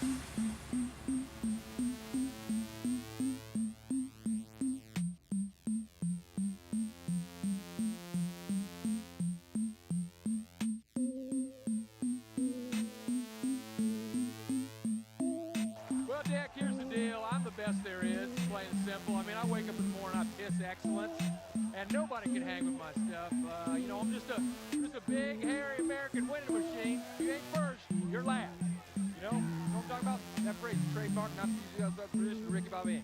Well, Dick, here's the deal. I'm the best there is, plain and simple. I mean, I wake up in the morning, I piss excellence, and nobody can hang with my stuff. You know, I'm just a big, hairy American winning machine. If you ain't first, you're last. You know what I'm talking about? That phrase is trademark, not the producer, Ricky Bobby.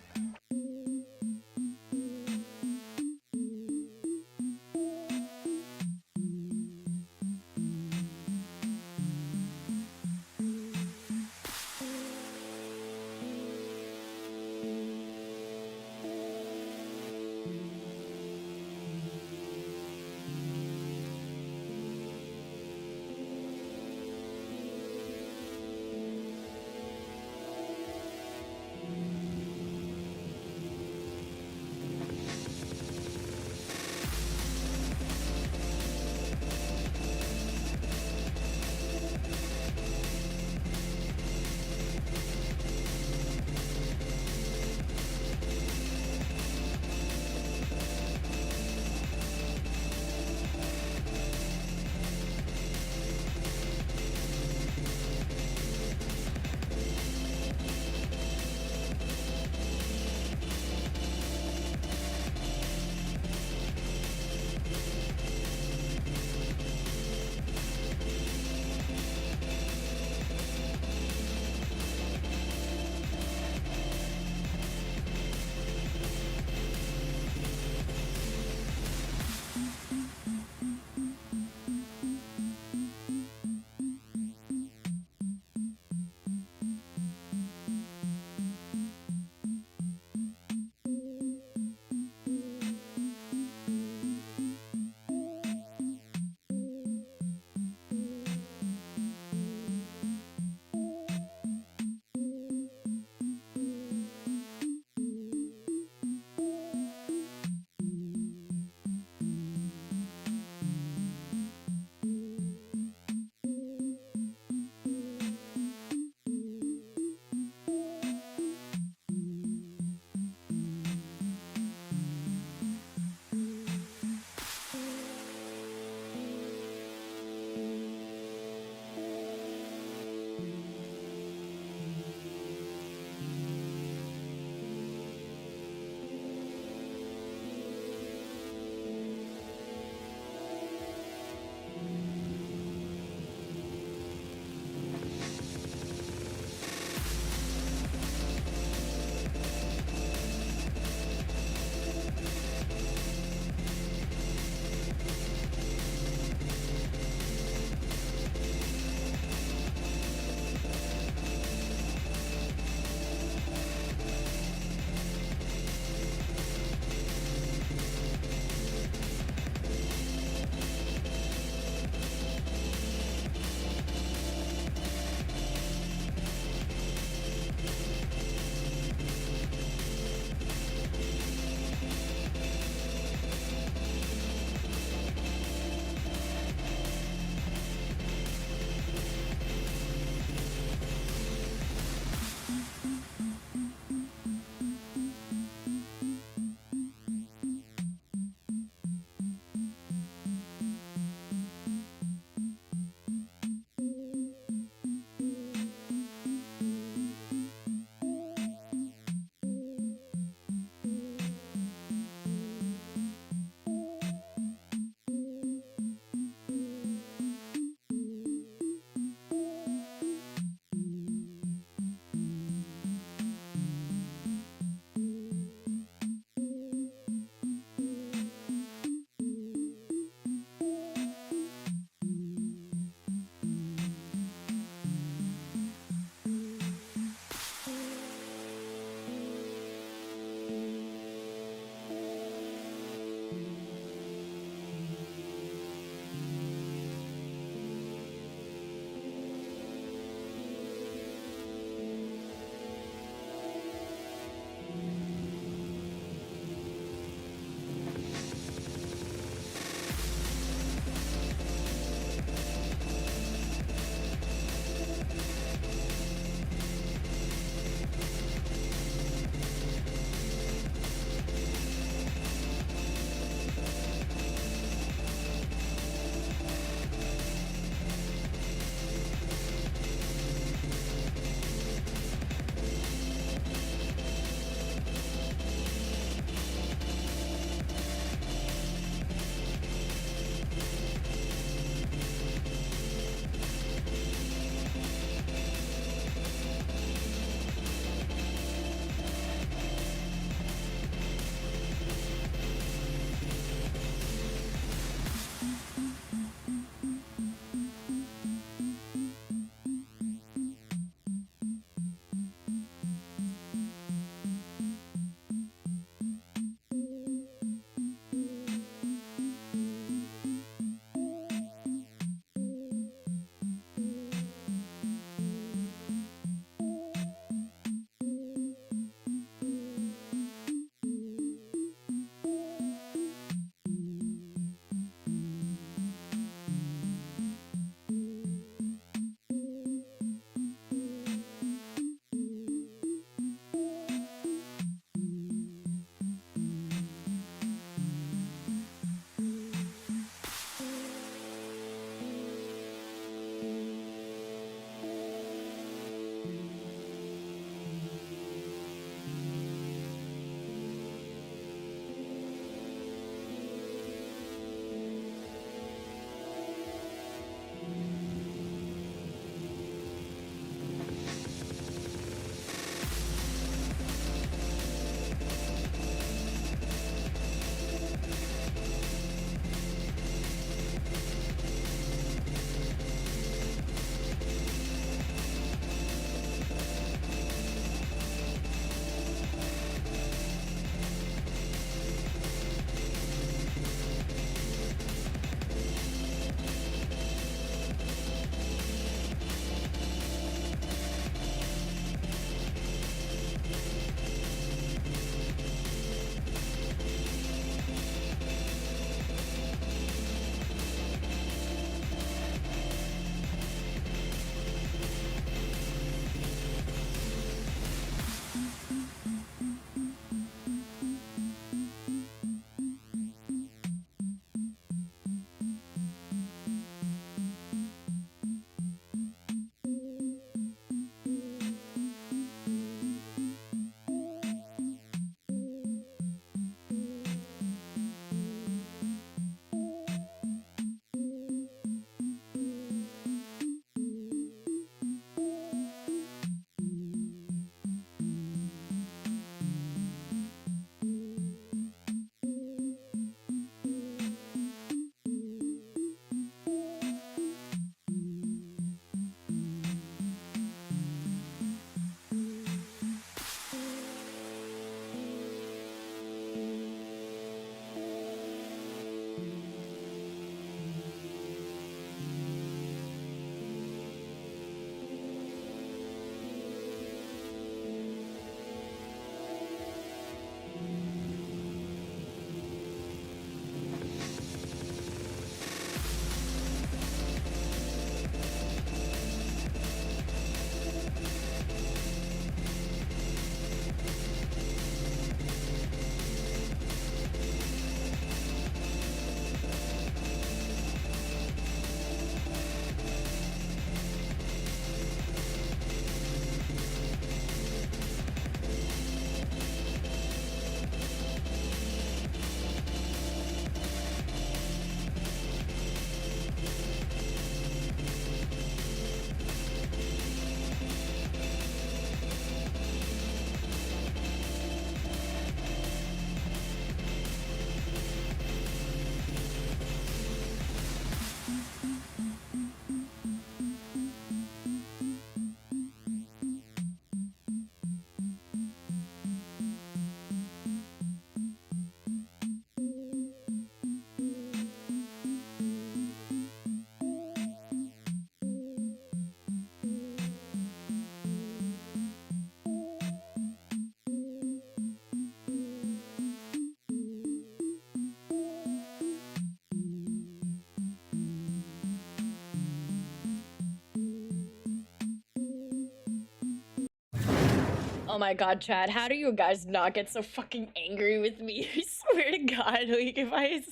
Oh my god, Chad, how do you guys not get so fucking angry with me? I swear to God, like, if I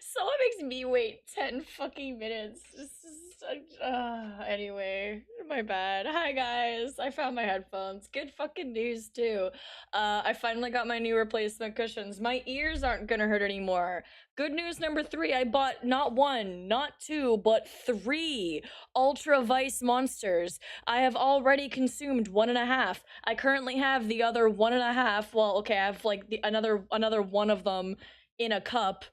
someone makes me wait 10 fucking minutes. Anyway, my bad. Hi guys, I found my headphones. Good fucking news too. I finally got my new replacement cushions. My ears aren't gonna hurt anymore. Good news number 3, I bought not 1, not 2, but 3 Ultra Vice monsters. I have already consumed 1.5. I currently have the other 1.5. Well, okay, I have like another one of them in a cup.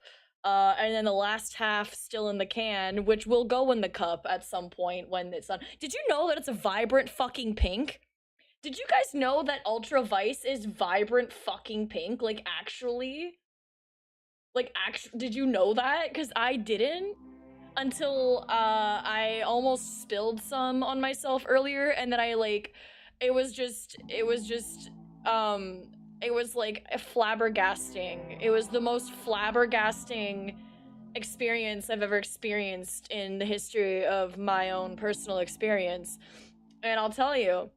And then the last half still in the can, which will go in the cup at some point when it's done. Did you know that it's a vibrant fucking pink? Did you guys know that Ultra Vice is vibrant fucking pink? Like, actually? Like, did you know that? Because I didn't until I almost spilled some on myself earlier, and then I like, it was like flabbergasting. It was the most flabbergasting experience I've ever experienced in the history of my own personal experience. And I'll tell you,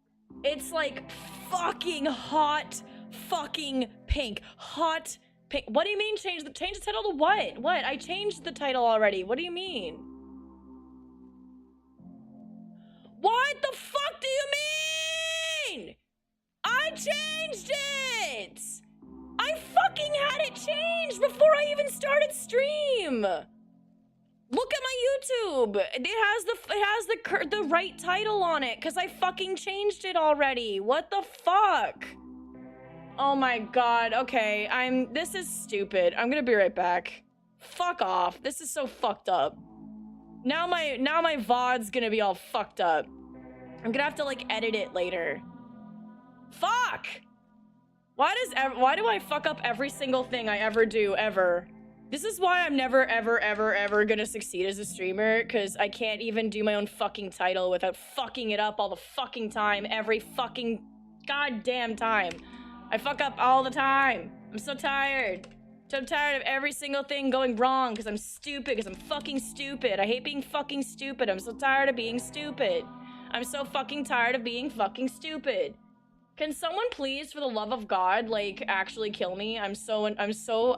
it's like fucking hot fucking pink. Hot pink. What do you mean change the title to what? What? I changed the title already. What do you mean? What the fuck do you mean? I changed it! I fucking had it changed before I even started stream! Look at my YouTube! It has the right title on it, because I fucking changed it already. What the fuck? Oh my god, okay, this is stupid. I'm gonna be right back. Fuck off. This is so fucked up. Now my VOD's gonna be all fucked up. I'm gonna have to like edit it later. Fuck! Why do I fuck up every single thing I ever do, ever? This is why I'm never, ever, ever, ever gonna succeed as a streamer, because I can't even do my own fucking title without fucking it up all the fucking time, every fucking goddamn time. I fuck up all the time. I'm so tired. I'm tired of every single thing going wrong, because I'm stupid, because I'm fucking stupid. I hate being fucking stupid. I'm so tired of being stupid. I'm so fucking tired of being fucking stupid. Can someone please, for the love of God, like, actually kill me? I'm so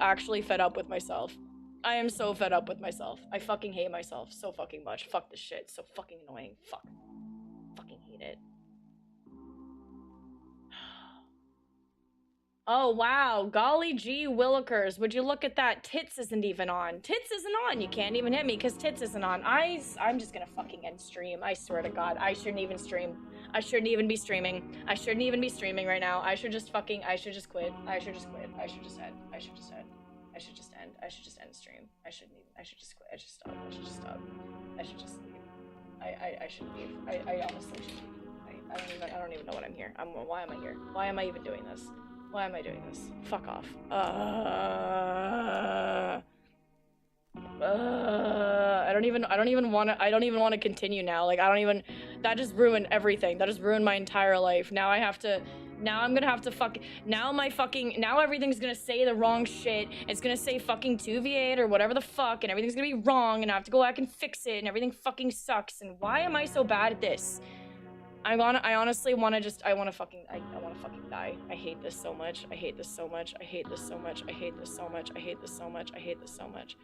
actually fed up with myself. I am so fed up with myself. I fucking hate myself so fucking much. Fuck this shit. So fucking annoying. Fuck. Fucking hate it. Oh, wow. Golly gee willikers. Would you look at that? Tits isn't even on. Tits isn't on. You can't even hit me because Tits isn't on. I'm just gonna fucking end stream. I swear to God. I shouldn't even stream. I shouldn't even be streaming. I shouldn't even be streaming right now. I should just quit. I should just quit. I should just end. I should just end. I should just end. I should just end. I should just end stream. I should just quit. I should stop. I should just stop. I should just leave. I should leave. I honestly should leave. I don't even know what I'm here. Why am I here? Why am I even doing this? Why am I doing this? Fuck off. I don't even want to continue now. Like, that just ruined everything. That just ruined my entire life. Now I'm gonna have to now everything's gonna say the wrong shit. It's gonna say fucking 2v8 or whatever the fuck, and everything's gonna be wrong, and I have to go back and fix it, and everything fucking sucks, and why am I so bad at this? I honestly want to fucking die. I hate this so much. I hate this so much. I hate this so much. I hate this so much. I hate this so much. I hate this so much.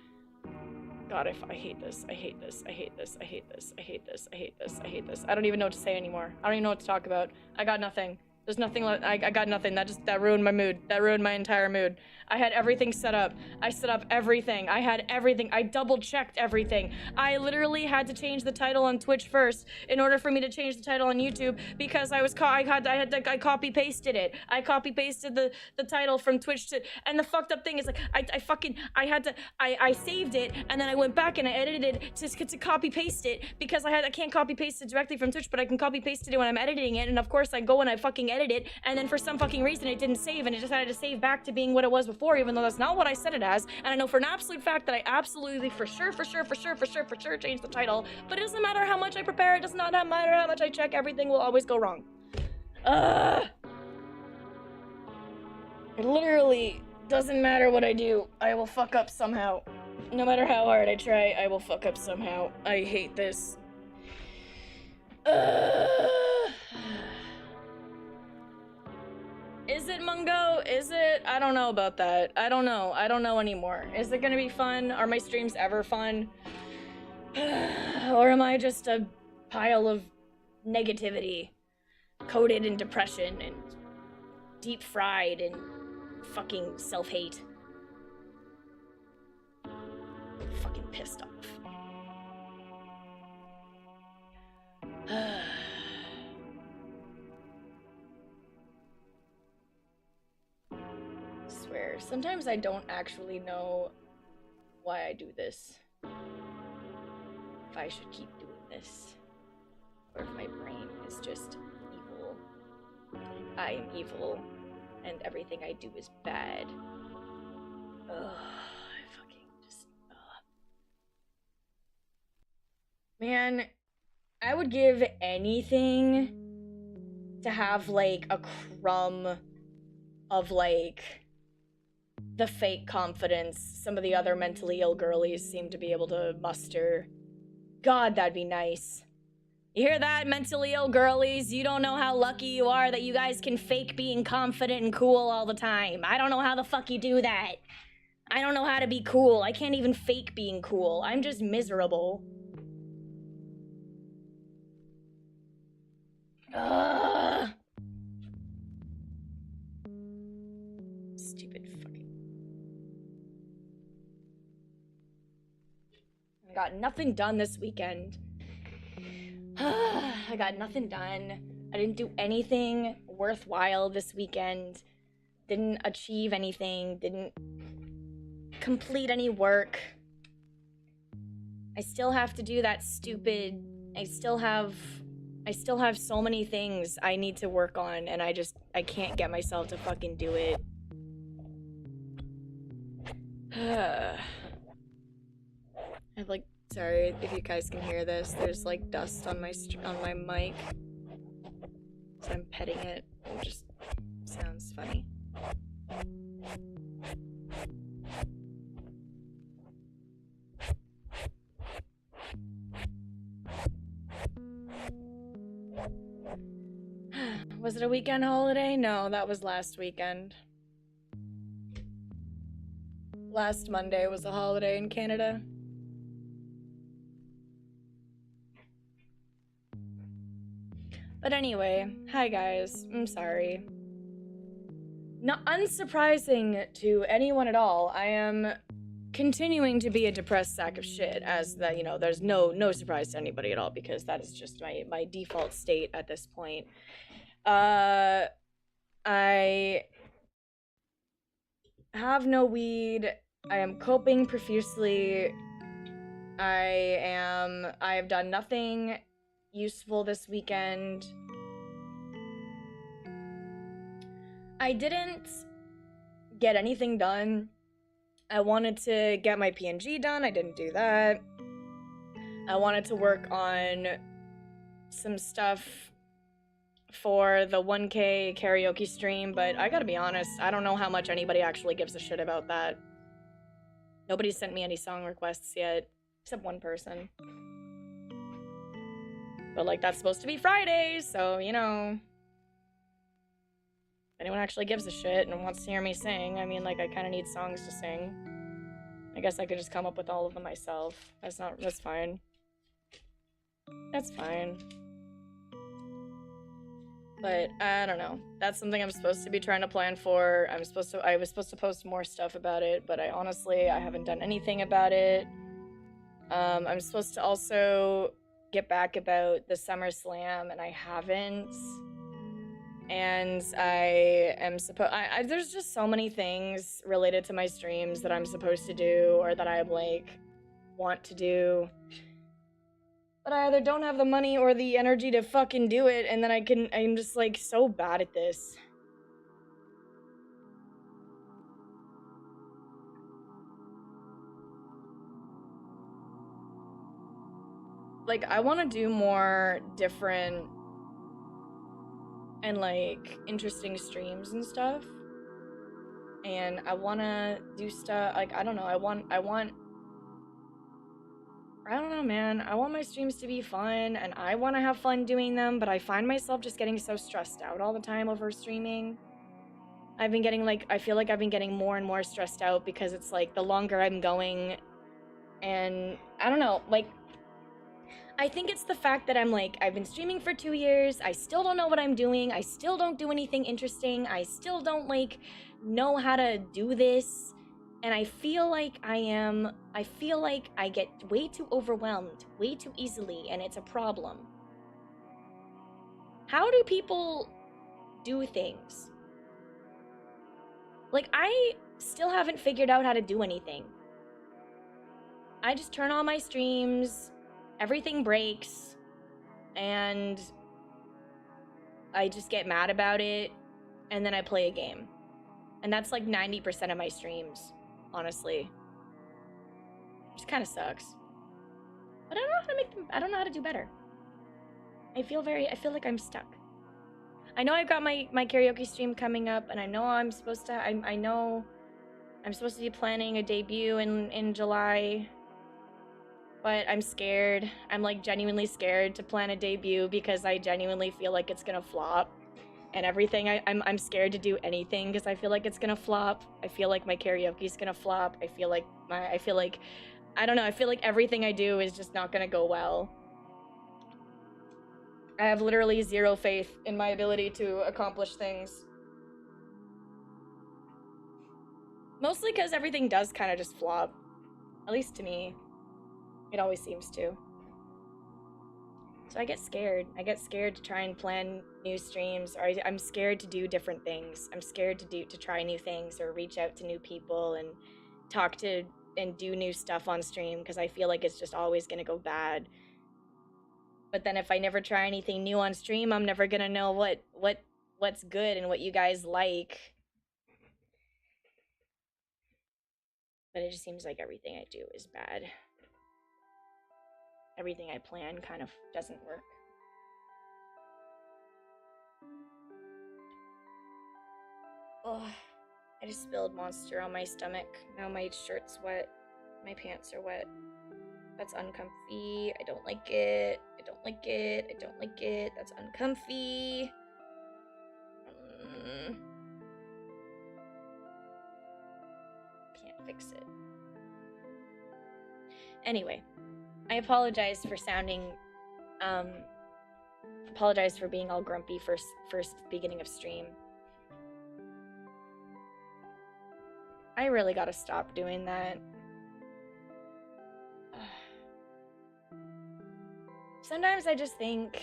God, I hate this. I hate this. I hate this. I hate this. I hate this. I hate this. I hate this. I don't even know what to say anymore. I don't even know what to talk about. I got nothing. There's nothing. I got nothing. That ruined my mood. That ruined my entire mood. I had everything set up. I set up everything. I had everything. I double checked everything. I literally had to change the title on Twitch first in order for me to change the title on YouTube because I copy pasted it. I copy pasted the title from Twitch to, and the fucked up thing is like I saved it and then I went back and I edited it to copy paste it because I can't copy paste it directly from Twitch, but I can copy paste it when I'm editing it, and of course I go and I fucking edit it, and then for some fucking reason it didn't save and it decided to save back to being what it was before, even though that's not what I said it as. And I know for an absolute fact that I absolutely for sure changed the title, but it doesn't matter how much I prepare, it does not matter how much I check, everything will always go wrong. It literally doesn't matter what I do, I will fuck up somehow. No matter how hard I try, I will fuck up somehow. I hate this. that. I don't know about that. I don't know. I don't know anymore. Is it gonna be fun? Are my streams ever fun? Or am I just a pile of negativity, coated in depression and deep fried in fucking self-hate? Fucking pissed off. Swear, sometimes I don't actually know why I do this. If I should keep doing this. Or if my brain is just evil. I am evil, and everything I do is bad. Ugh, I fucking just... Man, I would give anything to have, like, a crumb of, like, the fake confidence some of the other mentally ill girlies seem to be able to muster. God, that'd be nice. You hear that, mentally ill girlies? You don't know how lucky you are that you guys can fake being confident and cool all the time. I don't know how the fuck you do that. I don't know how to be cool. I can't even fake being cool. I'm just miserable. Ugh. Stupid fucking... I got nothing done this weekend. I got nothing done. I didn't do anything worthwhile this weekend. Didn't achieve anything. Didn't complete any work. I still have to do that stupid... I still have so many things I need to work on, and I can't get myself to fucking do it. I've like... Sorry if you guys can hear this. There's like dust on my mic. So I'm petting it. It just sounds funny. Was it a weekend holiday? No, that was last weekend. Last Monday was a holiday in Canada. But anyway, hi guys, I'm sorry. Not unsurprising to anyone at all, I am continuing to be a depressed sack of shit, as that, you know, there's no surprise to anybody at all, because that is just my default state at this point. I have no weed. I am coping profusely. I have done nothing useful this weekend. I didn't get anything done. I wanted to get my PNG done. I didn't do that. I wanted to work on some stuff for the 1K karaoke stream, but I gotta be honest, I don't know how much anybody actually gives a shit about that. Nobody's sent me any song requests yet, except one person. But, like, that's supposed to be Fridays, so, you know. If anyone actually gives a shit and wants to hear me sing, I mean, like, I kind of need songs to sing. I guess I could just come up with all of them myself. That's fine. That's fine. But, I don't know. That's something I'm supposed to be trying to plan for. I was supposed to post more stuff about it, but I haven't done anything about it. I'm supposed to also get back about the SummerSlam, and I haven't. And I am there's just so many things related to my streams that I'm supposed to do, or that I, like, want to do. But I either don't have the money or the energy to fucking do it, and then I'm just, like, so bad at this. Like, I want to do more different and, like, interesting streams and stuff. And I want to do stuff, like, I don't know, I don't know, man. I want my streams to be fun, and I want to have fun doing them, but I find myself just getting so stressed out all the time over streaming. I've been getting like, I feel like I've been getting more and more stressed out because it's like the longer I'm going, and I don't know, like, I think it's the fact that I'm like, I've been streaming for 2 years, I still don't know what I'm doing, I still don't do anything interesting, I still don't like know how to do this, and I feel like I get way too overwhelmed way too easily, and it's a problem. How do people do things? Like, I still haven't figured out how to do anything. I just turn on my streams, everything breaks, and I just get mad about it, and then I play a game. And that's like 90% of my streams, honestly. Which kind of sucks. But I don't know how to make them, I don't know how to do better. I feel like I'm stuck. I know I've got my karaoke stream coming up, and I know I'm supposed to, I know I'm supposed to be planning a debut in July, but I'm scared. I'm like genuinely scared to plan a debut because I genuinely feel like it's gonna flop. And everything, I'm scared to do anything because I feel like it's gonna flop. I feel like my karaoke's gonna flop. I feel like I don't know, I feel like everything I do is just not gonna go well. I have literally zero faith in my ability to accomplish things. Mostly because everything does kind of just flop. At least to me. It always seems to. So I get scared. I get scared to try and plan new streams, or I'm scared to do different things. I'm scared to try new things or reach out to new people and talk to and do new stuff on stream because I feel like it's just always gonna go bad. But then if I never try anything new on stream, I'm never gonna know what's good and what you guys like. But it just seems like everything I do is bad. Everything I plan kind of doesn't work. Oh, I just spilled Monster on my stomach. Now my shirt's wet. My pants are wet. That's uncomfy. I don't like it. I don't like it. I don't like it. That's uncomfy. Can't fix it. Anyway, I apologize for sounding, apologize for being all grumpy first beginning of stream. I really gotta stop doing that. Sometimes I just think,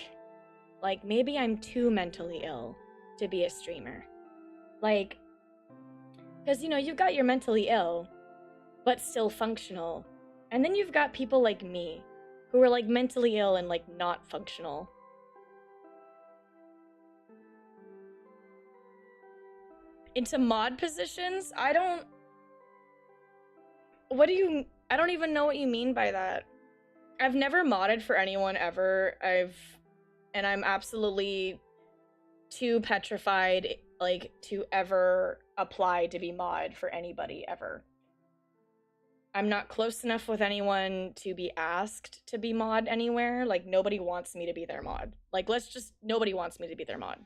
like, maybe I'm too mentally ill to be a streamer. Like, because, you know, you've got your mentally ill, but still functional. And then you've got people like me, who are, like, mentally ill and, like, not functional. Into mod positions? I don't even know what you mean by that. I've never modded for anyone ever. And I'm absolutely too petrified, like, to ever apply to be mod for anybody ever. I'm not close enough with anyone to be asked to be mod anywhere. Like, nobody wants me to be their mod. Like, nobody wants me to be their mod.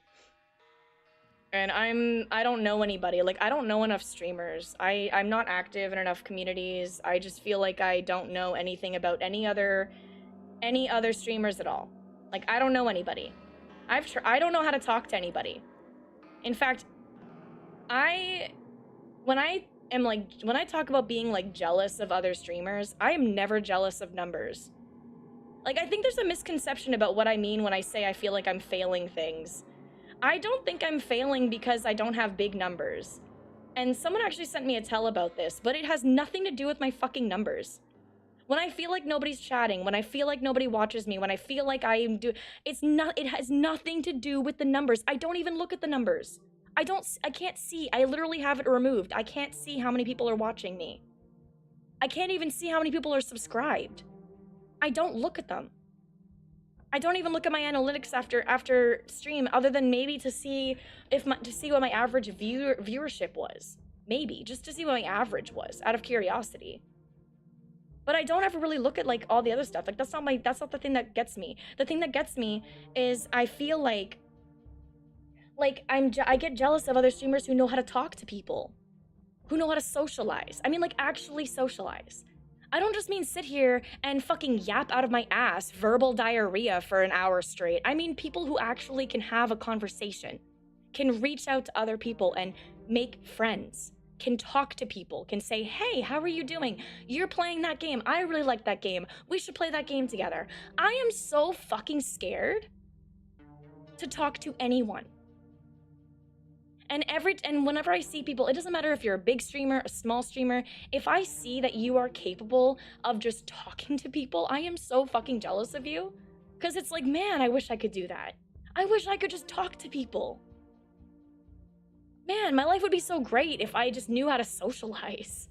And I don't know anybody. Like, I don't know enough streamers. I'm not active in enough communities. I just feel like I don't know anything about any other streamers at all. Like, I don't know anybody. I don't know how to talk to anybody. In fact, when I talk about being, like, jealous of other streamers, I am never jealous of numbers. Like, I think there's a misconception about what I mean when I say I feel like I'm failing things. I don't think I'm failing because I don't have big numbers. And someone actually sent me a tell about this, but it has nothing to do with my fucking numbers. When I feel like nobody's chatting, when I feel like nobody watches me, when I feel like it has nothing to do with the numbers. I don't even look at the numbers. I can't see. I literally have it removed. I can't see how many people are watching me. I can't even see how many people are subscribed. I don't look at them. I don't even look at my analytics after stream, other than maybe to see what my average viewership was. Maybe just to see what my average was, out of curiosity. But I don't ever really look at, like, all the other stuff. Like, that's not the thing that gets me. The thing that gets me is I feel like like, I get jealous of other streamers who know how to talk to people, who know how to socialize. I mean, like, actually socialize. I don't just mean sit here and fucking yap out of my ass verbal diarrhea for an hour straight. I mean people who actually can have a conversation, can reach out to other people and make friends, can talk to people, can say, hey, how are you doing? You're playing that game. I really like that game. We should play that game together. I am so fucking scared to talk to anyone. And whenever I see people, it doesn't matter if you're a big streamer, a small streamer, if I see that you are capable of just talking to people, I am so fucking jealous of you. Because it's like, man, I wish I could do that. I wish I could just talk to people. Man, my life would be so great if I just knew how to socialize.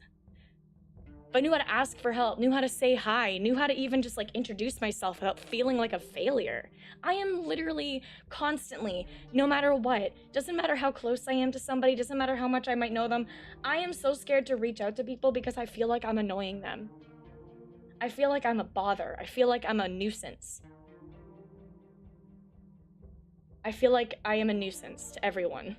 If I knew how to ask for help, knew how to say hi, knew how to even just like introduce myself without feeling like a failure. I am literally constantly, no matter what, doesn't matter how close I am to somebody, doesn't matter how much I might know them, I am so scared to reach out to people because I feel like I'm annoying them. I feel like I'm a bother. I feel like I'm a nuisance. I feel like I am a nuisance to everyone.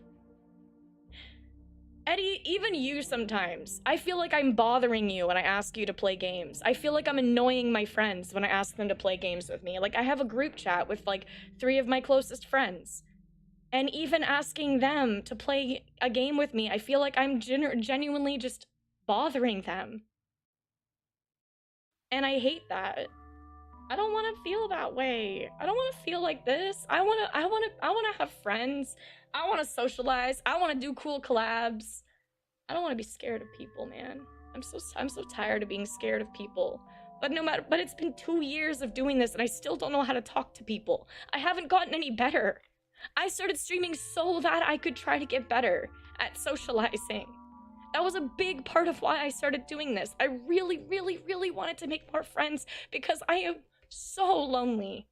Eddie, even you sometimes. I feel like I'm bothering you when I ask you to play games. I feel like I'm annoying my friends when I ask them to play games with me. Like, I have a group chat with, like, 3 of my closest friends. And even asking them to play a game with me, I feel like I'm genuinely just bothering them. And I hate that. I don't want to feel that way. I don't want to feel like this. I want to have friends. I want to socialize. I want to do cool collabs. I don't want to be scared of people, man. I'm so tired of being scared of people. But it's been 2 years of doing this and I still don't know how to talk to people. I haven't gotten any better. I started streaming so that I could try to get better at socializing. That was a big part of why I started doing this. I really, really, really wanted to make more friends because I am so lonely.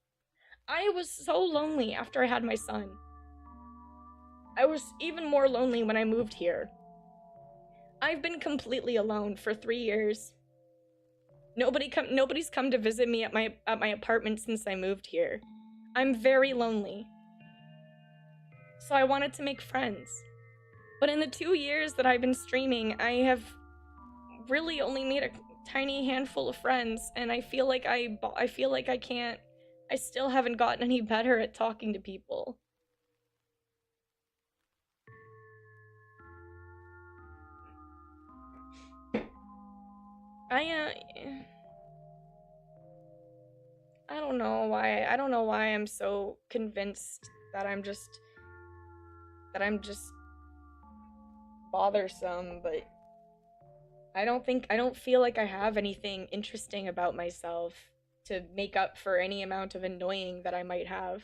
I was so lonely after I had my son. I was even more lonely when I moved here. I've been completely alone for 3 years. Nobody's come to visit me at my apartment since I moved here. I'm very lonely. So I wanted to make friends. But in the 2 years that I've been streaming, I have really only made a tiny handful of friends, and I feel like I still haven't gotten any better at talking to people. I don't know why I'm so convinced that I'm just bothersome, but I don't feel like I have anything interesting about myself to make up for any amount of annoying that I might have.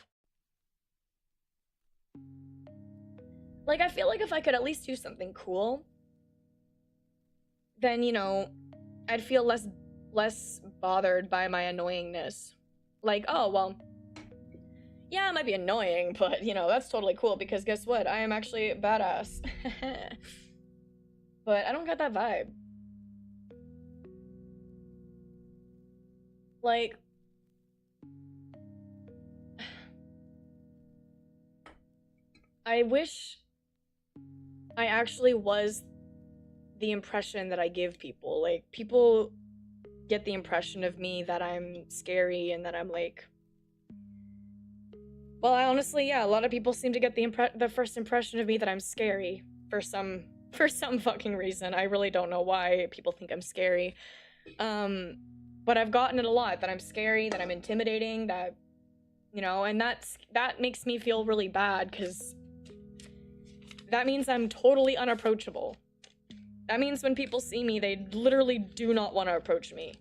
Like, I feel like if I could at least do something cool, then, you know, I'd feel less bothered by my annoyingness. Like, oh, well, yeah, it might be annoying, but, you know, that's totally cool because guess what? I am actually badass. But I don't get that vibe. Like, I wish I actually was the impression that I give people. Like, people get the impression of me that I'm scary and that I'm like... Well, I honestly, yeah, a lot of people seem to get the first impression of me that I'm scary for some fucking reason. I really don't know why people think I'm scary. But I've gotten it a lot, that I'm scary, that I'm intimidating, that, you know, and that makes me feel really bad, because that means I'm totally unapproachable. That means when people see me, they literally do not want to approach me.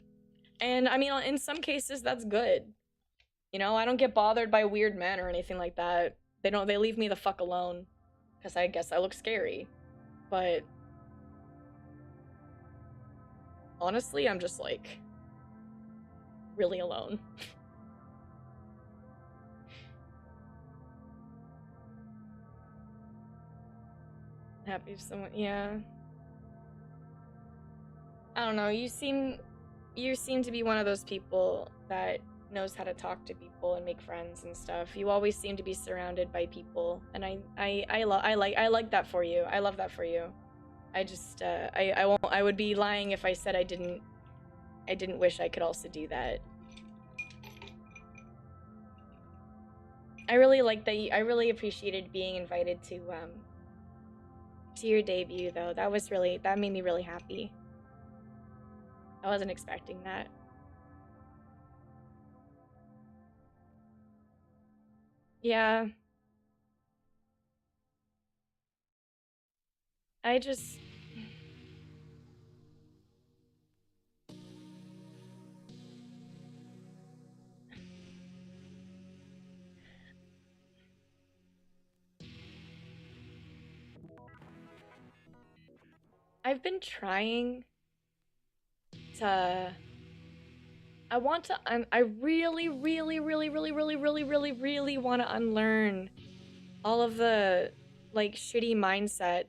And, I mean, in some cases, that's good. You know, I don't get bothered by weird men or anything like that. They leave me the fuck alone. Because I guess I look scary. But... honestly, I'm just, like... really alone. Happy if someone... yeah. I don't know, you seem to be one of those people that knows how to talk to people and make friends and stuff. You always seem to be surrounded by people, and I like that for you. I love that for you. I just I would be lying if I said I didn't wish I could also do that. I really like that I really appreciated being invited to your debut though. That made me really happy. I wasn't expecting that. Yeah. I just I've been trying to I want to I really want to unlearn all of the like shitty mindsets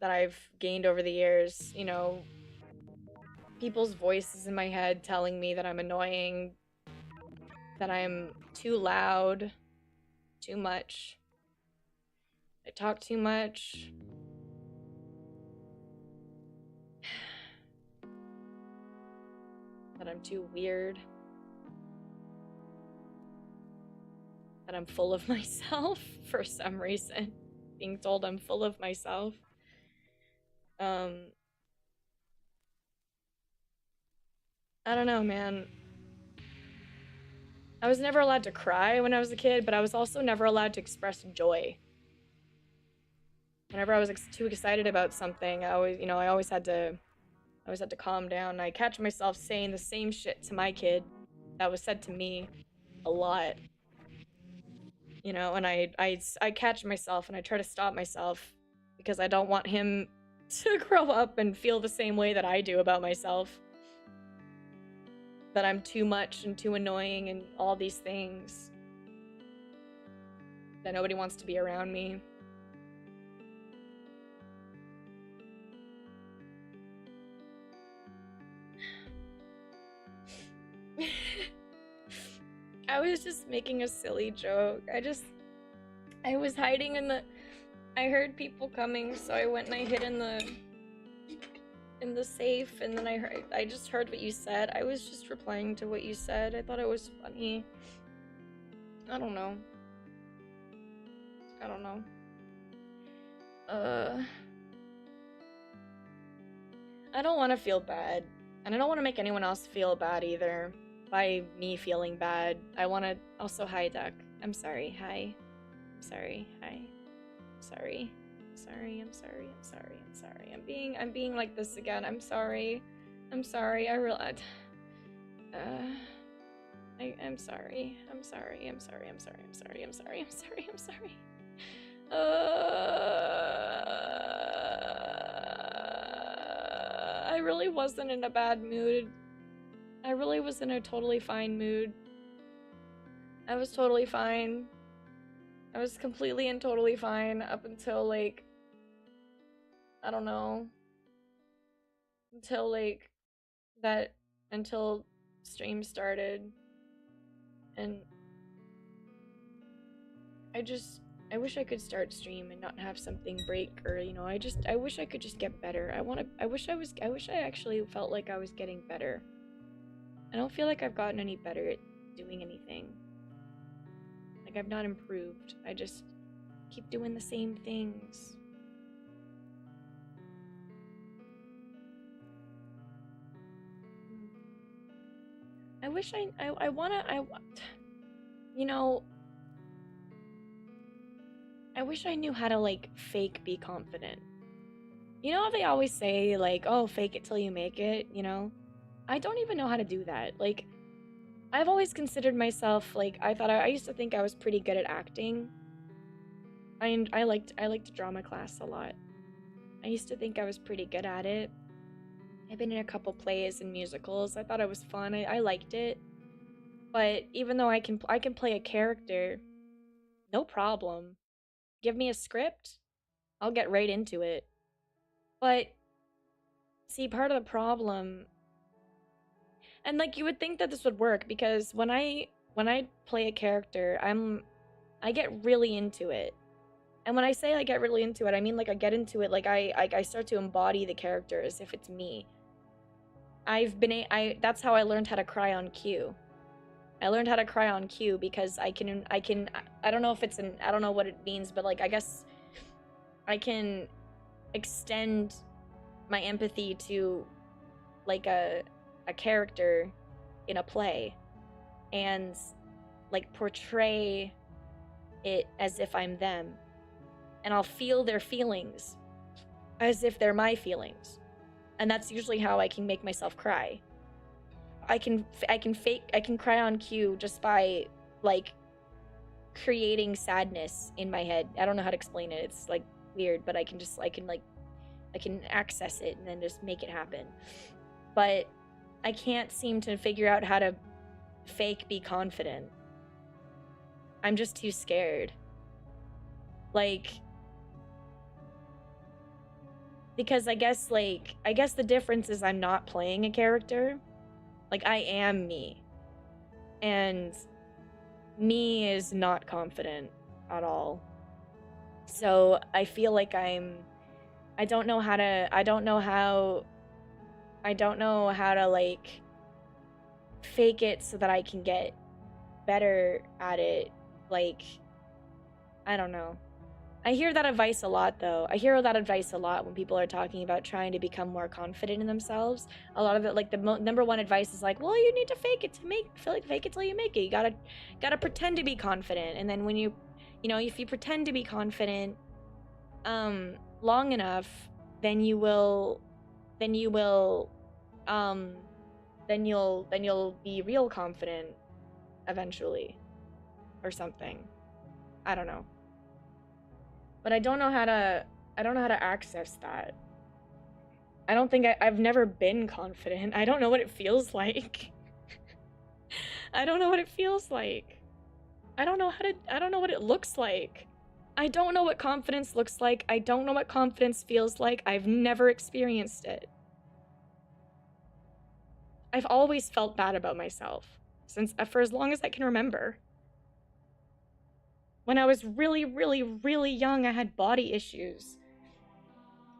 that I've gained over the years, you know, people's voices in my head telling me that I'm annoying, that I'm too loud, too much. I talk too much. That I'm too weird. That I'm full of myself for some reason. Being told I'm full of myself. I don't know, man. I was never allowed to cry when I was a kid, but I was also never allowed to express joy. Whenever I was too excited about something, I always had to calm down. I catch myself saying the same shit to my kid that was said to me a lot. You know, and I catch myself and I try to stop myself because I don't want him to grow up and feel the same way that I do about myself. That I'm too much and too annoying and all these things. That nobody wants to be around me. I was just making a silly joke. I was hiding in the... I heard people coming, so I went and I hid in the safe, and then I just heard what you said. I was just replying to what you said. I thought it was funny. I don't know. I don't want to feel bad. And I don't want to make anyone else feel bad either. By me feeling bad. I want to... Also, hi, Duck. I'm sorry. Hi. I'm sorry. Hi. Sorry. I'm sorry. I'm being like this again. I'm sorry. I realized. I'm sorry. I really wasn't in a bad mood. I really was in a totally fine mood. I was totally fine. I was completely and totally fine up until, like, I don't know. Until, like, until stream started. And I wish I could start stream and not have something break, or, you know, I wish I could just get better. I wish I actually felt like I was getting better. I don't feel like I've gotten any better at doing anything. Like, I've not improved. I just keep doing the same things. I wish you know, I wish I knew how to, like, fake be confident. You know how they always say, like, oh, fake it till you make it, you know? I don't even know how to do that. Like, I've always considered myself, like, I used to think I was pretty good at acting. I liked drama class a lot. I used to think I was pretty good at it. I've been in a couple plays and musicals. I thought it was fun. I liked it. But even though I can play a character, no problem. Give me a script, I'll get right into it. But see, part of the problem, and like, you would think that this would work, because when I when I play a character, I get really into it. And when I say I get really into it, I mean like I get into it like I start to embody the character as if it's me. That's how I learned how to cry on cue. I learned how to cry on cue because I don't know if it's I don't know what it means, but like I guess I can extend my empathy to like a character in a play and like portray it as if I'm them, and I'll feel their feelings as if they're my feelings, and that's usually how I can make myself cry. I can cry on cue just by like creating sadness in my head. I don't know how to explain it. It's like weird, but I can access it and then just make it happen. But I can't seem to figure out how to fake be confident. I'm just too scared. Like, because I guess the difference is I'm not playing a character. Like, I am me. And me is not confident at all. So I feel like I don't know how to like fake it so that I can get better at it. Like, I don't know. I hear that advice a lot, though. I hear that advice a lot when people are talking about trying to become more confident in themselves. A lot of it, like the number one advice is like, well, you need to fake it till you make it. You gotta pretend to be confident, and then when you know, if you pretend to be confident, long enough, then you'll be real confident eventually, or something. I don't know. But I don't know how to access that. I don't think I've never been confident. I don't know what it feels like. I don't know what it feels like. I don't know what it looks like. I don't know what confidence looks like. I don't know what confidence feels like. I've never experienced it. I've always felt bad about myself for as long as I can remember. When I was really, really, really young, I had body issues.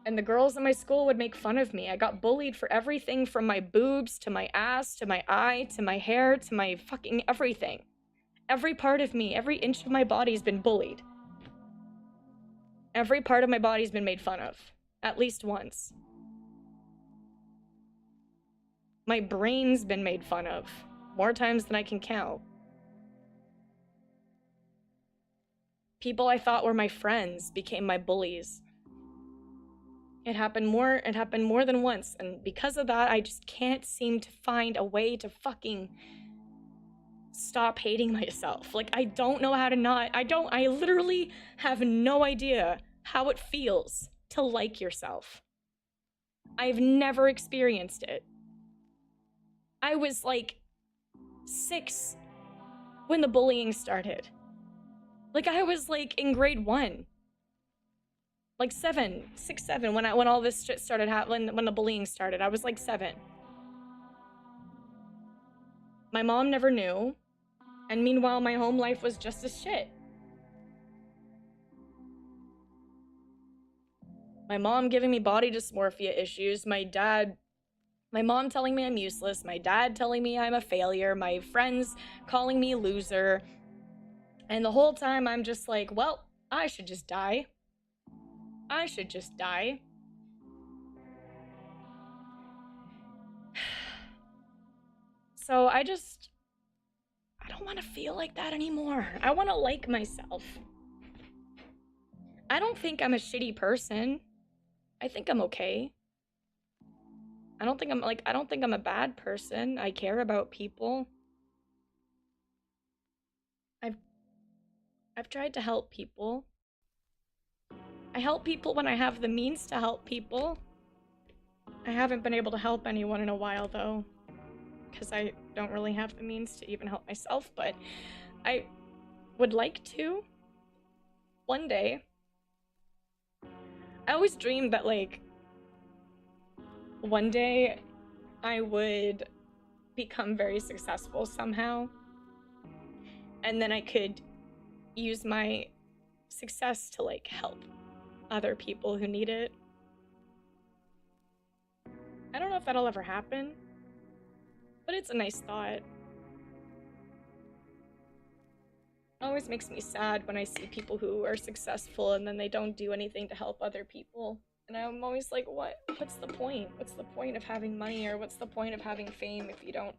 And the girls in my school would make fun of me. I got bullied for everything from my boobs, to my ass, to my eye, to my hair, to my fucking everything. Every part of me, every inch of my body's been bullied. Every part of my body's been made fun of. At least once. My brain's been made fun of. More times than I can count. People I thought were my friends became my bullies. It happened more than once, and because of that, I just can't seem to find a way to fucking stop hating myself. Like, I don't know how to I literally have no idea how it feels to like yourself. I've never experienced it. I was like 6 when the bullying started. Like, I was like in grade 1. Like 7, when all this shit started happening, when the bullying started. I was like 7. My mom never knew, and meanwhile my home life was just as shit. My mom giving me body dysmorphia issues, my mom telling me I'm useless, my dad telling me I'm a failure, my friends calling me a loser. And the whole time I'm just like, well, I should just die. I should just die. So I don't want to feel like that anymore. I want to like myself. I don't think I'm a shitty person. I think I'm okay. I don't think I'm a bad person. I care about people. I've tried to help people. I help people when I have the means to help people. I haven't been able to help anyone in a while, though, because I don't really have the means to even help myself, but I would like to. One day. I always dreamed that, like, one day I would become very successful somehow. and then I could use my success to like help other people who need it. I don't know if that'll ever happen, but it's a nice thought. It always makes me sad when I see people who are successful and then they don't do anything to help other people. And I'm always like, what's the point? What's the point of having money, or what's the point of having fame if you don't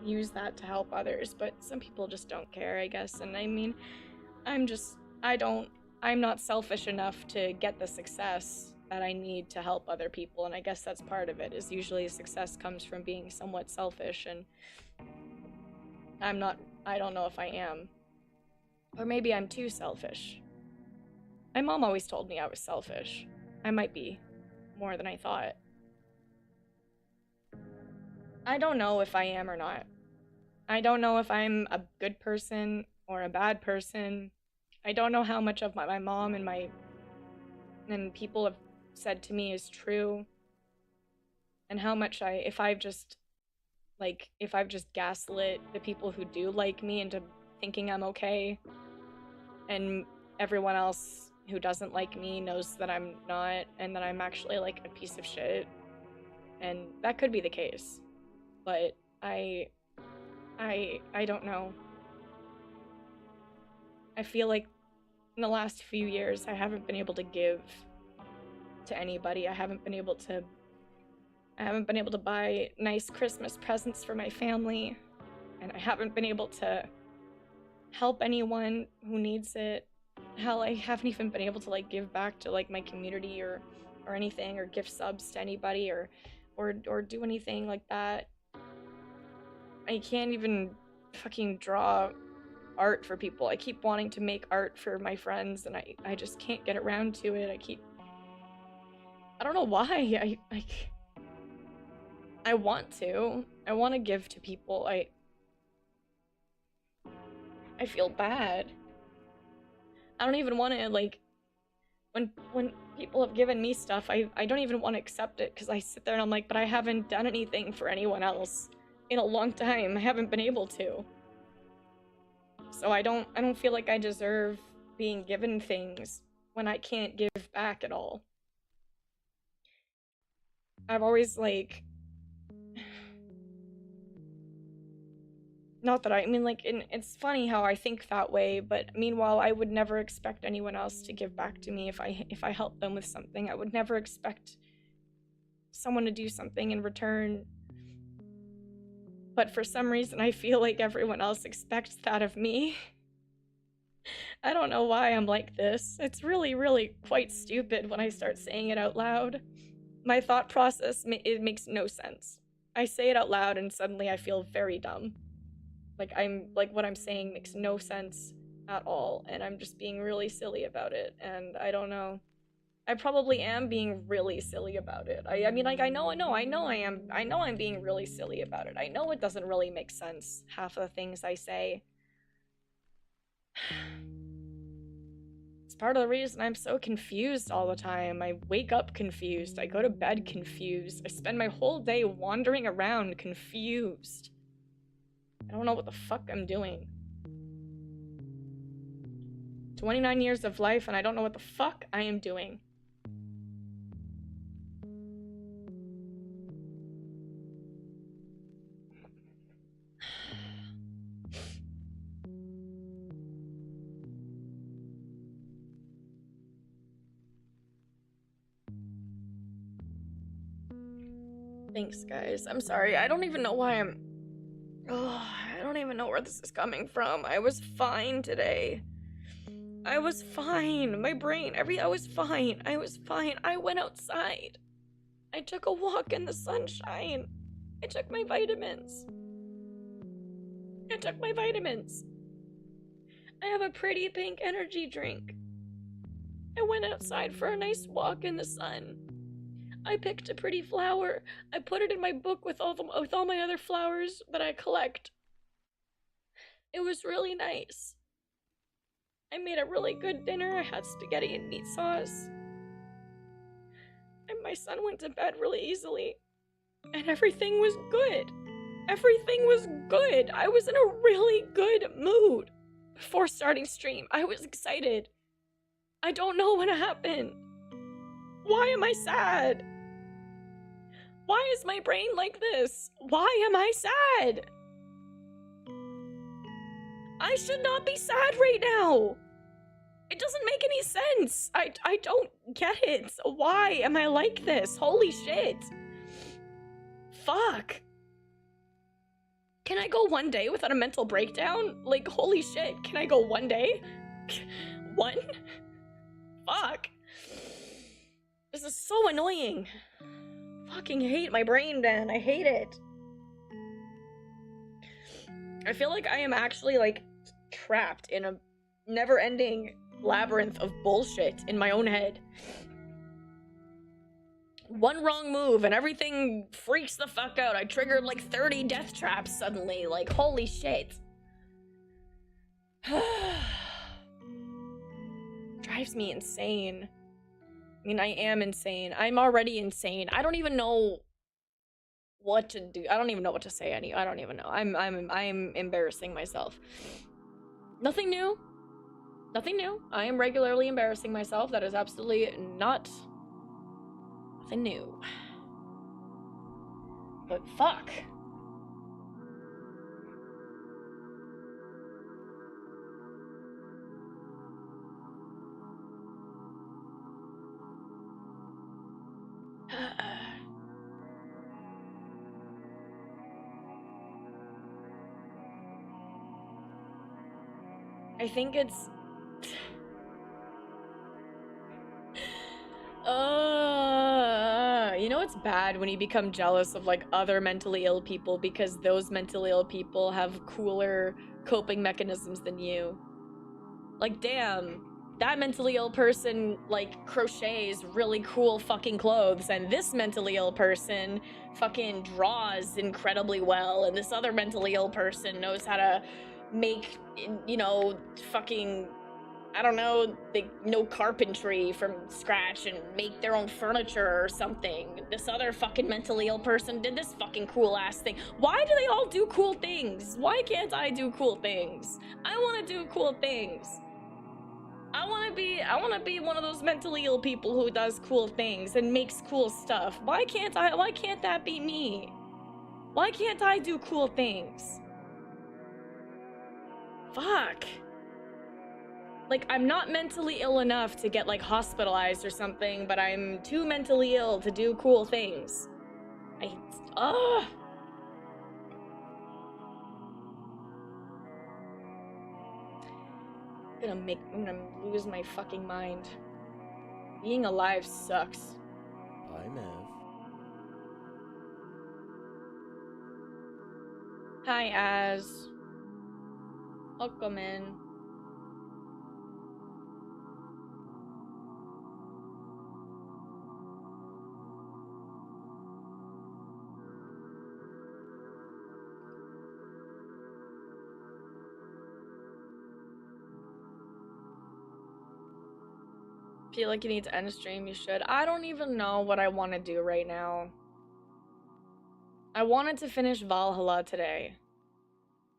use that to help others? But some people just don't care, I guess. And I mean, I'm not selfish enough to get the success that I need to help other people. And I guess that's part of it, is usually success comes from being somewhat selfish, and I don't know if I am. Or maybe I'm too selfish. My mom always told me I was selfish. I might be more than I thought. I don't know if I am or not. I don't know if I'm a good person or a bad person. I don't know how much of my mom and people have said to me is true, and how much if I've just gaslit the people who do like me into thinking I'm okay, and everyone else who doesn't like me knows that I'm not, and that I'm actually like a piece of shit. And that could be the case, but I don't know. I feel like in the last few years I haven't been able to give to anybody. I haven't been able to buy nice Christmas presents for my family, and I haven't been able to help anyone who needs it. Hell, I haven't even been able to like give back to like my community or anything, or give subs to anybody, or do anything like that. I can't even fucking draw art for people. I keep wanting to make art for my friends, and I just can't get around to it. I don't know why. I want to give to people. I feel bad. I don't even want to, like, when people have given me stuff, I don't even want to accept it, because I sit there and I'm like, but I haven't done anything for anyone else in a long time. I haven't been able to. So I don't feel like I deserve being given things when I can't give back at all. I've always, like, not that I mean, like, it's funny how I think that way, but meanwhile, I would never expect anyone else to give back to me if I help them with something. I would never expect someone to do something in return. But for some reason, I feel like everyone else expects that of me. I don't know why I'm like this. It's really, really quite stupid when I start saying it out loud. My thought process, it makes no sense. I say it out loud and suddenly I feel very dumb. Like what I'm saying makes no sense at all, and I'm just being really silly about it, and I don't know. I probably am being really silly about it. I mean, like, I know I'm being really silly about it. I know it doesn't really make sense, half of the things I say. It's part of the reason I'm so confused all the time. I wake up confused. I go to bed confused. I spend my whole day wandering around confused. I don't know what the fuck I'm doing. 29 years of life, and I don't know what the fuck I am doing. Thanks, guys. I'm sorry. I don't even know why I'm... I don't even know where this is coming from. I was fine today. I was fine. My brain, I was fine. I was fine. I went outside. I took a walk in the sunshine. I took my vitamins. I have a pretty pink energy drink. I went outside for a nice walk in the sun. I picked a pretty flower. I put it in my book with all my other flowers that I collect. It was really nice. I made a really good dinner. I had spaghetti and meat sauce. And my son went to bed really easily. And everything was good. Everything was good. I was in a really good mood. before starting stream. I was excited. I don't know what happened. Why am I sad? Why is my brain like this? Why am I sad? I should not be sad right now. It doesn't make any sense. I don't get it. Why am I like this? Holy shit. Fuck. Can I go one day without a mental breakdown? Like, holy shit. Can I go one day? One? Fuck. This is so annoying. Fucking hate my brain, man. I hate it. I feel like I am actually, like, trapped in a never-ending labyrinth of bullshit in my own head. One wrong move and everything freaks the fuck out. I triggered like 30 death traps suddenly. Like, holy shit. Drives me insane. I mean, I am insane. I'm already insane. I don't even know what to do. I don't even know what to say. I don't even know. I'm embarrassing myself. Nothing new. Nothing new. I am regularly embarrassing myself. That is absolutely not nothing new. But fuck. I think it's you know, it's bad when you become jealous of like other mentally ill people because those mentally ill people have cooler coping mechanisms than you. Like, damn, that mentally ill person like crochets really cool fucking clothes, and this mentally ill person fucking draws incredibly well, and this other mentally ill person knows how to make, you know, fucking, I don't know, they know carpentry from scratch and make their own furniture or something. This other fucking mentally ill person did this fucking cool ass thing. Why do they all do cool things? Why can't I do cool things? I want to do cool things. I want to be one of those mentally ill people who does cool things and makes cool stuff. Why can't that be me? Why can't I do cool things? Fuck. Like, I'm not mentally ill enough to get, like, hospitalized or something, but I'm too mentally ill to do cool things. I'm gonna lose my fucking mind. Being alive sucks. Hi, Mav. Hi, Az. Welcome in. Feel like you need to end stream, you should. I don't even know what I want to do right now. I wanted to finish Valhalla today.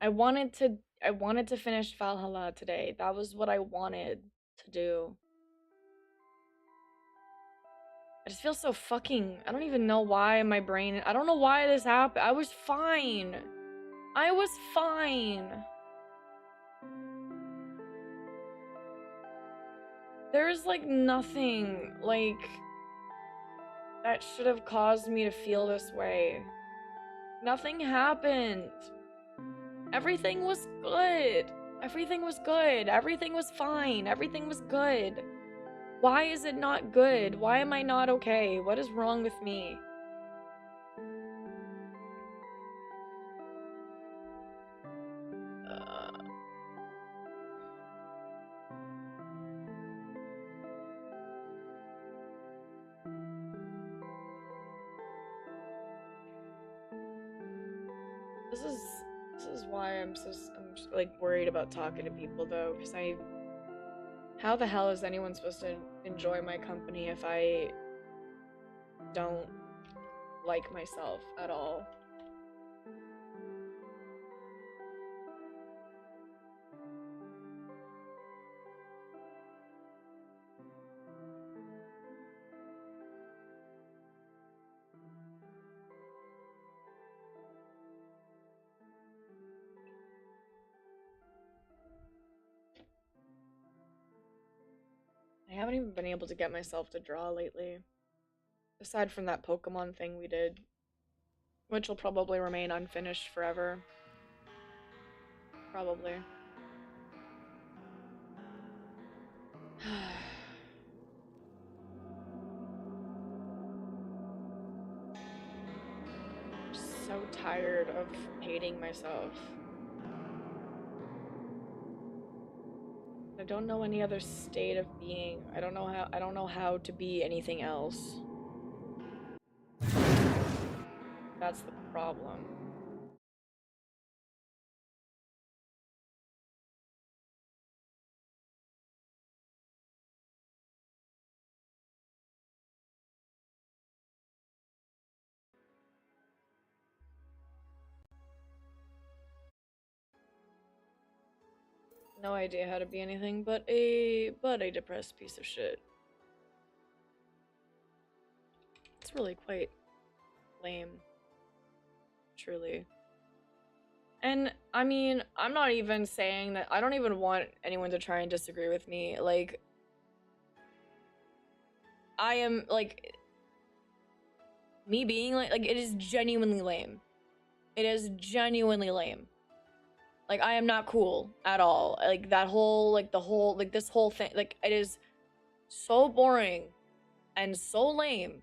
I wanted to finish Valhalla today. That was what I wanted to do. I just feel so fucking, I don't even know why my brain, I don't know why this happened. I was fine. I was fine. There's like nothing like that should have caused me to feel this way. Nothing happened. Everything was good. Everything was good. Everything was fine. Everything was good. Why is it not good? Why am I not okay? What is wrong with me? This is why I'm just like worried about talking to people though, because how the hell is anyone supposed to enjoy my company if I don't like myself at all? I haven't even been able to get myself to draw lately. Aside from that Pokemon thing we did. Which will probably remain unfinished forever. Probably. So tired of hating myself. I don't know any other state of being. I don't know how to be anything else. That's the problem. No idea how to be anything but a depressed piece of shit. It's really quite lame. Truly. And I mean, I'm not even saying that. I don't even want anyone to try and disagree with me. Like, I am like, me being like it is genuinely lame. It is genuinely lame. Like, I am not cool at all. Like, that whole, like, this whole thing, like, it is so boring and so lame.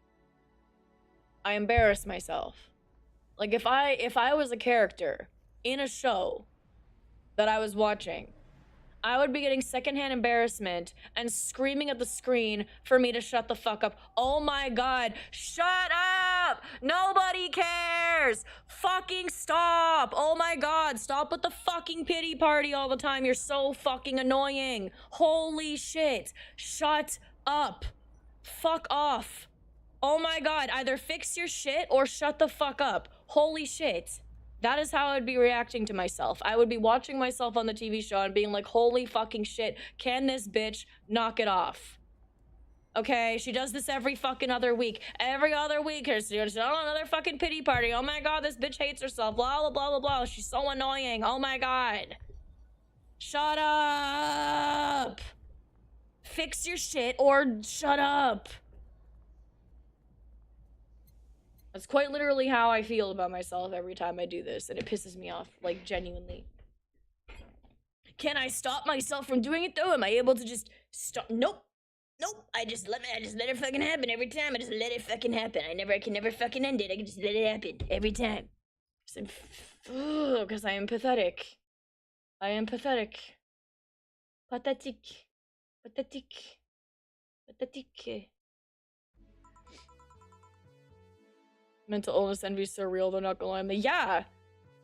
I embarrass myself. Like, if I was a character in a show that I was watching, I would be getting secondhand embarrassment and screaming at the screen for me to shut the fuck up. Oh my god, shut up! Nobody cares! Fucking stop! Oh my god, stop with the fucking pity party all the time. You're so fucking annoying. Holy shit. Shut up. Fuck off. Oh my god, either fix your shit or shut the fuck up. Holy shit. That is how I would be reacting to myself. I would be watching myself on the TV show and being like, holy fucking shit, can this bitch knock it off? Okay, she does this every fucking other week. Every other week, she's on another fucking pity party. Oh my god, this bitch hates herself. Blah, blah, blah, blah, blah. She's so annoying. Oh my god. Shut up. Fix your shit or shut up. That's quite literally how I feel about myself every time I do this, and it pisses me off, like, genuinely. Can I stop myself from doing it though? Am I able to just stop? Nope. Nope. I just let it fucking happen every time. I just let it fucking happen. I can never fucking end it. I can just let it happen every time. Because I am pathetic. I am pathetic. Pathetic. Pathetic. Pathetic. Mental illness envy is so real, they're not gonna lie. Yeah.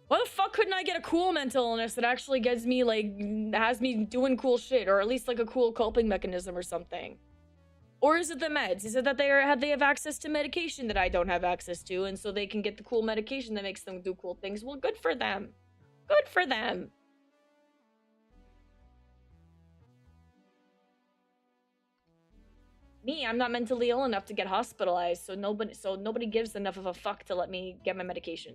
Why the fuck couldn't I get a cool mental illness that actually gets me, like, has me doing cool shit, or at least, like, a cool coping mechanism or something? Or is it the meds? Is it that they have access to medication that I don't have access to, and so they can get the cool medication that makes them do cool things? Well, good for them. Good for them. Me, I'm not mentally ill enough to get hospitalized, so nobody gives enough of a fuck to let me get my medication.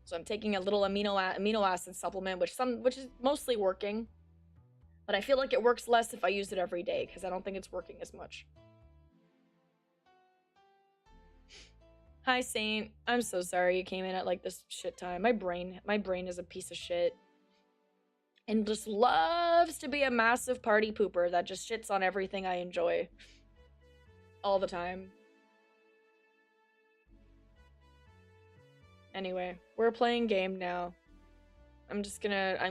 So I'm taking a little amino acid supplement, which is mostly working, but I feel like it works less if I use it every day because I don't think it's working as much. Hi, Saint. I'm so sorry you came in at like this shit time. My brain is a piece of shit. And just loves to be a massive party pooper that just shits on everything I enjoy. All the time. Anyway, we're playing game now. I'm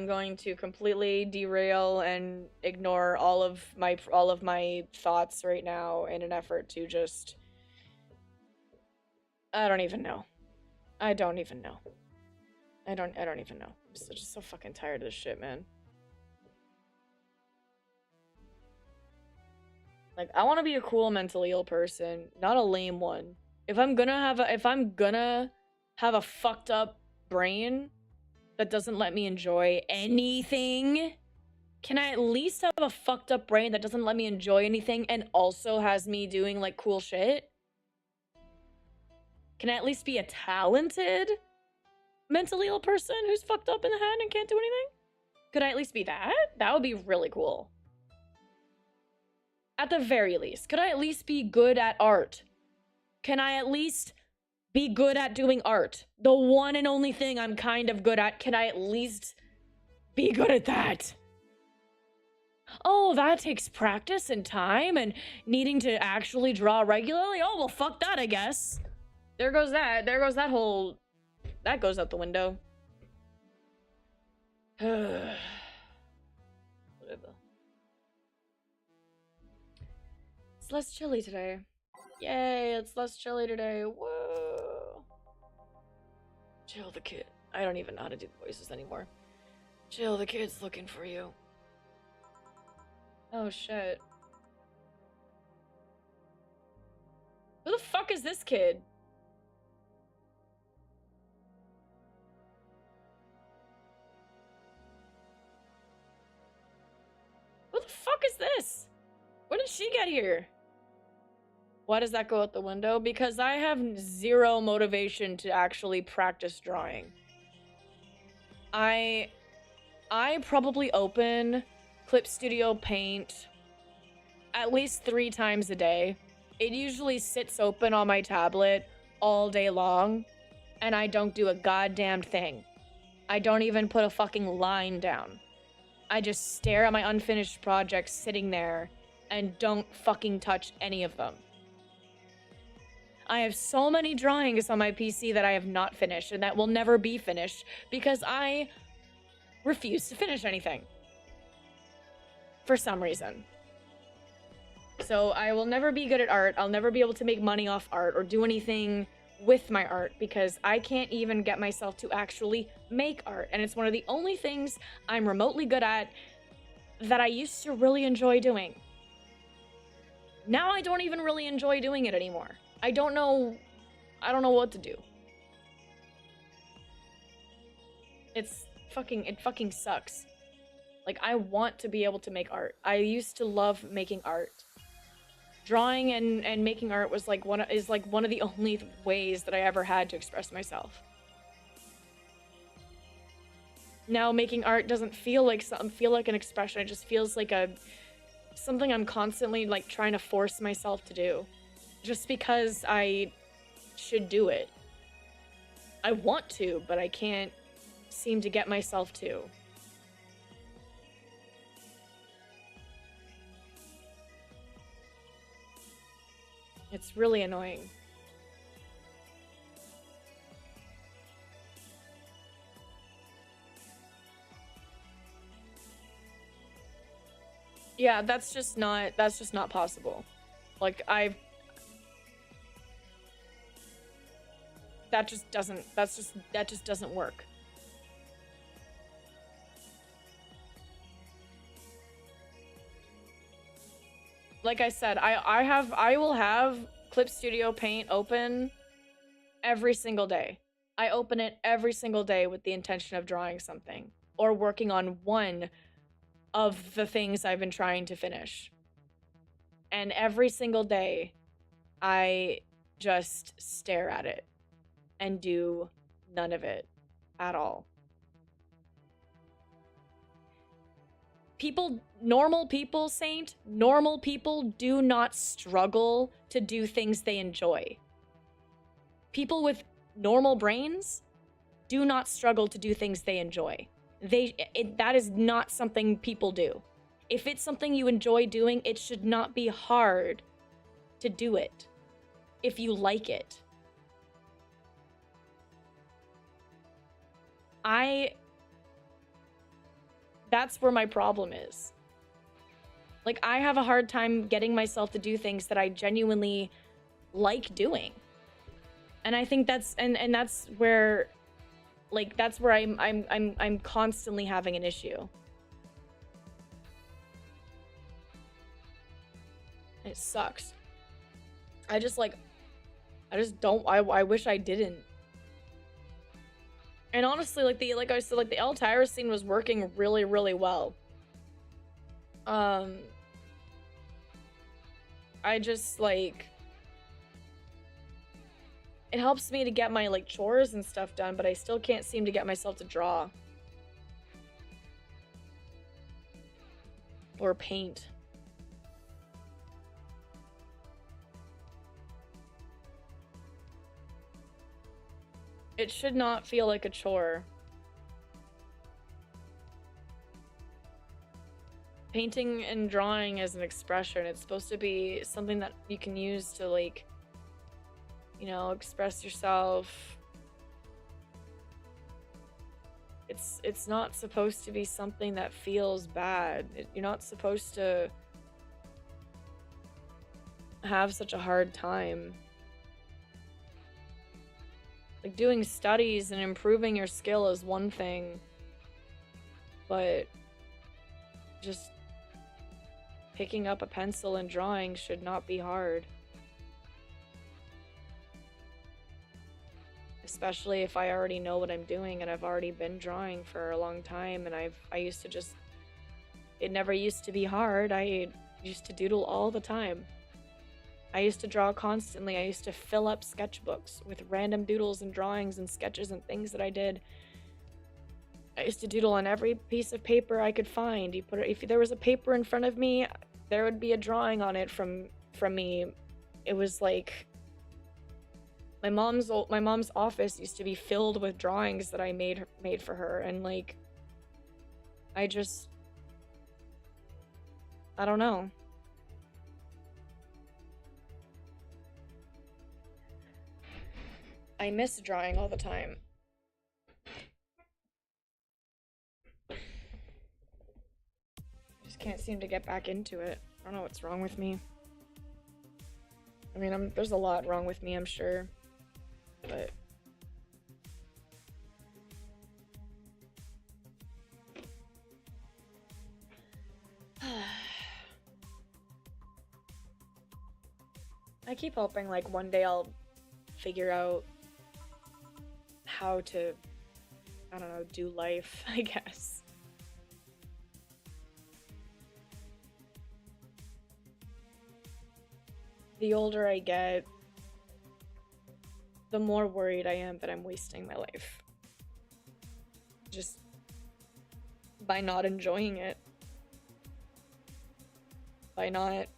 going to completely derail and ignore all of my thoughts right now in an effort to just... I don't even know. I don't even know. I don't even know. I'm just so fucking tired of this shit, man. Like, I want to be a cool mentally ill person, not a lame one. If I'm gonna have a fucked up brain that doesn't let me enjoy anything, can I at least have a fucked up brain that doesn't let me enjoy anything and also has me doing like cool shit? Can I at least be a talented mentally ill person who's fucked up in the head and can't do anything? Could I at least be that? That would be really cool. At the very least, could I at least be good at art? Can I at least be good at doing art? The one and only thing I'm kind of good at, can I at least be good at that? Oh, that takes practice and time and needing to actually draw regularly? Oh, well, fuck that, I guess. There goes that. There goes that whole... That goes out the window. Whatever. It's less chilly today. Yay, it's less chilly today. Whoa. Chill the kid. I don't even know how to do voices anymore. Chill, the kid's looking for you. Oh, shit. Who the fuck is this kid? Who the fuck is this? When did she get here? Why does that go out the window? Because I have zero motivation to actually practice drawing. I probably open Clip Studio Paint at least 3 times a day. It usually sits open on my tablet all day long, and I don't do a goddamn thing. I don't even put a fucking line down. I just stare at my unfinished projects sitting there and don't fucking touch any of them. I have so many drawings on my PC that I have not finished and that will never be finished because I refuse to finish anything. For some reason. So I will never be good at art. I'll never be able to make money off art or do anything with my art because I can't even get myself to actually make art. And it's one of the only things I'm remotely good at that I used to really enjoy doing. Now I don't even really enjoy doing it anymore. I don't know what to do. It fucking sucks. Like, I want to be able to make art. I used to love making art. Drawing and making art was like one of the only ways that I ever had to express myself. Now making art doesn't feel like an expression. It just feels like something I'm constantly like trying to force myself to do. Just because I should do it. I want to, but I can't seem to get myself to. It's really annoying. Yeah, that's just not possible. Like, that just doesn't work. Like I said, I will have Clip Studio Paint open every single day. I open it every single day with the intention of drawing something or working on one of the things I've been trying to finish. And every single day, I just stare at it and do none of it at all. Normal people, Saint, normal people do not struggle to do things they enjoy. People with normal brains do not struggle to do things they enjoy. That is not something people do. If it's something you enjoy doing, it should not be hard to do it if you like it. That's where my problem is. Like, I have a hard time getting myself to do things that I genuinely like doing. And I think that's that's where, like, that's where I'm constantly having an issue. It sucks. I wish I didn't. And honestly, like I said, the Altair scene was working really, really well. I just, like... it helps me to get my like chores and stuff done, but I still can't seem to get myself to draw or paint. It should not feel like a chore. Painting and drawing is an expression. It's supposed to be something that you can use to, like, you know, express yourself. It's not supposed to be something that feels bad. You're not supposed to have such a hard time. Like, doing studies and improving your skill is one thing, but just picking up a pencil and drawing should not be hard. Especially if I already know what I'm doing and I've already been drawing for a long time, and I used to just, it never used to be hard. I used to doodle all the time. I used to draw constantly. I used to fill up sketchbooks with random doodles and drawings and sketches and things that I did. I used to doodle on every piece of paper I could find. If there was a paper in front of me, there would be a drawing on it from me. It was like my mom's office used to be filled with drawings that I made for her, and like I don't know. I miss drawing all the time. Just can't seem to get back into it. I don't know what's wrong with me. I mean, there's a lot wrong with me, I'm sure. But I keep hoping like one day I'll figure out how to, I don't know, do life, I guess. The older I get, the more worried I am that I'm wasting my life. Just by not enjoying it. By not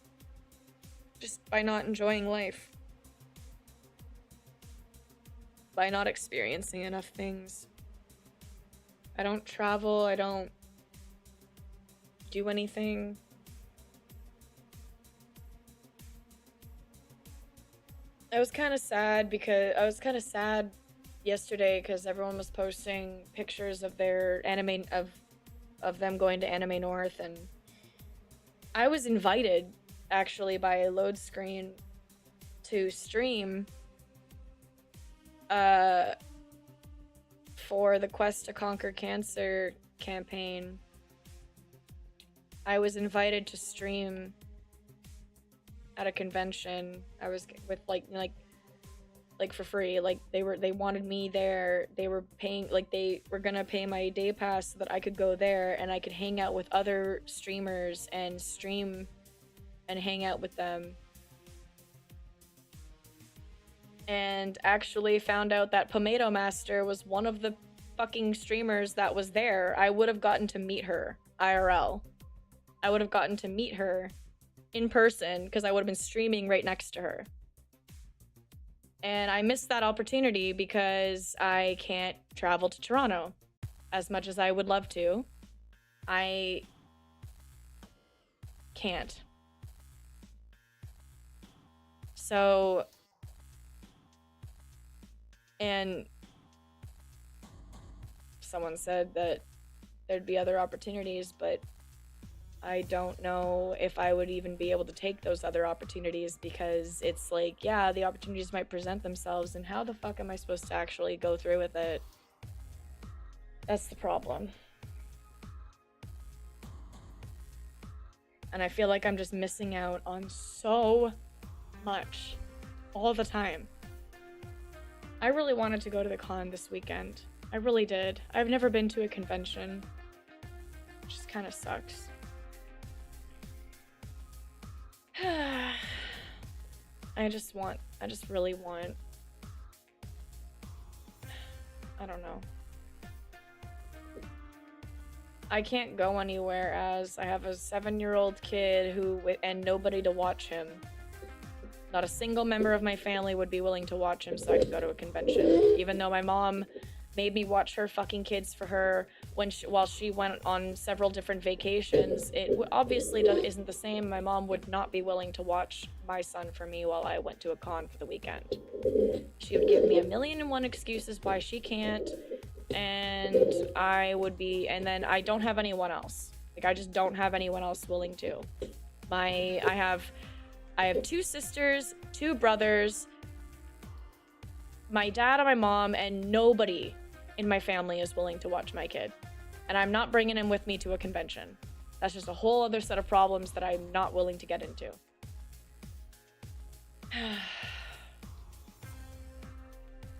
enjoying life. By not experiencing enough things. I don't travel, I don't do anything. I was kind of sad yesterday because everyone was posting pictures of their anime of them going to Anime North, and I was invited actually by Load Screen to stream for the Quest to Conquer Cancer campaign. I was invited to stream at a convention. I was with like for free. Like they wanted me there. They were paying, like they were gonna pay my day pass so that I could go there and I could hang out with other streamers and stream and hang out with them. And actually found out that Pomato Master was one of the fucking streamers that was there. I would have gotten to meet her IRL. I would have gotten to meet her in person because I would have been streaming right next to her. And I missed that opportunity because I can't travel to Toronto as much as I would love to. I can't. So, and someone said that there'd be other opportunities, but I don't know if I would even be able to take those other opportunities because it's like, yeah, the opportunities might present themselves, and how the fuck am I supposed to actually go through with it? That's the problem. And I feel like I'm just missing out on so much all the time. I really wanted to go to the con this weekend. I really did. I've never been to a convention, which just kind of sucks. I just really want I don't know. I can't go anywhere as I have a 7-year-old kid and nobody to watch him. Not a single member of my family would be willing to watch him so I could go to a convention. Even though my mom made me watch her fucking kids for her while she went on several different vacations. It obviously isn't the same. My mom would not be willing to watch my son for me while I went to a con for the weekend. She would give me 1,000,001 excuses why she can't, and and then I don't have anyone else. Like, I just don't have anyone else willing to. I have 2 sisters, 2 brothers, my dad and my mom, and nobody in my family is willing to watch my kid. And I'm not bringing him with me to a convention. That's just a whole other set of problems that I'm not willing to get into.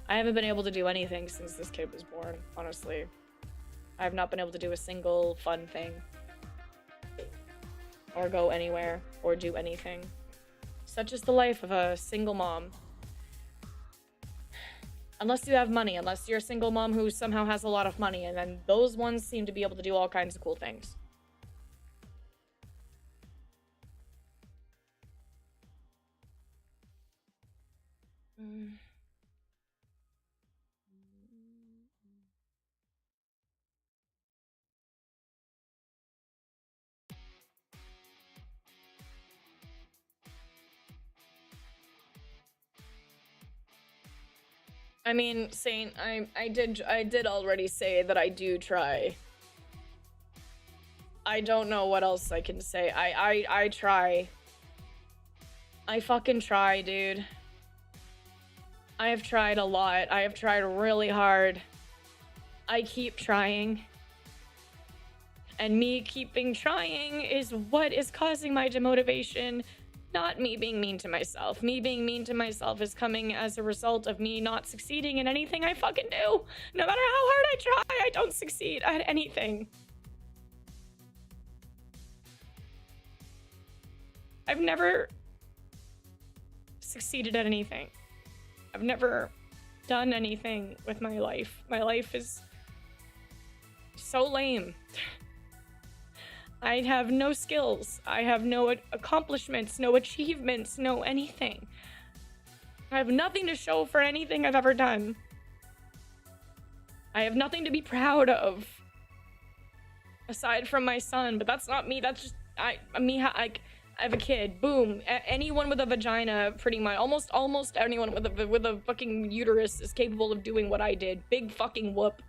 I haven't been able to do anything since this kid was born, honestly. I have not been able to do a single fun thing. Or go anywhere, or do anything. Such is the life of a single mom. Unless you have money, unless you're a single mom who somehow has a lot of money, and then those ones seem to be able to do all kinds of cool things. I mean, Saint, I did already say that I do try. I don't know what else I can say. I try. I fucking try, dude. I have tried a lot. I have tried really hard. I keep trying. And me keeping trying is what is causing my demotivation. Not me being mean to myself. Me being mean to myself is coming as a result of me not succeeding in anything I fucking do. No matter how hard I try, I don't succeed at anything. I've never succeeded at anything. I've never done anything with my life. My life is so lame. I have no skills. I have no accomplishments, no achievements, no anything. I have nothing to show for anything I've ever done. I have nothing to be proud of. Aside from my son, but that's not me. That's just I have a kid. Boom. Anyone with a vagina, pretty much, almost anyone with a fucking uterus is capable of doing what I did. Big fucking whoop.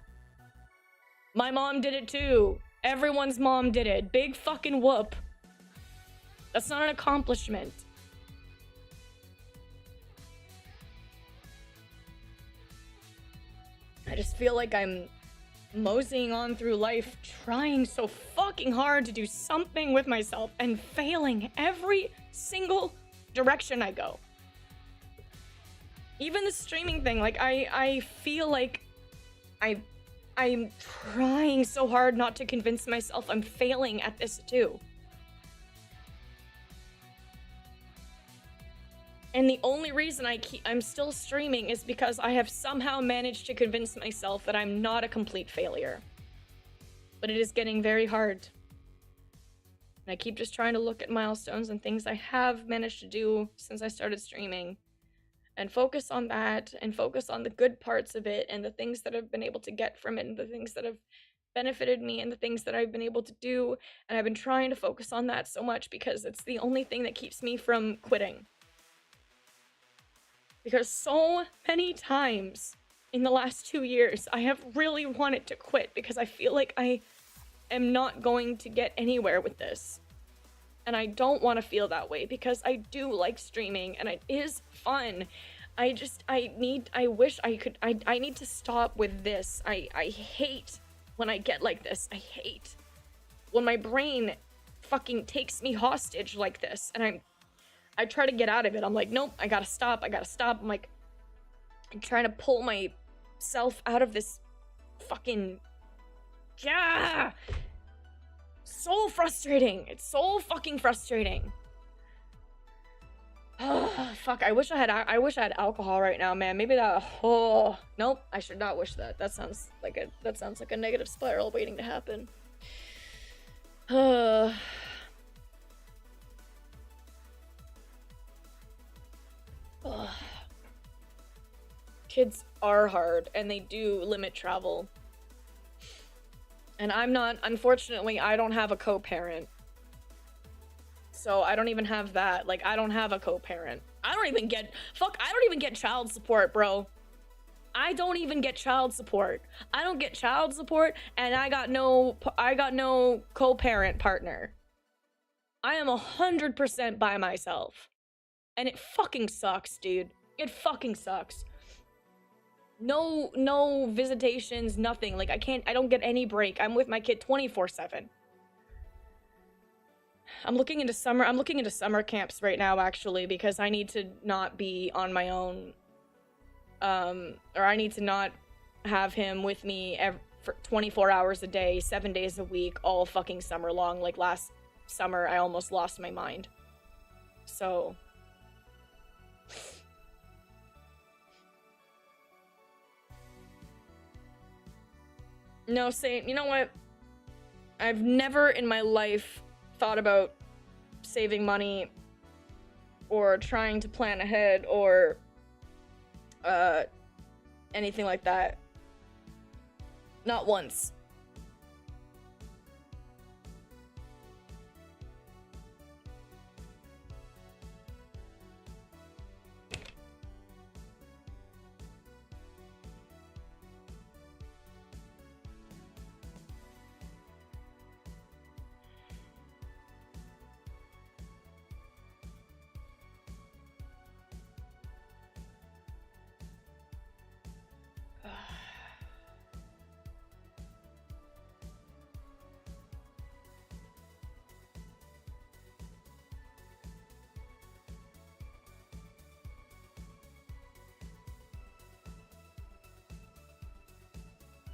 My mom did it too. Everyone's mom did it. Big fucking whoop. That's not an accomplishment. I just feel like I'm moseying on through life, trying so fucking hard to do something with myself and failing every single direction I go. Even the streaming thing, like I feel like I'm trying so hard not to convince myself I'm failing at this too. And the only reason I'm still streaming is because I have somehow managed to convince myself that I'm not a complete failure. But it is getting very hard. And I keep just trying to look at milestones and things I have managed to do since I started streaming. And focus on that, and focus on the good parts of it, and the things that I've been able to get from it, and the things that have benefited me, and the things that I've been able to do. And I've been trying to focus on that so much because it's the only thing that keeps me from quitting. Because so many times in the last 2 years, I have really wanted to quit because I feel like I am not going to get anywhere with this. And I don't want to feel that way because I do like streaming and it is fun. I need to stop with this. I hate when I get like this. I hate when my brain fucking takes me hostage like this. And I try to get out of it. I'm like, nope, I gotta stop. I'm like, I'm trying to pull myself out of this fucking, yeah. So frustrating. It's so fucking frustrating. Fuck, I wish I had alcohol right now, man. Maybe that. Oh, nope. I should not wish that. That sounds like a negative spiral waiting to happen. Kids are hard, and they do limit travel. And unfortunately, I don't have a co-parent. So I don't even have that. Like, I don't have a co-parent. I don't even get child support, bro. I don't even get child support. I don't get child support, and I got no co-parent partner. I am 100% by myself. And it fucking sucks, dude. It fucking sucks. No visitations, nothing. Like, I don't get any break. I'm with my kid 24/7. I'm looking into summer camps right now, actually, because I need to not be on my own. Or I need to not have him with me for 24 hours a day, 7 days a week, all fucking summer long. Like, last summer, I almost lost my mind. So... No, you know what? I've never in my life thought about saving money or trying to plan ahead or anything like that. Not once.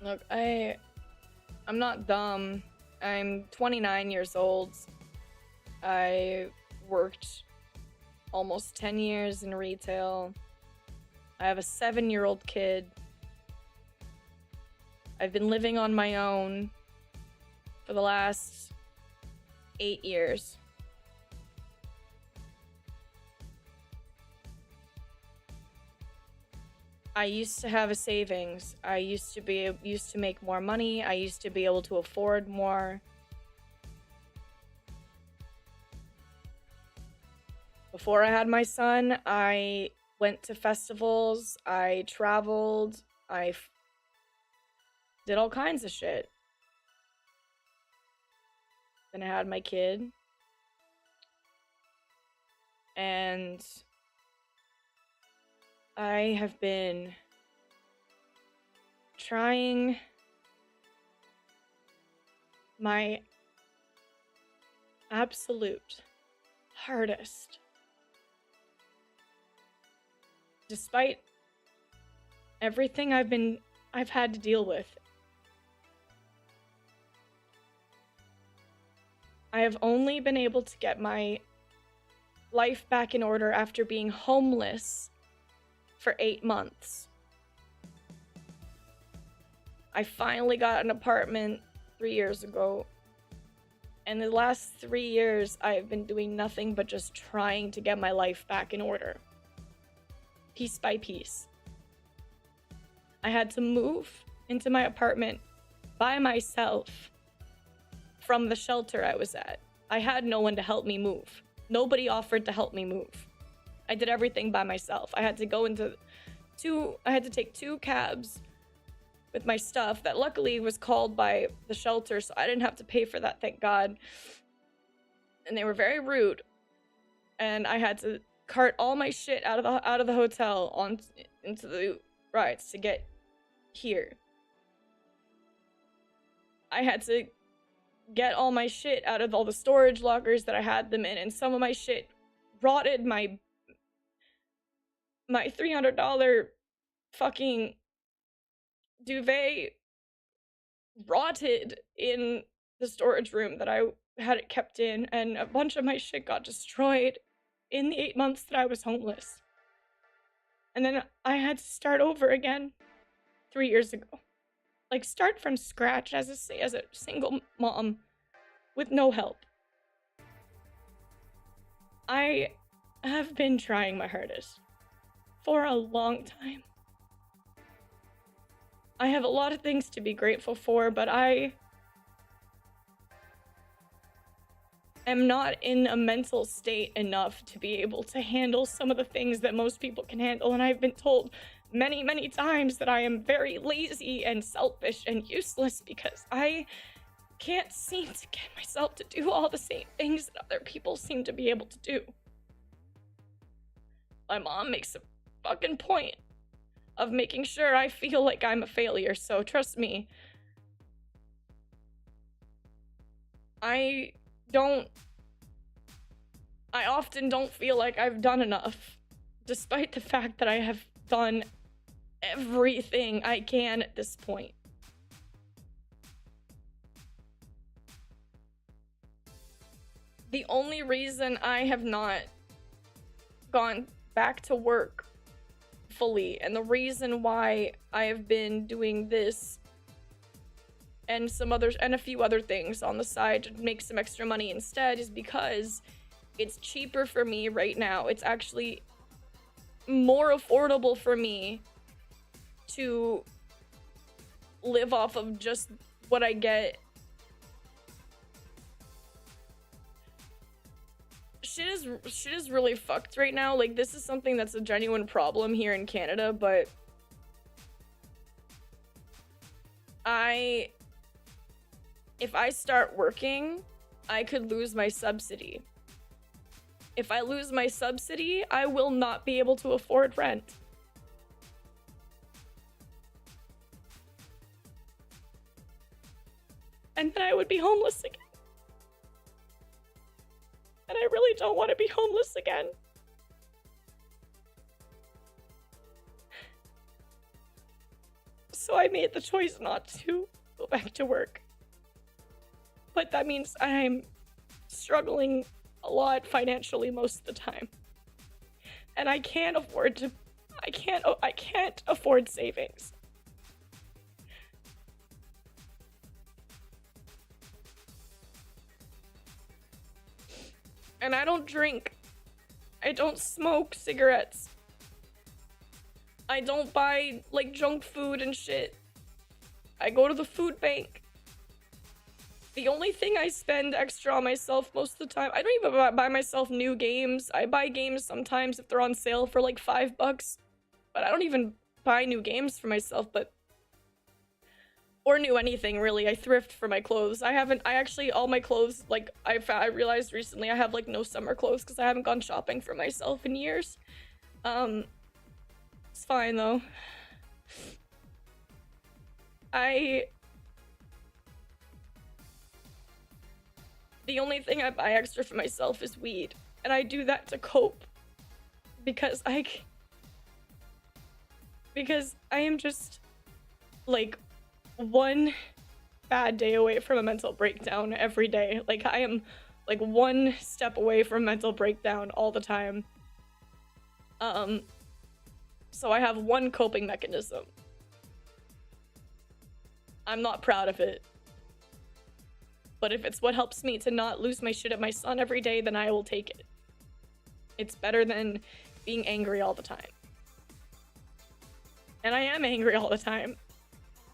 Look, I'm not dumb. I'm 29 years old. I worked almost 10 years in retail. I have a 7-year-old kid. I've been living on my own for the last 8 years. I used to have a savings. I used to make more money. I used to be able to afford more. Before I had my son, I went to festivals, I traveled, I did all kinds of shit. Then I had my kid. And I have been trying my absolute hardest, despite everything I've had to deal with. I have only been able to get my life back in order after being homeless for 8 months. I finally got an apartment 3 years ago. And the last 3 years, I've been doing nothing but just trying to get my life back in order. Piece by piece. I had to move into my apartment by myself from the shelter I was at. I had no one to help me move. Nobody offered to help me move. I did everything by myself. I had to take 2 cabs with my stuff that luckily was called by the shelter, so I didn't have to pay for that, thank God. And they were very rude. And I had to cart all my shit out of the hotel into the rides to get here. I had to get all my shit out of all the storage lockers that I had them in, and some of my shit rotted. My $300 fucking duvet rotted in the storage room that I had it kept in, and a bunch of my shit got destroyed. in the 8 months that I was homeless. And then I had to start over again 3 years ago. Like, start from scratch as a single mom with no help. I have been trying my hardest for a long time. I have a lot of things to be grateful for, but I am not in a mental state enough to be able to handle some of the things that most people can handle, and I've been told many, many times that I am very lazy and selfish and useless because I can't seem to get myself to do all the same things that other people seem to be able to do. My mom makes a fucking point of making sure I feel like I'm a failure, so trust me, I often don't feel like I've done enough, despite the fact that I have done everything I can at this point. The only reason I have not gone back to work fully, and the reason why I have been doing this and a few other things on the side to make some extra money instead, is because it's cheaper for me right now. It's actually more affordable for me to live off of just what I get. Shit is really fucked right now. Like, this is something that's a genuine problem here in Canada, but if I start working, I could lose my subsidy. If I lose my subsidy, I will not be able to afford rent. And then I would be homeless again. And I really don't want to be homeless again. So I made the choice not to go back to work. But that means I'm struggling a lot financially most of the time. And I can't afford savings. And I don't drink. I don't smoke cigarettes. I don't buy, like, junk food and shit. I go to the food bank. The only thing I spend extra on myself most of the time, I don't even buy myself new games. I buy games sometimes if they're on sale for like $5, but I don't even buy new games for myself, or new anything really. I thrift for my clothes. I actually, all my clothes, like, I realized recently I have like no summer clothes because I haven't gone shopping for myself in years. It's fine though. The only thing I buy extra for myself is weed, and I do that to cope because I am just like one bad day away from a mental breakdown every day. Like, I am like one step away from mental breakdown all the time. So I have one coping mechanism. I'm not proud of it. But if it's what helps me to not lose my shit at my son every day, then I will take it. It's better than being angry all the time. And I am angry all the time.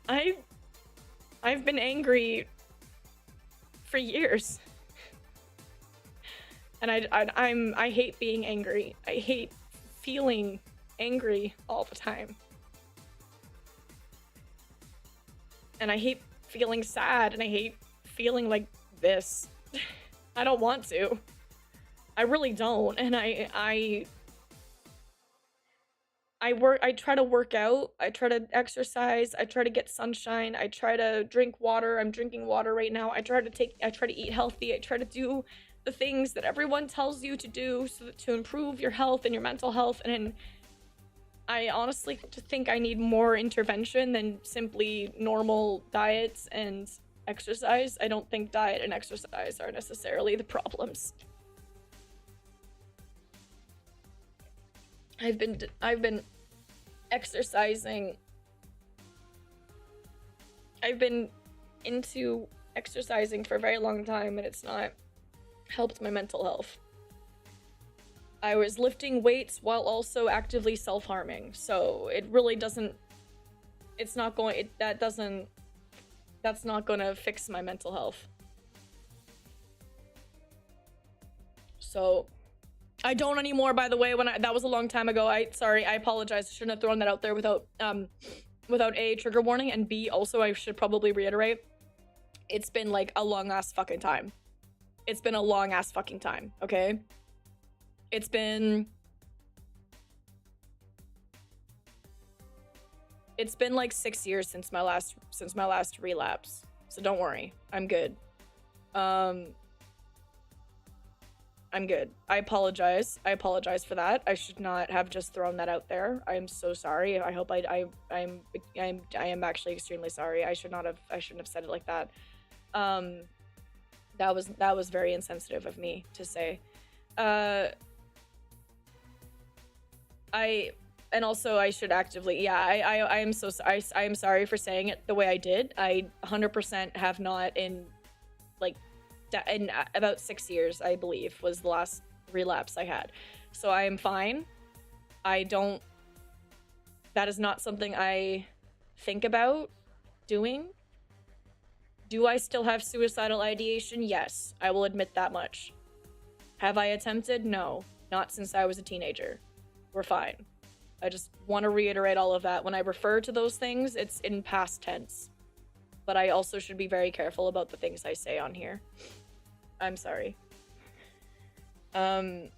I've been angry for years. And I hate being angry. I hate feeling angry all the time. And I hate feeling sad, and I hate feeling like this. I don't want to. I really don't. And I try to work out, I try to exercise, I try to get sunshine, I try to drink water. I'm drinking water right now. I try to eat healthy. I try to do the things that everyone tells you to do to improve your health and your mental health. And I honestly think I need more intervention than simply normal diets and exercise. I don't think diet and exercise are necessarily the problems. I've been exercising. I've been into exercising for a very long time, and it's not helped my mental health. I was lifting weights while also actively self-harming, so it really doesn't, it's not going, that's not gonna fix my mental health. So, I don't anymore, by the way. That was a long time ago. Sorry, I apologize. I shouldn't have thrown that out there without A, trigger warning, and B, also I should probably reiterate, it's been like a long ass fucking time. It's been a long ass fucking time, okay? It's been like 6 years since my last relapse. So don't worry. I'm good. I'm good. I apologize. I apologize for that. I should not have just thrown that out there. I am so sorry. I hope I am actually extremely sorry. I shouldn't have said it like that. That was very insensitive of me to say. And also I should actively, yeah, I am so sorry. I am sorry for saying it the way I did. I 100% have not in about 6 years, I believe, was the last relapse I had. So I am fine. That is not something I think about doing. Do I still have suicidal ideation? Yes, I will admit that much. Have I attempted? No, not since I was a teenager. We're fine. I just want to reiterate all of that. When I refer to those things, it's in past tense. But I also should be very careful about the things I say on here. I'm sorry. Anyway,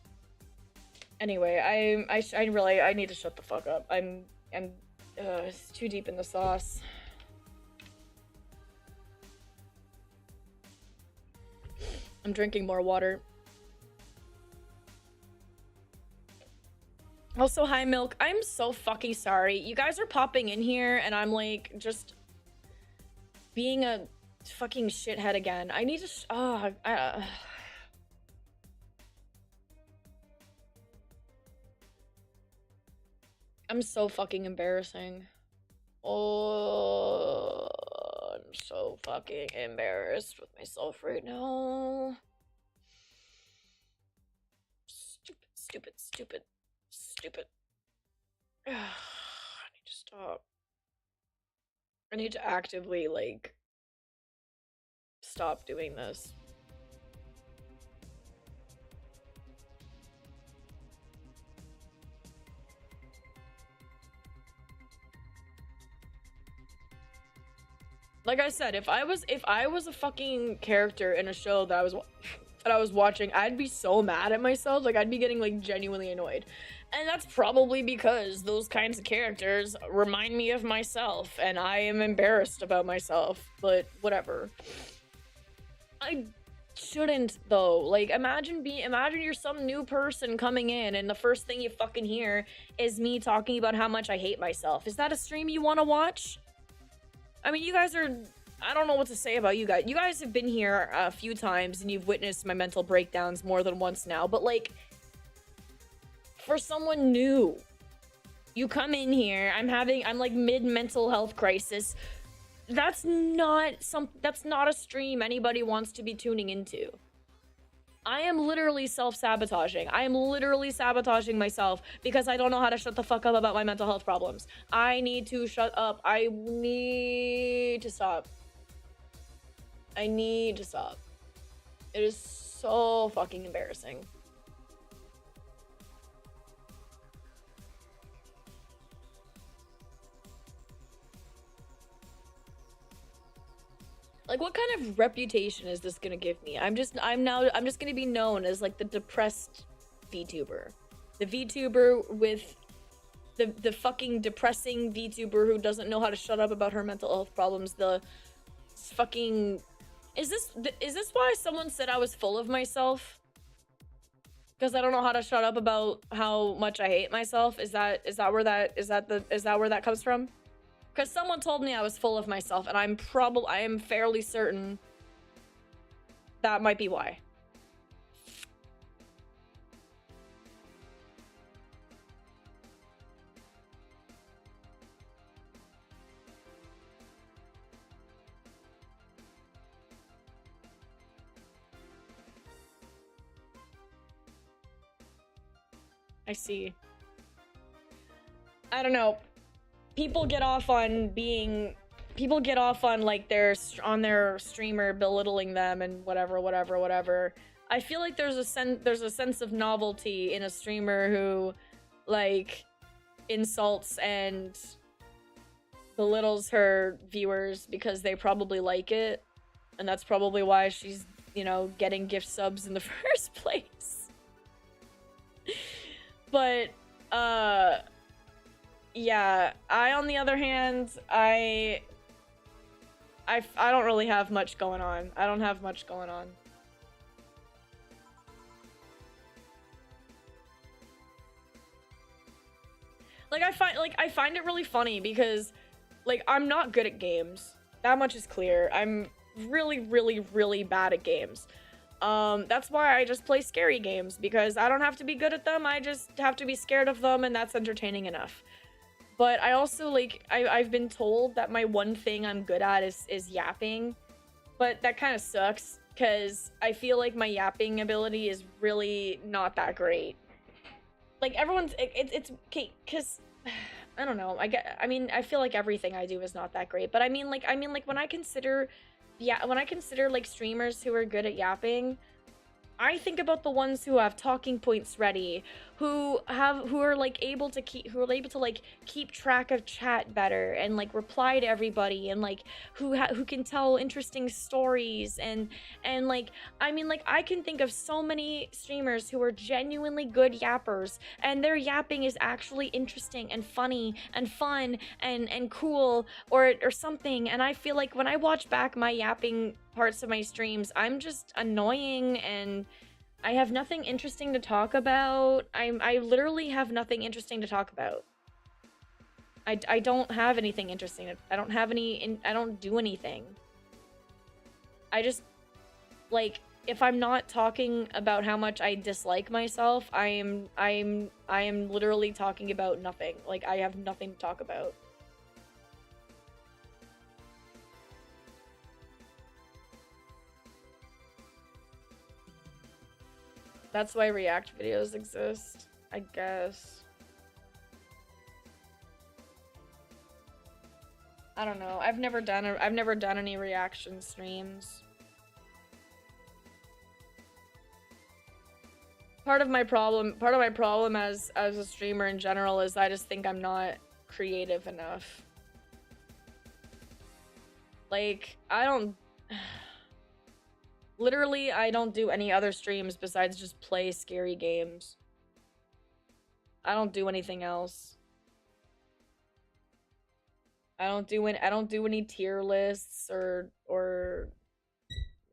I need to shut the fuck up. It's too deep in the sauce. I'm drinking more water. Also, hi, Milk. I'm so fucking sorry. You guys are popping in here, and I'm like, just being a fucking shithead again. I need to. I'm so fucking embarrassing. Oh, I'm so fucking embarrassed with myself right now. Stupid. I need to stop. I need to actively, like, stop doing this. Like I said, if I was a fucking character in a show that I was watching, I'd be so mad at myself. Like, I'd be getting, like, genuinely annoyed. And that's probably because those kinds of characters remind me of myself, and I am embarrassed about myself, but whatever. I shouldn't, though. Like, imagine you're some new person coming in, and the first thing you fucking hear is me talking about how much I hate myself. Is that a stream you want to watch? I mean, you guys are... I don't know what to say about you guys. You guys have been here a few times, and you've witnessed my mental breakdowns more than once now, but, like... For someone new, you come in here, I'm like mid-mental health crisis. That's not a stream anybody wants to be tuning into. I am literally self-sabotaging. I am literally sabotaging myself because I don't know how to shut the fuck up about my mental health problems. I need to shut up. I need to stop. I need to stop. It is so fucking embarrassing. Like, what kind of reputation is this gonna give me? I'm just gonna be known as, like, the depressed VTuber. The VTuber with the fucking depressing VTuber who doesn't know how to shut up about her mental health problems. The fucking... Is this why someone said I was full of myself? Because I don't know how to shut up about how much I hate myself? Is that where that comes from? Because someone told me I was full of myself, and I am fairly certain that might be why. I see. I don't know. People get off on like their streamer belittling them and whatever. I feel like there's a sense of novelty in a streamer who like insults and belittles her viewers because they probably like it, and that's probably why she's, you know, getting gift subs in the first place. But yeah, on the other hand, I don't really have much going on. I don't have much going on. Like I find it really funny because like I'm not good at games. That much is clear. I'm really bad at games. That's why I just play scary games, because I don't have to be good at them. I just have to be scared of them, and that's entertaining enough. But I also, like, I've been told that my one thing I'm good at is yapping. But that kind of sucks, because I feel like my yapping ability is really not that great. Like, it's okay, because, I don't know, I mean, I feel like everything I do is not that great. But I mean, like, when I consider, like, streamers who are good at yapping, I think about the ones who have talking points ready, who are like able to keep track of chat better and like reply to everybody, and like who can tell interesting stories, and like I mean, like I can think of so many streamers who are genuinely good yappers, and their yapping is actually interesting and funny and fun and cool or something. And I feel like when I watch back my yapping parts of my streams, I'm just annoying and I have nothing interesting to talk about. I literally have nothing interesting to talk about. I don't have anything interesting. I don't do anything. I just, like, if I'm not talking about how much I dislike myself, I am literally talking about nothing. Like, I have nothing to talk about. That's why react videos exist, I guess. I don't know. I've never done any reaction streams. Part of my problem as a streamer in general is I just think I'm not creative enough. Like, I don't literally, I don't do any other streams besides just play scary games. I don't do anything else. I don't do any tier lists or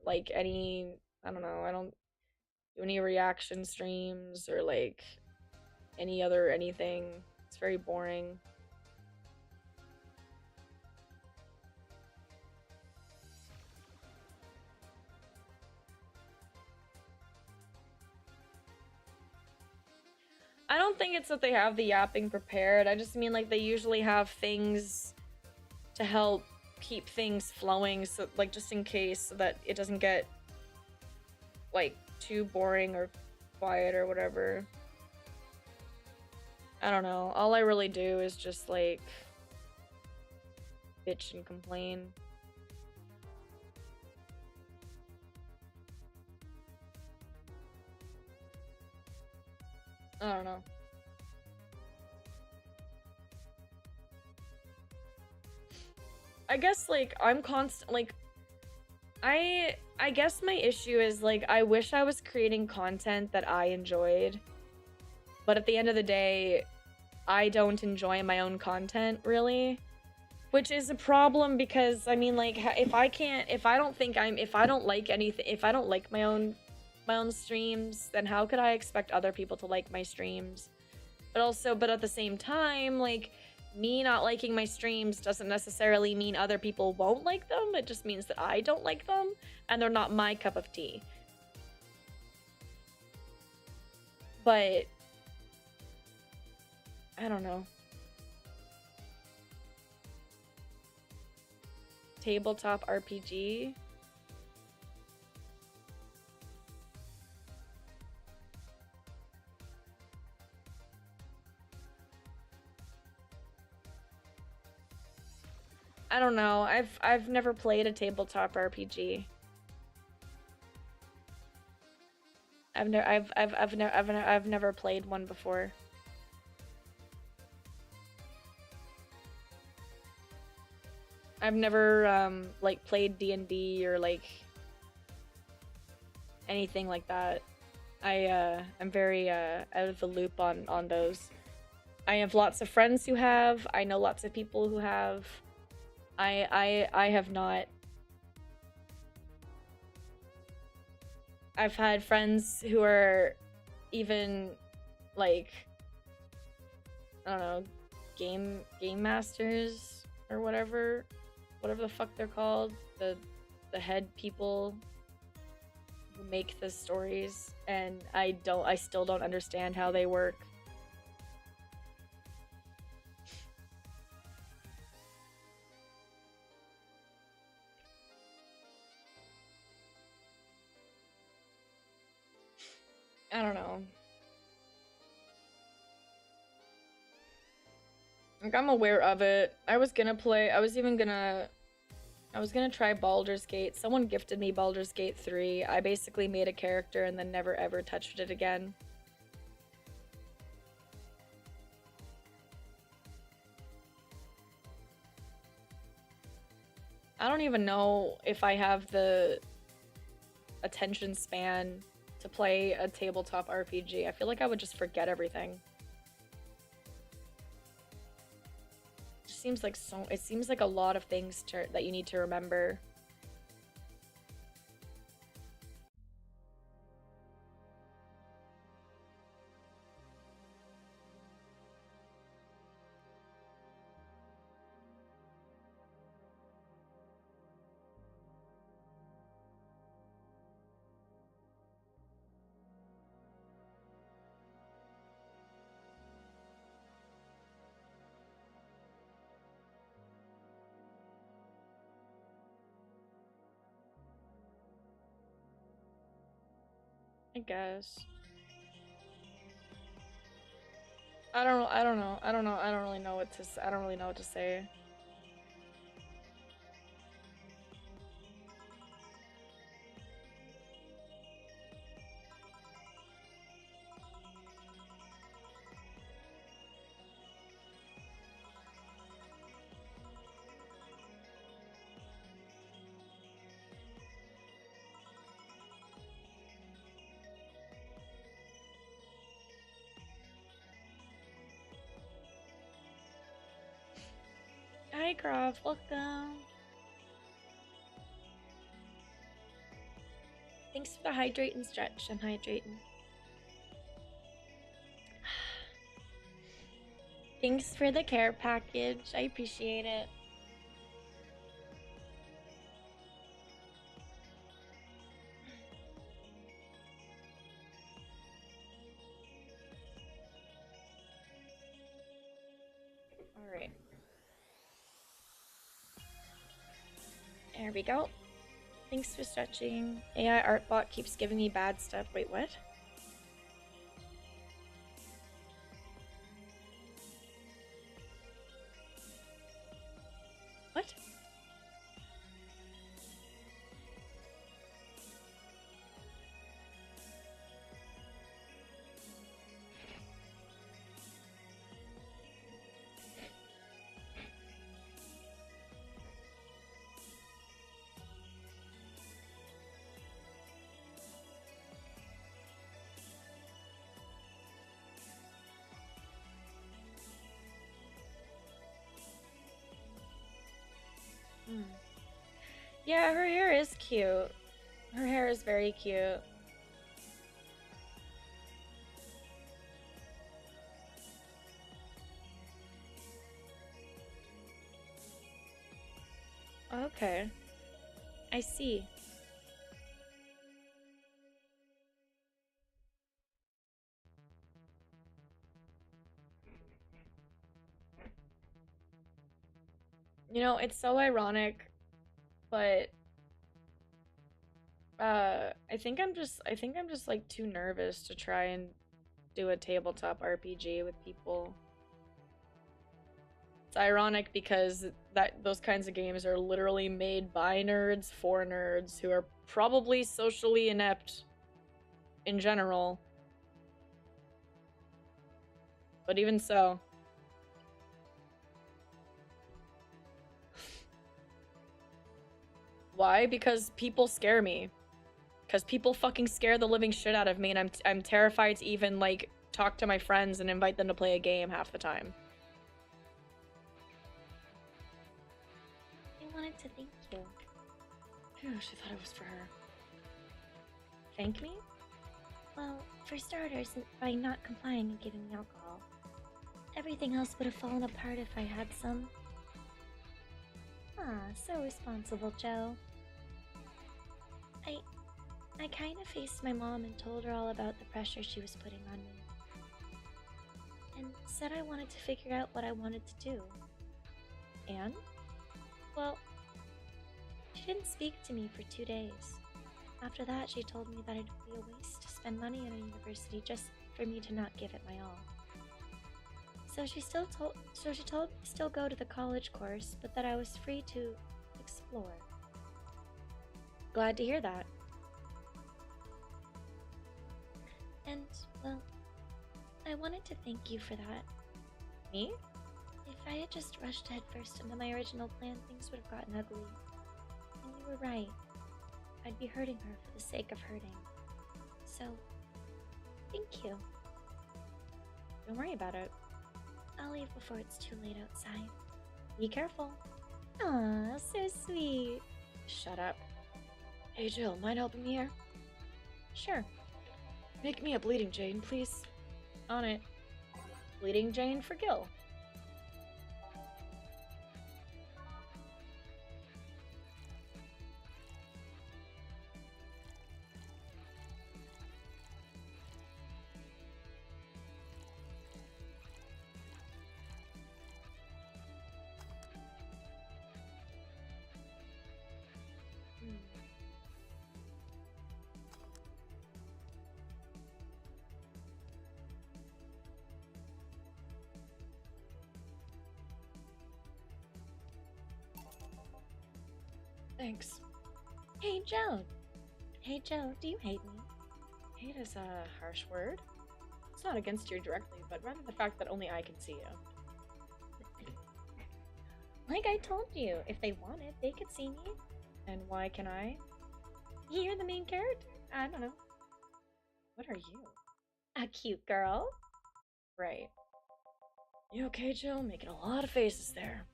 like any, I don't know, I don't do any reaction streams or like any other anything. It's very boring. I don't think it's that they have the yapping prepared. I just mean like they usually have things to help keep things flowing, so like just in case, so that it doesn't get like too boring or quiet or whatever. I don't know. All I really do is just like bitch and complain. I don't know. I guess like I'm constant, like I guess my issue is like I wish I was creating content that I enjoyed, but at the end of the day I don't enjoy my own content really, which is a problem because I mean like if I don't like anything, if I don't like my own streams, then how could I expect other people to like my streams? But at the same time, like me not liking my streams doesn't necessarily mean other people won't like them. It just means that I don't like them and they're not my cup of tea. But I don't know. Tabletop RPG? I don't know. I've never played a tabletop RPG. I've never played one before. I've never like played D&D or like anything like that. I'm very out of the loop on those. I have lots of friends who have. I know lots of people who have. I have not. I've had friends who are even like, I don't know, game masters or whatever the fuck they're called, the head people who make the stories, and I still don't understand how they work. I don't know. Like, I'm aware of it. I was gonna try Baldur's Gate. Someone gifted me Baldur's Gate 3. I basically made a character and then never ever touched it again. I don't even know if I have the attention span to play a tabletop RPG. I feel like I would just forget everything. It seems like a lot of things that you need to remember. I guess. I don't know. I don't really know what to say. Hi, Croft. Welcome. Thanks for the hydrate and stretch. I'm hydrating. Thanks for the care package. I appreciate it. All right. There we go. Thanks for stretching. AI Artbot keeps giving me bad stuff. Wait, what? What? Yeah, her hair is cute. Her hair is very cute. Okay. I see. You know, it's so ironic, but I think I'm just like too nervous to try and do a tabletop RPG with people. It's ironic because that those kinds of games are literally made by nerds for nerds who are probably socially inept in general. But even so. Why? Because people scare me. Because people fucking scare the living shit out of me, and I'm terrified to even, like, talk to my friends and invite them to play a game half the time. I wanted to thank you. Phew, she thought it was for her. Thank me? Well, for starters, by not complying and giving me alcohol. Everything else would have fallen apart if I had some. Ah, so responsible, Joe. I kind of faced my mom and told her all about the pressure she was putting on me. And said I wanted to figure out what I wanted to do. And? Well, she didn't speak to me for 2 days. After that, she told me that it'd be a waste to spend money at a university just for me to not give it my all. So she told me to still go to the college course, but that I was free to explore. Glad to hear that. And, well, I wanted to thank you for that. Me? If I had just rushed headfirst into my original plan, things would have gotten ugly. And you were right. I'd be hurting her for the sake of hurting. So, thank you. Don't worry about it. I'll leave before it's too late outside. Be careful. Aw, so sweet. Shut up. Hey Jill, mind helping me here? Sure. Make me a Bleeding Jane, please. On it. Bleeding Jane for Gil. Thanks. Hey, Joe. Hey, Joe, do you hate me? Hate is a harsh word. It's not against you directly, but rather the fact that only I can see you. Like I told you, if they wanted, they could see me. And why can I? You're the main character. I don't know. What are you? A cute girl. Right. You okay, Jill? Making a lot of faces there.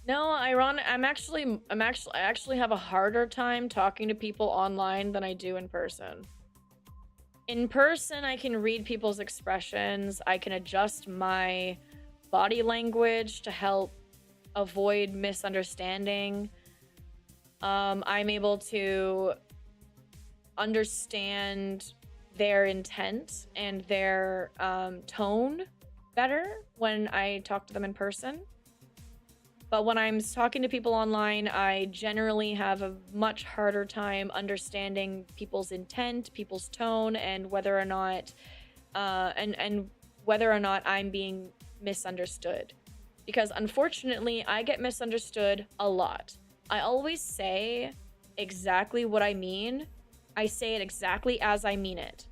No, I actually have a harder time talking to people online than I do in person. In person, I can read people's expressions. I can adjust my body language to help avoid misunderstanding. I'm able to understand their intent and their tone better when I talk to them in person. But when I'm talking to people online, I generally have a much harder time understanding people's intent, people's tone, and whether or not whether or not I'm being misunderstood. Because unfortunately, I get misunderstood a lot. I always say exactly what I mean. I say it exactly as I mean it.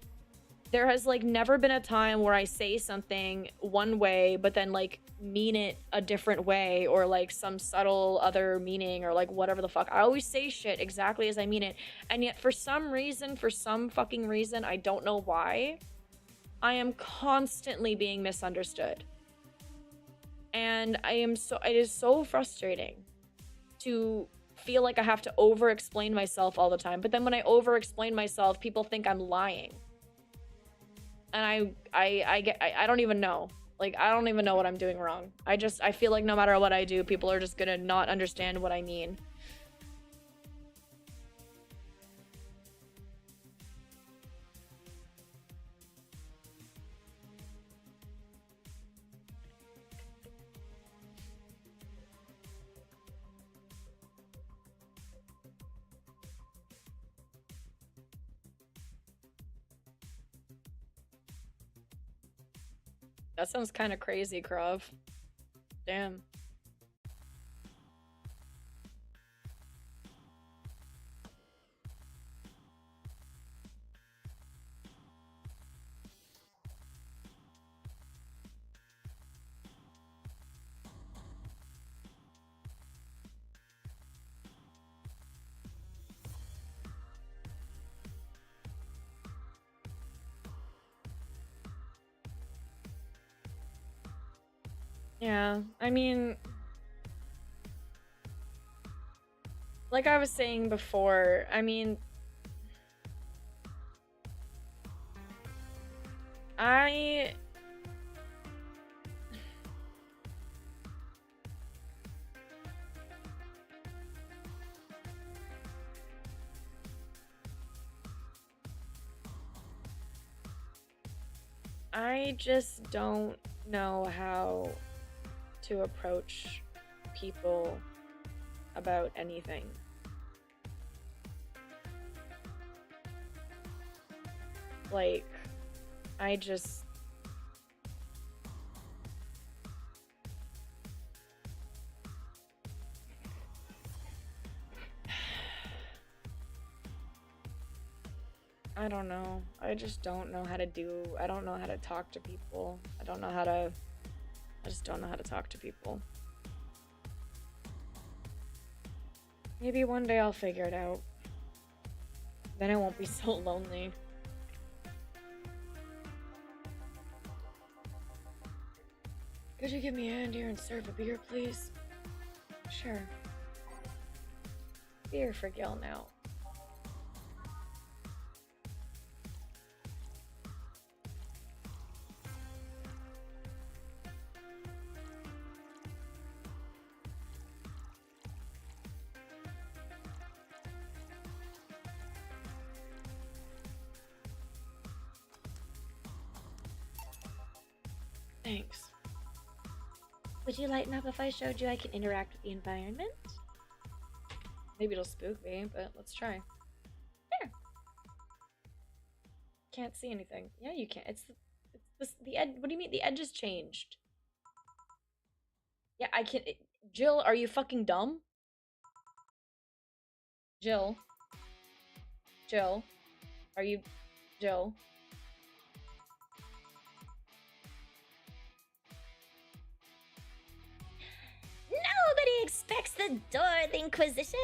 There has like never been a time where I say something one way but then like mean it a different way, or like some subtle other meaning, or like whatever the fuck. I always say shit exactly as I mean it, and yet for some fucking reason, I don't know why, I am constantly being misunderstood. And it is so frustrating to feel like I have to over explain myself all the time. But then when I over explain myself, people think I'm lying. And I don't even know. Like, I don't even know what I'm doing wrong. I feel like no matter what I do, people are just gonna not understand what I mean. That sounds kind of crazy, Krav. Damn. Yeah, I mean, like I was saying before, I mean, I just don't know how to approach people about anything. Like, I just... I don't know. I just don't know how to I don't know how to talk to people. I just don't know how to talk to people. Maybe one day I'll figure it out. Then I won't be so lonely. Could you give me a hand here and serve a beer, please? Sure. Beer for Gil now. Thanks. Would you lighten up if I showed you I can interact with the environment? Maybe it'll spook me, but let's try. There. Can't see anything. Yeah, you can't. It's the edge. What do you mean? The edge has changed. Yeah, I can't. Jill, are you fucking dumb? Jill. Jill. Are you... Jill? Nobody expects the Dorth Inquisition!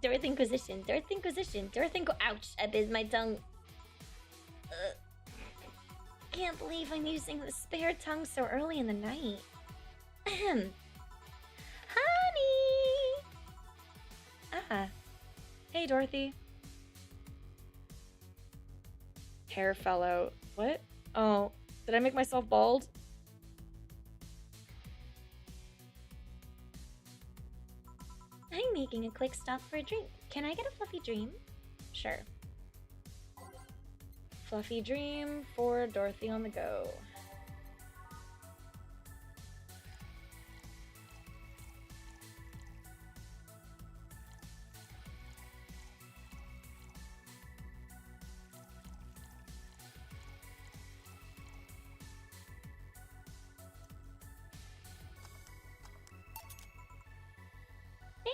Dorth Inquisition, Dorth Inquisition, ouch, I bit my tongue. Can't believe I'm using the spare tongue so early in the night. Ahem. Honey! Ah. Hey, Dorothy. Hair fell out. What? Oh, did I make myself bald? I'm making a quick stop for a drink. Can I get a fluffy dream? Sure. Fluffy dream for Dorothy on the go.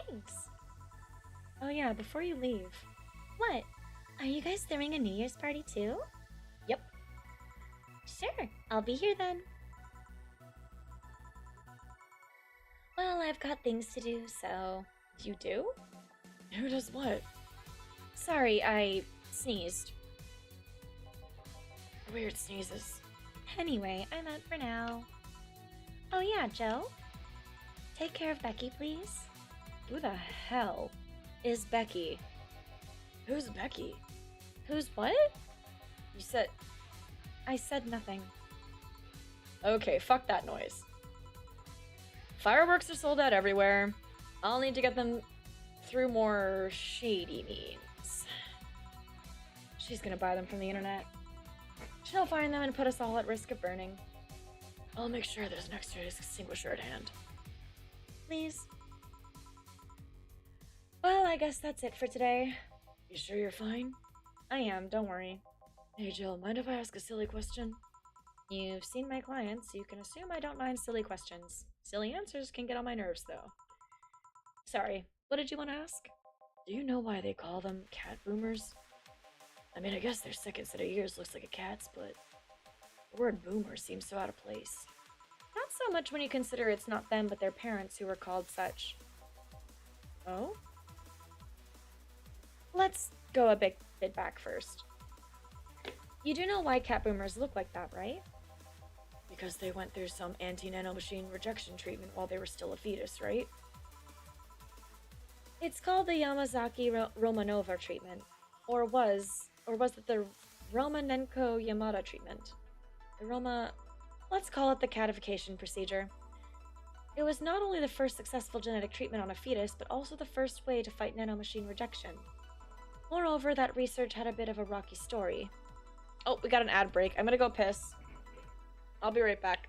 Thanks. Oh yeah, before you leave. What? Are you guys throwing a New Year's party too? Yep. Sure, I'll be here then. Well, I've got things to do, so... You do? Who does what? Sorry, I sneezed. Weird sneezes. Anyway, I'm out for now. Oh yeah, Joe? Take care of Becky, please. Who the hell is Becky? Who's Becky? Who's what? You said... I said nothing. Okay, fuck that noise. Fireworks are sold out everywhere. I'll need to get them through more shady means. She's gonna buy them from the internet. She'll find them and put us all at risk of burning. I'll make sure there's an extra extinguisher at hand. Please. Well, I guess that's it for today. You sure you're fine? I am, don't worry. Hey Jill, mind if I ask a silly question? You've seen my clients, so you can assume I don't mind silly questions. Silly answers can get on my nerves, though. Sorry, what did you want to ask? Do you know why they call them cat boomers? I mean, I guess their second set of ears looks like a cat's, but the word boomer seems so out of place. Not so much when you consider it's not them, but their parents who were called such. Oh? Let's go a bit back first. You do know why cat boomers look like that, right? Because they went through some anti-nanomachine rejection treatment while they were still a fetus, right? It's called the Yamazaki-Romanova treatment. Or was it the Romanenko-Yamada treatment? Let's call it the catification procedure. It was not only the first successful genetic treatment on a fetus, but also the first way to fight nanomachine rejection. Moreover, that research had a bit of a rocky story. Oh, we got an ad break. I'm gonna go piss. I'll be right back.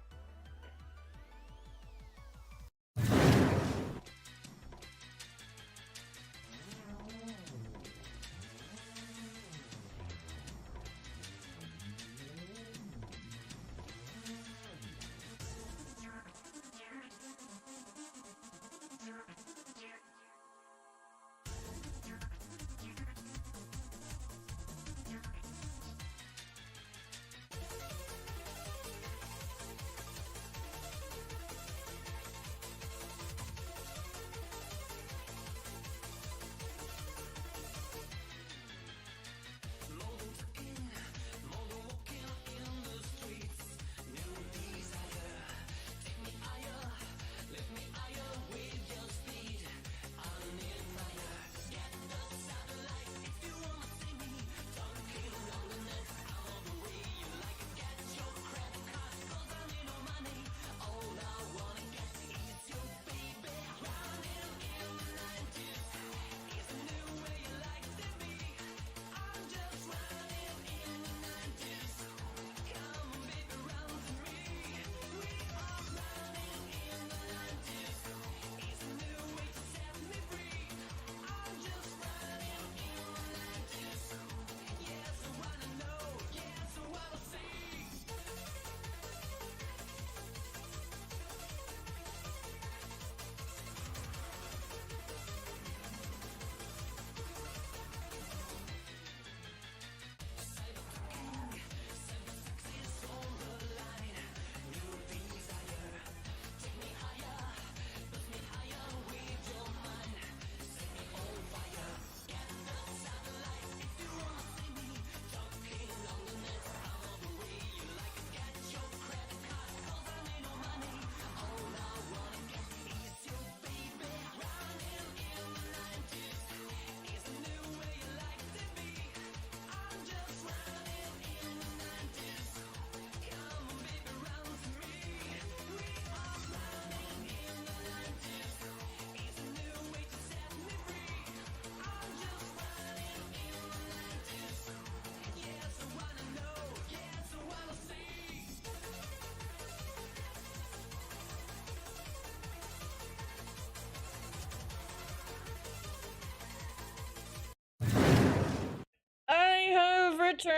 Returned!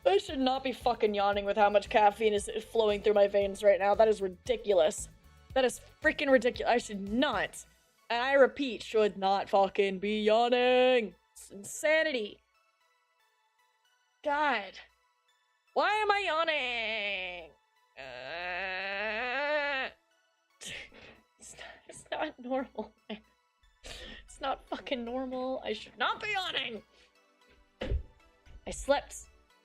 I should not be fucking yawning with how much caffeine is flowing through my veins right now. That is ridiculous. That is freaking ridiculous. I should not, and I repeat, should not fucking be yawning. It's insanity. God. Why am I yawning? It's not normal. It's not fucking normal. I should not be yawning. I slept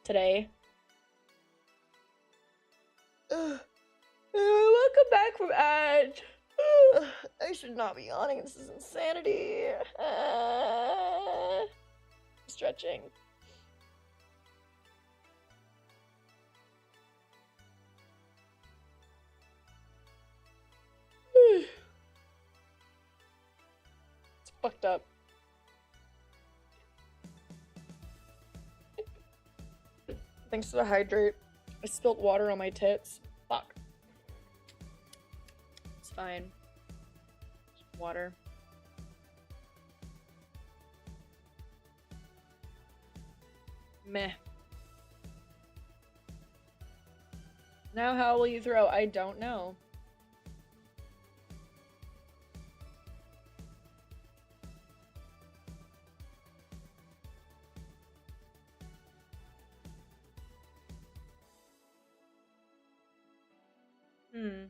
today. Welcome back from ad. I should not be yawning. This is insanity. Stretching. It's fucked up. Thanks to the hydrate. I spilled water on my tits. Fuck. It's fine. Just water. Meh. Now how will you throw? I don't know. Hmm.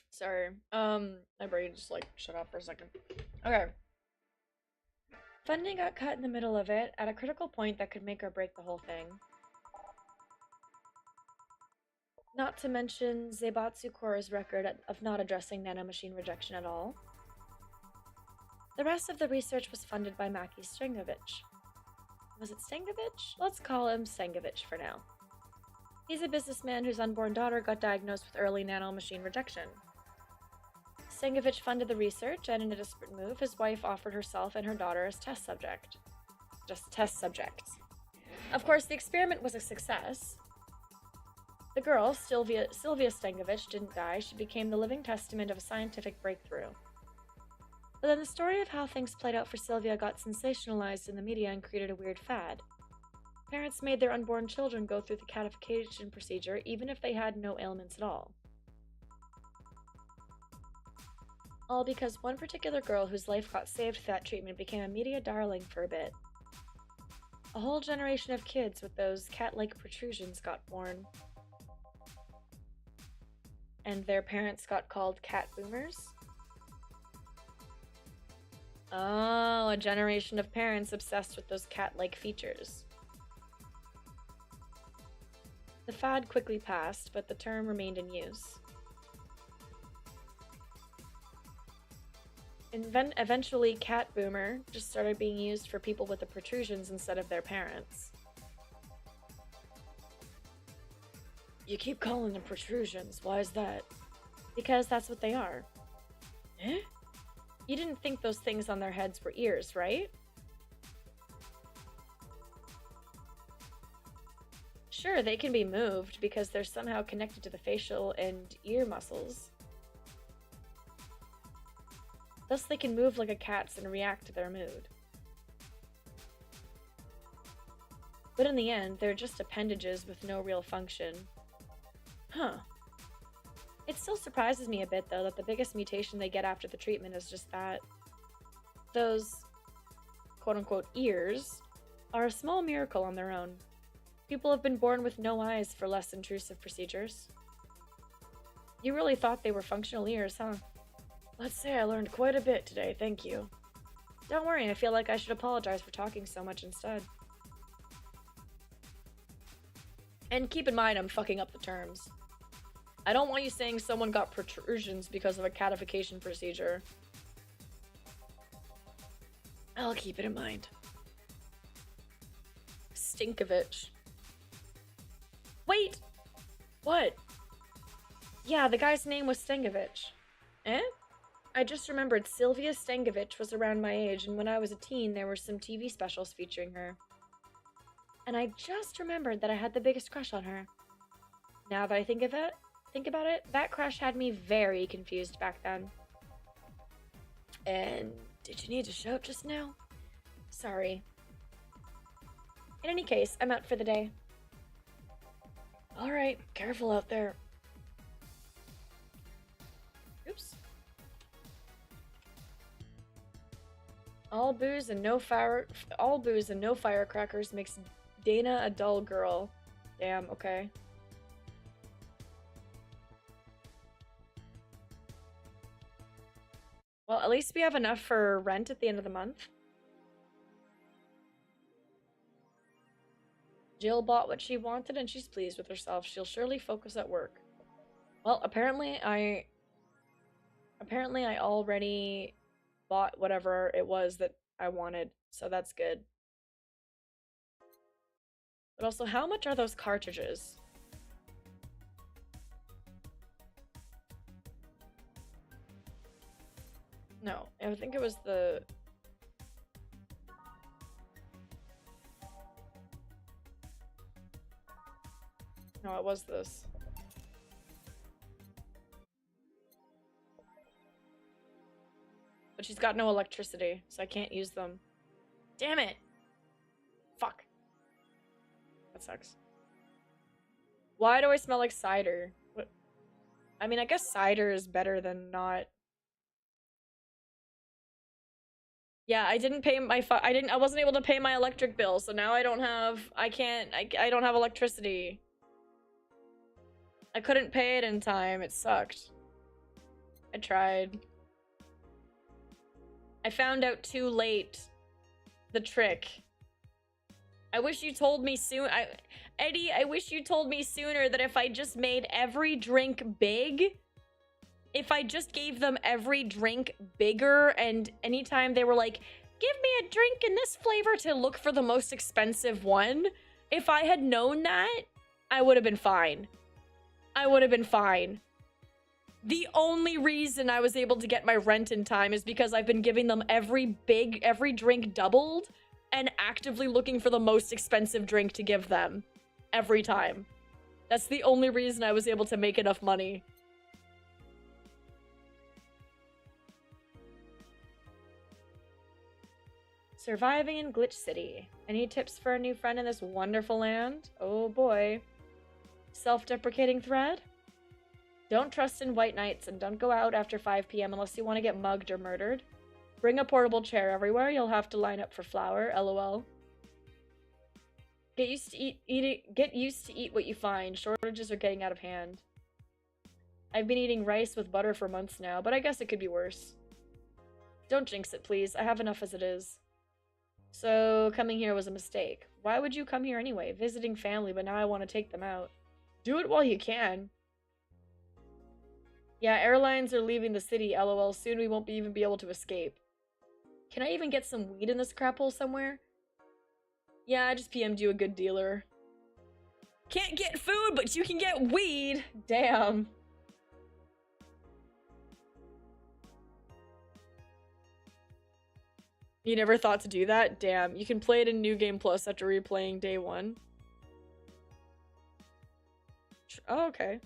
Sorry. My brain just like shut off for a second. Okay. Funding got cut in the middle of it at a critical point that could make or break the whole thing. Not to mention Zaibatsu Korra's record of not addressing nanomachine rejection at all. The rest of the research was funded by Maki Stengovich. Was it Stengovich? Let's call him Stengovich for now. He's a businessman whose unborn daughter got diagnosed with early nanomachine rejection. Stengovich funded the research, and in a desperate move, his wife offered herself and her daughter as test subject. Just test subjects. Of course, the experiment was a success. The girl, Sylvia Stengovich, didn't die. She became the living testament of a scientific breakthrough. But then the story of how things played out for Sylvia got sensationalized in the media and created a weird fad. Parents made their unborn children go through the catification procedure even if they had no ailments at all. All because one particular girl whose life got saved through that treatment became a media darling for a bit. A whole generation of kids with those cat-like protrusions got born. And their parents got called cat boomers? Oh, a generation of parents obsessed with those cat-like features. The fad quickly passed, but the term remained in use. Eventually, cat boomer just started being used for people with the protrusions instead of their parents. You keep calling them protrusions. Why is that? Because that's what they are. Eh? You didn't think those things on their heads were ears, right? Sure, they can be moved because they're somehow connected to the facial and ear muscles. Thus, they can move like a cat's and react to their mood. But in the end, they're just appendages with no real function. Huh. It still surprises me a bit, though, that the biggest mutation they get after the treatment is just that. Those quote-unquote ears are a small miracle on their own. People have been born with no eyes for less intrusive procedures. You really thought they were functional ears, huh? Let's say I learned quite a bit today, thank you. Don't worry, I feel like I should apologize for talking so much instead. And keep in mind, I'm fucking up the terms. I don't want you saying someone got protrusions because of a catification procedure. I'll keep it in mind. Stinkovich. Wait! What? Yeah, the guy's name was Stengovich. Eh? I just remembered Sylvia Stengovich was around my age, and when I was a teen, there were some TV specials featuring her. And I just remembered that I had the biggest crush on her. Now that I think about it, that crush had me very confused back then. And did you need to shout just now? Sorry. In any case, I'm out for the day. Alright, careful out there. Oops. All booze and no firecrackers makes Dana a dull girl. Damn, okay. Well, at least we have enough for rent at the end of the month. Jill bought what she wanted and she's pleased with herself. She'll surely focus at work. Well, apparently I already bought whatever it was that I wanted, so that's good. But also, how much are those cartridges? No, I think it was the... No, it was this. But she's got no electricity, so I can't use them. Damn it! Fuck. That sucks. Why do I smell like cider? What? I mean, I guess cider is better than not. Yeah, I didn't pay my I wasn't able to pay my electric bill, so now I don't have I don't have electricity. I couldn't pay it in time. It sucked. I tried. I found out too late the trick. I wish you told me soon. Eddie, I wish you told me sooner that if I just made every drink big, if I just gave them every drink bigger, and anytime they were like, give me a drink in this flavor, to look for the most expensive one, if I had known that, I would have been fine. I would have been fine. The only reason I was able to get my rent in time is because I've been giving them every drink doubled and actively looking for the most expensive drink to give them every time. That's the only reason I was able to make enough money. Surviving in Glitch City. Any tips for a new friend in this wonderful land? Oh boy. Self-deprecating thread? Don't trust in white knights, and don't go out after 5 p.m. unless you want to get mugged or murdered. Bring a portable chair everywhere. You'll have to line up for flour. LOL. Get used to eat what you find. Shortages are getting out of hand. I've been eating rice with butter for months now, but I guess it could be worse. Don't jinx it, please. I have enough as it is. So, coming here was a mistake. Why would you come here anyway? Visiting family, but now I want to take them out. Do it while you can. Yeah, airlines are leaving the city, LOL. Soon we won't even be able to escape. Can I even get some weed in this crap hole somewhere? Yeah, I just PM'd you a good dealer. Can't get food, but you can get weed! Damn. You never thought to do that? Damn. You can play it in New Game Plus after replaying day 1. Oh, okay.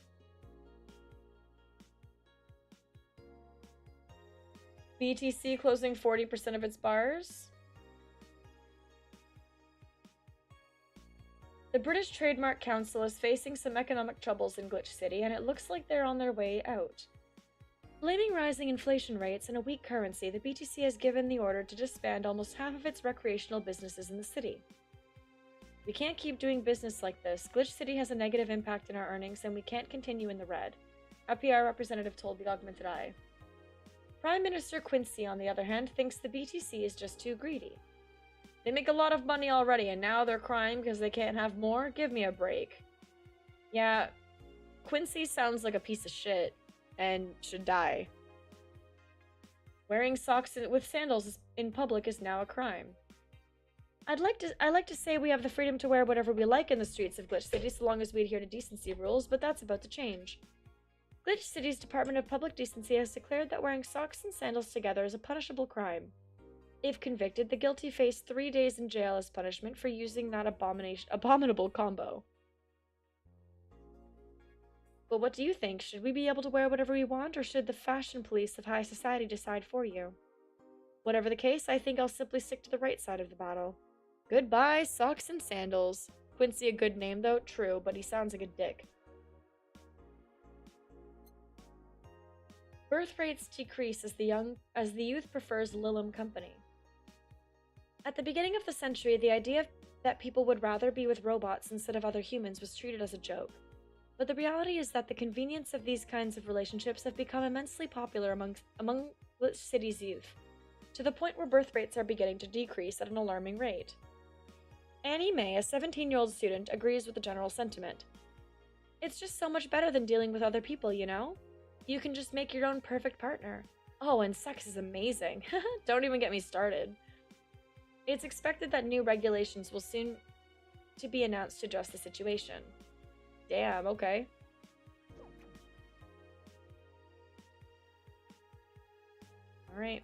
BTC closing 40% of its bars. The British Trademark Council is facing some economic troubles in Glitch City, and it looks like they're on their way out. Blaming rising inflation rates and a weak currency, the BTC has given the order to disband almost half of its recreational businesses in the city. We can't keep doing business like this. Glitch City has a negative impact on our earnings, and we can't continue in the red, a PR representative told the Augmented Eye. Prime Minister Quincy, on the other hand, thinks the BTC is just too greedy. They make a lot of money already, and now they're crying because they can't have more? Give me a break. Yeah, Quincy sounds like a piece of shit and should die. Wearing socks with sandals in public is now a crime. I like to say we have the freedom to wear whatever we like in the streets of Glitch City so long as we adhere to decency rules, but that's about to change. Glitch City's Department of Public Decency has declared that wearing socks and sandals together is a punishable crime. If convicted, the guilty face 3 days in jail as punishment for using that abominable combo. But what do you think? Should we be able to wear whatever we want, or should the fashion police of high society decide for you? Whatever the case, I think I'll simply stick to the right side of the battle. Goodbye, socks and sandals. Quincy a good name, though? True, but he sounds like a dick. Birth rates decrease as the youth prefers Lilim company. At the beginning of the century, the idea that people would rather be with robots instead of other humans was treated as a joke. But the reality is that the convenience of these kinds of relationships have become immensely popular among the city's youth, to the point where birth rates are beginning to decrease at an alarming rate. Annie May, a 17-year-old student, agrees with the general sentiment. It's just so much better than dealing with other people, you know? You can just make your own perfect partner. Oh, and sex is amazing. Don't even get me started. It's expected that new regulations will soon to be announced to address the situation. Damn, okay. Alright.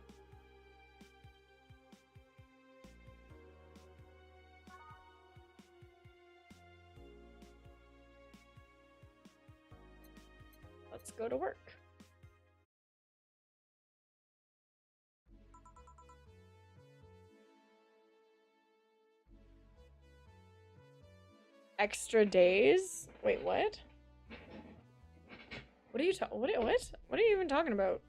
Let's go to work. Extra days? Wait, what? What are you what are you even talking about?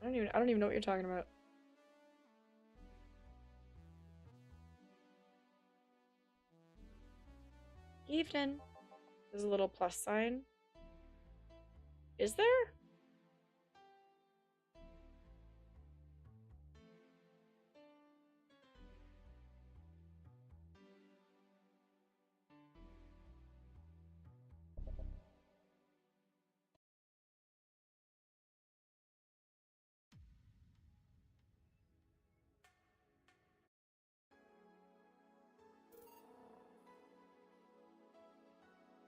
I don't even know what you're talking about. Evening. There's a little plus sign. Is there?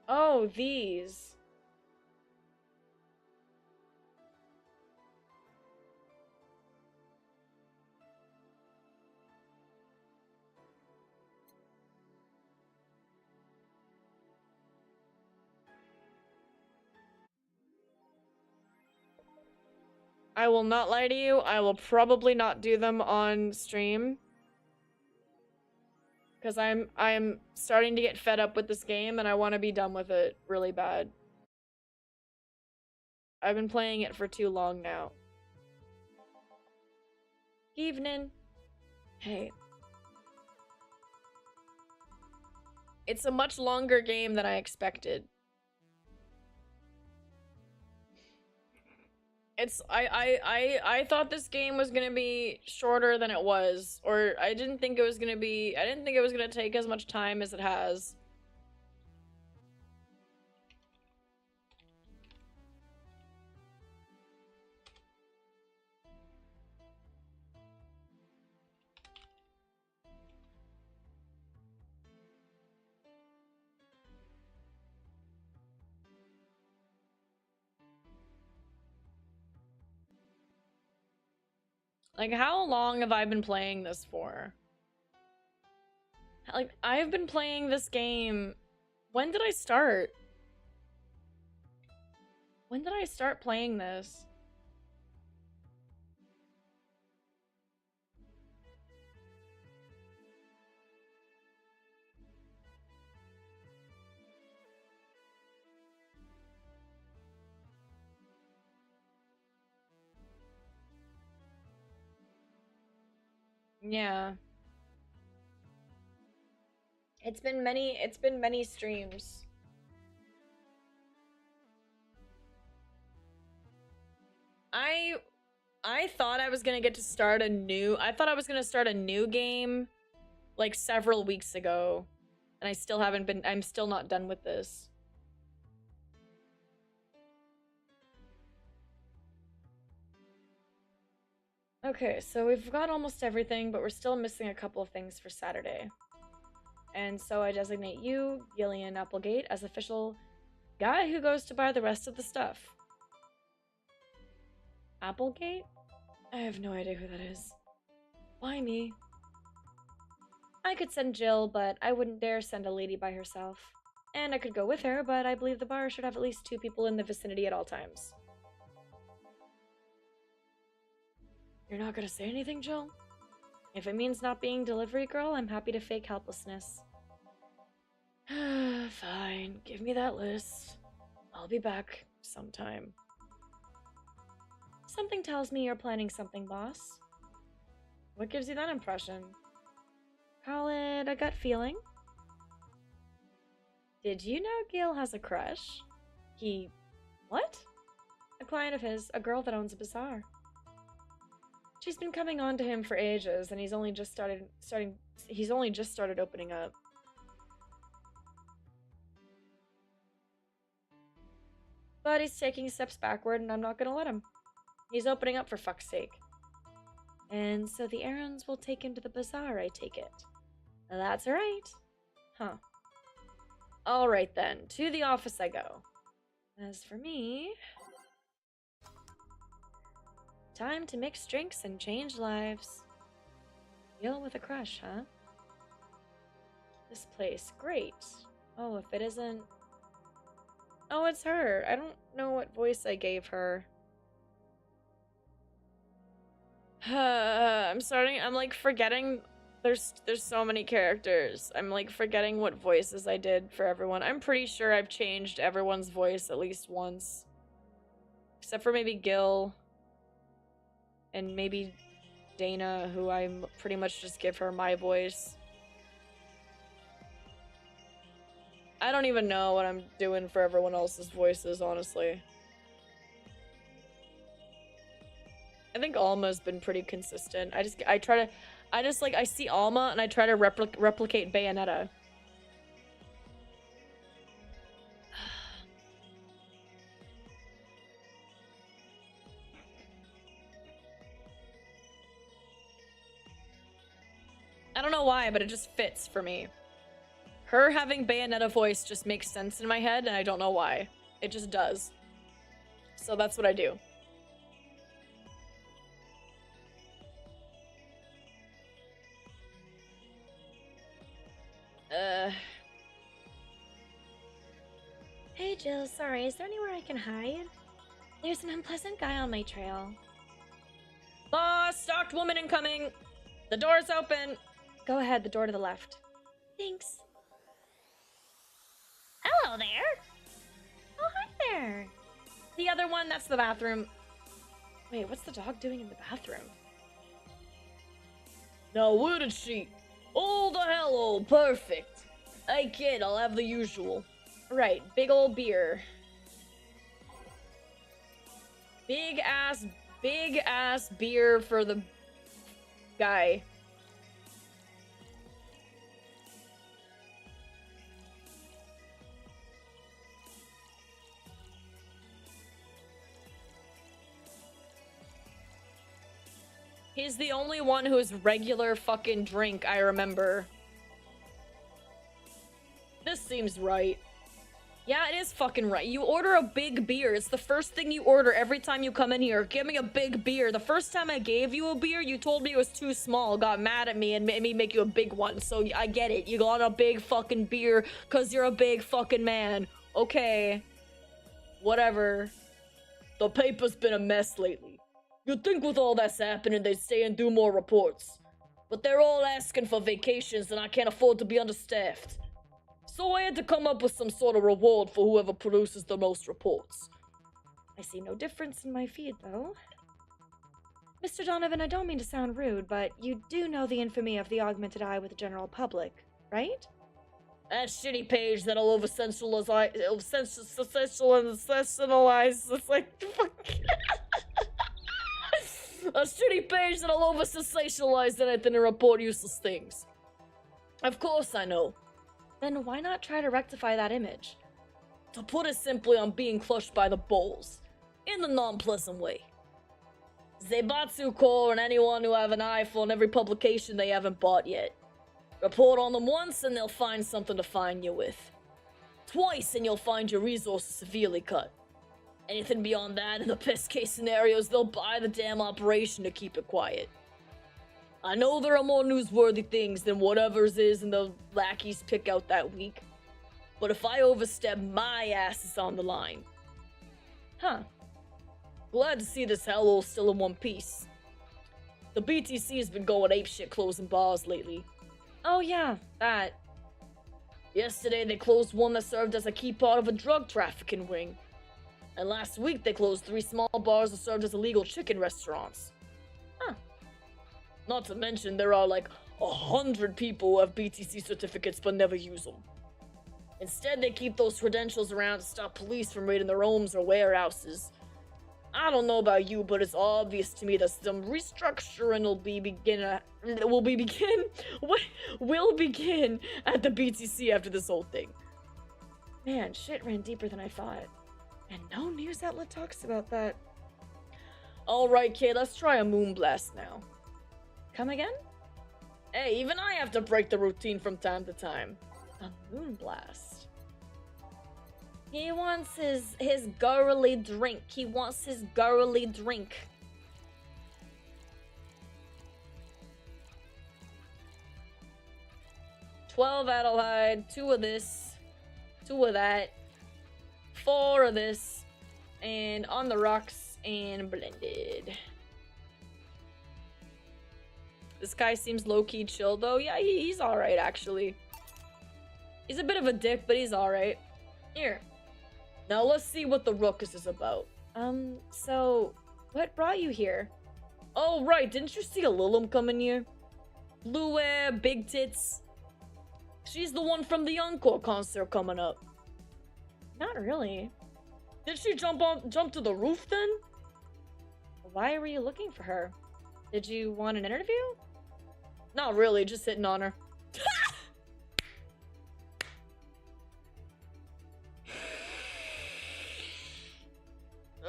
Oh, these. I will not lie to you. I will probably not do them on stream. Because I'm starting to get fed up with this game and I want to be done with it really bad. I've been playing it for too long now. Evening. Hey. It's a much longer game than I expected. I thought this game was gonna be shorter than it was, or I didn't think it was gonna take as much time as it has. Like, how long have I been playing this for? Like, I've been playing this game... When did I start? When did I start playing this? Yeah. It's been many streams. I thought I was gonna get to start a new... I thought I was gonna start a new game, like, several weeks ago. And I still haven't been... I'm still not done with this. Okay, so we've got almost everything, but we're still missing a couple of things for Saturday. And so I designate you, Gillian Applegate, as official guy who goes to buy the rest of the stuff. Applegate? I have no idea who that is. Why me? I could send Jill, but I wouldn't dare send a lady by herself. And I could go with her, but I believe the bar should have at least 2 people in the vicinity at all times. You're not gonna say anything, Jill? If it means not being delivery girl, I'm happy to fake helplessness. Fine, give me that list. I'll be back sometime. Something tells me you're planning something, boss. What gives you that impression? Call it a gut feeling. Did you know Gil has a crush? What? A client of his, a girl that owns a bazaar. She's been coming on to him for ages, and he's only just started opening up. But he's taking steps backward, and I'm not gonna let him. He's opening up, for fuck's sake. And so the errands will take him to the bazaar, I take it. That's right. Huh. Alright then, to the office I go. As for me... time to mix drinks and change lives. Deal with a crush, huh? This place, great. Oh, if it isn't... oh, it's her. I don't know what voice I gave her. I'm like forgetting. There's so many characters. I'm like forgetting what voices I did for everyone. I'm pretty sure I've changed everyone's voice at least once. Except for maybe Gil. And maybe Dana, who I pretty much just give her my voice. I don't even know what I'm doing for everyone else's voices, honestly. I think Alma's been pretty consistent. I see Alma and I try to replicate Bayonetta. I don't know why, but it just fits for me. Her having Bayonetta voice just makes sense in my head, and I don't know why. It just does. So that's what I do. Hey Jill, sorry, is there anywhere I can hide? There's an unpleasant guy on my trail. Boss, stalked woman incoming! The door's open! Go ahead, the door to the left. Thanks. Hello there! Oh, hi there! The other one, that's the bathroom. Wait, what's the dog doing in the bathroom? Now, where did she? Oh, the hello, perfect. Hey, kid, I'll have the usual. Right, big old beer. Big ass beer for the guy. He's the only one who's regular fucking drink I remember. This seems right. Yeah, it is fucking right. You order a big beer. It's the first thing you order every time you come in here. Give me a big beer. The first time I gave you a beer, you told me it was too small, got mad at me, and made me make you a big one. So I get it. You got a big fucking beer because you're a big fucking man. Okay. Whatever. The paper's been a mess lately. You'd think with all that's happening, they'd stay and do more reports. But they're all asking for vacations, and I can't afford to be understaffed. So I had to come up with some sort of reward for whoever produces the most reports. I see no difference in my feed, though. Mr. Donovan, I don't mean to sound rude, but you do know the infamy of the augmented eye with the general public, right? That shitty page that'll over-sensationalize, it's like, fuck. A shitty page that'll over-sensationalize anything and report useless things. Of course I know. Then why not try to rectify that image? To put it simply, I'm being crushed by the balls. In the non-pleasant way. Zaibatsu Core and anyone who have an eye for every publication they haven't bought yet. Report on them once and they'll find something to fine you with. Twice and you'll find your resources severely cut. Anything beyond that, in the best case scenarios, they'll buy the damn operation to keep it quiet. I know there are more newsworthy things than whatever's is and the lackeys pick out that week. But if I overstep, my ass is on the line. Huh. Glad to see this hellhole still in one piece. The BTC's been going apeshit closing bars lately. Oh yeah, that. Yesterday they closed one that served as a key part of a drug trafficking ring. And last week they closed 3 small bars that served as illegal chicken restaurants. Huh. Not to mention there are like 100 people who have BTC certificates but never use them. Instead they keep those credentials around to stop police from raiding their homes or warehouses. I don't know about you, but it's obvious to me that some restructuring will begin at the BTC after this whole thing. Man, shit ran deeper than I thought. And no news outlet talks about that. Alright, kid, let's try a moonblast now. Come again? Hey, even I have to break the routine from time to time. A moonblast. He wants his girly drink. He wants his girly drink. $12 Adelheid, 2 of this, 2 of that, 4 of this, and on the rocks and blended. This guy seems low-key chill though. Yeah, he's alright actually. He's a bit of a dick, but he's alright. Here. Now let's see what the ruckus is about. So, what brought you here? Oh, right, didn't you see a Lilum coming here? Blue hair, big tits. She's the one from the Encore concert coming up. Not really. Did she jump to the roof then? Why were you looking for her? Did you want an interview? Not really, just hitting on her.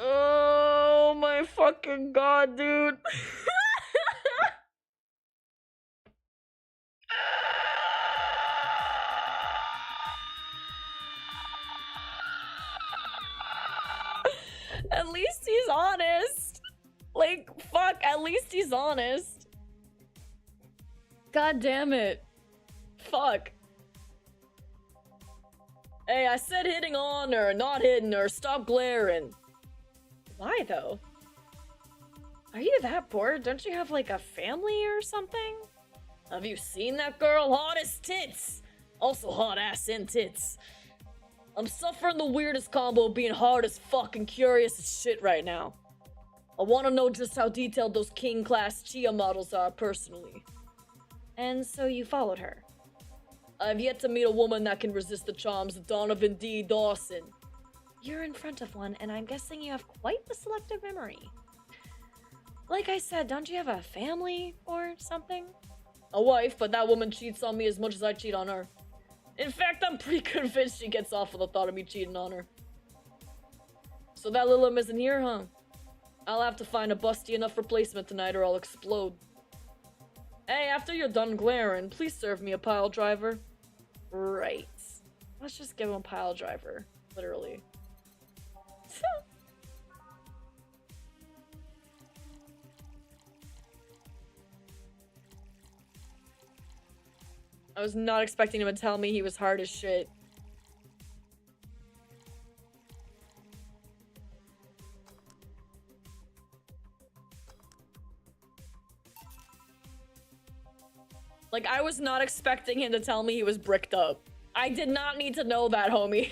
Oh my fucking god, dude. At least he's honest. Like, fuck, at least he's honest. God damn it. Fuck. Hey, I said hitting on her, not hitting her. Stop glaring. Why, though? Are you that bored? Don't you have, like, a family or something? Have you seen that girl? Hot as tits! Also hot ass and tits. I'm suffering the weirdest combo, being hard as fuck and curious as shit right now. I want to know just how detailed those king-class Chia models are, personally. And so you followed her? I've yet to meet a woman that can resist the charms of Donovan D. Dawson. You're in front of one, and I'm guessing you have quite the selective memory. Like I said, don't you have a family or something? A wife, but that woman cheats on me as much as I cheat on her. In fact, I'm pretty convinced she gets off with the thought of me cheating on her. So that Lilum isn't here, huh? I'll have to find a busty enough replacement tonight or I'll explode. Hey, after you're done glaring, please serve me a pile driver. Right. Let's just give him a pile driver. Literally. I was not expecting him to tell me he was hard as shit. Like, I was not expecting him to tell me he was bricked up. I did not need to know that, homie.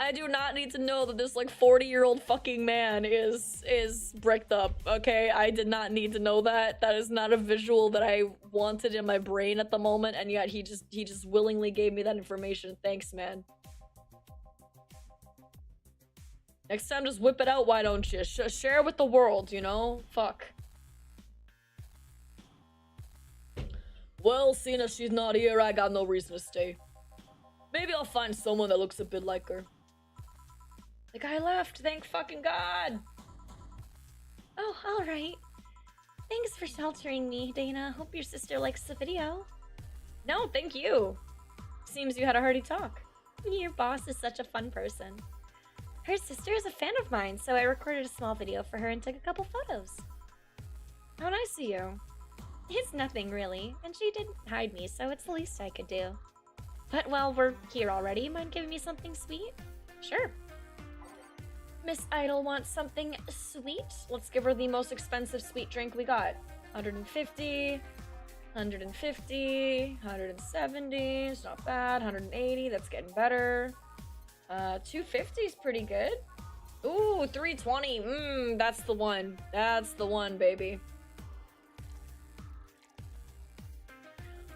I do not need to know that this, like, 40-year-old fucking man is bricked up, okay? I did not need to know that. That is not a visual that I wanted in my brain at the moment, and yet he just willingly gave me that information. Thanks, man. Next time, just whip it out, why don't you? Share with the world, you know? Fuck. Well, seeing as she's not here, I got no reason to stay. Maybe I'll find someone that looks a bit like her. The guy left, thank fucking God! Oh, alright. Thanks for sheltering me, Dana. Hope your sister likes the video. No, thank you. Seems you had a hearty talk. Your boss is such a fun person. Her sister is a fan of mine, so I recorded a small video for her and took a couple photos. How nice of you. It's nothing, really, and she didn't hide me, so it's the least I could do. But while we're here already, mind giving me something sweet? Sure. Miss Idol wants something sweet. Let's give her the most expensive sweet drink we got. 150, 150, 170, it's not bad. 180, that's getting better. 250 is pretty good. Ooh, 320, that's the one. That's the one, baby.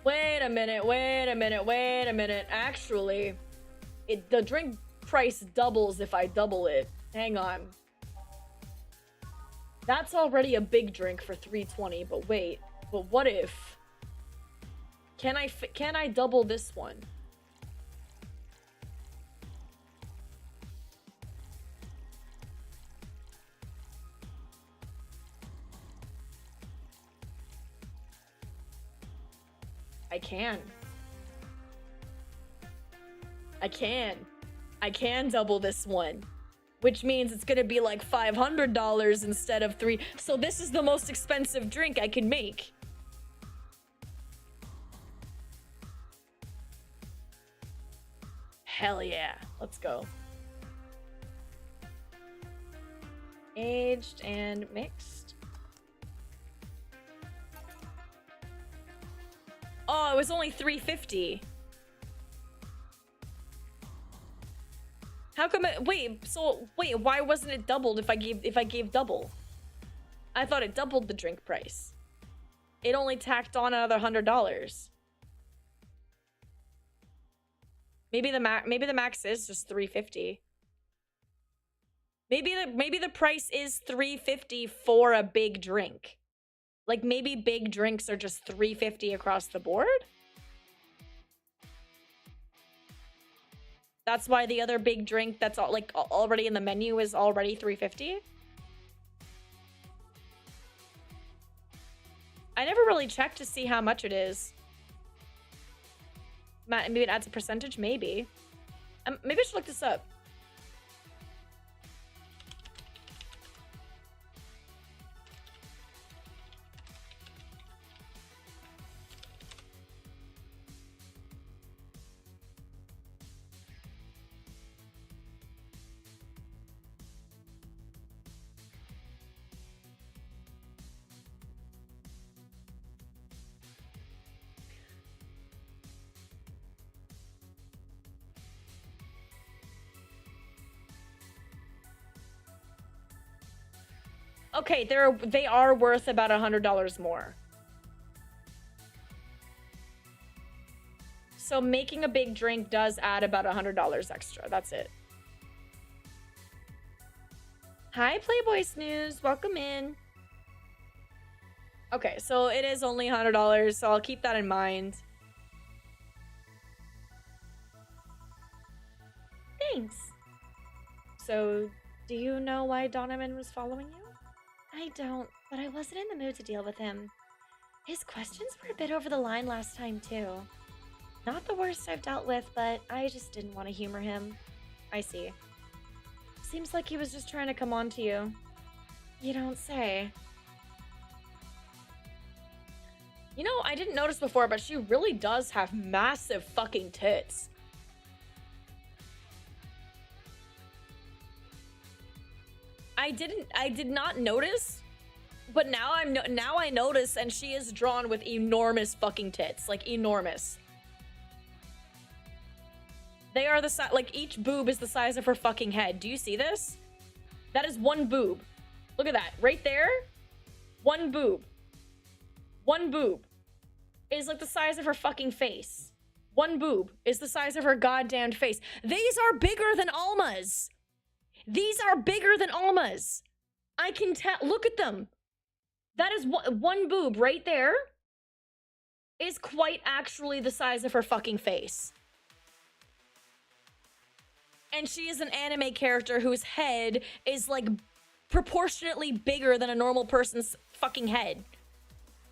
Wait a minute, wait a minute, wait a minute. Actually, the drink price doubles if I double it. Hang on. That's already a big drink for 320, but wait. But what if... Can I double this one? I can. I can double this one. Which means it's gonna be like $500 instead of $3. So this is the most expensive drink I can make. Hell yeah. Let's go. Aged and mixed. Oh, it was only $3.50. How come it, wait, why wasn't it doubled if I gave double? I thought it doubled the drink price. It only tacked on another $100. Maybe the max is just $3.50. Maybe the price is $3.50 for a big drink. Like maybe big drinks are just $3.50 across the board? That's why the other big drink that's already in the menu is already $3.50? I never really checked to see how much it is. Maybe it adds a percentage? Maybe. Maybe I should look this up. Okay, they are worth about $100 more. So making a big drink does add about $100 extra. That's it. Hi, Playboy Snooze. Welcome in. Okay, so it is only $100, so I'll keep that in mind. Thanks. So, do you know why Donovan was following you? I don't, but I wasn't in the mood to deal with him. His questions were a bit over the line last time, too. Not the worst I've dealt with, but I just didn't want to humor him. I see. Seems like he was just trying to come on to you. You don't say. You know, I didn't notice before, but she really does have massive fucking tits. I did not notice, but now I notice, and she is drawn with enormous fucking tits, like enormous. They are the size, like each boob is the size of her fucking head. Do you see this? That is one boob. Look at that, right there. One boob. One boob is like the size of her fucking face. One boob is the size of her goddamn face. These are bigger than Alma's. These are bigger than Alma's. I can tell. Look at them. That is one boob right there is quite actually the size of her fucking face. And she is an anime character whose head is like proportionately bigger than a normal person's fucking head.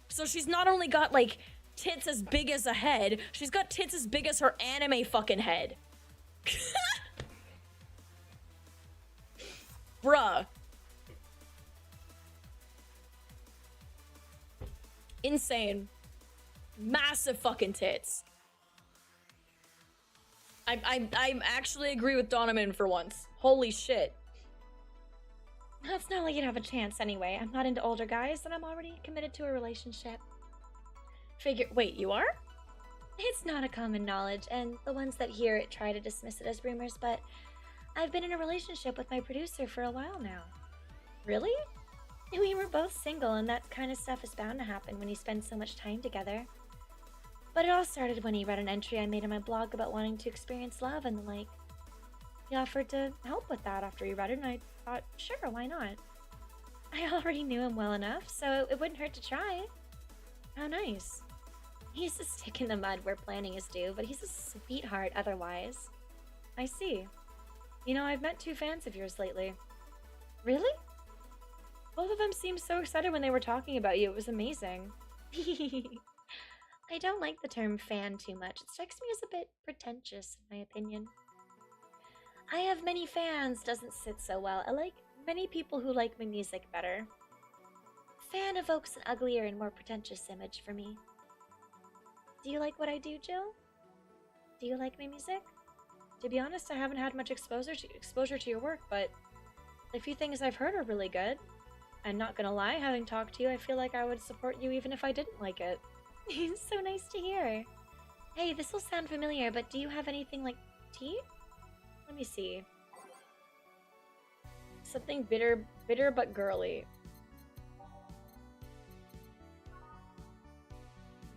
So she's not only got like tits as big as a head, she's got tits as big as her anime fucking head. Bruh. Insane. Massive fucking tits. I actually agree with Donovan for once. Holy shit. It's not like you'd have a chance anyway. I'm not into older guys, and I'm already committed to a relationship. Wait, you are? It's not a common knowledge, and the ones that hear it try to dismiss it as rumors, but I've been in a relationship with my producer for a while now. Really? We were both single, and that kind of stuff is bound to happen when you spend so much time together. But it all started when he read an entry I made in my blog about wanting to experience love and the like. He offered to help with that after he read it, and I thought, sure, why not? I already knew him well enough, so it wouldn't hurt to try. How nice. He's a stick in the mud where planning is due, but he's a sweetheart otherwise. I see. You know, I've met 2 fans of yours lately. Really? Both of them seemed so excited when they were talking about you. It was amazing. I don't like the term fan too much. It strikes me as a bit pretentious, in my opinion. I have many fans doesn't sit so well. I like many people who like my music better. Fan evokes an uglier and more pretentious image for me. Do you like what I do, Jill? Do you like my music? To be honest, I haven't had much exposure to your work, but the few things I've heard are really good. I'm not gonna lie, having talked to you, I feel like I would support you even if I didn't like it. It's so nice to hear. Hey, this will sound familiar, but do you have anything like tea? Let me see. Something bitter but girly.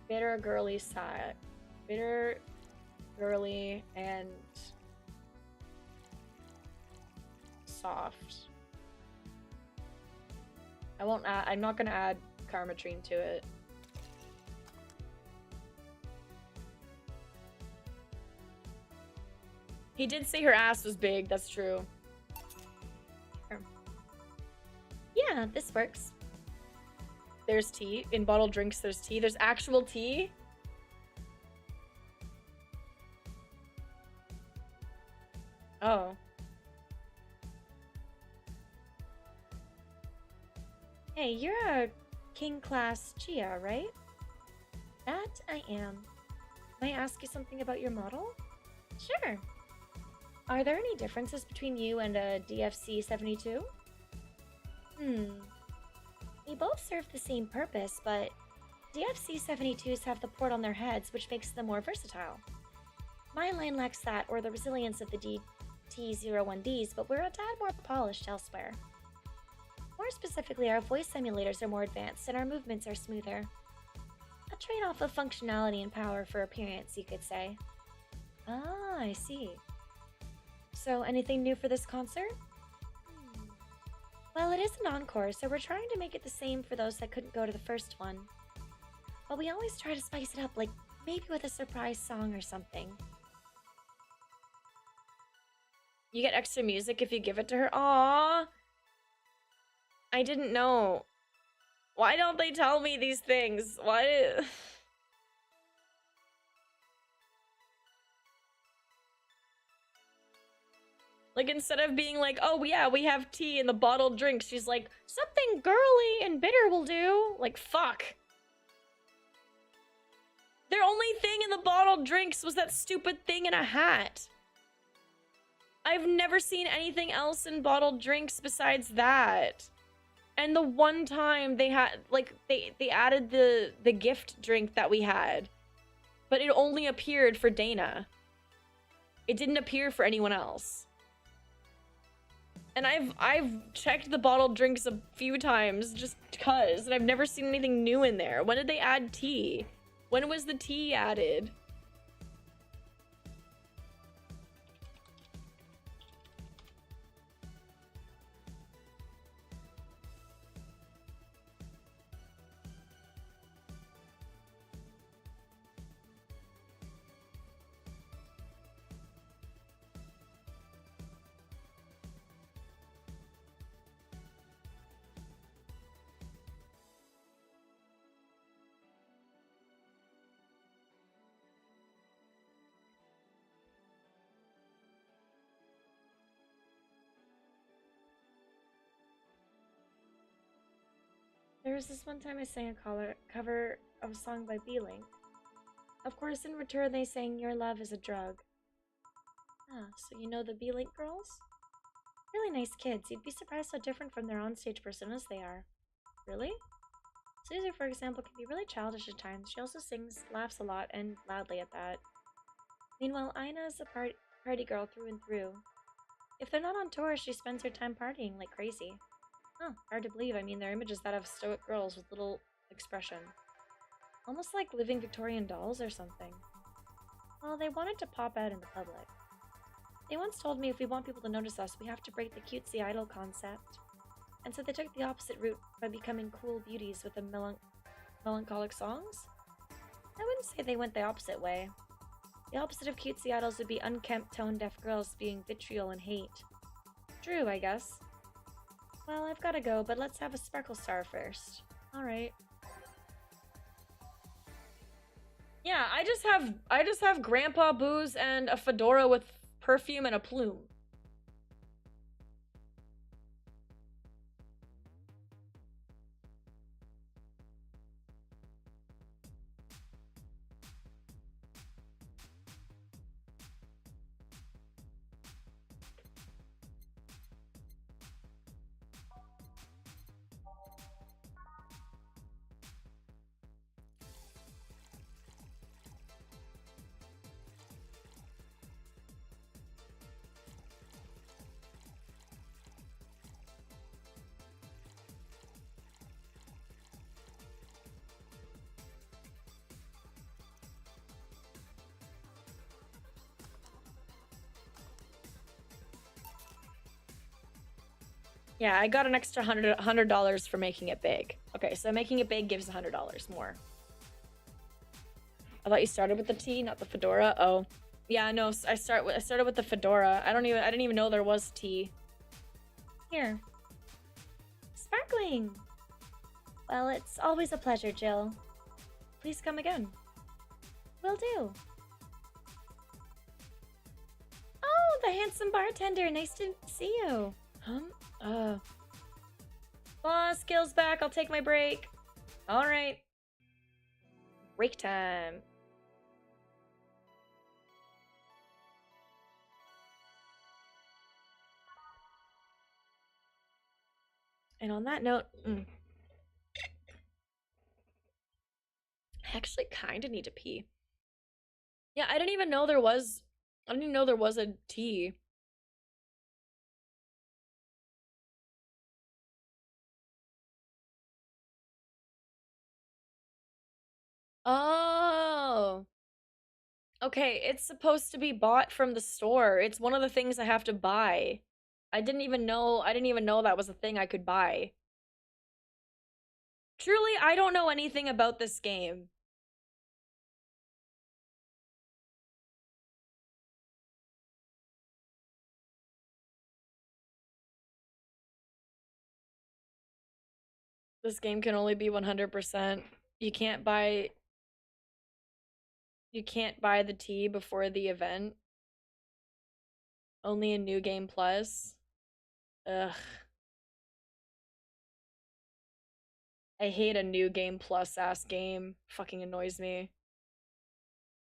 Bitter, girly side. Bitter, girly, and soft. I'm not gonna add Karmatrine to it. He did say her ass was big, that's true. Yeah, this works. There's tea. In bottled drinks, there's tea. There's actual tea? Oh. Hey, you're a King Class Chia, right? That I am. May I ask you something about your model? Sure. Are there any differences between you and a DFC-72? We both serve the same purpose, but DFC-72s have the port on their heads, which makes them more versatile. My line lacks that or the resilience of the DT-01Ds, but we're a tad more polished elsewhere. More specifically, our voice simulators are more advanced and our movements are smoother. A trade-off of functionality and power for appearance, you could say. Ah, I see. So, anything new for this concert? Well, it is an encore, so we're trying to make it the same for those that couldn't go to the first one. But we always try to spice it up, like maybe with a surprise song or something. You get extra music if you give it to her? Aww! I didn't know. Why don't they tell me these things? Why? Like, instead of being like, oh yeah, we have tea in the bottled drinks, she's like, something girly and bitter will do. Like, fuck. Their only thing in the bottled drinks was that stupid thing in a hat. I've never seen anything else in bottled drinks besides that. And the one time they had, like, they added the gift drink that we had. But it only appeared for Dana. It didn't appear for anyone else. And I've checked the bottled drinks a few times just cuz, and I've never seen anything new in there. When did they add tea? When was the tea added? There was this one time I sang a cover of a song by B-Link. Of course, in return they sang Your Love is a Drug. Ah, so you know the B-Link girls? Really nice kids. You'd be surprised how different from their onstage personas they are. Really? Susie, for example, can be really childish at times. She also sings, laughs a lot, and loudly at that. Meanwhile, Aina is a party girl through and through. If they're not on tour, she spends her time partying like crazy. Huh, hard to believe. I mean, they're images that have stoic girls with little expression. Almost like living Victorian dolls or something. Well, they wanted to pop out in the public. They once told me if we want people to notice us, we have to break the cutesy idol concept. And so they took the opposite route by becoming cool beauties with the melancholic songs? I wouldn't say they went the opposite way. The opposite of cutesy idols would be unkempt, tone-deaf girls spewing vitriol and hate. True, I guess. Well, I've gotta go, but let's have a sparkle star first. Alright. Yeah, I just have grandpa booze and a fedora with perfume and a plume. Yeah, I got an extra $100 for making it big. Okay, so making it big gives $100 more. I thought you started with the tea, not the fedora. Oh, yeah, no, I started with the fedora. I didn't even know there was tea. Here. Sparkling! Well, it's always a pleasure, Jill. Please come again. Will do. Oh, the handsome bartender. Nice to see you. Boss, skills back. I'll take my break. All right. Break time. And on that note, I actually kind of need to pee. Yeah, I didn't even know there was a tea. Oh. Okay, it's supposed to be bought from the store. It's one of the things I have to buy. I didn't even know that was a thing I could buy. Truly, I don't know anything about this game. This game can only be 100%. You can't buy the tea before the event. Only in New Game Plus. Ugh. I hate a New Game Plus ass game. Fucking annoys me.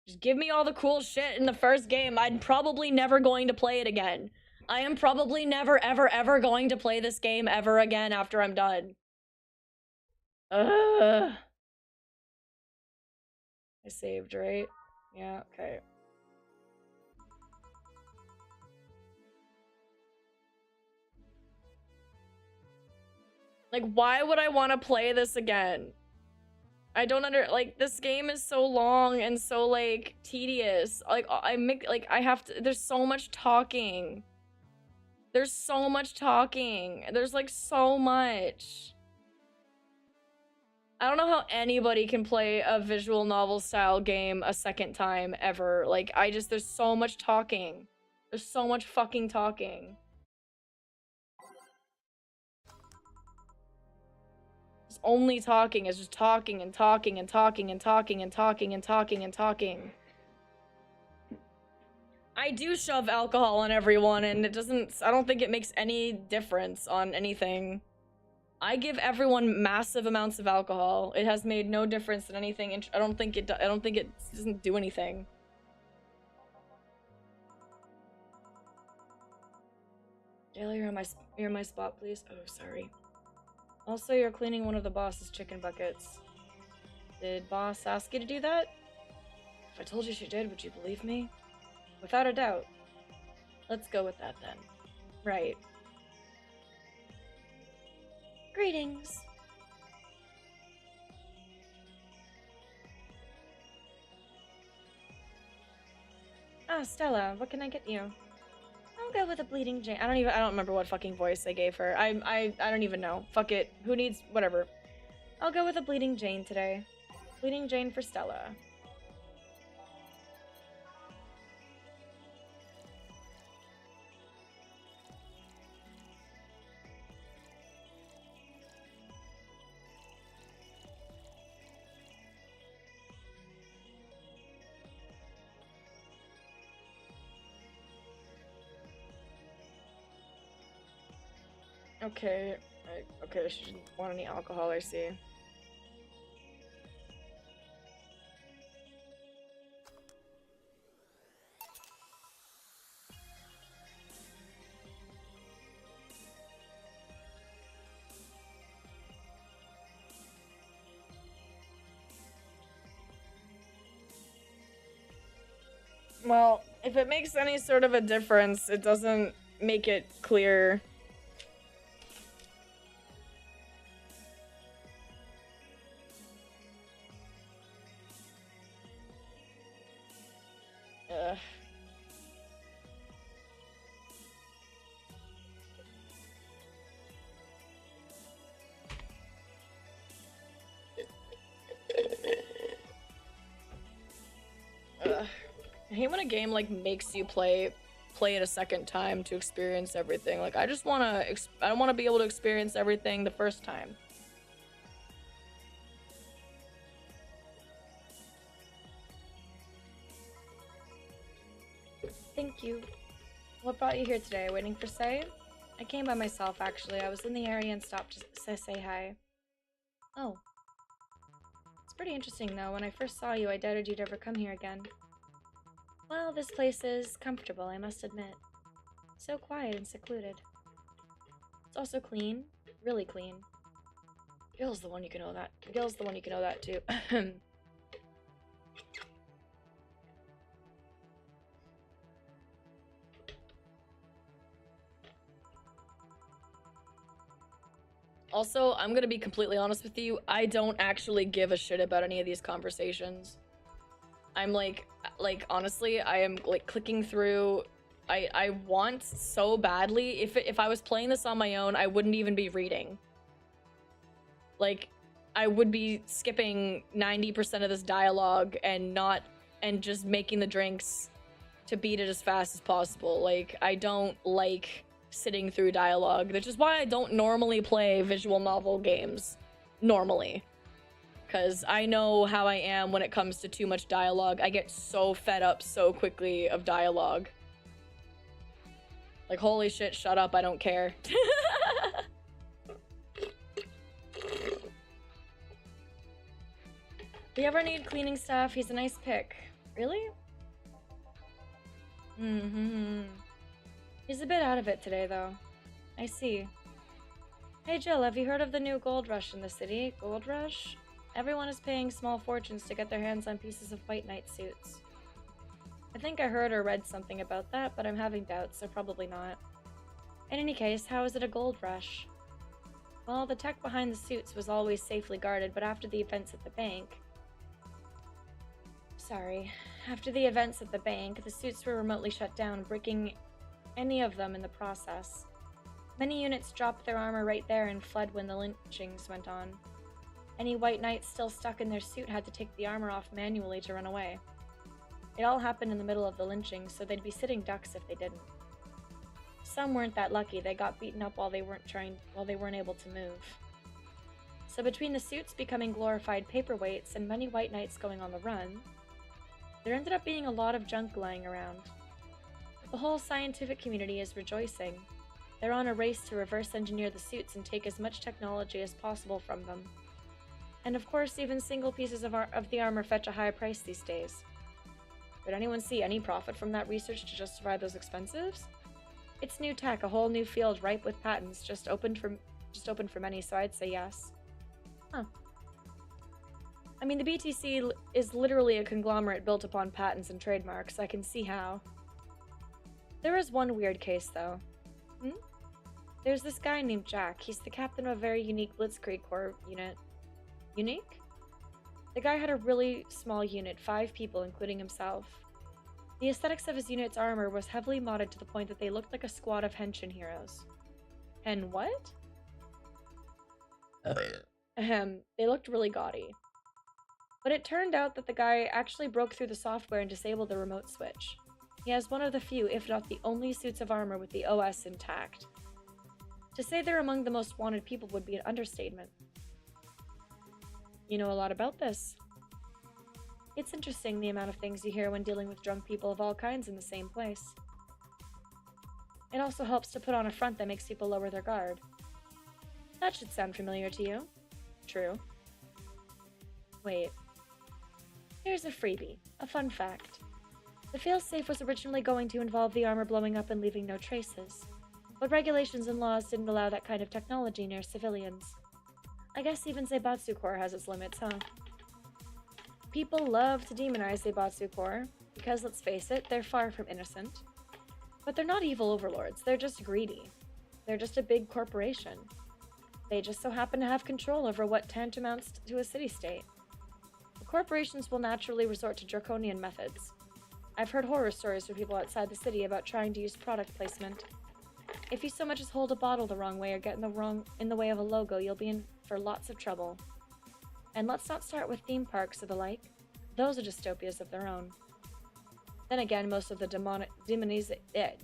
Just give me all the cool shit in the first game. I'm probably never going to play it again. I am probably never, ever, ever going to play this game ever again after I'm done. Ugh. I saved, right? Yeah, okay. Like, why would I want to play this again? I don't like, this game is so long and so, like, tedious. Like, I have to, there's so much talking. There's so much talking. There's, like, so much. I don't know how anybody can play a visual novel style game a second time ever. Like, there's so much talking. There's so much fucking talking. It's only talking. It's just talking and talking and talking and talking and talking and talking and talking. I do shove alcohol on everyone, and I don't think it makes any difference on anything. I give everyone massive amounts of alcohol. It has made no difference in anything. I don't think it doesn't do anything. Jayla, you're in my spot, please. Oh, sorry. Also, you're cleaning one of the boss's chicken buckets. Did boss ask you to do that? If I told you she did, would you believe me? Without a doubt. Let's go with that then. Right. Greetings. Ah, Stella, what can I get you? I'll go with a bleeding Jane. I don't remember what fucking voice I gave her. I don't even know. Fuck it. Who needs whatever? I'll go with a bleeding Jane today. Bleeding Jane for Stella. Okay. Okay, she didn't want any alcohol, I see. Well, if it makes any sort of a difference, it doesn't make it clear. Ugh. Ugh. I hate when a game like makes you play it a second time to experience everything. Like I just want to I want to be able to experience everything the first time. Thank you. What brought you here today? Waiting for Say? I came by myself actually. I was in the area and stopped to say hi. Oh. It's pretty interesting though. When I first saw you, I doubted you'd ever come here again. Well, this place is comfortable, I must admit. So quiet and secluded. It's also clean. Really clean. Gil's the one you can know that. Gil's the one you can know that too. Also, I'm gonna be completely honest with you. I don't actually give a shit about any of these conversations. I'm like honestly, I am like clicking through. I want so badly. If I was playing this on my own, I wouldn't even be reading. Like, I would be skipping 90% of this dialogue and just making the drinks to beat it as fast as possible. Like, I don't like sitting through dialogue, which is why I don't normally play visual novel games. Normally. Because I know how I am when it comes to too much dialogue. I get so fed up so quickly of dialogue. Like, holy shit, shut up, I don't care. Do you ever need cleaning stuff? He's a nice pick. Really? He's a bit out of it today, though. I see. Hey Jill, have you heard of the new gold rush in the city? Gold rush? Everyone is paying small fortunes to get their hands on pieces of white knight suits. I think I heard or read something about that, but I'm having doubts, so probably not. In any case, how is it a gold rush? Well, the tech behind the suits was always safely guarded, but after the events at the bank... After the events at the bank, the suits were remotely shut down, breaking any of them in the process. Many units dropped their armor right there and fled when the lynchings went on. Any white knights still stuck in their suit had to take the armor off manually to run away. It all happened in the middle of the lynching, so they'd be sitting ducks if they didn't. Some weren't that lucky. They got beaten up while they weren't able to move. So between the suits becoming glorified paperweights and many white knights going on the run, there ended up being a lot of junk lying around. The whole scientific community is rejoicing. They're on a race to reverse engineer the suits and take as much technology as possible from them. And of course, even single pieces of the armor fetch a high price these days. Did anyone see any profit from that research to justify those expenses? It's new tech, a whole new field ripe with patents, just opened for many, so I'd say yes. Huh. I mean, the BTC is literally a conglomerate built upon patents and trademarks. I can see how. There is one weird case, though. There's this guy named Jack. He's the captain of a very unique Blitzkrieg Corps unit. Unique? The guy had a really small unit, 5 people, including himself. The aesthetics of his unit's armor was heavily modded to the point that they looked like a squad of henshin heroes. Hen what? They looked really gaudy. But it turned out that the guy actually broke through the software and disabled the remote switch. He has one of the few, if not the only, suits of armor with the OS intact. To say they're among the most wanted people would be an understatement. You know a lot about this. It's interesting the amount of things you hear when dealing with drunk people of all kinds in the same place. It also helps to put on a front that makes people lower their guard. That should sound familiar to you. True. Wait. Here's a freebie, a fun fact. The failsafe was originally going to involve the armor blowing up and leaving no traces, but regulations and laws didn't allow that kind of technology near civilians. I guess even Zaibatsu Corps has its limits, huh? People love to demonize Zaibatsu Corps, because let's face it, they're far from innocent. But they're not evil overlords, they're just greedy. They're just a big corporation. They just so happen to have control over what tantamounts to a city-state. The corporations will naturally resort to draconian methods. I've heard horror stories from people outside the city about trying to use product placement. If you so much as hold a bottle the wrong way or get in the way of a logo, you'll be in for lots of trouble. And let's not start with theme parks or the like. Those are dystopias of their own. Then again, most of the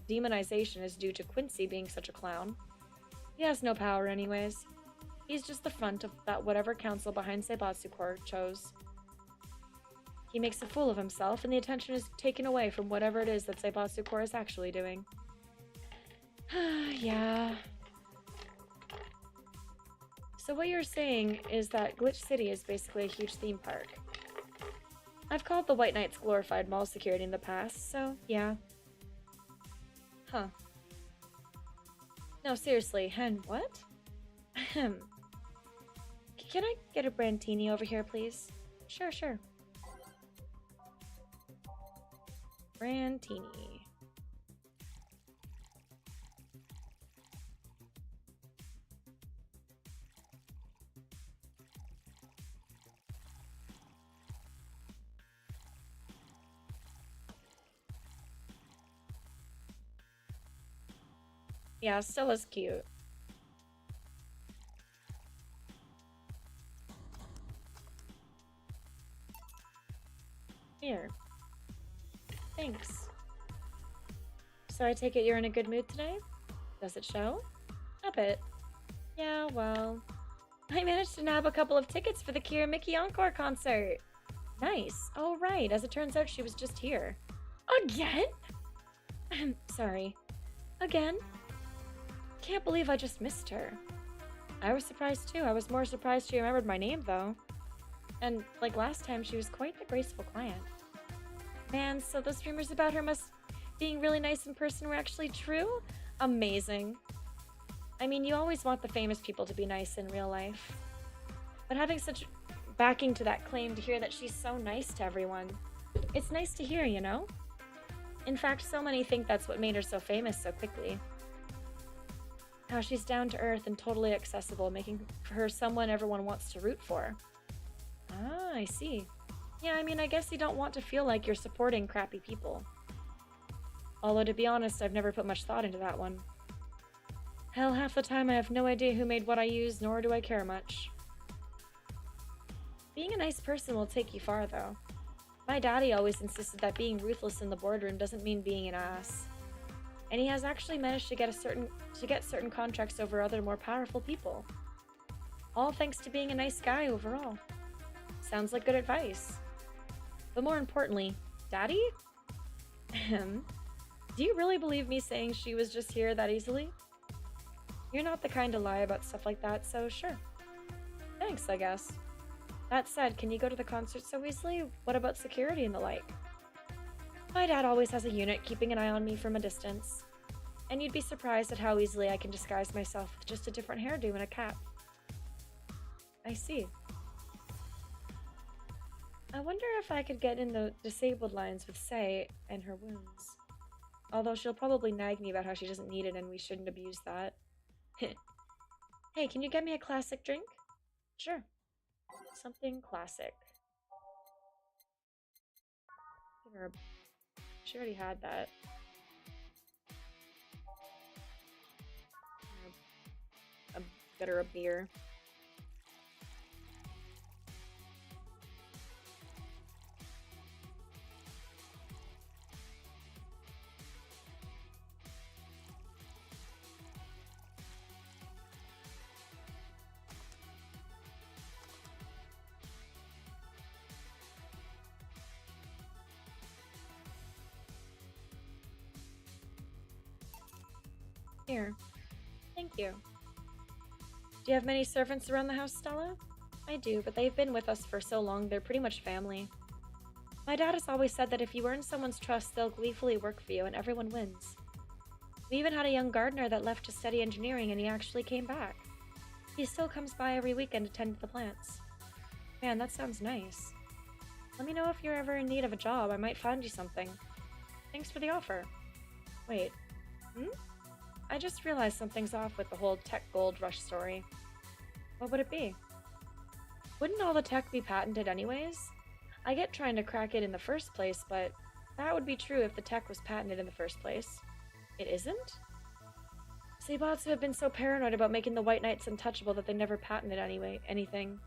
demonization is due to Quincy being such a clown. He has no power anyways. He's just the front of that whatever council behind Zaibatsu Corps chose. He makes a fool of himself, and the attention is taken away from whatever it is that Zaibatsu Corps is actually doing. Yeah. So what you're saying is that Glitch City is basically a huge theme park. I've called the White Knights glorified mall security in the past, so yeah. Huh. No, seriously, Hen, what? Ahem. Can I get a Brantini over here, please? Sure. Brantini. Yeah, Stella's cute. Here. Thanks. So I take it you're in a good mood today? Does it show? A bit. Yeah, well... I managed to nab a couple of tickets for the Kira Mickey Encore concert! Nice. Oh, right. As it turns out, she was just here. Again? Sorry. Again? Can't believe I just missed her. I was surprised too. I was more surprised she remembered my name, though. And, like last time, she was quite the graceful client. Man, so those rumors about her being really nice in person were actually true? Amazing. I mean, you always want the famous people to be nice in real life. But having such backing to that claim to hear that she's so nice to everyone, it's nice to hear, you know? In fact, so many think that's what made her so famous so quickly. How she's down to earth and totally accessible, making her someone everyone wants to root for. Ah, I see. Yeah, I mean, I guess you don't want to feel like you're supporting crappy people. Although, to be honest, I've never put much thought into that one. Hell, half the time I have no idea who made what I use, nor do I care much. Being a nice person will take you far, though. My daddy always insisted that being ruthless in the boardroom doesn't mean being an ass. And he has actually managed to get certain contracts over other more powerful people. All thanks to being a nice guy overall. Sounds like good advice. But more importantly, Daddy? Do you really believe me saying she was just here that easily? You're not the kind to lie about stuff like that, so sure. Thanks, I guess. That said, can you go to the concert so easily? What about security and the like? My dad always has a unit keeping an eye on me from a distance. And you'd be surprised at how easily I can disguise myself with just a different hairdo and a cap. I see. I wonder if I could get in the disabled lines with Sei and her wounds. Although she'll probably nag me about how she doesn't need it and we shouldn't abuse that. Hey, can you get me a classic drink? Sure. Something classic. Give her a... She already had that. Get her a beer. Here. Thank you. Do you have many servants around the house, Stella? I do, but they've been with us for so long, they're pretty much family. My dad has always said that if you earn someone's trust, they'll gleefully work for you and everyone wins. We even had a young gardener that left to study engineering and he actually came back. He still comes by every weekend to tend to the plants. Man, that sounds nice. Let me know if you're ever in need of a job. I might find you something. Thanks for the offer. Wait. I just realized something's off with the whole tech gold rush story. What would it be? Wouldn't all the tech be patented anyways? I get trying to crack it in the first place, but that would be true if the tech was patented in the first place. It isn't? Sabots have been so paranoid about making the White Knights untouchable that they never patented anything.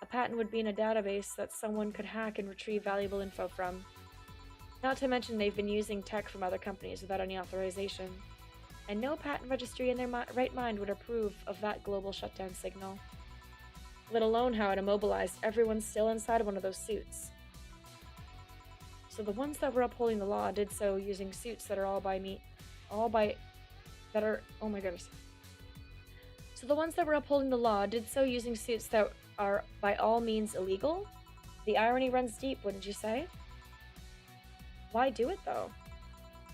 A patent would be in a database that someone could hack and retrieve valuable info from. Not to mention they've been using tech from other companies without any authorization. And no patent registry in their right mind would approve of that global shutdown signal. Let alone how it immobilized everyone still inside one of those suits. So the ones that were upholding the law did so using suits that are oh my goodness. So the ones that were upholding the law did so using suits that are by all means illegal? The irony runs deep, wouldn't you say? Why do it though?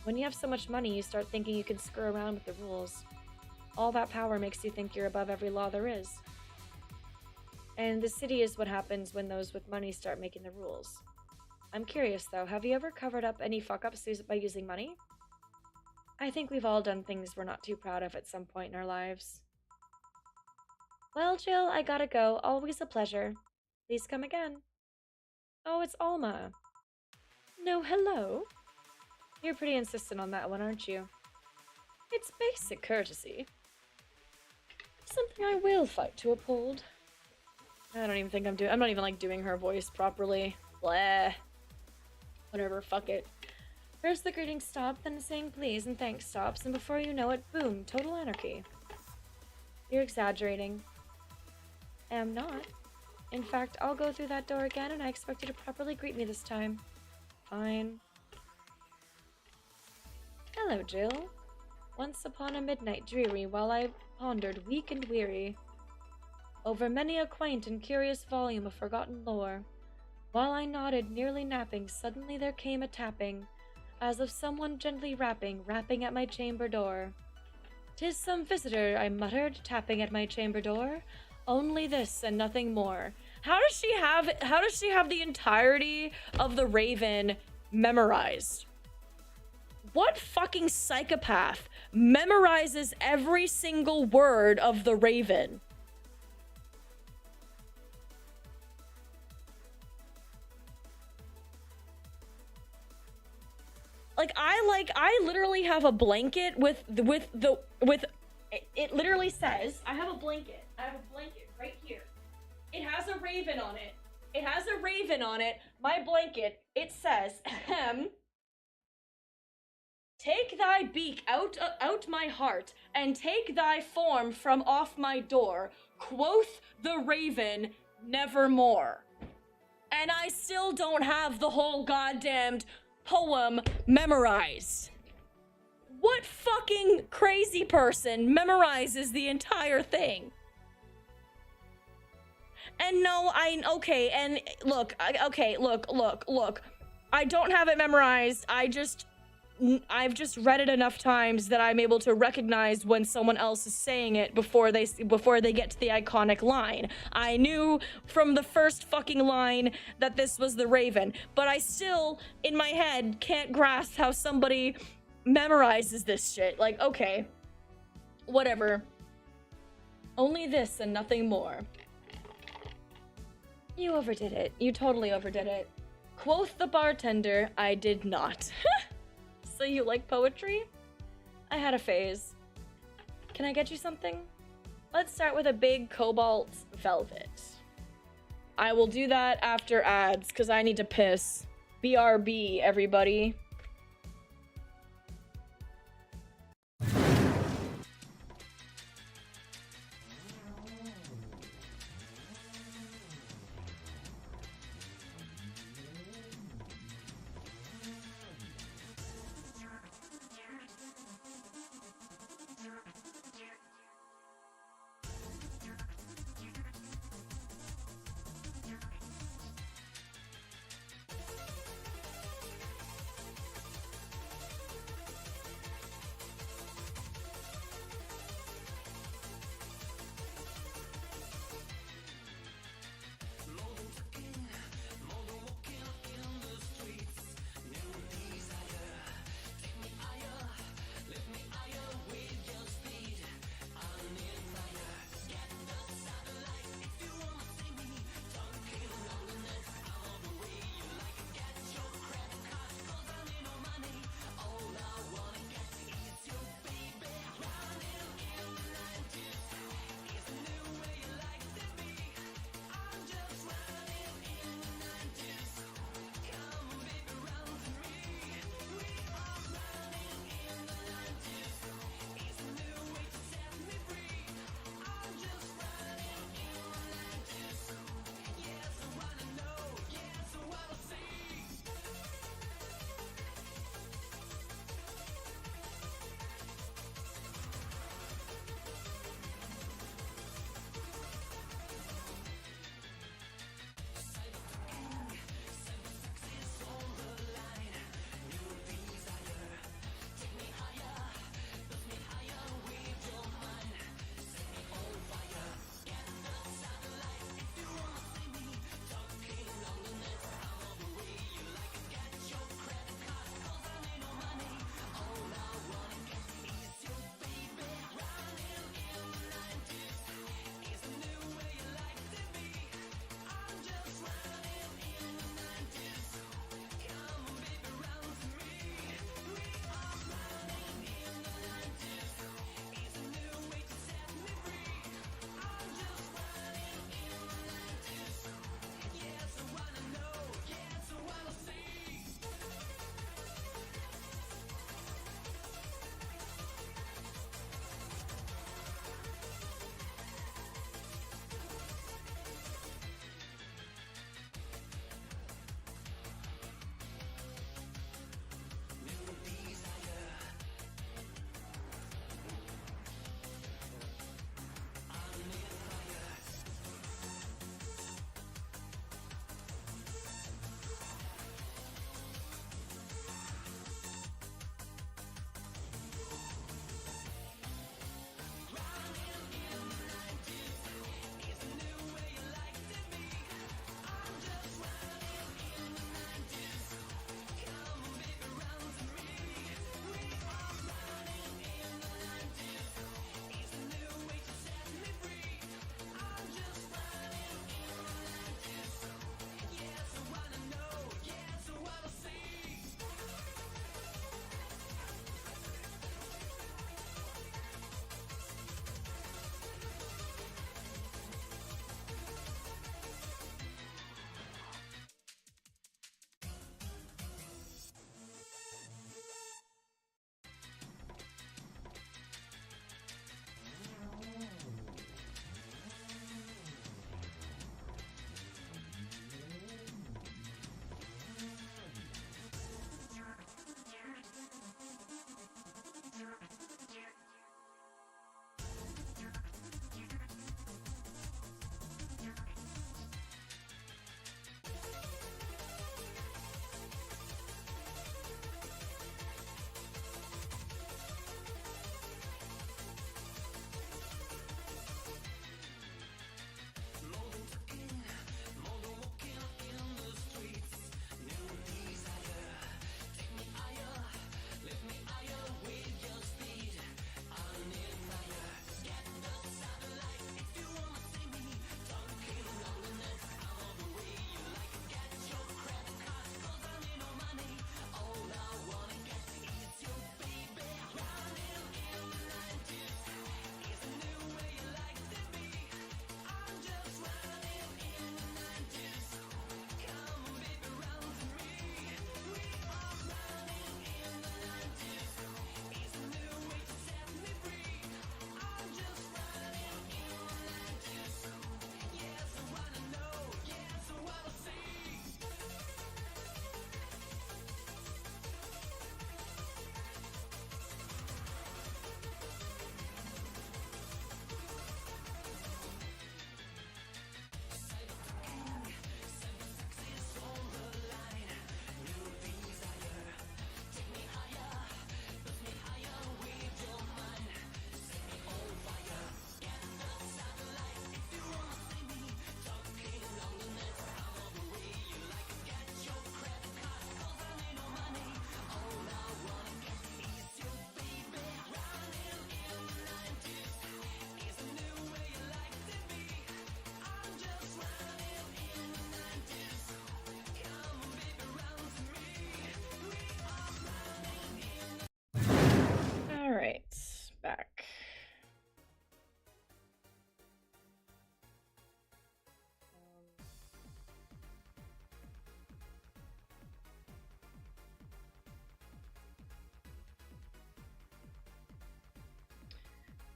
When you have so much money, you start thinking you can screw around with the rules. All that power makes you think you're above every law there is. And the city is what happens when those with money start making the rules. I'm curious though, have you ever covered up any fuck-ups by using money? I think we've all done things we're not too proud of at some point in our lives. Well, Jill, I gotta go. Always a pleasure. Please come again. Oh, it's Alma. No, hello? You're pretty insistent on that one, aren't you? It's basic courtesy. Something I will fight to uphold. I don't even think I'm not even like doing her voice properly. Blah. Whatever, fuck it. First the greeting stop, then saying please and thanks stops, and before you know it, boom, total anarchy. You're exaggerating. Am not. In fact, I'll go through that door again and I expect you to properly greet me this time. Fine. Hello, Jill. Once upon a midnight dreary, while I pondered weak and weary over many a quaint and curious volume of forgotten lore, while I nodded, nearly napping, suddenly there came a tapping, as of someone gently rapping at my chamber door. "'Tis some visitor," I muttered, tapping at my chamber door. Only this and nothing more. How does she have the entirety of the Raven memorized? What fucking psychopath memorizes every single word of the Raven? I literally have a blanket it literally says, I have a blanket right here. It has a raven on it. My blanket, it says, "Take thy beak out my heart, and take thy form from off my door, quoth the raven, nevermore." And I still don't have the whole goddamned poem memorized. What fucking crazy person memorizes the entire thing? And no, look. I don't have it memorized. I've just read it enough times that I'm able to recognize when someone else is saying it before they get to the iconic line. I knew from the first fucking line that this was the Raven, but I still, in my head, can't grasp how somebody memorizes this shit. Like, okay, whatever. Only this and nothing more. You overdid it. You totally overdid it. Quoth the bartender, I did not. So you like poetry? I had a phase. Can I get you something? Let's start with a big cobalt velvet. I will do that after ads, because I need to piss. BRB, everybody.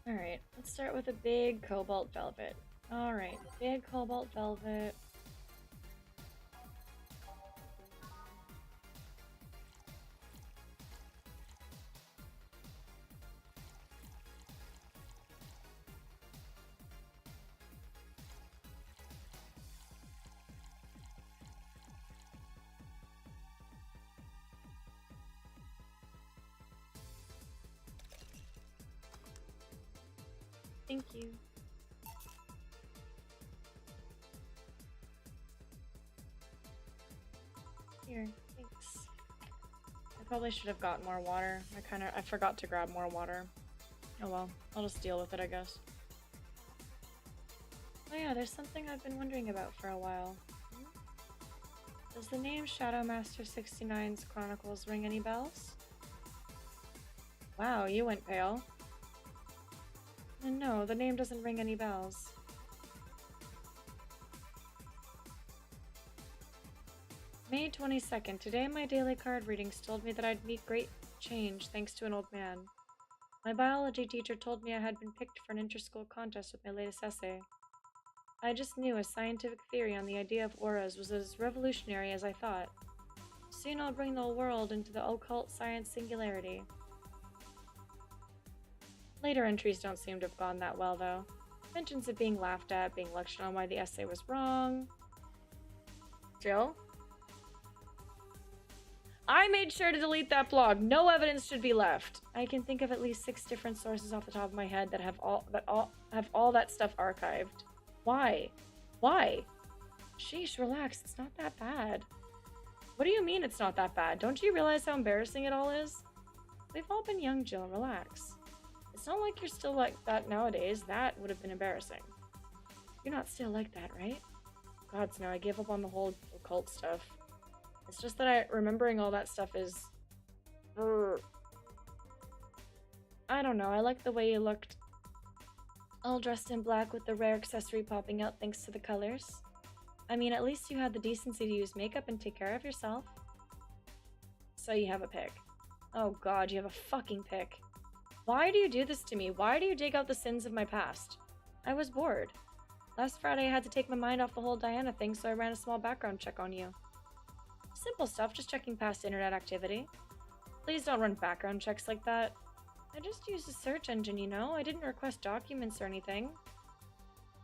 Alright, let's start with a big cobalt velvet. Alright, big cobalt velvet. Thank you. Here, thanks. I probably should have gotten more water. I forgot to grab more water. Oh well, I'll just deal with it, I guess. Oh yeah, there's something I've been wondering about for a while. Does the name Shadowmaster 69's Chronicles ring any bells? Wow, you went pale. No, the name doesn't ring any bells. May 22nd. Today my daily card readings told me that I'd meet great change thanks to an old man. My biology teacher told me I had been picked for an inter-school contest with my latest essay. I just knew a scientific theory on the idea of auras was as revolutionary as I thought. Soon I'll bring the world into the occult science singularity. Later entries don't seem to have gone that well, though. Mentions of being laughed at, being lectured on why the essay was wrong. Jill? I made sure to delete that blog. No evidence should be left. I can think of at least 6 different sources off the top of my head that have all that stuff archived. Why? Why? Sheesh, relax. It's not that bad. What do you mean it's not that bad? Don't you realize how embarrassing it all is? We've all been young, Jill. Relax. It's not like you're still like that nowadays. That would have been embarrassing. You're not still like that, right? Gods, no, I gave up on the whole occult stuff. It's just that remembering all that stuff is... I don't know, I like the way you looked. All dressed in black with the rare accessory popping out thanks to the colors. I mean, at least you had the decency to use makeup and take care of yourself. So you have a pick. Oh god, you have a fucking pick. Why do you do this to me? Why do you dig out the sins of my past? I was bored. Last Friday I had to take my mind off the whole Diana thing, so I ran a small background check on you. Simple stuff, just checking past internet activity. Please don't run background checks like that. I just used a search engine, you know? I didn't request documents or anything.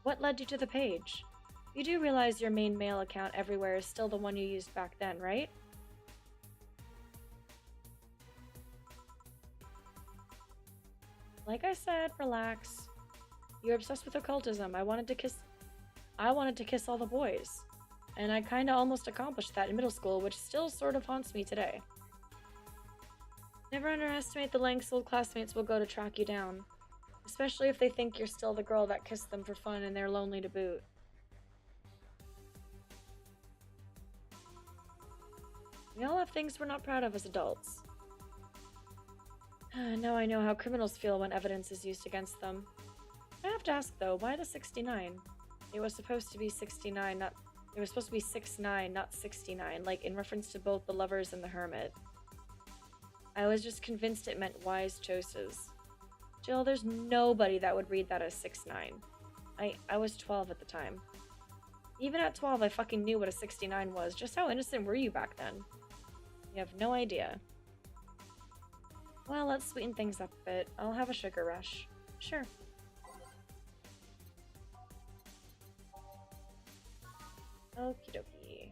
What led you to the page? You do realize your main mail account everywhere is still the one you used back then, right? Like I said, relax. You're obsessed with occultism. I wanted to kiss all the boys. And I kinda almost accomplished that in middle school, which still sort of haunts me today. Never underestimate the lengths old classmates will go to track you down. Especially if they think you're still the girl that kissed them for fun and they're lonely to boot. We all have things we're not proud of as adults. Now I know how criminals feel when evidence is used against them. I have to ask though, why the 69? It was supposed to be 69, not... It was supposed to be 6'9", not 69, like in reference to both the lovers and the hermit. I was just convinced it meant wise choices. Jill, there's nobody that would read that as 6'9". I was 12 at the time. Even at 12, I fucking knew what a 69 was. Just how innocent were you back then? You have no idea. Well, let's sweeten things up a bit. I'll have a sugar rush. Sure. Okie dokie.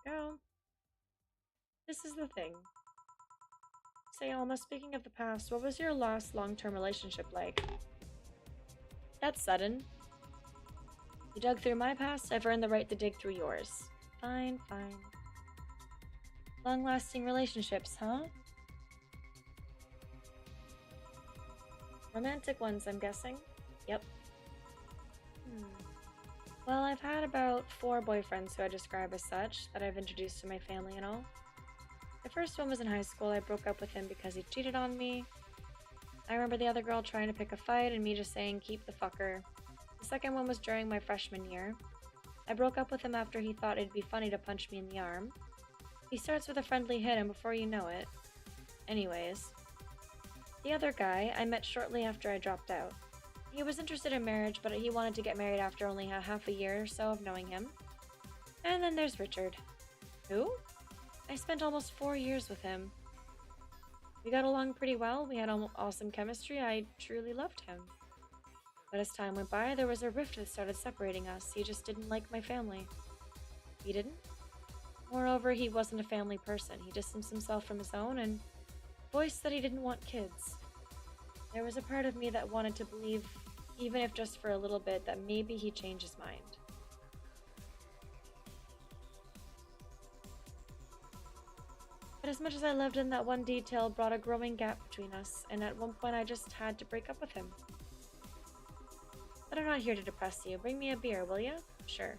There you go. This is the thing. Say, Alma, speaking of the past, what was your last long-term relationship like? That's sudden. You dug through my past, I've earned the right to dig through yours. Fine, fine. Long-lasting relationships, huh? Romantic ones, I'm guessing? Yep. Well, I've had about 4 boyfriends who I describe as such that I've introduced to my family and all. The first one was in high school. I broke up with him because he cheated on me. I remember the other girl trying to pick a fight and me just saying, keep the fucker. The second one was during my freshman year. I broke up with him after he thought it'd be funny to punch me in the arm. He starts with a friendly hit, and before you know it. Anyways, the other guy I met shortly after I dropped out. He was interested in marriage, but he wanted to get married after only half a year or so of knowing him. And then there's Richard. Who? I spent almost 4 years with him. We got along pretty well, we had awesome chemistry, I truly loved him. But as time went by, there was a rift that started separating us. He just didn't like my family. He didn't? Moreover, he wasn't a family person. He distanced himself from his own and voiced that he didn't want kids. There was a part of me that wanted to believe, even if just for a little bit, that maybe he'd change his mind. But as much as I loved him, that one detail brought a growing gap between us, and at one point I just had to break up with him. But I'm not here to depress you. Bring me a beer, will ya? Sure.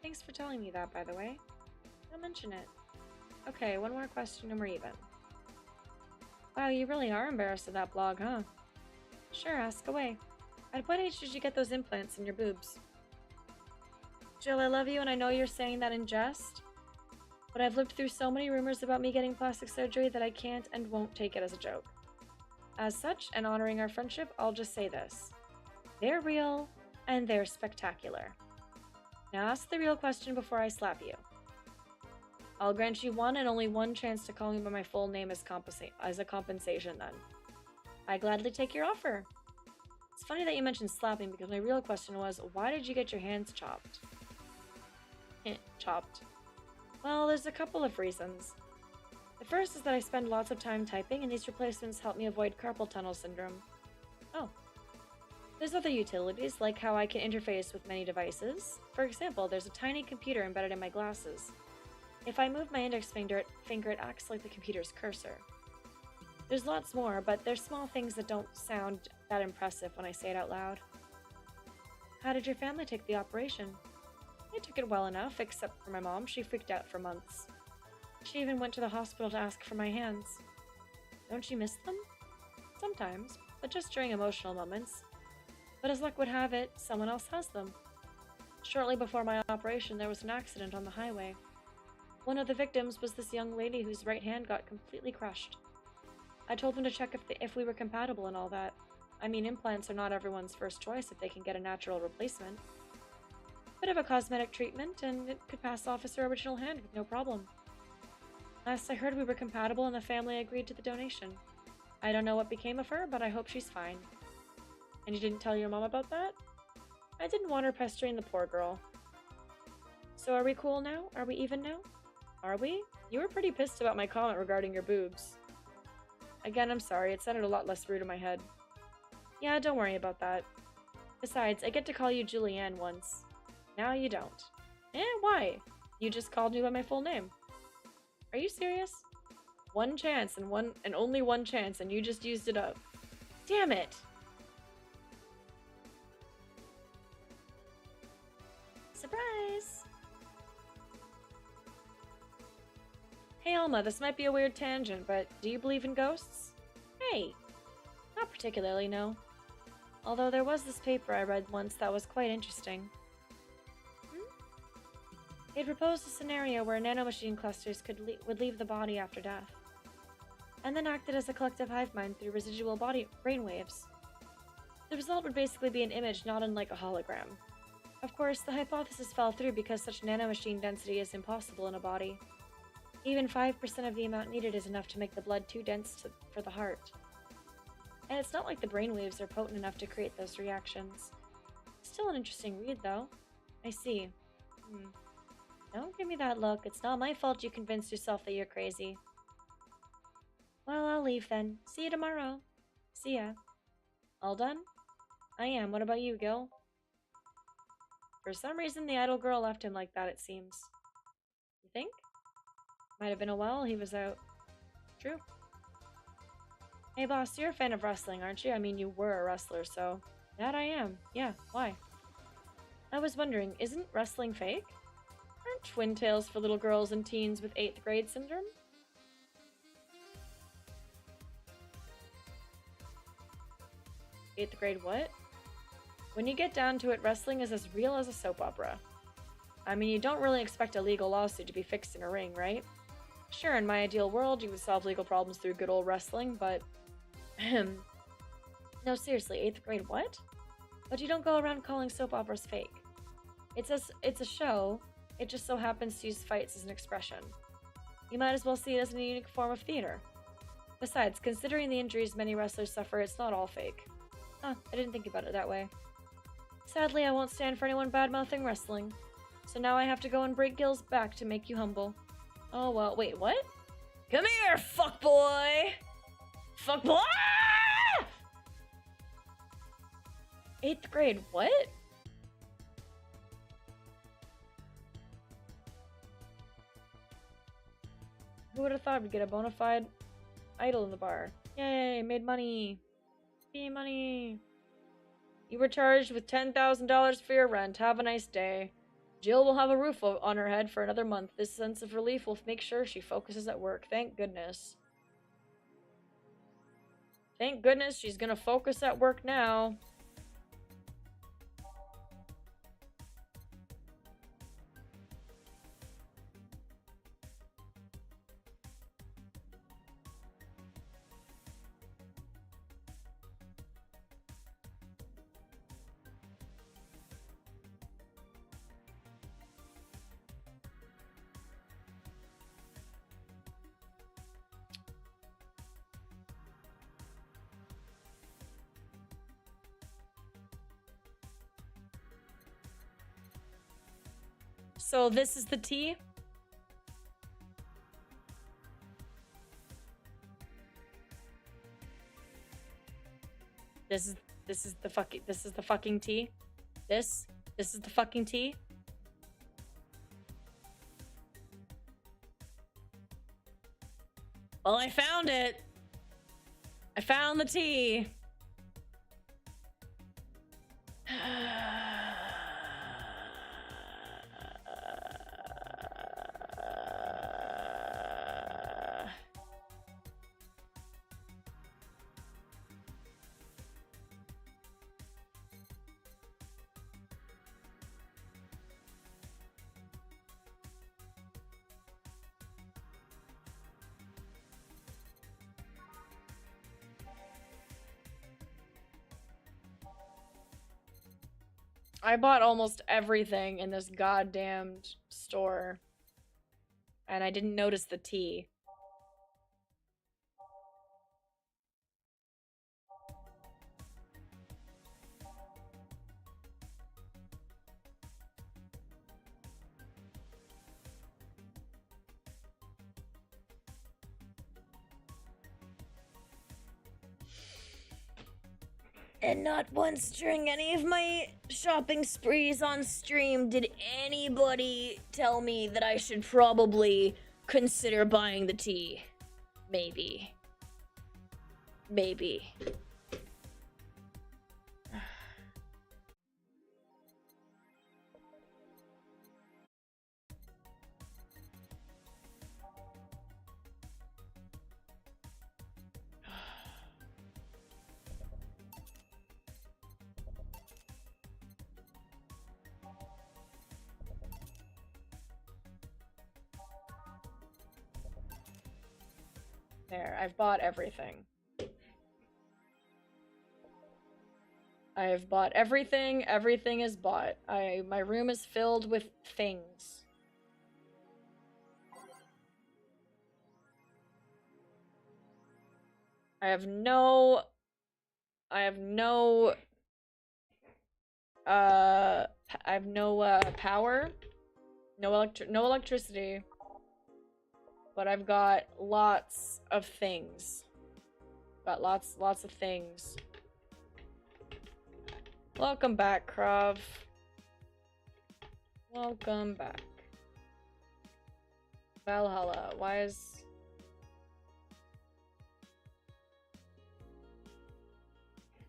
Thanks for telling me that, by the way. I'll mention it. Okay, one more question and we're even. Wow, you really are embarrassed of that blog, huh? Sure, ask away. At what age did you get those implants in your boobs? Jill, I love you and I know you're saying that in jest, but I've lived through so many rumors about me getting plastic surgery that I can't and won't take it as a joke. As such, and honoring our friendship, I'll just say this. They're real, and they're spectacular. Now ask the real question before I slap you. I'll grant you one and only one chance to call me by my full name as a compensation then. I gladly take your offer. It's funny that you mentioned slapping because my real question was, why did you get your hands chopped? Chopped. Well, there's a couple of reasons. The first is that I spend lots of time typing and these replacements help me avoid carpal tunnel syndrome. Oh. There's other utilities, like how I can interface with many devices. For example, there's a tiny computer embedded in my glasses. If I move my index finger, it acts like the computer's cursor. There's lots more, but there's small things that don't sound that impressive when I say it out loud. How did your family take the operation? They took it well enough, except for my mom. She freaked out for months. She even went to the hospital to ask for my hands. Don't you miss them? Sometimes, but just during emotional moments. But as luck would have it, someone else has them. Shortly before my operation, there was an accident on the highway. One of the victims was this young lady whose right hand got completely crushed. I told them to check if we were compatible and all that. I mean, implants are not everyone's first choice if they can get a natural replacement. Bit of a cosmetic treatment, and it could pass off as her original hand with no problem. Last I heard, we were compatible and the family agreed to the donation. I don't know what became of her, but I hope she's fine. And you didn't tell your mom about that? I didn't want her pestering the poor girl. So are we cool now? Are we even now? Are we? You were pretty pissed about my comment regarding your boobs. Again, I'm sorry, it sounded a lot less rude in my head. Yeah, don't worry about that. Besides, I get to call you Julianne once. Now you don't. Why? You just called me by my full name. Are you serious? One chance and only one chance and you just used it up. Damn it! Surprise! Hey Alma, this might be a weird tangent, but do you believe in ghosts? Hey! Not particularly, no. Although there was this paper I read once that was quite interesting. It proposed a scenario where nanomachine clusters would leave the body after death, and then acted as a collective hive mind through residual brainwaves. The result would basically be an image not unlike a hologram. Of course, the hypothesis fell through because such nanomachine density is impossible in a body. Even 5% of the amount needed is enough to make the blood too dense for the heart. And it's not like the brainwaves are potent enough to create those reactions. Still an interesting read, though. I see. Don't give me that look. It's not my fault you convinced yourself that you're crazy. Well, I'll leave then. See you tomorrow. See ya. All done? I am. What about you, Gil? For some reason, the idle girl left him like that, it seems. You think? Might have been a while he was out. True. Hey, boss, you're a fan of wrestling, aren't you? I mean, you were a wrestler, so... That I am. Yeah, why? I was wondering, isn't wrestling fake? Aren't twin tails for little girls and teens with 8th grade syndrome? 8th grade what? When you get down to it, wrestling is as real as a soap opera. I mean, you don't really expect a legal lawsuit to be fixed in a ring, right? Sure, in my ideal world, you would solve legal problems through good old wrestling, but... No, seriously, 8th grade what? But you don't go around calling soap operas fake. It's a show, it just so happens to use fights as an expression. You might as well see it as a unique form of theater. Besides, considering the injuries many wrestlers suffer, it's not all fake. Huh, I didn't think about it that way. Sadly, I won't stand for anyone bad-mouthing wrestling. So now I have to go and break Gil's back to make you humble. Oh, well, wait, what? Come here, fuckboy! Fuckboy! 8th grade, what? Who would have thought we'd get a bona fide idol in the bar? Yay, made money. Be money. You were charged with $10,000 for your rent. Have a nice day. Jill will have a roof on her head for another month. This sense of relief will make sure she focuses at work. Thank goodness. Thank goodness she's gonna focus at work now. So this is the tea? This is the fucking tea? This is the fucking tea? Well, I found it. I found the tea. I bought almost everything in this goddamned store. And I didn't notice the tea. And not once during any of my shopping sprees on stream did anybody tell me that I should probably consider buying the tea. Maybe. Maybe. There, I've bought everything. I've bought everything. Everything is bought. My room is filled with things. I have no power. No electricity. but I've got lots of things. Got lots of things. Welcome back, Krav. Welcome back. Valhalla. Why is...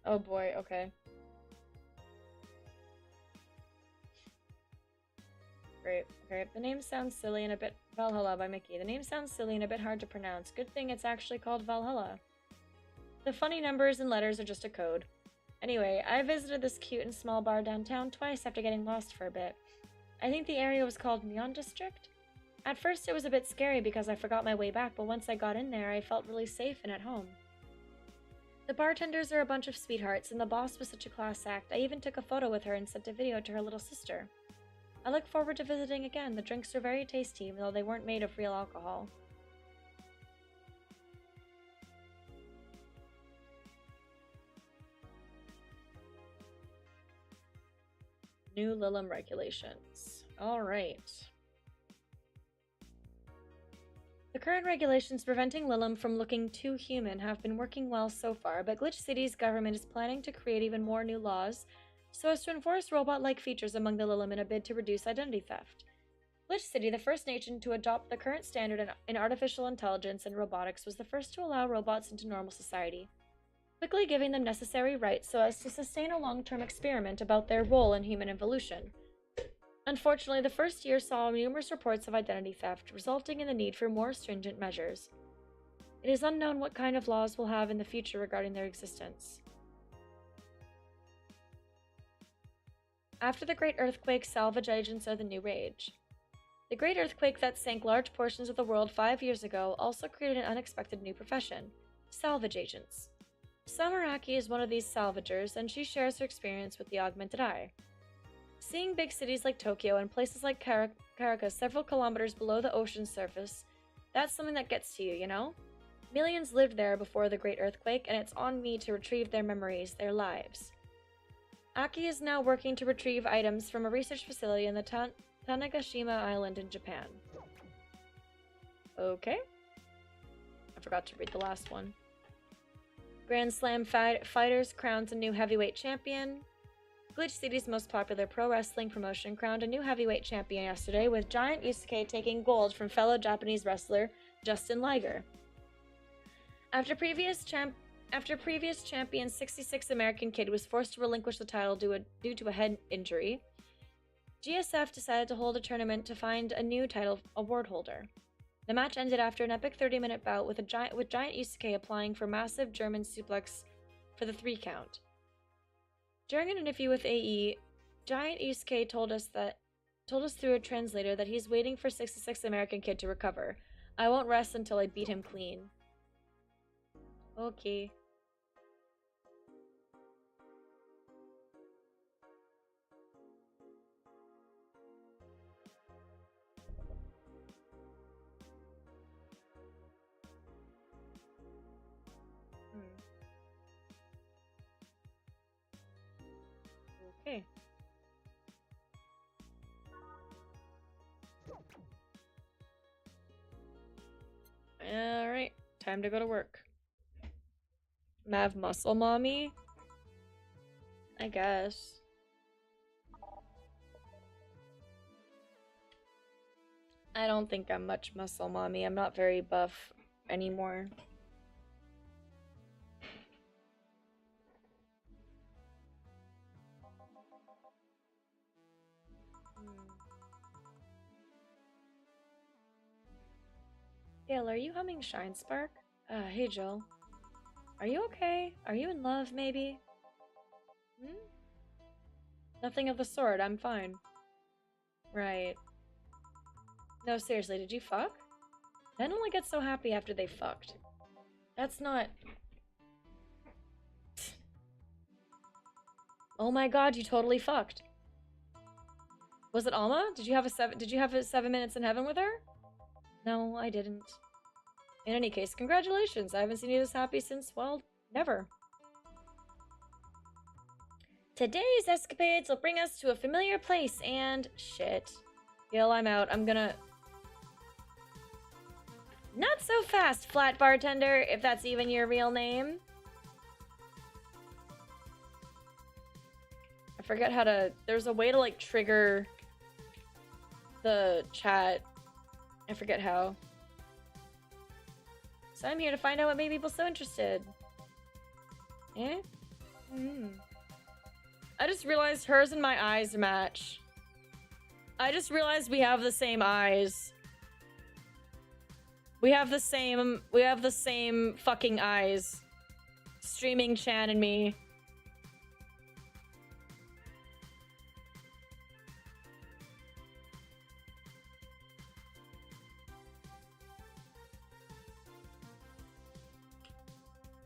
Oh boy, okay. Great. Okay, the name sounds silly and a bit... Valhalla by Mickey. The name sounds silly and a bit hard to pronounce. Good thing it's actually called Valhalla. The funny numbers and letters are just a code. Anyway, I visited this cute and small bar downtown twice after getting lost for a bit. I think the area was called Neon District? At first it was a bit scary because I forgot my way back, but once I got in there, I felt really safe and at home. The bartenders are a bunch of sweethearts, and the boss was such a class act. I even took a photo with her and sent a video to her little sister. I look forward to visiting again. The drinks are very tasty, even though they weren't made of real alcohol. New Lilim regulations. Alright. The current regulations preventing Lilim from looking too human have been working well so far, but Glitch City's government is planning to create even more new laws so as to enforce robot-like features among the Lilim in a bid to reduce identity theft. Glitch City, the first nation to adopt the current standard in artificial intelligence and robotics, was the first to allow robots into normal society, quickly giving them necessary rights so as to sustain a long-term experiment about their role in human evolution. Unfortunately, the first year saw numerous reports of identity theft, resulting in the need for more stringent measures. It is unknown what kind of laws we'll have in the future regarding their existence. After the Great Earthquake, salvage agents are the new rage. The Great Earthquake that sank large portions of the world 5 years ago also created an unexpected new profession: salvage agents. Samaraki is one of these salvagers, and she shares her experience with the Augmented Eye. Seeing big cities like Tokyo and places like Caracas several kilometers below the ocean's surface, that's something that gets to you, you know? Millions lived there before the Great Earthquake, and it's on me to retrieve their memories, their lives. Aki is now working to retrieve items from a research facility in the Tanegashima Island in Japan. Okay. I forgot to read the last one. Grand Slam Fighters crowns a new heavyweight champion. Glitch City's most popular pro wrestling promotion crowned a new heavyweight champion yesterday, with Giant Yusuke taking gold from fellow Japanese wrestler Justin Liger. After previous champion 66 American Kid was forced to relinquish the title due to a head injury, GSF decided to hold a tournament to find a new title award holder. The match ended after an epic 30-minute bout with Giant Yusuke applying for massive German suplex for the 3 count. During an interview with AE, Giant Yusuke told us through a translator that he's waiting for 66 American Kid to recover. I won't rest until I beat him clean. Okay. Okay. Alright, time to go to work. Mav Muscle Mommy? I guess. I don't think I'm much Muscle Mommy. I'm not very buff anymore. Gail, are you humming Shine Spark? Hey Jill. Are you okay? Are you in love, maybe? Nothing of the sort, I'm fine. Right. No, seriously, did you fuck? Men only get so happy after they fucked. That's not... Oh my god, you totally fucked. Was it Alma? Did you have a 7 minutes in heaven with her? No, I didn't. In any case, congratulations. I haven't seen you this happy since, well, never. Today's escapades will bring us to a familiar place and... Shit. Gil, I'm out. I'm gonna... Not so fast, flat bartender, if that's even your real name. I forget how to... There's a way to, like, trigger the chat. I forget how. So I'm here to find out what made people so interested. Eh? I just realized hers and my eyes match. I just realized we have the same eyes. We have the same fucking eyes. Streaming Chan and me.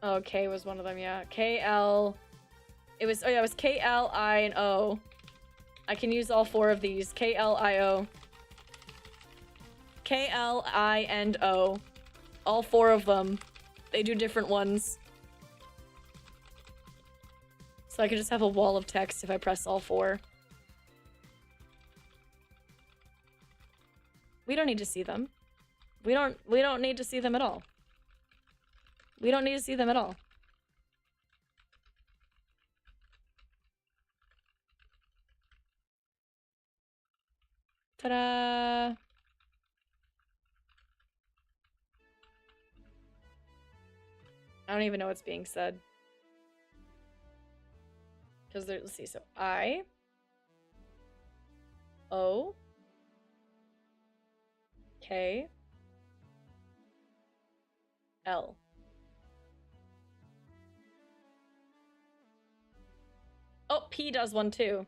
Oh, K was one of them, yeah. KL. It was, oh yeah, it was KL, I, and O. I can use all four of these. KLIO. KL, I, and O. All four of them. They do different ones. So I could just have a wall of text if I press all four. We don't need to see them. We don't need to see them at all. We don't need to see them at all. Ta-da! I don't even know what's being said. Because let's see, so I, O, K, L. Oh, P does one too.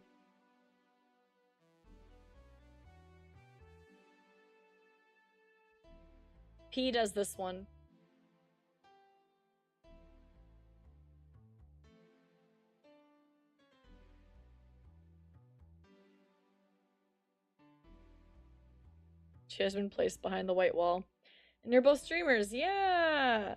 P does this one. She has been placed behind the white wall. And you're both streamers, yeah!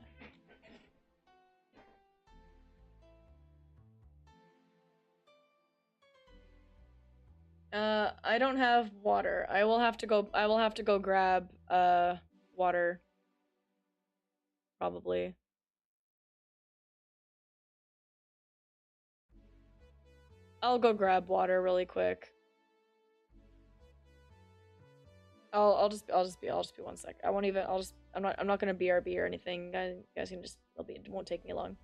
I don't have water. I will have to go grab, water. Probably. I'll go grab water really quick. I'll just be 1 sec. I won't even, I'm not gonna BRB or anything. You guys can just, it won't take me long.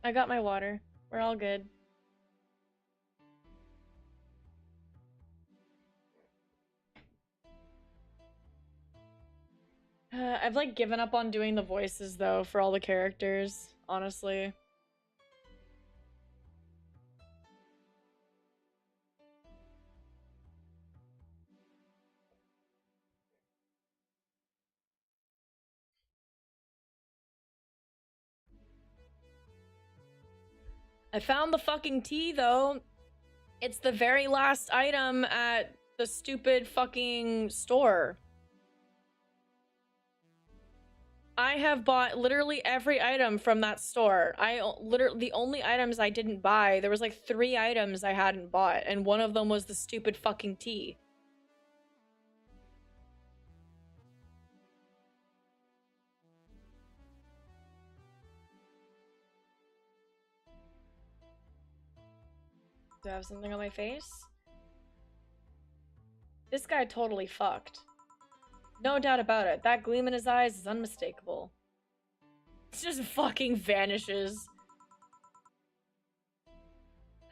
I got my water. We're all good. I've like given up on doing the voices though for all the characters, honestly. I found the fucking tea though. It's the very last item at the stupid fucking store. I have bought literally every item from that store. Literally, the only items I didn't buy, there was like 3 items I hadn't bought, and one of them was the stupid fucking tea. Do I have something on my face? This guy totally fucked. No doubt about it. That gleam in his eyes is unmistakable. It just fucking vanishes.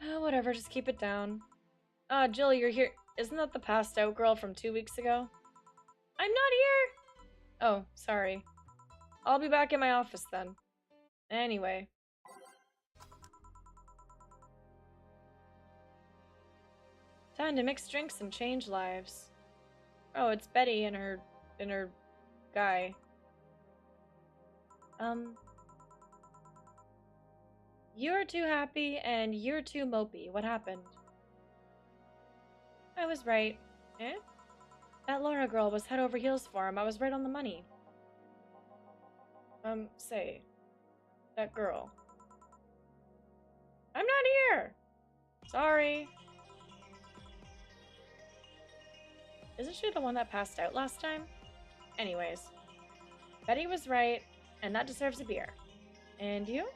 Whatever, just keep it down. Jill, you're here. Isn't that the passed out girl from 2 weeks ago? I'm not here! Oh, sorry. I'll be back in my office then. Anyway. Time to mix drinks and change lives. Oh, it's Betty and her guy. You're too happy and you're too mopey. What happened? I was right. Eh? That Laura girl was head over heels for him. I was right on the money. Say. That girl. I'm not here! Sorry. Isn't she the one that passed out last time? Anyways. Betty was right, and that deserves a beer. And you?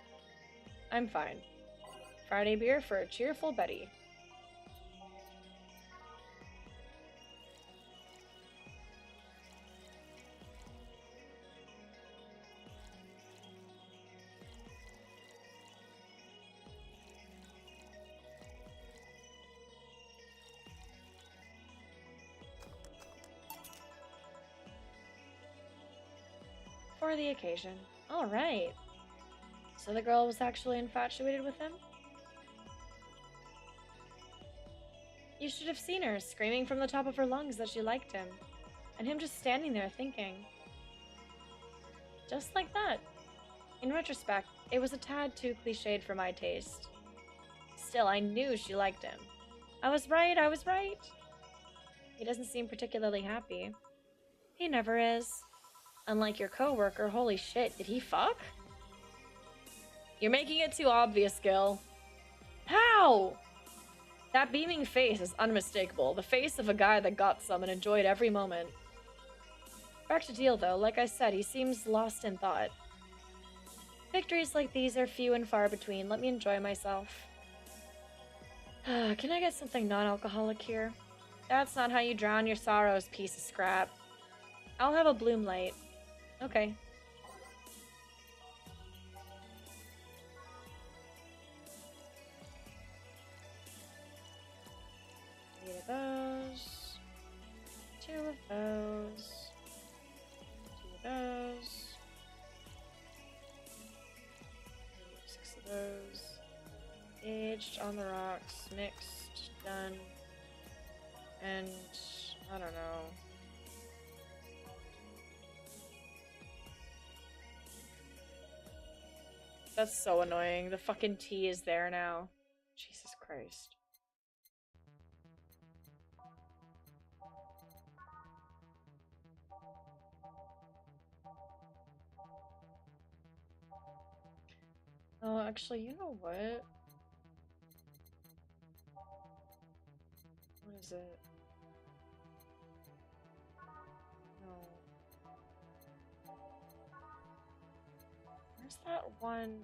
I'm fine. Friday beer for a cheerful Betty. For the occasion. All right. So the girl was actually infatuated with him? You should have seen her screaming from the top of her lungs that she liked him, and him just standing there thinking. Just like that. In retrospect, it was a tad too cliched for my taste. Still, I knew she liked him. I was right, I was right. He doesn't seem particularly happy. He never is. Unlike your coworker, holy shit, did he fuck? You're making it too obvious, Gil. How? That beaming face is unmistakable. The face of a guy that got some and enjoyed every moment. Back to deal, though. Like I said, he seems lost in thought. Victories like these are few and far between. Let me enjoy myself. Can I get something non-alcoholic here? That's not how you drown your sorrows, piece of scrap. I'll have a bloom light. Okay. Three of those. 2 of those. 2 of those. 6 of those. Aged on the rocks. Mixed. Done. And I don't know. That's so annoying. The fucking tea is there now. Jesus Christ. Oh, actually, you know what? What is it? No. Where's that one?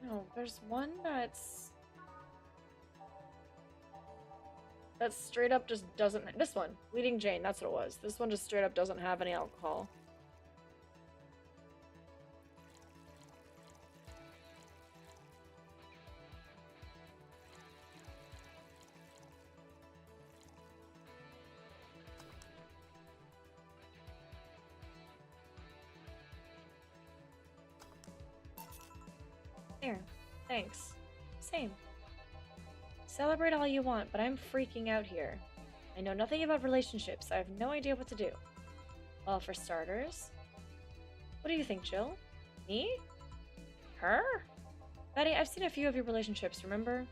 No, there's one that's straight up just doesn't. This one, Bleeding Jane, that's what it was. This one just straight up doesn't have any alcohol. There. Thanks. Same. Celebrate all you want, but I'm freaking out here. I know nothing about relationships. I have no idea what to do. Well, for starters... What do you think, Jill? Me? Her? Betty, I've seen a few of your relationships, remember?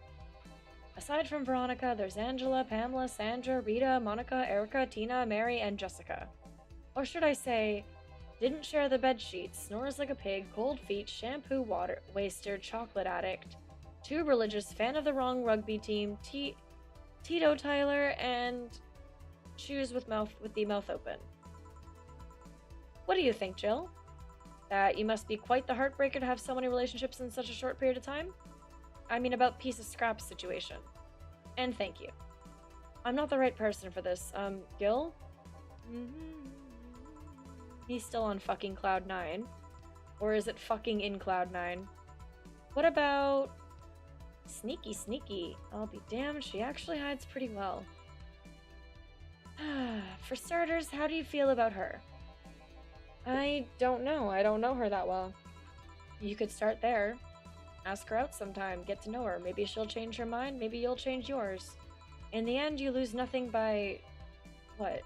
Aside from Veronica, there's Angela, Pamela, Sandra, Rita, Monica, Erica, Tina, Mary, and Jessica. Or should I say, didn't share the bed sheets, snores like a pig, cold feet, shampoo water waster, chocolate addict, too religious, fan of the wrong rugby team, Tito Tyler, and shoes with the mouth open. What do you think, Jill? That you must be quite the heartbreaker to have so many relationships in such a short period of time? I mean about piece of scrap situation. And thank you. I'm not the right person for this. Gil? He's still on fucking Cloud 9. Or is it fucking in Cloud 9? What about... Sneaky, sneaky. I'll be damned, she actually hides pretty well. For starters, how do you feel about her? I don't know. I don't know her that well. You could start there. Ask her out sometime, get to know her. Maybe she'll change her mind, maybe you'll change yours. In the end, you lose nothing by... What?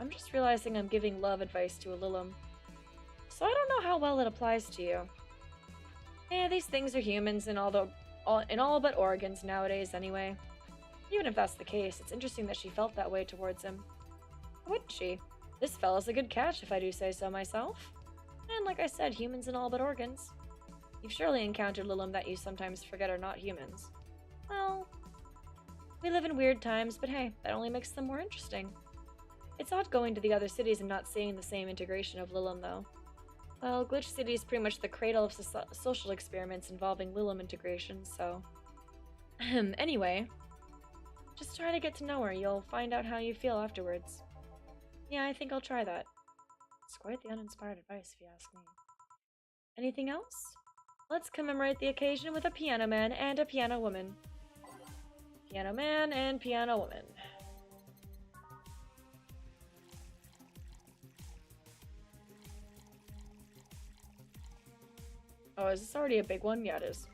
I'm just realizing I'm giving love advice to a Lilim. So I don't know how well it applies to you. These things are humans in all but organs nowadays anyway. Even if that's the case, it's interesting that she felt that way towards him. Wouldn't she? This fella's a good catch if I do say so myself. And like I said, humans in all but organs. You've surely encountered Lilim that you sometimes forget are not humans. Well, we live in weird times, but hey, that only makes them more interesting. It's odd going to the other cities and not seeing the same integration of Lilim, though. Well, Glitch City is pretty much the cradle of social experiments involving Lilim integration, so... Anyway, just try to get to know her. You'll find out how you feel afterwards. Yeah, I think I'll try that. It's quite the uninspired advice, if you ask me. Anything else? Let's commemorate the occasion with a piano man and a piano woman. Piano man and piano woman. Oh, is this already a big one? Yeah, it is.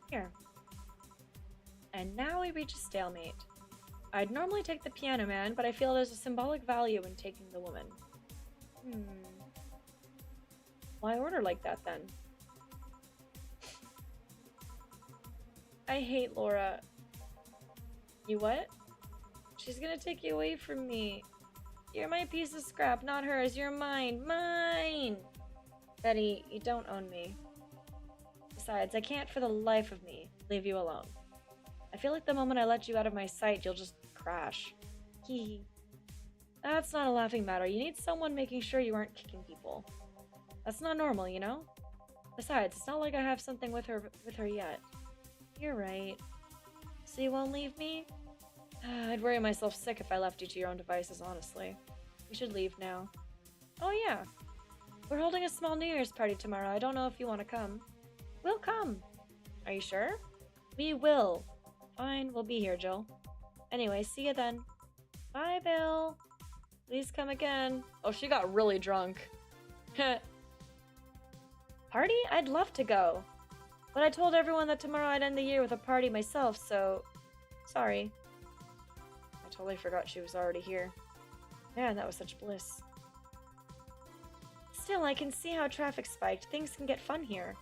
Here. And now we reach a stalemate. I'd normally take the piano man, but I feel there's a symbolic value in taking the woman. Why order like that then? I hate Laura. You what? She's gonna take you away from me. You're my piece of scrap, not hers. You're mine. Mine! Betty, you don't own me. Besides, I can't for the life of me leave you alone. I feel like the moment I let you out of my sight, you'll just crash. Hee. That's not a laughing matter. You need someone making sure you aren't kicking people. That's not normal, you know? Besides, it's not like I have something with her yet. You're right. So you won't leave me? I'd worry myself sick if I left you to your own devices, honestly. We should leave now. Oh yeah. We're holding a small New Year's party tomorrow. I don't know if you want to come. We'll come. Are you sure? We will. Fine, we'll be here, Jill. Anyway, see you then. Bye, Bill. Please come again. Oh, she got really drunk. Party? I'd love to go. But I told everyone that tomorrow I'd end the year with a party myself, so... Sorry. I totally forgot she was already here. Man, that was such bliss. Still, I can see how traffic spiked. Things can get fun here.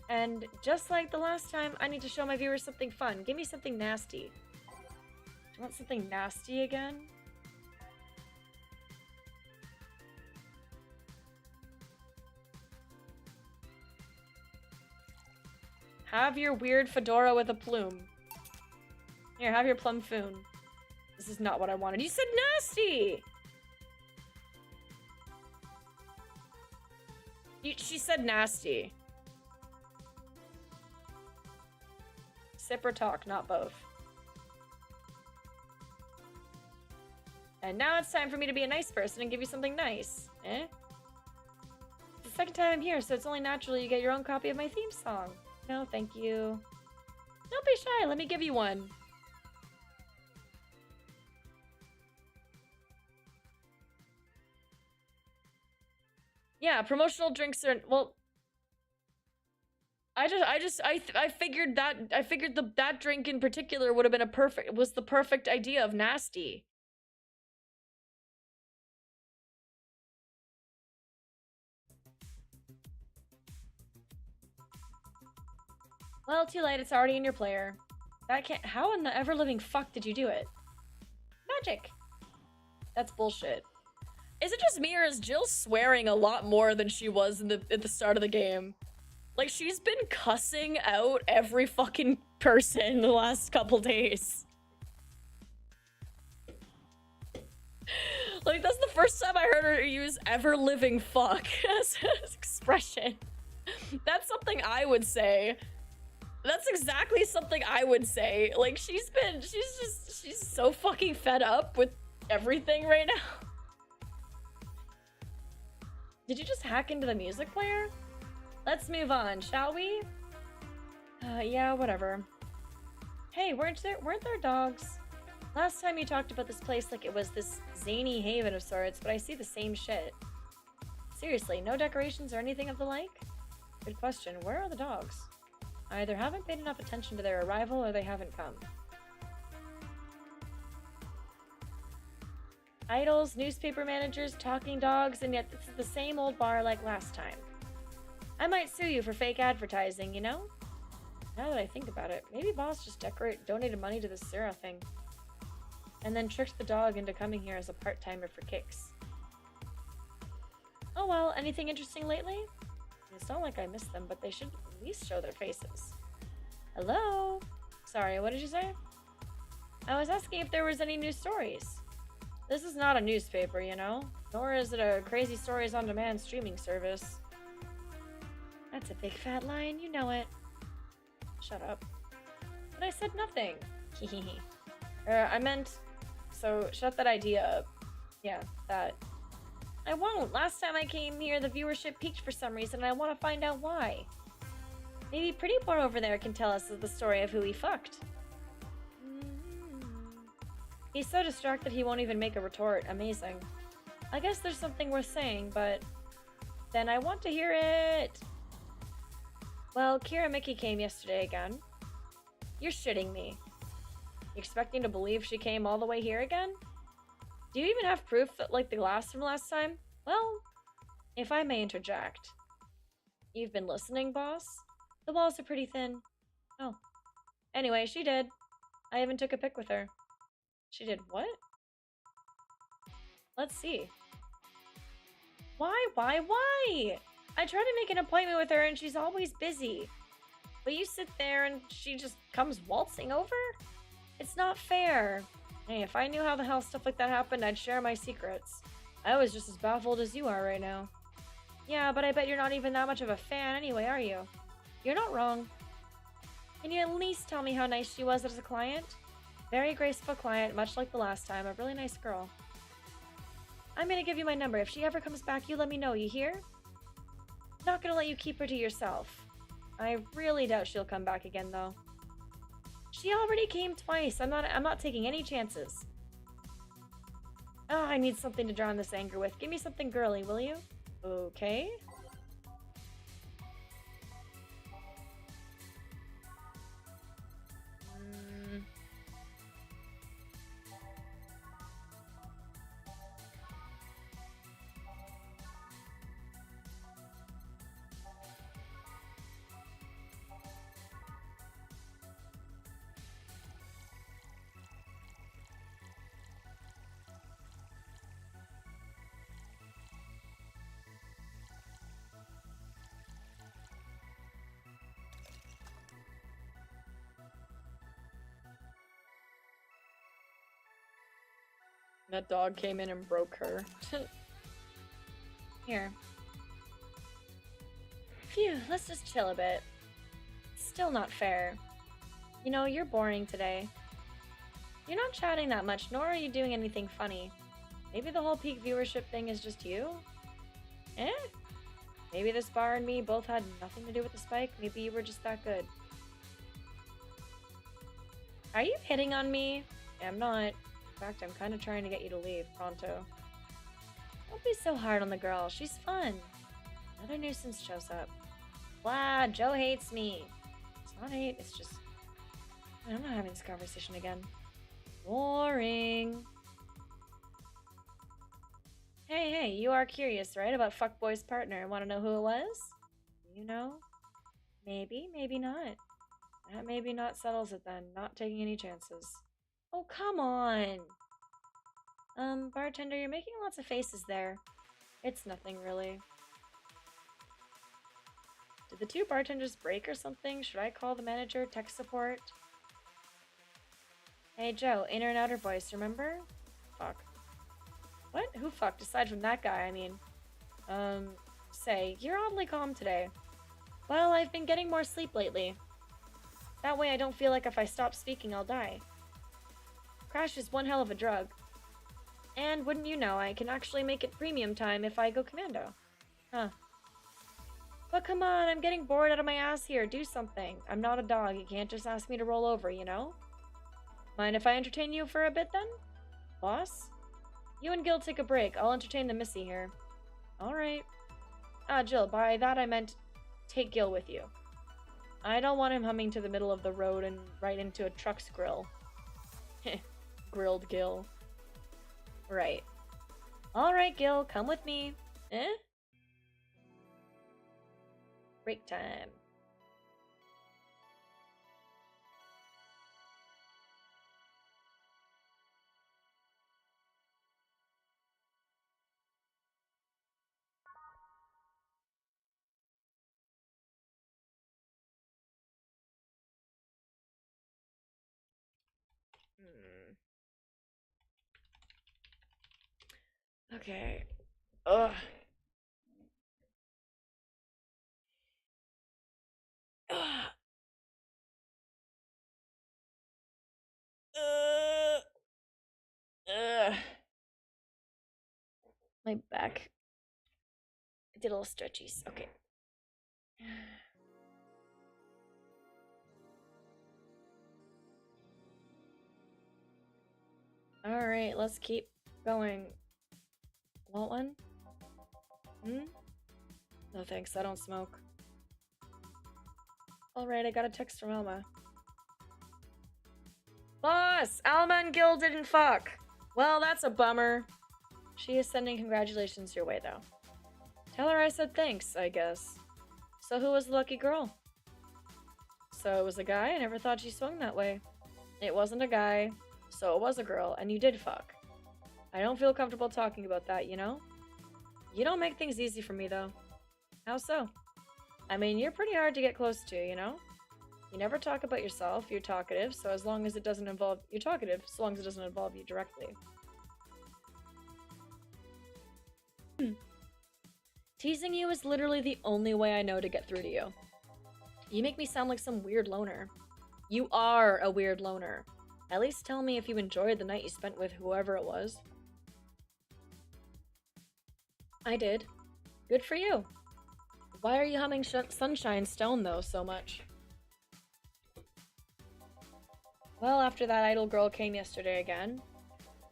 And just like the last time, I need to show my viewers something fun. Give me something nasty. Do you want something nasty again? Have your weird fedora with a plume. Here, have your plumfoon. This is not what I wanted. You said nasty! She said nasty. Sip or talk, not both. And now it's time for me to be a nice person and give you something nice. Eh? It's the second time I'm here, so it's only natural you get your own copy of my theme song. No, thank you. Don't be shy, let me give you one. Yeah, promotional drinks are, well, I figured that drink in particular would have been was the perfect idea of nasty. Well, too late, it's already in your player. That can't, how in the ever-living fuck did you do it? Magic. That's bullshit. Is it just me, or is Jill swearing a lot more than she was at the start of the game? Like, she's been cussing out every fucking person the last couple days. Like, that's the first time I heard her use ever-living fuck as an expression. That's something I would say. That's exactly something I would say. Like, she's so fucking fed up with everything right now. Did you just hack into the music player? Let's move on, shall we? Yeah, whatever. Hey, weren't there dogs? Last time you talked about this place like it was this zany haven of sorts, but I see the same shit. Seriously, no decorations or anything of the like? Good question, where are the dogs? I either haven't paid enough attention to their arrival or they haven't come. Idols, newspaper managers, talking dogs, and yet this is the same old bar like last time. I might sue you for fake advertising, you know? Now that I think about it, maybe boss just donated money to the Sarah thing. And then tricked the dog into coming here as a part-timer for kicks. Oh well, anything interesting lately? It's not like I missed them, but they should at least show their faces. Hello? Sorry, what did you say? I was asking if there was any news stories. This is not a newspaper, you know? Nor is it a Crazy Stories on Demand streaming service. That's a big fat lie, you know it. Shut up. But I said nothing. Hehehe. I meant... So, shut that idea up. Yeah, that. I won't. Last time I came here, the viewership peaked for some reason, and I want to find out why. Maybe Pretty Boy over there can tell us the story of who he fucked. He's so distracted he won't even make a retort. Amazing. I guess there's something worth saying, but... Then I want to hear it! Well, Kira Mickey came yesterday again. You're shitting me. You expecting to believe she came all the way here again? Do you even have proof that, like the glass from last time? Well, if I may interject. You've been listening, boss? The walls are pretty thin. Oh. Anyway, she did. I even took a pic with her. She did what? Let's see. Why? I try to make an appointment with her and she's always busy. But you sit there and she just comes waltzing over? It's not fair. Hey, if I knew how the hell stuff like that happened, I'd share my secrets. I was just as baffled as you are right now. Yeah, but I bet you're not even that much of a fan anyway, are you? You're not wrong. Can you at least tell me how nice she was as a client? Very graceful client, much like the last time. A really nice girl. I'm gonna give you my number. If she ever comes back, you let me know, you hear? Not gonna let you keep her to yourself. I really doubt she'll come back again, though. She already came twice. I'm not taking any chances. Oh, I need something to drown this anger with. Give me something girly, will you? Okay. That dog came in and broke her. Here. Phew, let's just chill a bit. Still not fair. You know, you're boring today. You're not chatting that much, nor are you doing anything funny. Maybe the whole peak viewership thing is just you? Eh? Maybe this bar and me both had nothing to do with the spike. Maybe you were just that good. Are you hitting on me? I'm not. In fact, I'm kind of trying to get you to leave pronto. Don't be so hard on the girl. She's fun. Another nuisance shows up. Blah, Joe hates me. It's not hate, it's just... I'm not having this conversation again. Boring. Hey, you are curious, right? About Fuckboy's partner. Want to know who it was? You know? Maybe, maybe not. That maybe not settles it then. Not taking any chances. Oh, come on! Bartender, you're making lots of faces there. It's nothing, really. Did the two bartenders break or something? Should I call the manager? Tech support? Hey, Joe. Inner and outer voice, remember? Fuck. What? Who fucked? Aside from that guy, I mean. Say, you're oddly calm today. Well, I've been getting more sleep lately. That way I don't feel like if I stop speaking, I'll die. Crash is one hell of a drug. And wouldn't you know, I can actually make it premium time if I go commando. Huh. But come on, I'm getting bored out of my ass here. Do something. I'm not a dog. You can't just ask me to roll over, you know? Mind if I entertain you for a bit then? Boss? You and Gil take a break. I'll entertain the missy here. Alright. Ah, Jill, by that I meant take Gil with you. I don't want him humming to the middle of the road and right into a truck's grill. Heh. Grilled Gil. Right. Alright, Gil, come with me. Eh? Break time. Okay. Ugh. Ugh. Ugh. My back. I did a little stretchies. Okay. Alright, let's keep going. Want one? No thanks, I don't smoke. Alright, I got a text from Alma. Boss! Alma and Gil didn't fuck! Well, that's a bummer. She is sending congratulations your way, though. Tell her I said thanks, I guess. So who was the lucky girl? So it was a guy? I never thought she swung that way. It wasn't a guy, so it was a girl, and you did fuck. I don't feel comfortable talking about that, you know? You don't make things easy for me, though. How so? I mean, you're pretty hard to get close to, you know? You never talk about yourself, you're talkative, so as long as it doesn't involve... You're talkative, so long as it doesn't involve you directly. Teasing you is literally the only way I know to get through to you. You make me sound like some weird loner. You are a weird loner. At least tell me if you enjoyed the night you spent with whoever it was. I did. Good for you. Why are you humming Sunshine Stone, though, so much? Well, after that idol girl came yesterday again,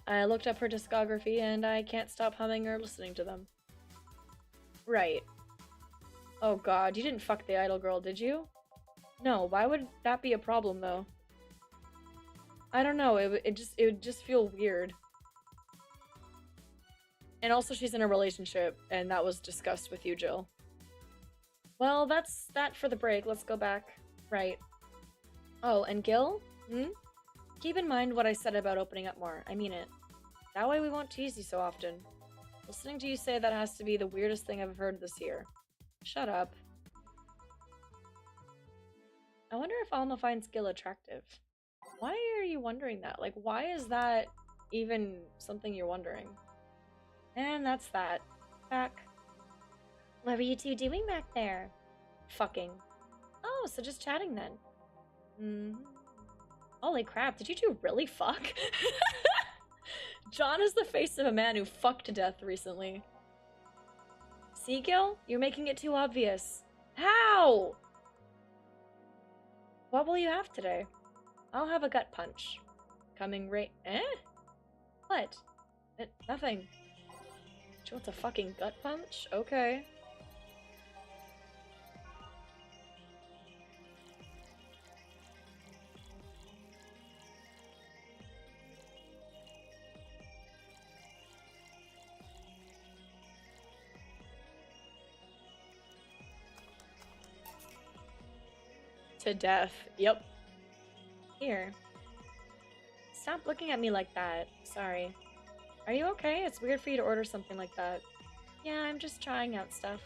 I looked up her discography and I can't stop humming or listening to them. Right. Oh god, you didn't fuck the idol girl, did you? No, why would that be a problem, though? I don't know, it would just feel weird. And also she's in a relationship, and that was discussed with you, Jill. Well, that's that for the break. Let's go back. Right. Oh, and Gil? Keep in mind what I said about opening up more. I mean it. That way we won't tease you so often. Listening to you say that has to be the weirdest thing I've heard this year. Shut up. I wonder if Alma finds Gil attractive. Why are you wondering that? Like, why is that even something you're wondering? And that's that. Back. What were you two doing back there? Fucking. Oh, so just chatting then. Holy crap, did you two really fuck? John is the face of a man who fucked to death recently. Seagill? You're making it too obvious. How? What will you have today? I'll have a gut punch. Coming right. Eh? What? Nothing. She wants a fucking gut punch? Okay. To death. Yep. Here. Stop looking at me like that. Sorry. Are you okay? It's weird for you to order something like that. Yeah, I'm just trying out stuff.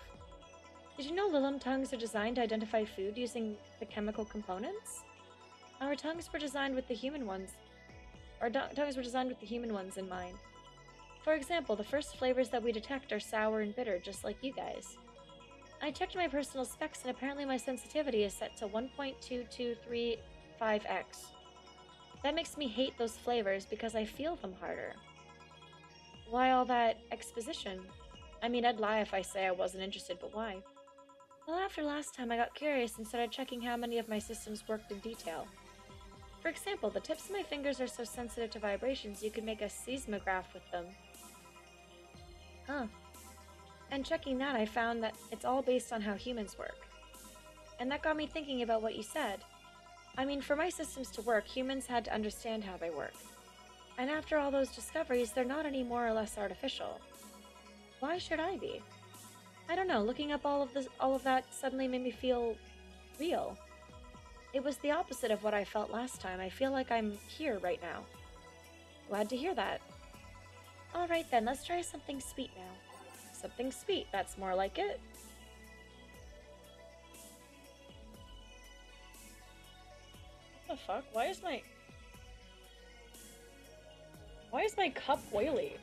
Did you know Lilim tongues are designed to identify food using the chemical components? Our tongues were designed with the human ones. Tongues were designed with the human ones in mind. For example, the first flavors that we detect are sour and bitter, just like you guys. I checked my personal specs and apparently my sensitivity is set to 1.2235x. That makes me hate those flavors because I feel them harder. Why all that exposition? I mean, I'd lie if I say I wasn't interested, but why? Well, after last time I got curious and started checking how many of my systems worked in detail. For example, the tips of my fingers are so sensitive to vibrations you could make a seismograph with them. Huh. And checking that, I found that it's all based on how humans work. And that got me thinking about what you said. I mean, for my systems to work, humans had to understand how they work. And after all those discoveries, they're not any more or less artificial. Why should I be? I don't know, looking up all of that suddenly made me feel real. It was the opposite of what I felt last time. I feel like I'm here right now. Glad to hear that. Alright then, let's try something sweet now. Something sweet, that's more like it. What the fuck? Why is my cup oily?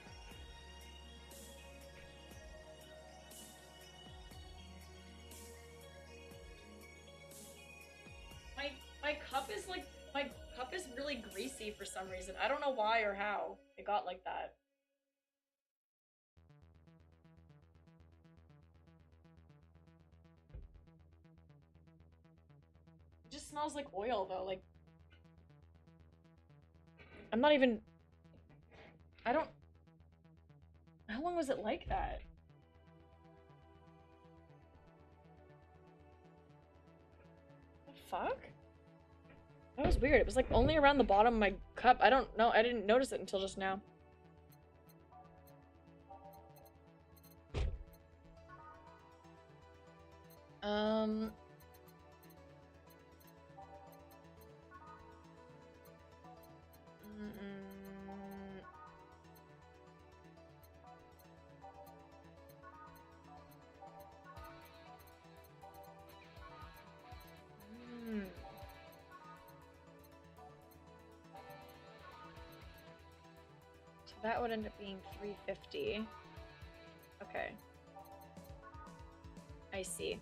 My cup is really greasy for some reason. I don't know why or how it got like that. It just smells like oil though, like I'm not even how long was it like that? The fuck? That was weird. It was like only around the bottom of my cup. I don't know. I didn't notice it until just now. So that would end up being 350. Okay. I see.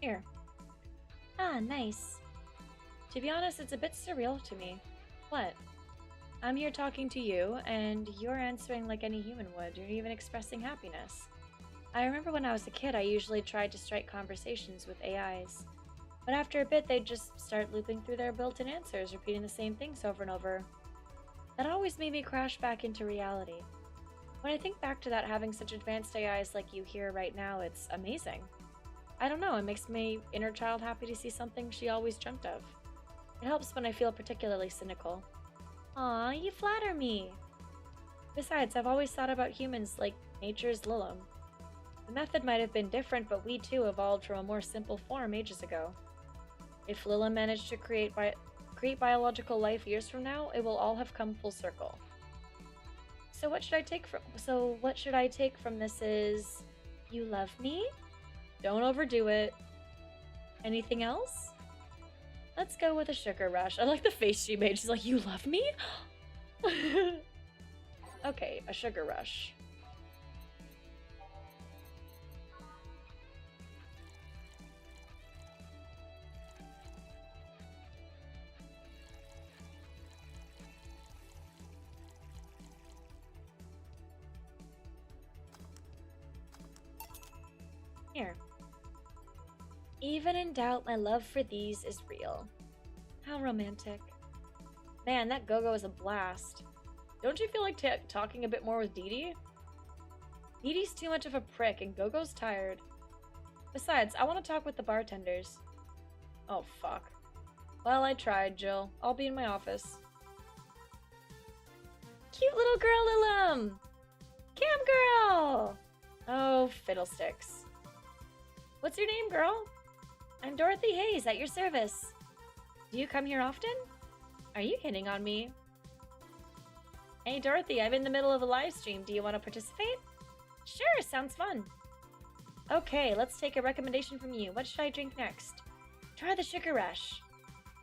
Here. Ah, nice. To be honest, it's a bit surreal to me. What? I'm here talking to you, and you're answering like any human would. You're even expressing happiness. I remember when I was a kid, I usually tried to strike conversations with AIs. But after a bit, they'd just start looping through their built-in answers, repeating the same things over and over. That always made me crash back into reality. When I think back to that, having such advanced AIs like you here right now, it's amazing. I don't know, it makes my inner child happy to see something she always dreamt of. It helps when I feel particularly cynical. Aw, you flatter me! Besides, I've always thought about humans like nature's Lilim. The method might have been different, but we too evolved from a more simple form ages ago. If Lilim managed to create biological life years from now, it will all have come full circle. So what should I take from this is... You love me? Don't overdo it. Anything else? Let's go with a sugar rush. I like the face she made. She's like, you love me? Okay, a sugar rush. Here. Even in doubt, my love for these is real. How romantic. Man, that go-go is a blast. Don't you feel like talking a bit more with Dee Dee? Dee Dee's too much of a prick and Go-Go's tired. Besides, I want to talk with the bartenders. Oh, fuck. Well, I tried, Jill. I'll be in my office. Cute little girl, Lilum! Cam girl! Oh, fiddlesticks. What's your name, girl? I'm Dorothy Hayes, at your service. Do you come here often? Are you hitting on me? Hey, Dorothy, I'm in the middle of a live stream. Do you want to participate? Sure, sounds fun. Okay, let's take a recommendation from you. What should I drink next? Try the Sugar Rush.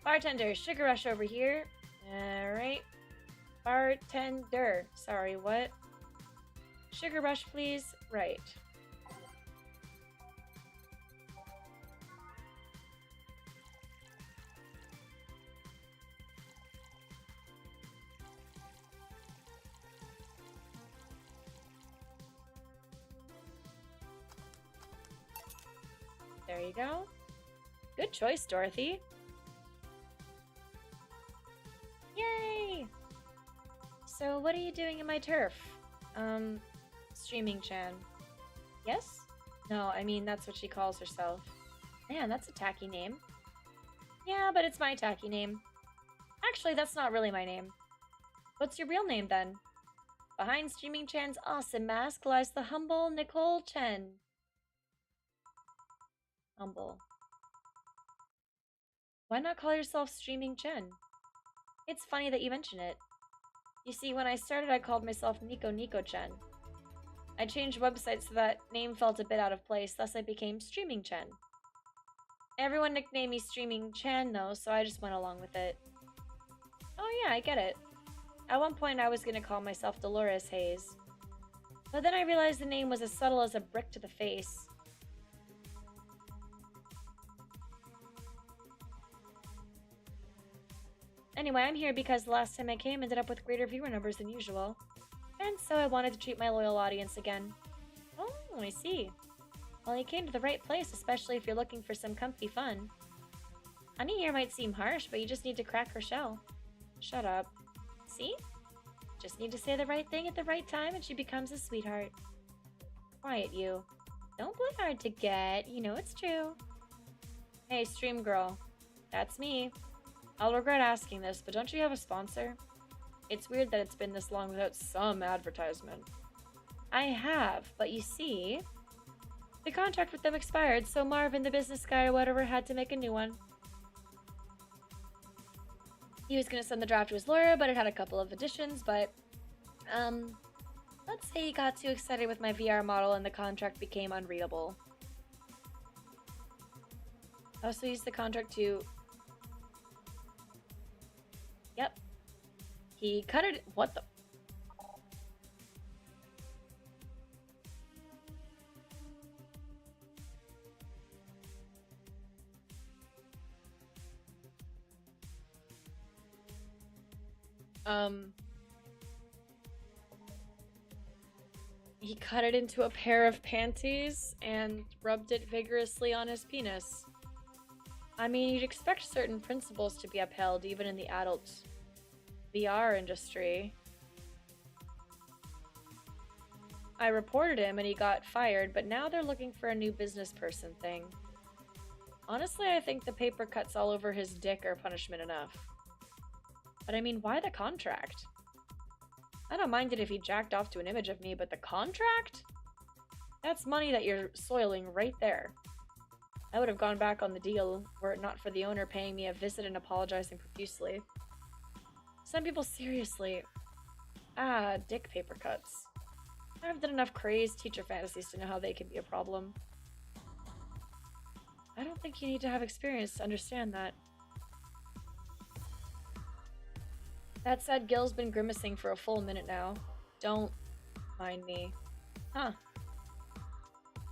Bartender, Sugar Rush over here. Alright. Bartender. Sorry, what? Sugar Rush, please. Right. There you go. Good choice, Dorothy. Yay! So, what are you doing in my turf? Streaming Chan. Yes? No, I mean, that's what she calls herself. Man, that's a tacky name. Yeah, but it's my tacky name. Actually, that's not really my name. What's your real name, then? Behind Streaming Chan's awesome mask lies the humble Nicole Chen. Humble. Why not call yourself Streaming Chen? It's funny that you mention it. You see, when I started, I called myself Nico Chen. I changed websites so that name felt a bit out of place, thus I became Streaming Chen. Everyone nicknamed me Streaming Chen, though, so I just went along with it. Oh yeah, I get it. At one point, I was gonna call myself Dolores Hayes. But then I realized the name was as subtle as a brick to the face. Anyway, I'm here because the last time I came ended up with greater viewer numbers than usual. And so I wanted to treat my loyal audience again. Oh, I see. Well, you came to the right place, especially if you're looking for some comfy fun. Honey here might seem harsh, but you just need to crack her shell. Shut up. See? Just need to say the right thing at the right time and she becomes a sweetheart. Quiet, you. Don't play hard to get. You know it's true. Hey, stream girl. That's me. I'll regret asking this, but don't you have a sponsor? It's weird that it's been this long without some advertisement. I have, but you see, the contract with them expired, so Marvin, the business guy or whatever, had to make a new one. He was gonna send the draft to his lawyer, but it had a couple of additions, but, let's say he got too excited with my VR model and the contract became unreadable. I also used the contract to... Yep. He cut it. What the? He cut it into a pair of panties and rubbed it vigorously on his penis. I mean, you'd expect certain principles to be upheld even in the adult VR industry. I reported him and he got fired, but now they're looking for a new business person thing. Honestly, I think the paper cuts all over his dick are punishment enough. But I mean, why the contract? I don't mind it if he jacked off to an image of me, but the contract? That's money that you're soiling right there. I would have gone back on the deal were it not for the owner paying me a visit and apologizing profusely. Some people seriously... dick paper cuts. I've done enough crazed teacher fantasies to know how they can be a problem. I don't think you need to have experience to understand that. That said, Gil's been grimacing for a full minute now. Don't mind me. Huh.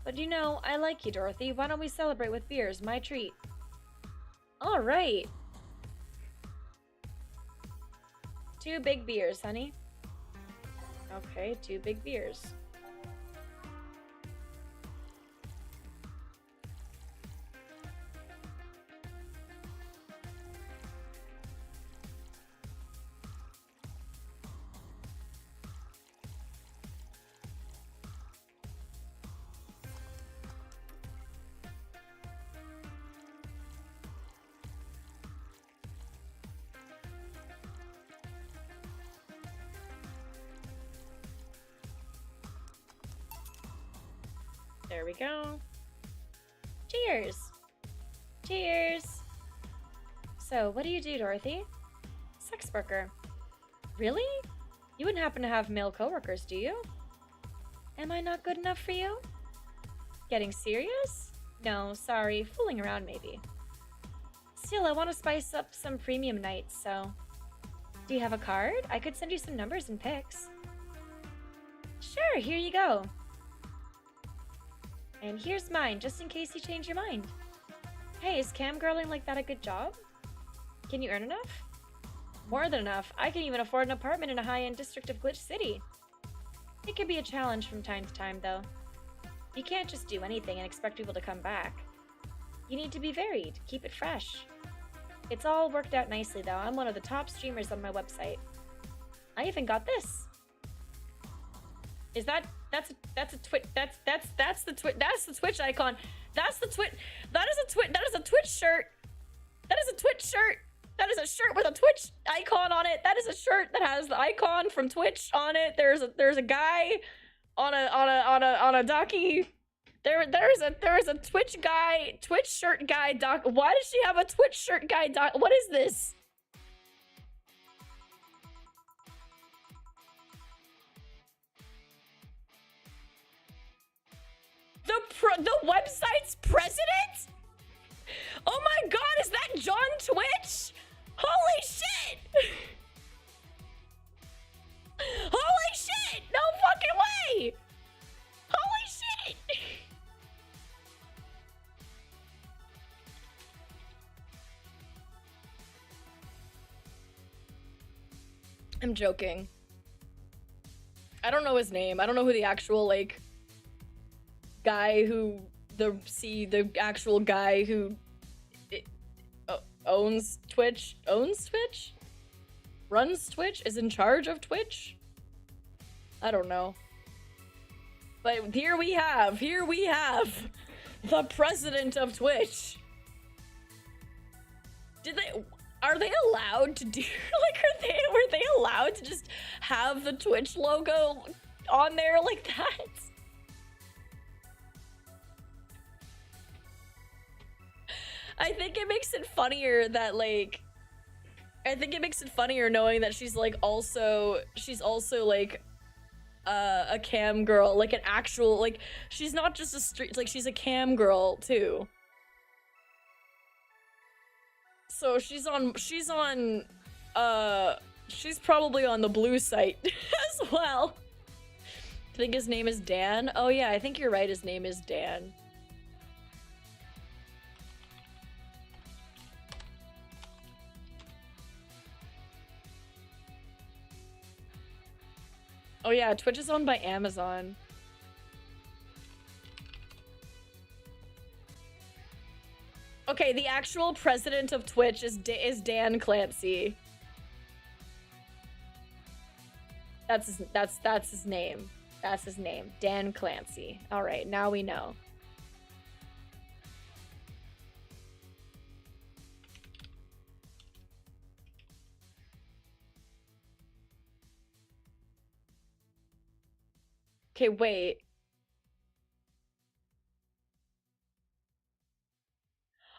But you know, I like you, Dorothy. Why don't we celebrate with beers? My treat. All right. 2 big beers, honey. Okay, 2 big beers. There we go. Cheers! Cheers! So, what do you do, Dorothy? Sex worker. Really? You wouldn't happen to have male coworkers, do you? Am I not good enough for you? Getting serious? No, sorry. Fooling around, maybe. Still, I want to spice up some premium nights, so... Do you have a card? I could send you some numbers and pics. Sure, here you go. And here's mine, just in case you change your mind. Hey, is camgirling like that a good job? Can you earn enough? More than enough. I can even afford an apartment in a high-end district of Glitch City. It can be a challenge from time to time, though. You can't just do anything and expect people to come back. You need to be varied, keep it fresh. It's all worked out nicely, though. I'm one of the top streamers on my website. I even got this. Is that's a twitch that's the Twitch icon. That's the Twitch. That is a Twitch shirt. That is a Twitch shirt. That is a shirt with a Twitch icon on it. That is a shirt that has the icon from Twitch on it. There's a guy on a ducky. There's a Twitch guy, Twitch shirt guy doc. Why does she have a Twitch shirt guy doc? What is this? The website's president? Oh my god, is that John Twitch? Holy shit! Holy shit! No fucking way! Holy shit! I'm joking. I don't know his name. I don't know who the actual, like, guy who the actual guy who owns Twitch, runs Twitch, is in charge of Twitch. I don't know, but here we have the president of Twitch. Are they allowed to do, like, were they allowed to just have the Twitch logo on there like that? I think it makes it funnier that, like, I think it makes it funnier knowing that she's also like a cam girl, like an actual, like, she's not just a street, like, she's a cam girl too. So she's probably on the blue site as well. I think his name is Dan. Oh yeah, I think you're right, his name is Dan. Oh yeah, Twitch is owned by Amazon. Okay, the actual president of Twitch is Dan Clancy. That's his name. That's his name, Dan Clancy. All right, now we know. Okay, wait.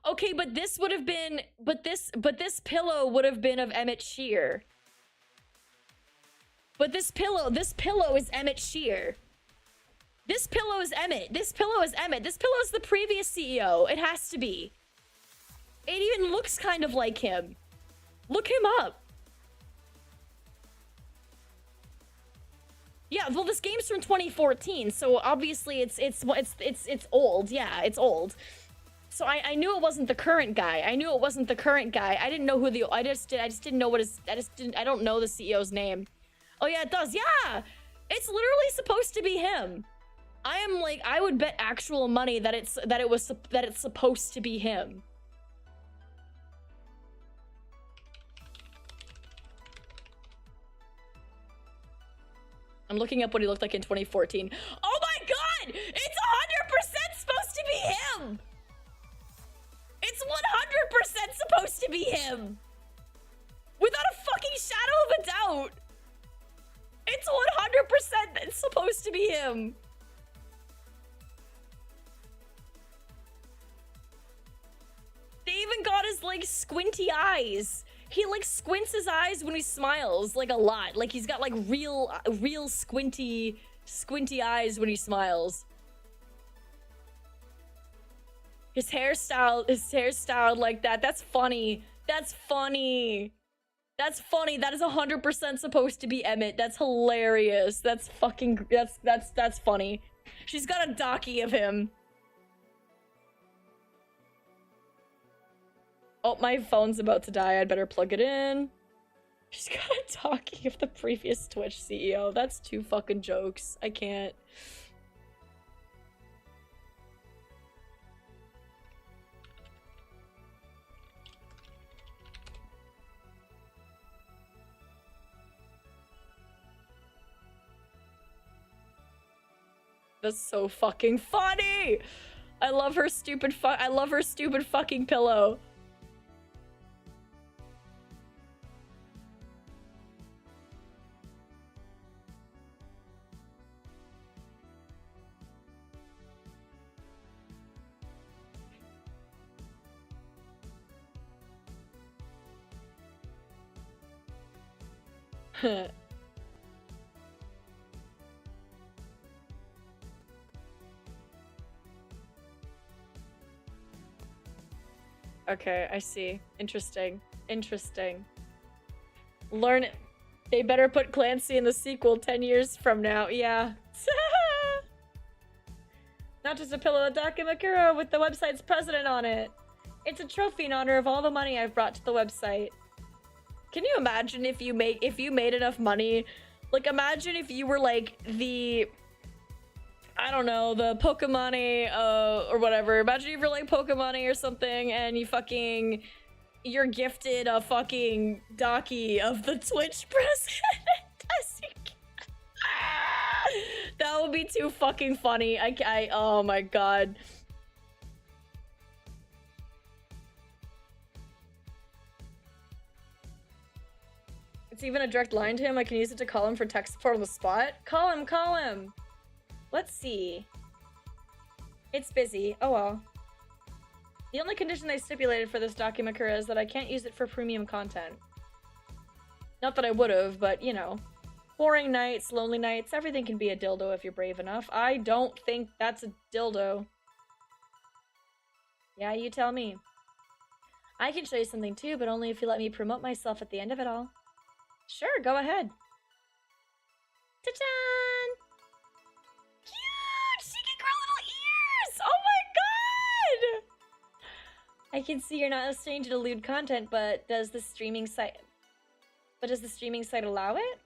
Okay, but this would have been, but this pillow would have been of Emmett Shear. But this pillow is Emmett Shear. This pillow is Emmett. This pillow is Emmett. This pillow is the previous CEO. It has to be. It even looks kind of like him. Look him up. Yeah, well, this game's from 2014, so obviously it's old. Yeah, it's old. So I knew it wasn't the current guy. I didn't know who I just didn't know I don't know the CEO's name. Oh yeah, it does. Yeah, it's literally supposed to be him. I would bet actual money that it's supposed to be him. I'm looking up what he looked like in 2014. Oh my god! It's 100% supposed to be him! It's 100% supposed to be him! Without a fucking shadow of a doubt! It's 100% supposed to be him! They even got his, like, squinty eyes. He, like, squints his eyes when he smiles, like, a lot. Like, he's got, like, real squinty eyes when he smiles. His hairstyle like that. That's funny. That's funny. That's funny. That is 100% supposed to be Emmett. That's hilarious. That's fucking, that's funny. She's got a docky of him. Oh, my phone's about to die. I'd better plug it in. She's got a talkie of the previous Twitch CEO. That's two fucking jokes. I can't. That's so fucking funny. I love her stupid fucking pillow. Okay, I see. Interesting. Interesting. Learn it. They better put Clancy in the sequel 10 years from now. Yeah. Not just a pillow, a Dakimakura with the website's president on it. It's a trophy in honor of all the money I've brought to the website. Can you imagine if you made enough money? Like, imagine if you were like the, I don't know, the Pokemon or whatever. Imagine if you're like Pokemon or something and you're gifted a fucking Daki of the Twitch president. That would be too fucking funny. Oh my god. It's even a direct line to him. I can use it to call him for tech support on the spot. Call him. Let's see. It's busy. Oh well. The only condition they stipulated for this Dakimakura is that I can't use it for premium content. Not that I would've, but you know. Boring nights, lonely nights, everything can be a dildo if you're brave enough. I don't think that's a dildo. Yeah, you tell me. I can show you something too, but only if you let me promote myself at the end of it all. Sure, go ahead. Ta-chan! Cute! She can grow little ears! Oh my god! I can see you're not a stranger to lewd content, but does the streaming site allow it?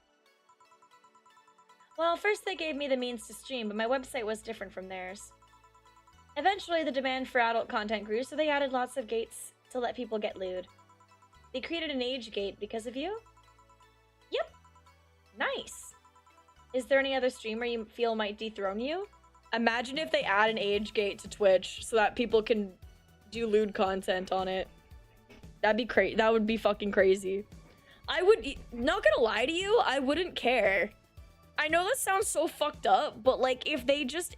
Well, first they gave me the means to stream, but my website was different from theirs. Eventually, the demand for adult content grew, so they added lots of gates to let people get lewd. They created an age gate because of you? Yep. Nice. Is there any other streamer you feel might dethrone you? Imagine if they add an age gate to Twitch so that people can do lewd content on it. That'd be crazy. That would be fucking crazy. I would, not gonna lie to you, I wouldn't care. I know that sounds so fucked up, but like if they just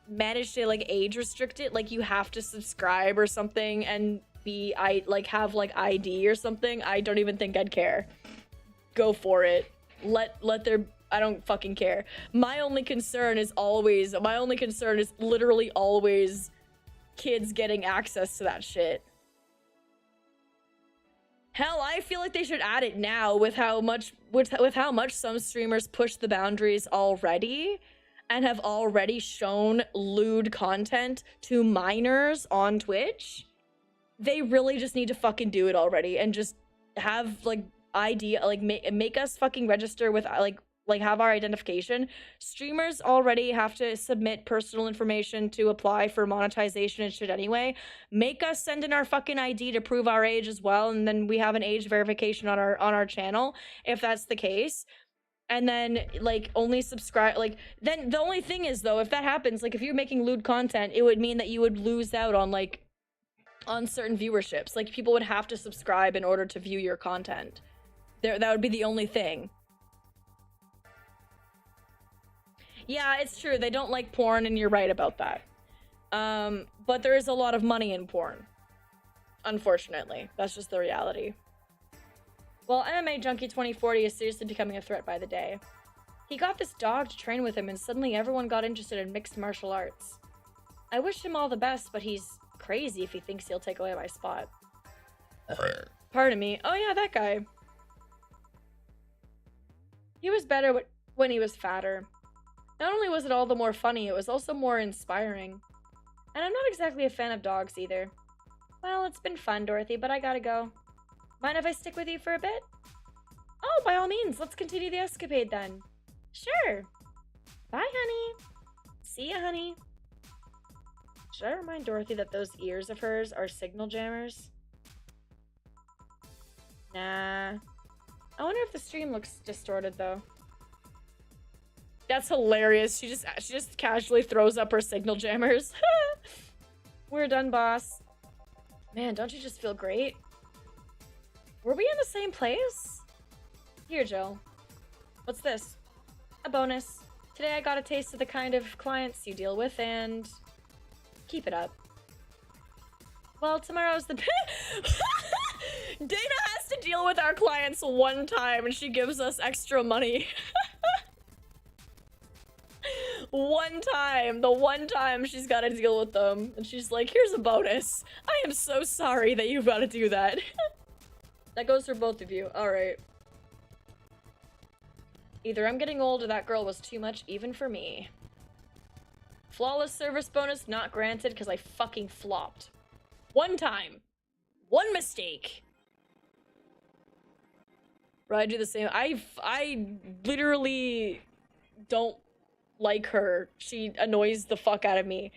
manage to like age restrict it, like you have to subscribe or something and have like ID or something, I don't even think I'd care. Go for it. I don't fucking care. My only concern is literally always kids getting access to that shit. Hell, I feel like they should add it now with how much some streamers push the boundaries already and have already shown lewd content to minors on Twitch. They really just need to fucking do it already and just have like make us fucking register with like have our identification. Streamers already have to submit personal information to apply for monetization and shit anyway. Make us send in our fucking ID to prove our age as well, and then we have an age verification on our channel if that's the case. And then like only subscribe, like then the only thing is though, if that happens, like if you're making lewd content, it would mean that you would lose out on like on certain viewerships. Like people would have to subscribe in order to view your content. That would be the only thing. Yeah, it's true. They don't like porn, and you're right about that. But there is a lot of money in porn. Unfortunately. That's just the reality. Well, MMA Junkie 2040 is seriously becoming a threat by the day. He got this dog to train with him, and suddenly everyone got interested in mixed martial arts. I wish him all the best, but he's crazy if he thinks he'll take away my spot. Pardon me. Oh yeah, that guy. He was better when he was fatter. Not only was it all the more funny, it was also more inspiring. And I'm not exactly a fan of dogs either. Well, it's been fun, Dorothy, but I gotta go. Mind if I stick with you for a bit? Oh, by all means, let's continue the escapade then. Sure. Bye, honey. See ya, honey. Should I remind Dorothy that those ears of hers are signal jammers? Nah. I wonder if the stream looks distorted, though. That's hilarious. She just casually throws up her signal jammers. We're done, boss. Man, don't you just feel great? Were we in the same place? Here, Jill. What's this? A bonus. Today I got a taste of the kind of clients you deal with, and keep it up. Well, tomorrow's the Dana has to deal with our clients one time, and she gives us extra money. The one time she's got to deal with them, and she's like, here's a bonus. I am so sorry that you've got to do that. That goes for both of you. All right. Either I'm getting old or that girl was too much even for me. Flawless service bonus not granted because I fucking flopped. One time. One mistake. Right, I do the same. I literally don't like her. She annoys the fuck out of me.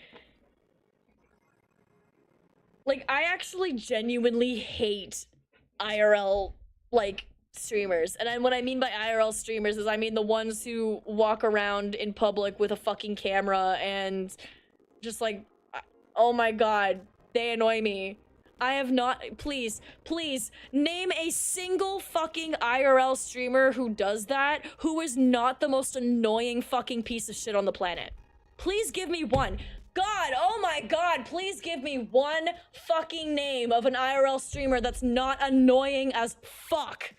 Like, I actually genuinely hate IRL, like, streamers. And what I mean by IRL streamers is I mean the ones who walk around in public with a fucking camera and just like, oh my god, they annoy me. I have not, please name a single fucking IRL streamer who does that, who is not the most annoying fucking piece of shit on the planet. Please give me one. God, oh my god, please give me one fucking name of an IRL streamer that's not annoying as fuck.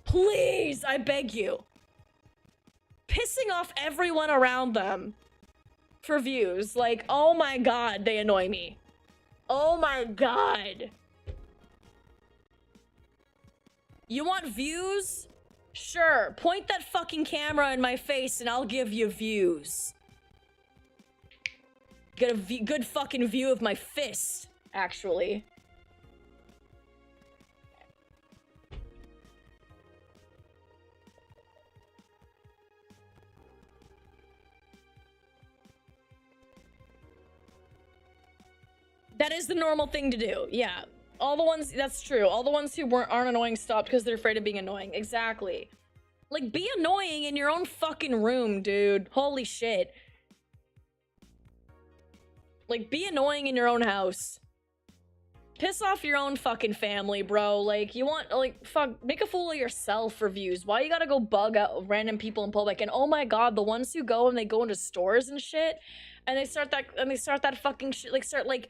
Please, I beg you. Pissing off everyone around them for views. Like, oh my god, they annoy me. Oh my god. You want views? Sure, point that fucking camera in my face and I'll give you views. Get a good fucking view of my fist, actually. That is the normal thing to do, yeah. All the ones, that's true. All the ones who aren't annoying stopped because they're afraid of being annoying. Exactly. Like, be annoying in your own fucking room, dude. Holy shit. Like, be annoying in your own house. Piss off your own fucking family, bro. Like, you want, like, fuck, make a fool of yourself for views. Why you gotta go bug out random people in public? And oh my god, the ones who go and they go into stores and shit, and they start that fucking shit, like, start, like,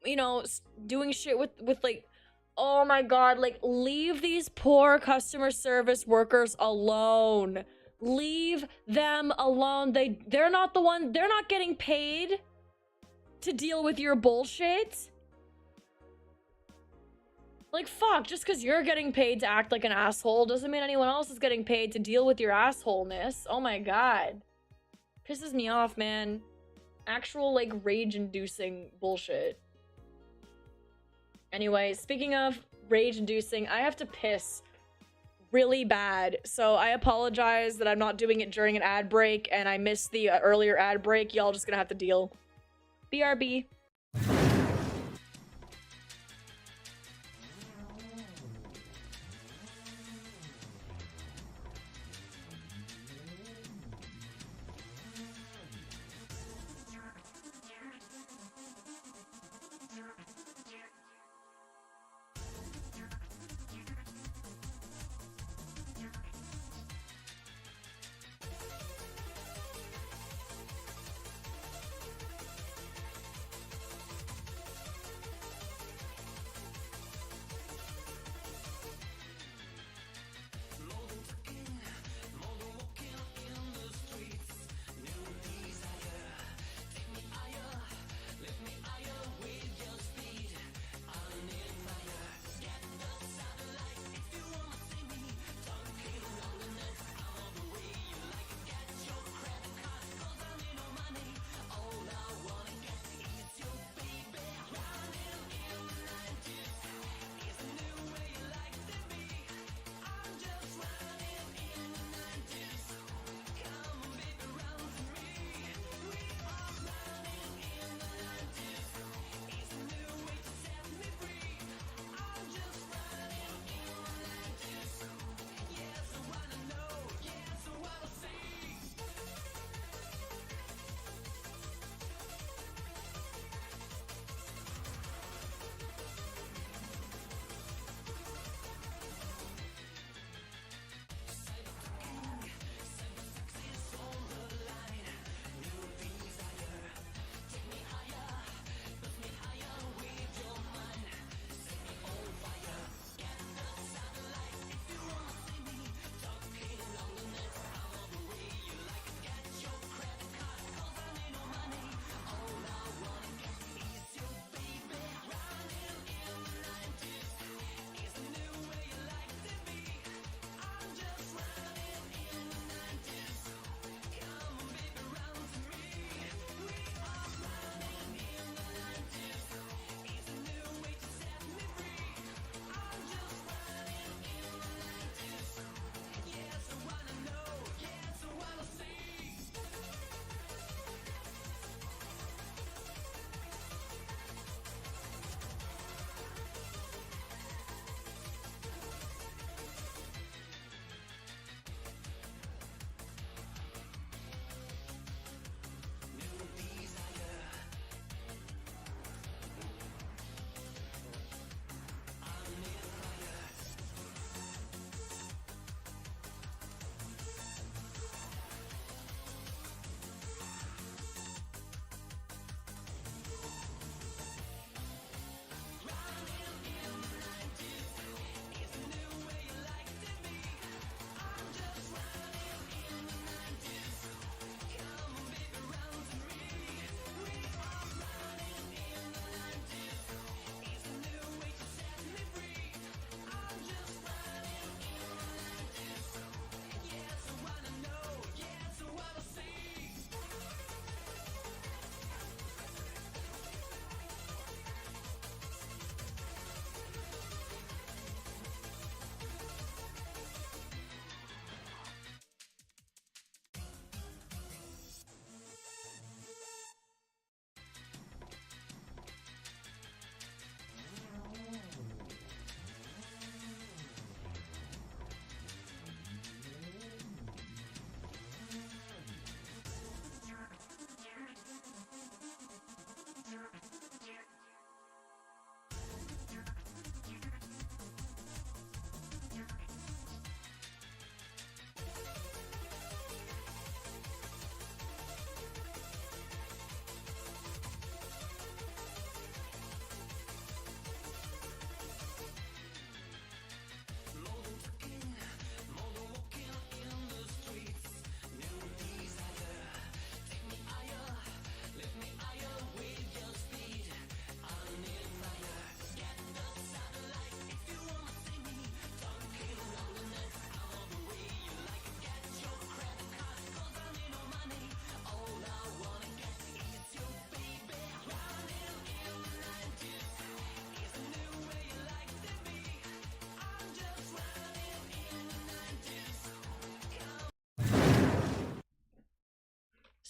you know, doing shit with like, oh my god, like, leave these poor customer service workers alone. Leave them alone. They're not the one, they're not getting paid to deal with your bullshit. Like, fuck, just because you're getting paid to act like an asshole doesn't mean anyone else is getting paid to deal with your assholeness. Oh my god. Pisses me off, man. Actual, like, rage-inducing bullshit. Anyway, speaking of rage-inducing, I have to piss really bad. So I apologize that I'm not doing it during an ad break and I missed the earlier ad break. Y'all just gonna have to deal. BRB.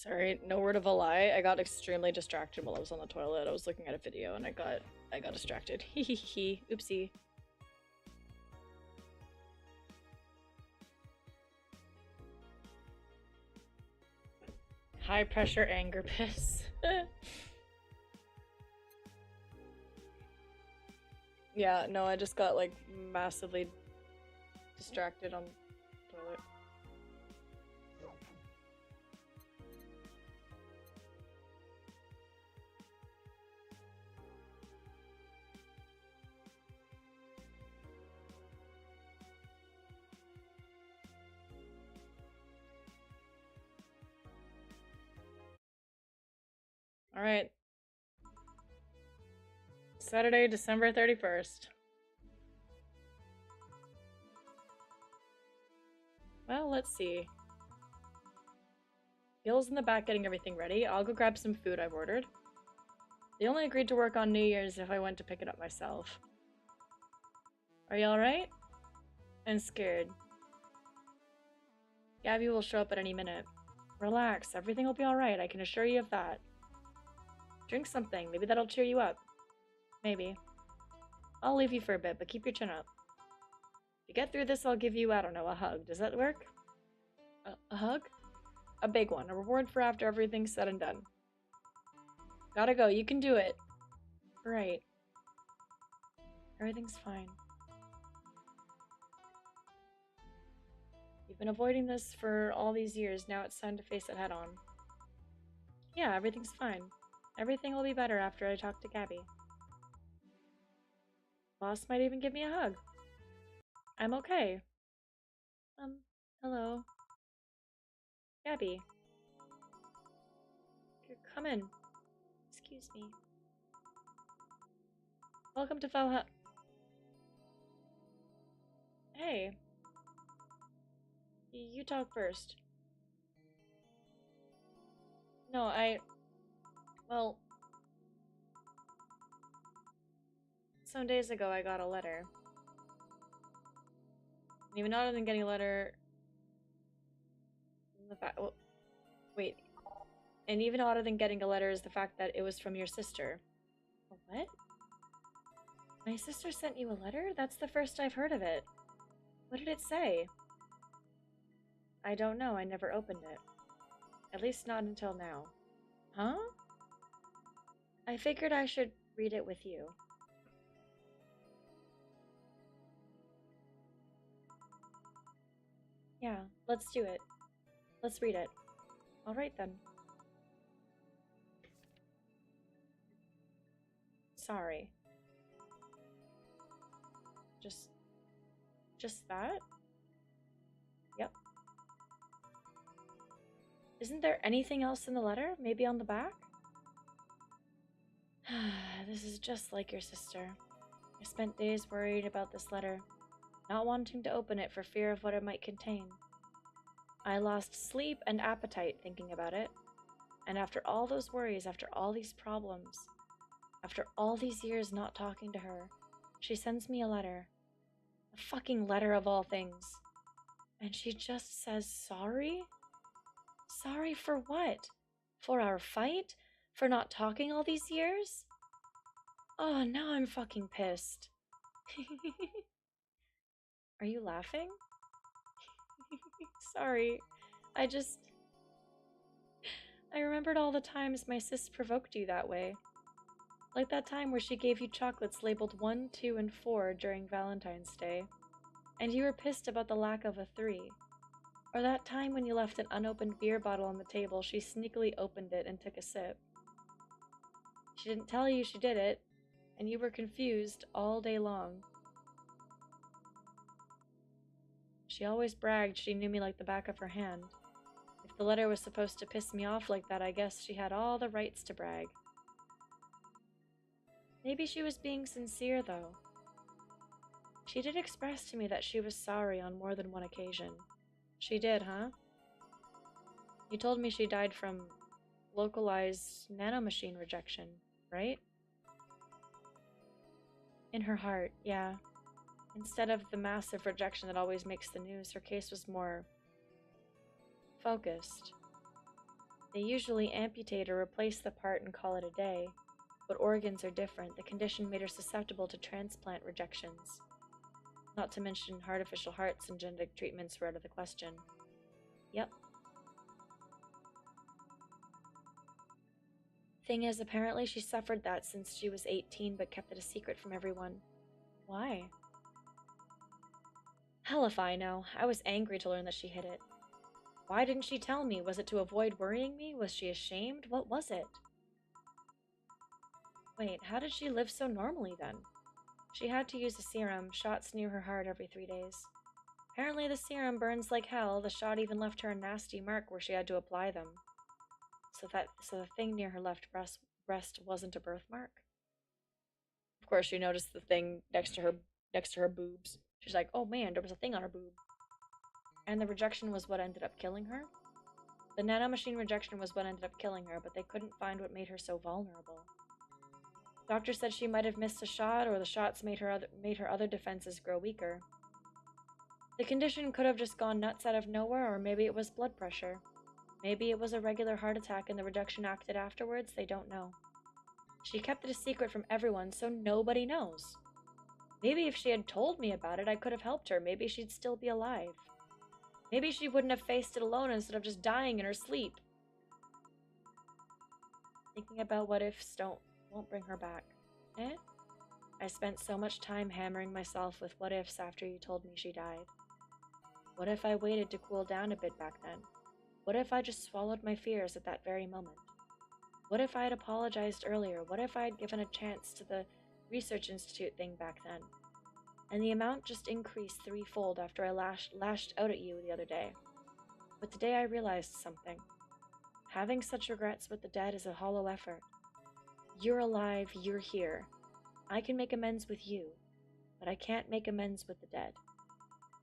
Sorry, no word of a lie. I got extremely distracted while I was on the toilet. I was looking at a video and I got distracted. Hee. Oopsie. High pressure anger piss. Yeah, no, I just got like massively distracted on the toilet. All right. Saturday, December 31st. Well, let's see. Gil's in the back getting everything ready. I'll go grab some food I've ordered. They only agreed to work on New Year's if I went to pick it up myself. Are you alright? I'm scared. Gabby will show up at any minute. Relax, everything will be alright, I can assure you of that. Drink something, maybe that'll cheer you up. Maybe. I'll leave you for a bit, but keep your chin up. If you get through this, I'll give you, I don't know, a hug. Does that work? A hug? A big one, a reward for after everything's said and done. Gotta go, you can do it. Right. Everything's fine. You've been avoiding this for all these years, now it's time to face it head on. Yeah, everything's fine. Everything will be better after I talk to Gabby. Boss might even give me a hug. I'm okay. Hello. Gabby. Come in. Excuse me. Welcome to Valhalla. Hey. You talk first. No, well, some days ago I got a letter. And even other than getting a letter, wait. And even odder than getting a letter is the fact that it was from your sister. What? My sister sent you a letter? That's the first I've heard of it. What did it say? I don't know, I never opened it. At least not until now. Huh? I figured I should read it with you. Yeah, let's do it. Let's read it. Alright then. Sorry. Just that? Yep. Isn't there anything else in the letter? Maybe on the back? This is just like your sister. I spent days worried about this letter, not wanting to open it for fear of what it might contain. I lost sleep and appetite thinking about it. And after all those worries, after all these problems, after all these years not talking to her, she sends me a letter. A fucking letter of all things. And she just says sorry? Sorry for what? For our fight? For not talking all these years? Oh, now I'm fucking pissed. Are you laughing? Sorry. I remembered all the times my sis provoked you that way. Like that time where she gave you chocolates labeled 1, 2, and 4 during Valentine's Day, and you were pissed about the lack of a 3. Or that time when you left an unopened beer bottle on the table, she sneakily opened it and took a sip. She didn't tell you she did it, and you were confused all day long. She always bragged she knew me like the back of her hand. If the letter was supposed to piss me off like that, I guess she had all the rights to brag. Maybe she was being sincere, though. She did express to me that she was sorry on more than one occasion. She did, huh? You told me she died from localized nanomachine rejection, right? In her heart, yeah. Instead of the massive rejection that always makes the news, her case was more focused. They usually amputate or replace the part and call it a day. But organs are different. The condition made her susceptible to transplant rejections. Not to mention artificial hearts and genetic treatments were out of the question. Yep. Thing is, apparently she suffered that since she was 18 but kept it a secret from everyone. Why? Hell if I know. I was angry to learn that she hid it. Why didn't she tell me? Was it to avoid worrying me? Was she ashamed? What was it? Wait, how did she live so normally then? She had to use a serum, shots near her heart every 3 days. Apparently the serum burns like hell. The shot even left her a nasty mark where she had to apply them. So the thing near her left breast wasn't a birthmark. Of course, she noticed the thing next to her boobs. She's like, "Oh man, there was a thing on her boob." And the rejection was what ended up killing her. The nanomachine rejection was what ended up killing her, but they couldn't find what made her so vulnerable. Doctor said she might have missed a shot, or the shots made her other defenses grow weaker. The condition could have just gone nuts out of nowhere, or maybe it was blood pressure. Maybe it was a regular heart attack and the rejection acted afterwards, they don't know. She kept it a secret from everyone, so nobody knows. Maybe if she had told me about it, I could have helped her. Maybe she'd still be alive. Maybe she wouldn't have faced it alone instead of just dying in her sleep. Thinking about what ifs won't bring her back. Eh? I spent so much time hammering myself with what ifs after you told me she died. What if I waited to cool down a bit back then? What if I just swallowed my fears at that very moment? What if I had apologized earlier? What if I had given a chance to the Research Institute thing back then? And the amount just increased threefold after I lashed out at you the other day. But today I realized something. Having such regrets with the dead is a hollow effort. You're alive, you're here. I can make amends with you, but I can't make amends with the dead.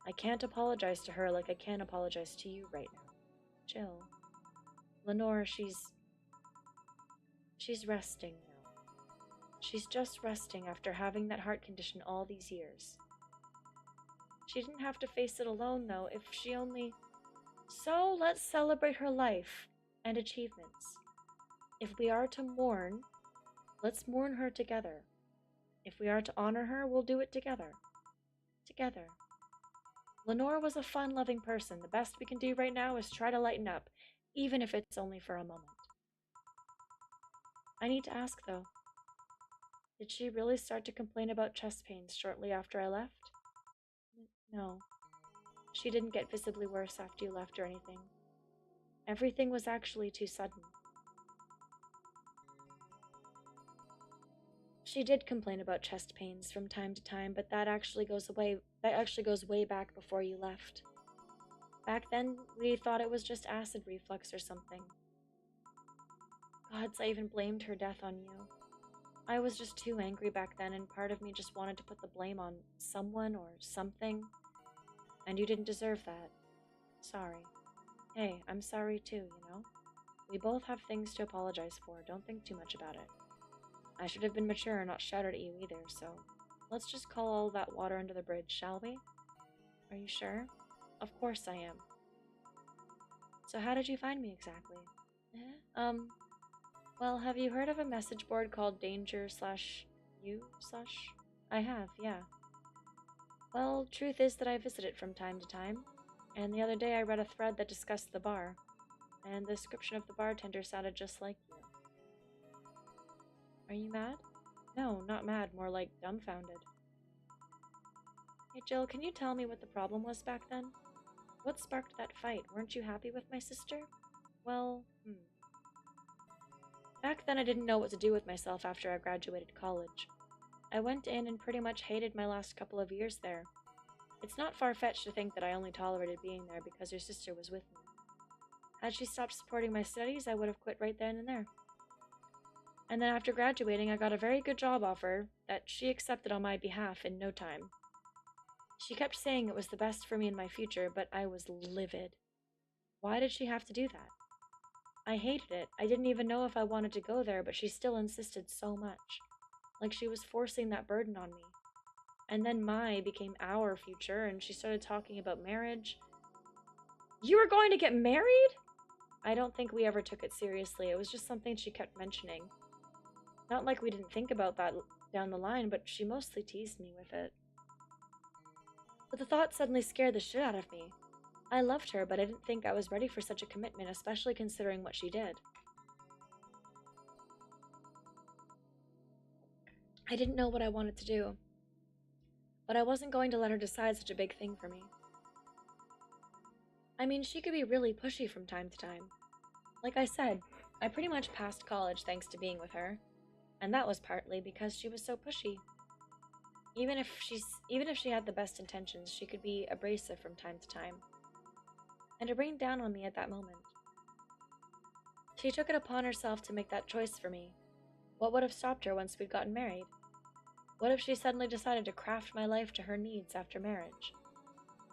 I can't apologize to her like I can apologize to you right now. Jill. Lenore, she's resting now. She's just resting after having that heart condition all these years. She didn't have to face it alone, though, if she only... So let's celebrate her life and achievements. If we are to mourn, let's mourn her together. If we are to honor her, we'll do it together. Together. Lenore was a fun-loving person. The best we can do right now is try to lighten up, even if it's only for a moment. I need to ask, though. Did she really start to complain about chest pains shortly after I left? No. She didn't get visibly worse after you left or anything. Everything was actually too sudden. She did complain about chest pains from time to time, but that actually goes way back before you left. Back then, we thought it was just acid reflux or something. Gods, I even blamed her death on you. I was just too angry back then, and part of me just wanted to put the blame on someone or something. And you didn't deserve that. Sorry. Hey, I'm sorry too, you know? We both have things to apologize for. Don't think too much about it. I should have been mature and not shouted at you either, so let's just call all that water under the bridge, shall we? Are you sure? Of course I am. So how did you find me exactly? Well, have you heard of a message board called Danger/You/? I have, yeah. Well, truth is that I visit it from time to time, and the other day I read a thread that discussed the bar, and the description of the bartender sounded just like you. Are you mad? No, not mad, more like dumbfounded. Hey Jill, can you tell me what the problem was back then? What sparked that fight? Weren't you happy with my sister? Well, Back then I didn't know what to do with myself after I graduated college. I went in and pretty much hated my last couple of years there. It's not far-fetched to think that I only tolerated being there because your sister was with me. Had she stopped supporting my studies, I would have quit right then and there. And then after graduating, I got a very good job offer that she accepted on my behalf in no time. She kept saying it was the best for me in my future, but I was livid. Why did she have to do that? I hated it. I didn't even know if I wanted to go there, but she still insisted so much. Like she was forcing that burden on me. And then my became our future, and she started talking about marriage. You were going to get married? I don't think we ever took it seriously. It was just something she kept mentioning. Not like we didn't think about that down the line, but she mostly teased me with it. But the thought suddenly scared the shit out of me. I loved her, but I didn't think I was ready for such a commitment, especially considering what she did. I didn't know what I wanted to do, but I wasn't going to let her decide such a big thing for me. I mean, she could be really pushy from time to time. Like I said, I pretty much passed college thanks to being with her, and that was partly because she was so pushy. Even if she had the best intentions, she could be abrasive from time to time, and to rain down on me at that moment. She took it upon herself to make that choice for me. What would have stopped her once we'd gotten married? What if she suddenly decided to craft my life to her needs after marriage?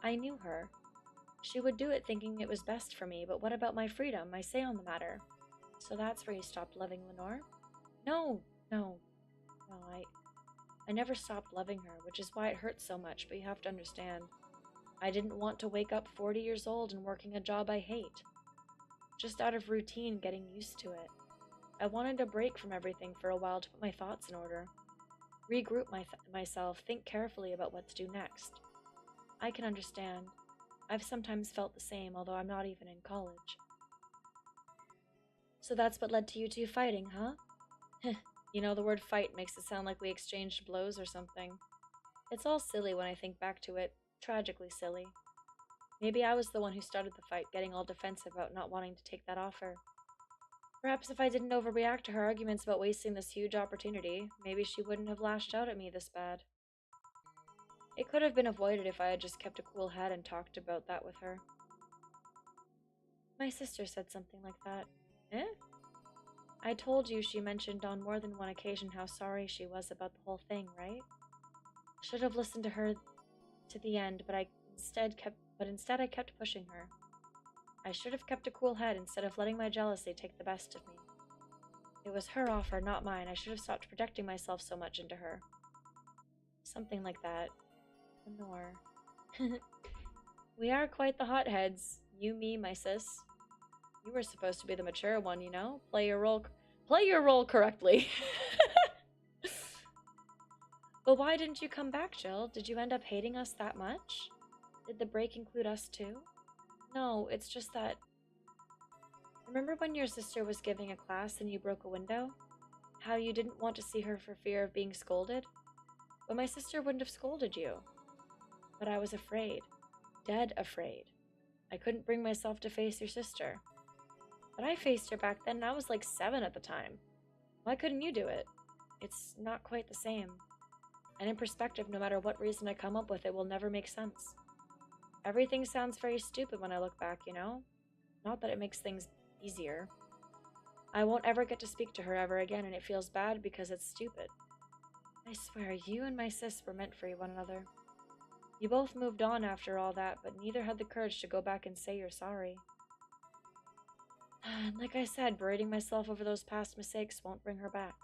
I knew her. She would do it thinking it was best for me, but what about my freedom, my say on the matter? So that's where you stopped loving Lenore? No, I never stopped loving her, which is why it hurts so much, but you have to understand. I didn't want to wake up 40 years old and working a job I hate. Just out of routine, getting used to it. I wanted a break from everything for a while to put my thoughts in order. Regroup myself, think carefully about what to do next. I can understand. I've sometimes felt the same, although I'm not even in college. So that's what led to you two fighting, huh? You know, the word fight makes it sound like we exchanged blows or something. It's all silly when I think back to it. Tragically silly. Maybe I was the one who started the fight, getting all defensive about not wanting to take that offer. Perhaps if I didn't overreact to her arguments about wasting this huge opportunity, maybe she wouldn't have lashed out at me this bad. It could have been avoided if I had just kept a cool head and talked about that with her. My sister said something like that. Eh? I told you she mentioned on more than one occasion how sorry she was about the whole thing, right? Should have listened to her to the end, but instead I kept pushing her. I should have kept a cool head instead of letting my jealousy take the best of me. It was her offer, not mine. I should have stopped projecting myself so much into her. Something like that. Lenore. We are quite the hotheads. You, me, my sis. You were supposed to be the mature one, you know? Play your role correctly. But why didn't you come back, Jill? Did you end up hating us that much? Did the break include us too? No, it's just that... Remember when your sister was giving a class and you broke a window? How you didn't want to see her for fear of being scolded? But my sister wouldn't have scolded you. But I was afraid. Dead afraid. I couldn't bring myself to face your sister. But I faced her back then and I was like 7 at the time. Why couldn't you do it? It's not quite the same. And in perspective, no matter what reason I come up with, it will never make sense. Everything sounds very stupid when I look back, you know? Not that it makes things easier. I won't ever get to speak to her ever again, and it feels bad because it's stupid. I swear, you and my sis were meant for one another. You both moved on after all that, but neither had the courage to go back and say you're sorry. And like I said, berating myself over those past mistakes won't bring her back.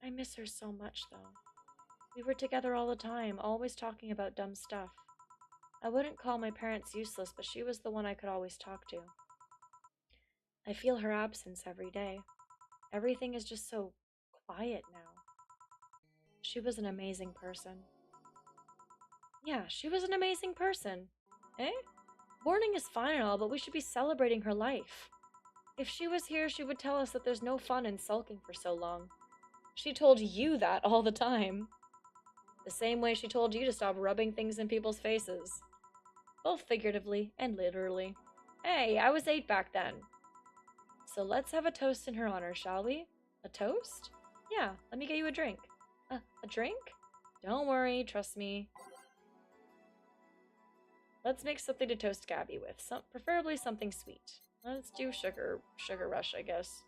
I miss her so much, though. We were together all the time, always talking about dumb stuff. I wouldn't call my parents useless, but she was the one I could always talk to. I feel her absence every day. Everything is just so quiet now. She was an amazing person. Yeah, she was an amazing person. Eh? Mourning is fine and all, but we should be celebrating her life. If she was here, she would tell us that there's no fun in sulking for so long. She told you that all the time. The same way she told you to stop rubbing things in people's faces. Both figuratively and literally. Hey, I was 8 back then. So let's have a toast in her honor, shall we? A toast? Yeah, let me get you a drink. A drink? Don't worry, trust me. Let's make something to toast Gabby with. Preferably something sweet. Let's do sugar rush, I guess.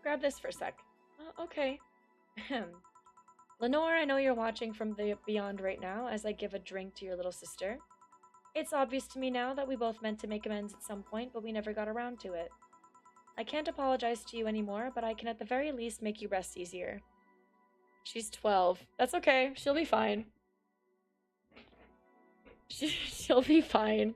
Grab this for a sec. Okay. Lenore, I know you're watching from the beyond right now as I give a drink to your little sister. It's obvious to me now that we both meant to make amends at some point, but we never got around to it. I can't apologize to you anymore, but I can at the very least make you rest easier. She's 12. That's okay. She'll be fine. She'll be fine.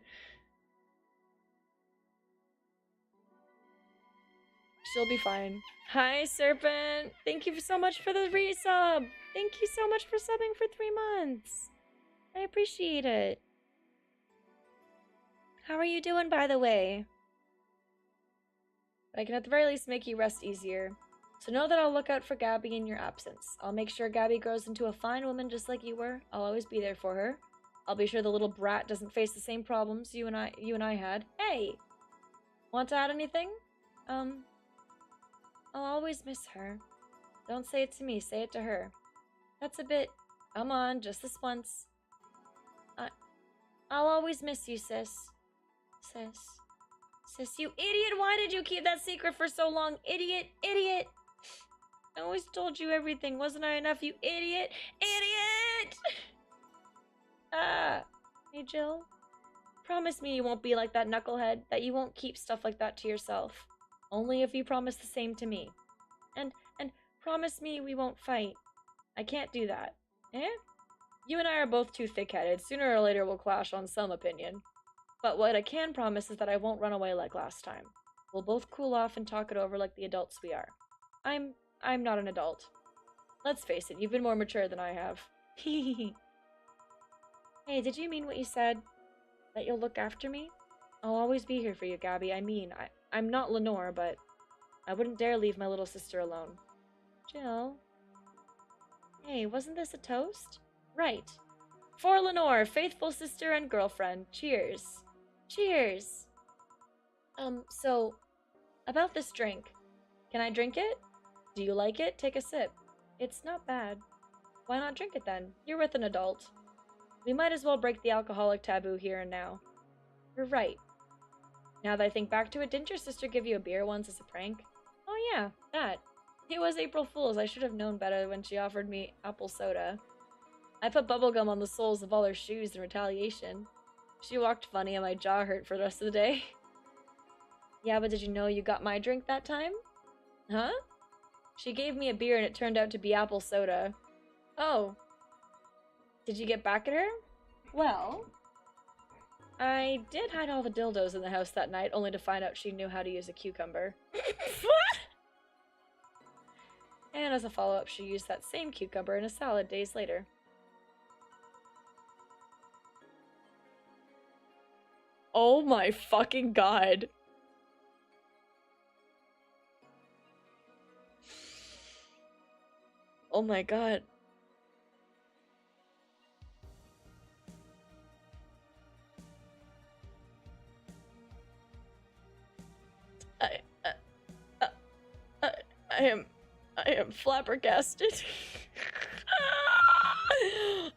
She'll be fine. Hi, Serpent. Thank you so much for the resub. Thank you so much for subbing for 3 months. I appreciate it. How are you doing, by the way? I can at the very least make you rest easier. So know that I'll look out for Gabby in your absence. I'll make sure Gabby grows into a fine woman just like you were. I'll always be there for her. I'll be sure the little brat doesn't face the same problems you and I had. Hey! Want to add anything? I'll always miss her. Don't say it to me, say it to her. That's a bit... Come on, just this once. I'll always miss you, sis. Sis, you idiot! Why did you keep that secret for so long? Idiot! Idiot! I always told you everything. Wasn't I enough, you idiot? Idiot! Hey, Jill. Promise me you won't be like that knucklehead, that you won't keep stuff like that to yourself. Only if you promise the same to me. And promise me we won't fight. I can't do that. Eh? You and I are both too thick-headed. Sooner or later we'll clash on some opinion. But what I can promise is that I won't run away like last time. We'll both cool off and talk it over like the adults we are. I'm not an adult. Let's face it, you've been more mature than I have. Hey, did you mean what you said? That you'll look after me? I'll always be here for you, Gabby. I'm not Lenore, but I wouldn't dare leave my little sister alone. Jill? Hey, wasn't this a toast? Right. For Lenore, faithful sister and girlfriend. Cheers. Cheers. So, about this drink. Can I drink it? Do you like it? Take a sip. It's not bad. Why not drink it then? You're with an adult. We might as well break the alcoholic taboo here and now. You're right. Now that I think back to it, didn't your sister give you a beer once as a prank? Oh yeah, that. It was April Fool's. I should have known better when she offered me apple soda. I put bubblegum on the soles of all her shoes in retaliation. She walked funny and my jaw hurt for the rest of the day. Yeah, but did you know you got my drink that time? Huh? She gave me a beer and it turned out to be apple soda. Oh. Did you get back at her? Well, I did hide all the dildos in the house that night, only to find out she knew how to use a cucumber. And as a follow-up, she used that same cucumber in a salad days later. Oh my fucking god. Oh my god. I am flabbergasted.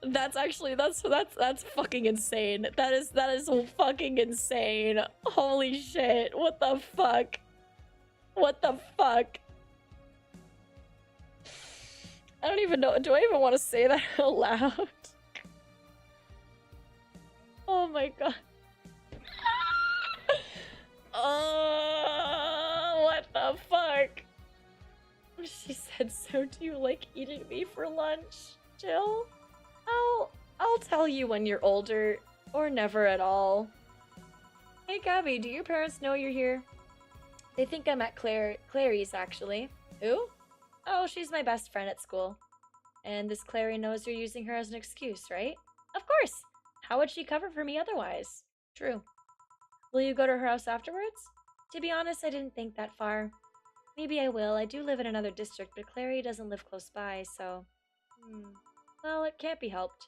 That's fucking insane. That is fucking insane. Holy shit. What the fuck? What the fuck? I don't even know. Do I even want to say that out loud? Oh my god. What the fuck? She said, so do you like eating me for lunch, Jill? I'll tell you when you're older, or never at all. Hey Gabby, do your parents know you're here? They think I'm at Clary's, actually. Who? Oh, she's my best friend at school. And this Clary knows you're using her as an excuse, right? Of course! How would she cover for me otherwise? True. Will you go to her house afterwards? To be honest, I didn't think that far. Maybe I will. I do live in another district, but Clary doesn't live close by, so... Well, it can't be helped.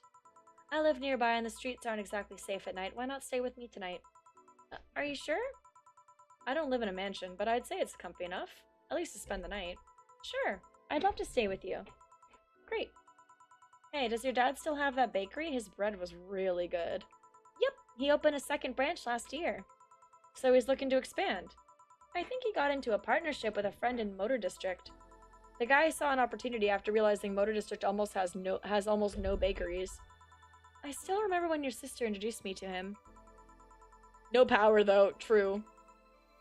I live nearby and the streets aren't exactly safe at night. Why not stay with me tonight? Are you sure? I don't live in a mansion, but I'd say it's comfy enough. At least to spend the night. Sure. I'd love to stay with you. Great. Hey, does your dad still have that bakery? His bread was really good. Yep, he opened a second branch last year. So he's looking to expand. I think he got into a partnership with a friend in Motor District. The guy saw an opportunity after realizing Motor District has almost no bakeries. I still remember when your sister introduced me to him. No power, though. True.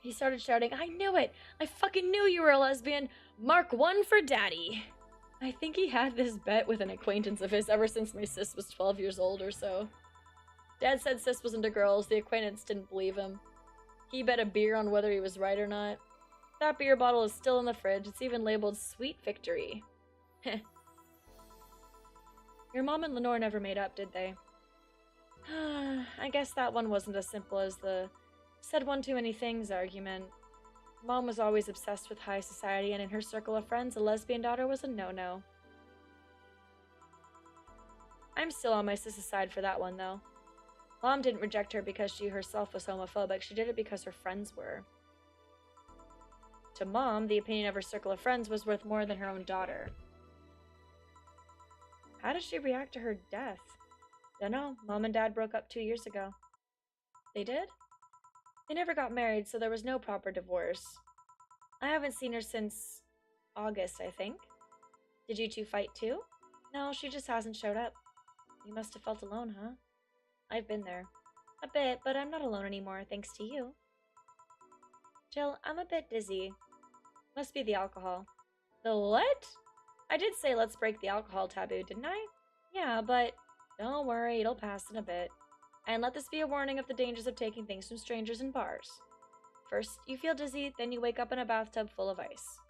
He started shouting, I knew it! I fucking knew you were a lesbian! Mark 1 for daddy! I think he had this bet with an acquaintance of his ever since my sis was 12 years old or so. Dad said sis was into girls. The acquaintance didn't believe him. He bet a beer on whether he was right or not. That beer bottle is still in the fridge. It's even labeled Sweet Victory. Heh. Your mom and Lenore never made up, did they? I guess that one wasn't as simple as the said one too many things argument. Mom was always obsessed with high society, and in her circle of friends, a lesbian daughter was a no-no. I'm still on my sis's side for that one, though. Mom didn't reject her because she herself was homophobic. She did it because her friends were. To Mom, the opinion of her circle of friends was worth more than her own daughter. How did she react to her death? Dunno. Mom and Dad broke up 2 years ago. They did? They never got married, so there was no proper divorce. I haven't seen her since August, I think. Did you two fight too? No, she just hasn't showed up. You must have felt alone, huh? I've been there. A bit, but I'm not alone anymore, thanks to you. Jill, I'm a bit dizzy. Must be the alcohol. The what? I did say let's break the alcohol taboo, didn't I? Yeah, but don't worry, it'll pass in a bit. And let this be a warning of the dangers of taking things from strangers in bars. First, you feel dizzy, then you wake up in a bathtub full of ice.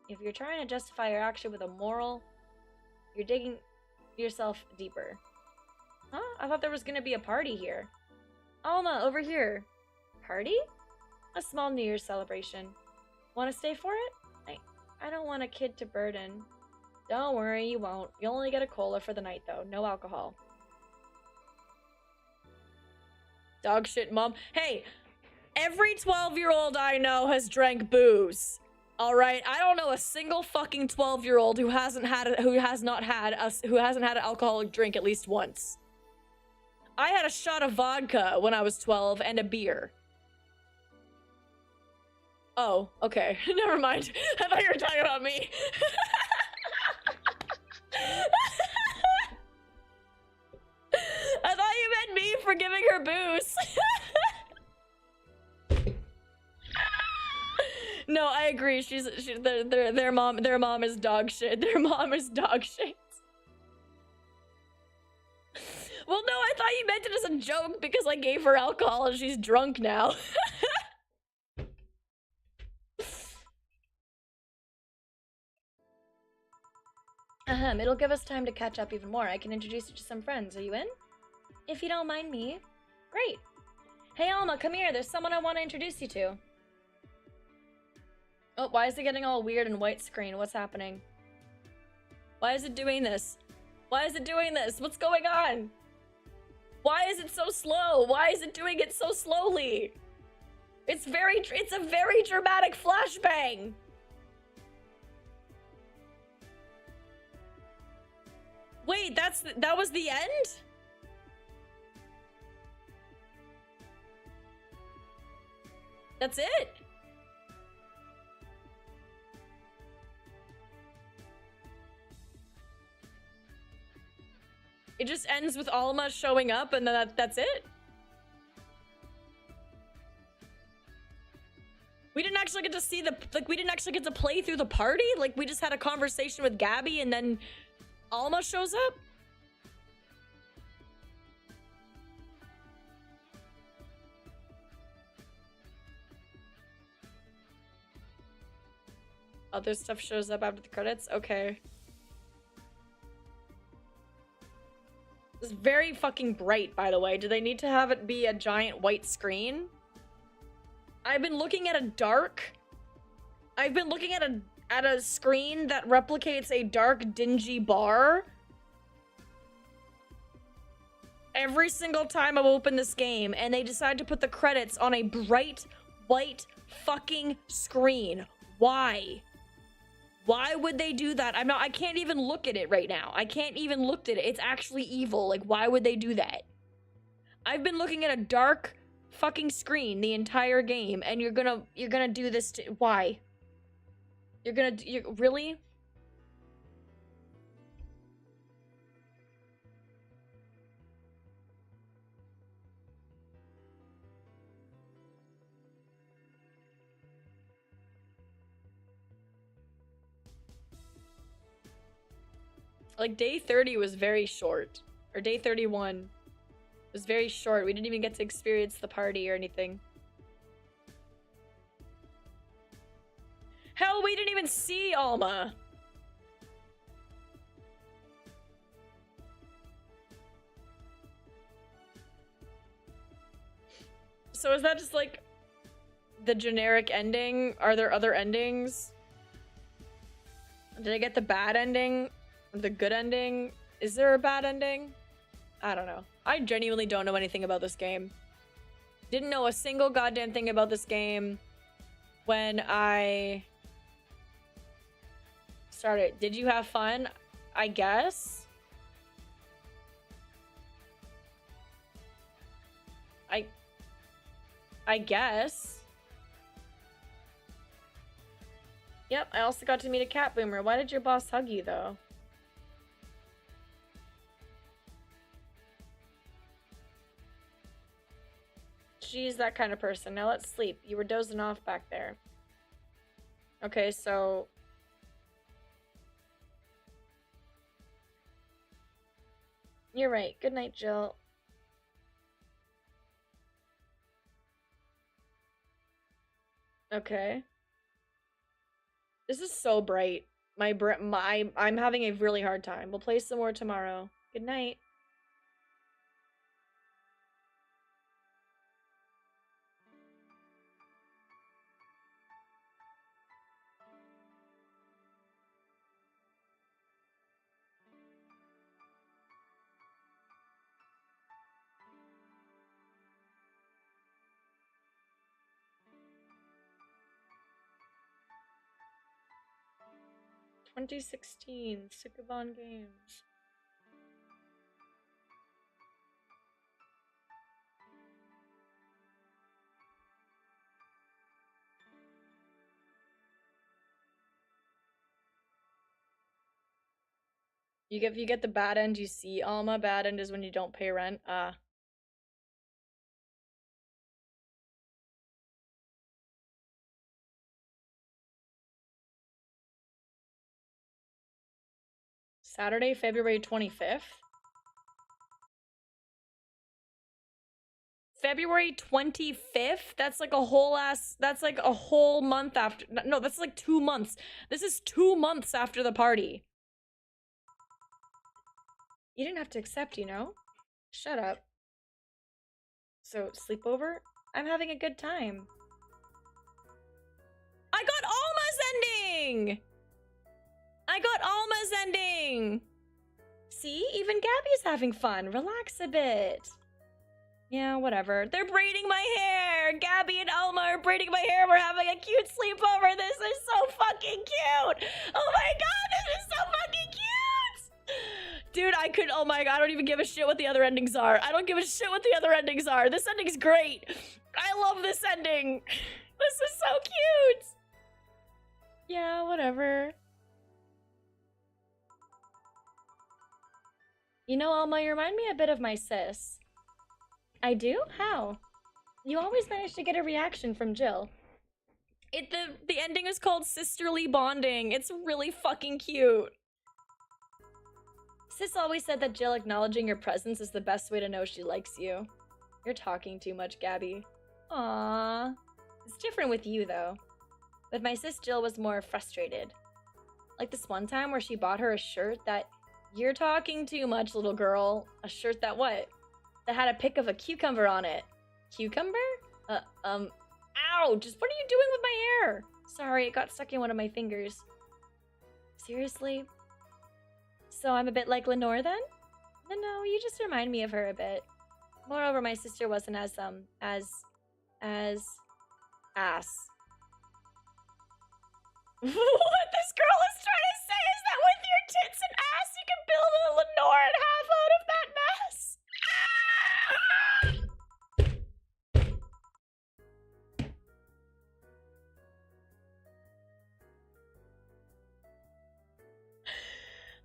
If you're trying to justify your action with a moral, you're digging yourself deeper. Huh? I thought there was gonna be a party here. Alma, over here. Party? A small New Year's celebration. Want to stay for it? I don't want a kid to burden. Don't worry, you won't. You'll only get a cola for the night, though. No alcohol. Dog shit, Mom. Hey, every 12-year-old I know has drank booze. All right, I don't know a single fucking 12-year-old who hasn't had an alcoholic drink at least once. I had a shot of vodka when I was 12 and a beer. Oh, okay. Never mind. I thought you were talking about me. I thought you meant me for giving her booze. No, I agree. Their mom is dog shit. Their mom is dog shit. Well, no, I thought you meant it as a joke because I gave her alcohol and she's drunk now. It'll give us time to catch up even more. I can introduce you to some friends. Are you in? If you don't mind me. Great. Hey, Alma, come here. There's someone I want to introduce you to. Oh, why is it getting all weird and white screen? What's happening? Why is it doing this? Why is it doing this? What's going on? Why is it so slow? Why is it doing it so slowly? It's a very dramatic flashbang. Wait, that was the end? That's it? It just ends with Alma showing up and then that's it? We didn't actually get to see we didn't actually get to play through the party? Like, we just had a conversation with Gabby and then Alma shows up? Other stuff shows up after the credits? Okay. It's very fucking bright, by the way. Do they need to have it be a giant white screen? I've been looking at a screen that replicates a dark, dingy bar. Every single time I've opened this game, and they decide to put the credits on a bright, white fucking screen. Why? Why would they do that? I can't even look at it right now. I can't even look at it. It's actually evil. Like, why would they do that? I've been looking at a dark fucking screen the entire game, and you're gonna do this to, why? You're really? Like, day 30 was very short. Or day 31 was very short. We didn't even get to experience the party or anything. Hell, we didn't even see Alma. So is that just like the generic ending? Are there other endings? Did I get the bad ending? Or the good ending? Is there a bad ending? I don't know. I genuinely don't know anything about this game. Didn't know a single goddamn thing about this game when I started. Did you have fun? I guess. I guess. Yep, I also got to meet a cat boomer. Why did your boss hug you, though? She's that kind of person. Now let's sleep. You were dozing off back there. Okay, so... You're right. Good night, Jill. Okay. This is so bright. I'm having a really hard time. We'll play some more tomorrow. Good night. "2016 Sukuban Games." You get the bad end, you see Alma. Bad end is when you don't pay rent. Saturday, February 25th. February 25th? That's like a whole that's like a whole month after. No, that's like 2 months. This is 2 months after the party. You didn't have to accept, you know? Shut up. So, sleepover? I'm having a good time. I got Alma's ending! I got Alma's ending! See? Even Gabby's having fun. Relax a bit. Yeah, whatever. They're braiding my hair! Gabby and Alma are braiding my hair. We're having a cute sleepover. This is so fucking cute! Oh my god, this is so fucking cute! Dude, oh my god, I don't even give a shit what the other endings are. I don't give a shit what the other endings are. This ending's great. I love this ending. This is so cute. Yeah, whatever. You know, Alma, you remind me a bit of my sis. I do? How? You always manage to get a reaction from Jill. The ending is called Sisterly Bonding. It's really fucking cute. Sis always said that Jill acknowledging your presence is the best way to know she likes you. You're talking too much, Gabby. Aww. It's different with you, though. But my sis Jill was more frustrated. Like this one time where she bought her a shirt that... You're talking too much, little girl. A shirt that what? That had a pic of a cucumber on it. Cucumber? Ow! Just what are you doing with my hair? Sorry, it got stuck in one of my fingers. Seriously? So I'm a bit like Lenore then? No, you just remind me of her a bit. Moreover, my sister wasn't as ass. What this girl is trying to say is that with your tits and ass, you can build a Lenore and half out of that mess.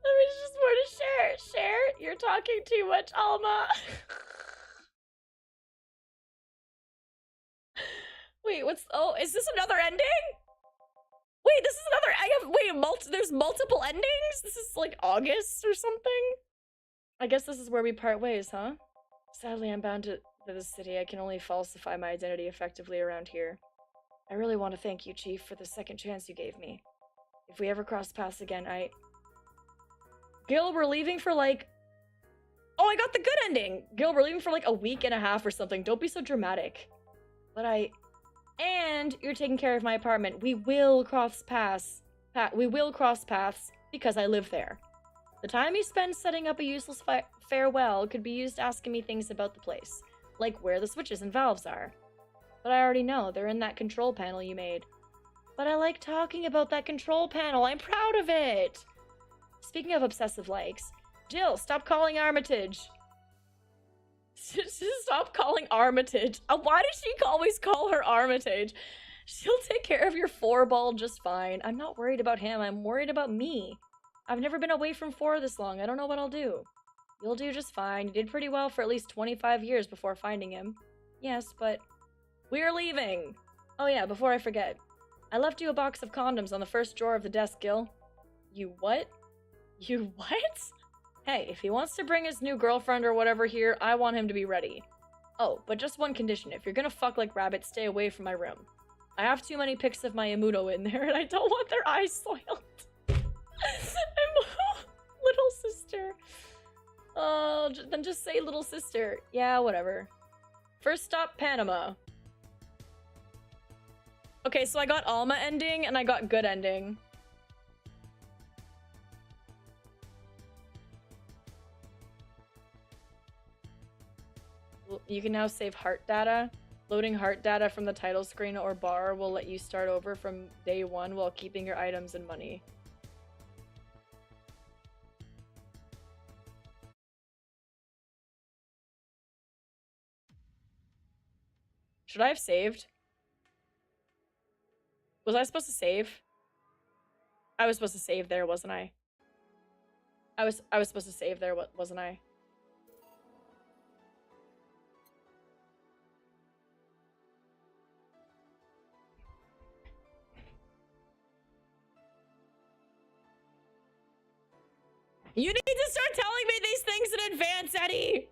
Let me just more to share. You're talking too much, Alma. Wait, oh, is this another ending? Wait, this is another. I have wait. There's multiple endings. This is like August or something. I guess this is where we part ways, huh? Sadly, I'm bound to this city. I can only falsify my identity effectively around here. I really want to thank you, Chief, for the second chance you gave me. If we ever cross paths again, Gil, we're leaving for like... Oh, I got the good ending! Gil, we're leaving for like a week and a half or something. Don't be so dramatic. But And you're taking care of my apartment. We will cross paths. We will cross paths because I live there. The time you spend setting up a useless farewell could be used asking me things about the place. Like where the switches and valves are. But I already know. They're in that control panel you made. But I like talking about that control panel. I'm proud of it! Speaking of obsessive likes, Jill, stop calling Armitage. Stop calling Armitage. Why does she always call her Armitage? She'll take care of your 4-ball just fine. I'm not worried about him. I'm worried about me. I've never been away from 4 this long. I don't know what I'll do. You'll do just fine. You did pretty well for at least 25 years before finding him. Yes, but... We're leaving! Oh yeah, before I forget. I left you a box of condoms on the first drawer of the desk, Gil. You what? You what? Hey, if he wants to bring his new girlfriend or whatever here, I want him to be ready. Oh, but just one condition. If you're gonna fuck like rabbits, stay away from my room. I have too many pics of my Emuno in there, and I don't want their eyes soiled. Little sister. Then just say little sister. Yeah, whatever. First stop, Panama. Okay, so I got Alma ending, and I got good ending. You can now save heart data. Loading heart data from the title screen or bar will let you start over from day 1 while keeping your items and money. Should I have saved? Was I supposed to save? I was supposed to save there, wasn't I? I was supposed to save there, wasn't I? You need to start telling me these things in advance, Eddie!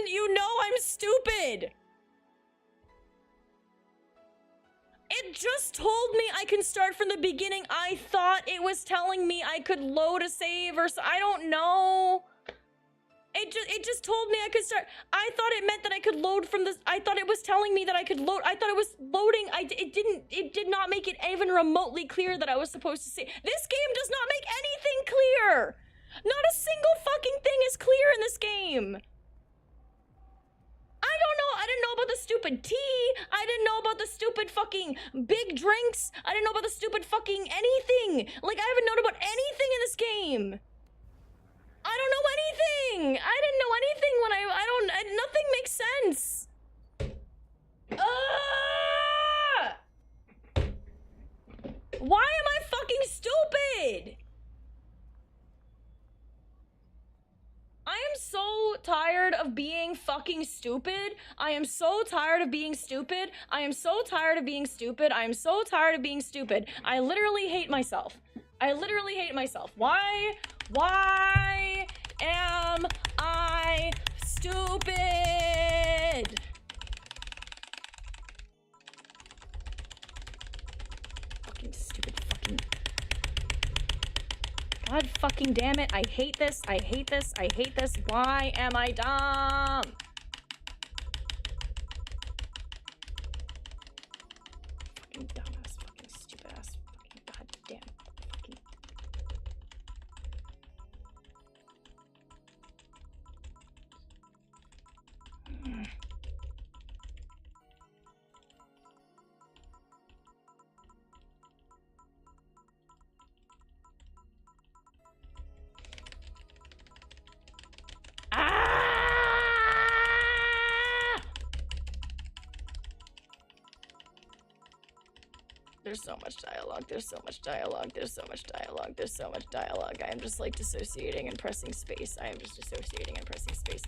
You know I'm stupid! It just told me I can start from the beginning. I thought it was telling me I could load a save or so. I don't know. It just told me I could start. I thought it meant that I could load from this. I thought it was telling me that I could load. I thought it was loading. It did not make it even remotely clear that I was supposed to save. This game does not make anything clear. Not a single fucking thing is clear in this game. I don't know. I didn't know about the stupid tea. I didn't know about the stupid fucking big drinks. I didn't know about the stupid fucking anything. Like, I haven't known about anything in this game. I don't know anything. I didn't know anything when nothing makes sense. Why am I fucking stupid? I am so tired of being fucking stupid. I am so tired of being stupid. I am so tired of being stupid. I am so tired of being stupid. I literally hate myself. I literally hate myself. Why am I stupid? Fucking stupid fucking... God fucking damn it. I hate this. I hate this. I hate this. Why am I dumb? Fucking dumbass. Fucking stupid ass. Fucking goddamn. Fucking... There's so much dialogue. There's so much dialogue. There's so much dialogue. There's so much dialogue. I am just like dissociating and pressing space. I am just dissociating and pressing space.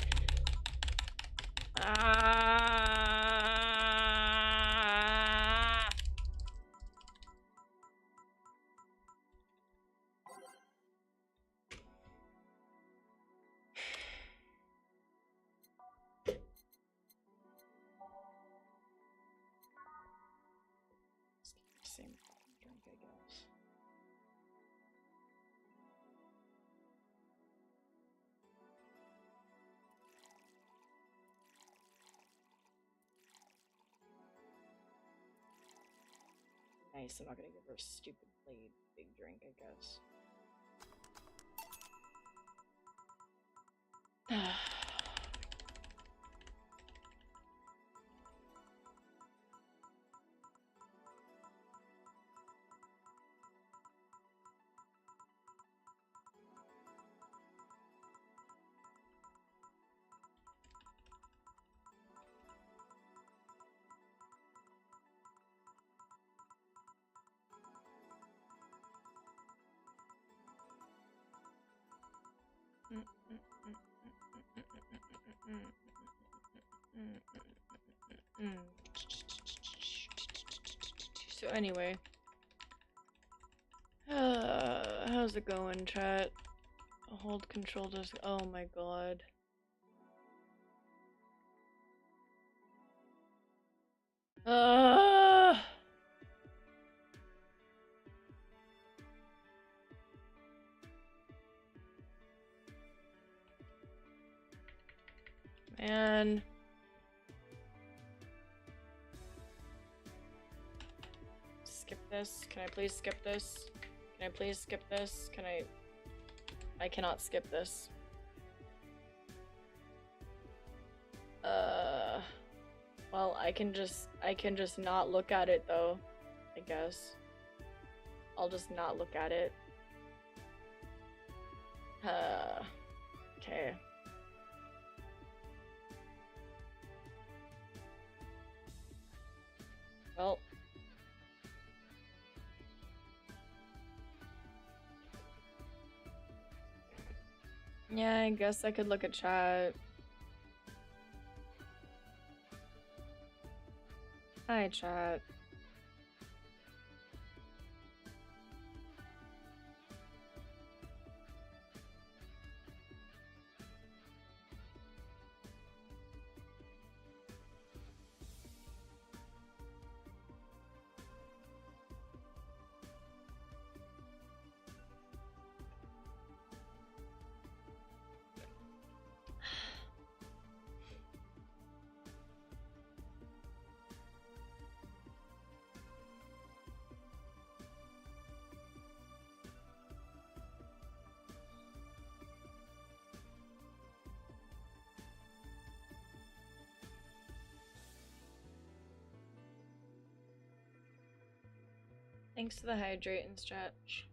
same drink, I guess. Nice, I'm not gonna give her a stupid blade big drink, I guess. So anyway, how's it going, chat? Hold control disk. Oh my god. Man. Skip this. Can I please skip this? Can I please skip this? Can I cannot skip this. Well, I can just not look at it though, I guess. I'll just not look at it. Okay. Well. Yeah, I guess I could look at chat. Hi, chat. Thanks to the hydrate and stretch.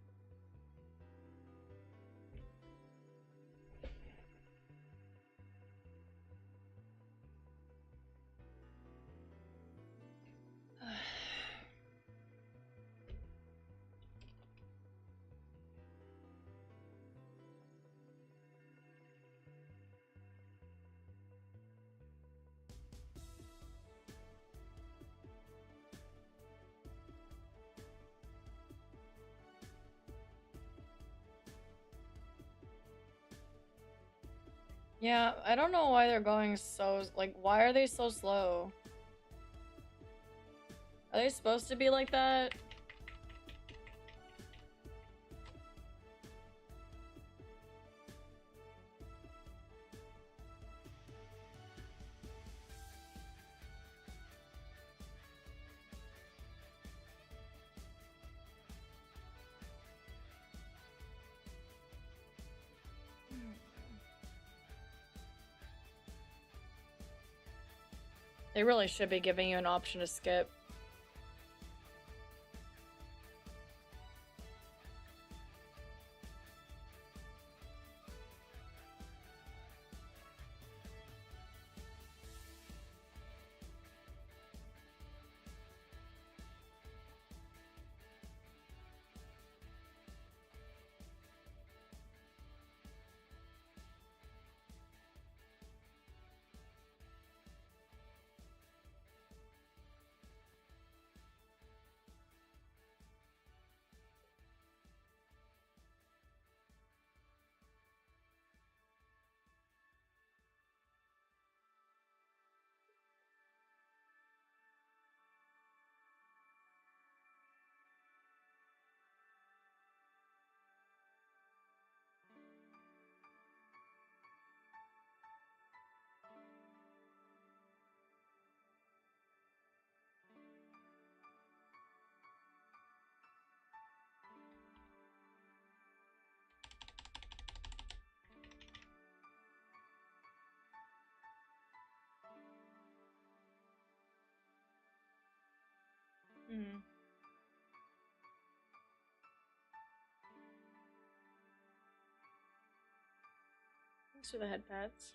Yeah, I don't know why they're going so, like, why are they so slow? Are they supposed to be like that? They really should be giving you an option to skip. Thanks for the head pads.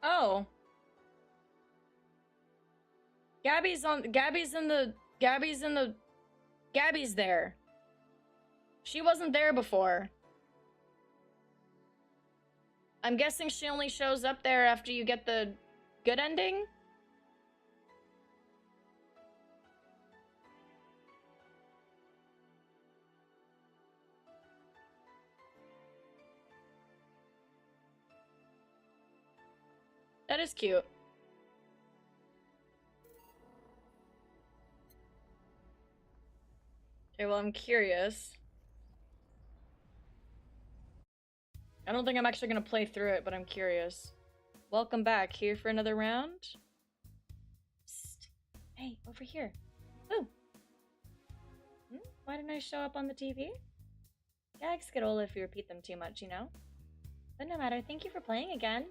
Oh. Gabby's there. She wasn't there before. I'm guessing she only shows up there after you get the good ending? That is cute. Okay, well, I'm curious. I don't think I'm actually gonna play through it, but I'm curious. Welcome back. Here for another round? Psst. Hey, over here. Ooh. Why didn't I show up on the TV? Gags get old if you repeat them too much, you know? But no matter, thank you for playing again.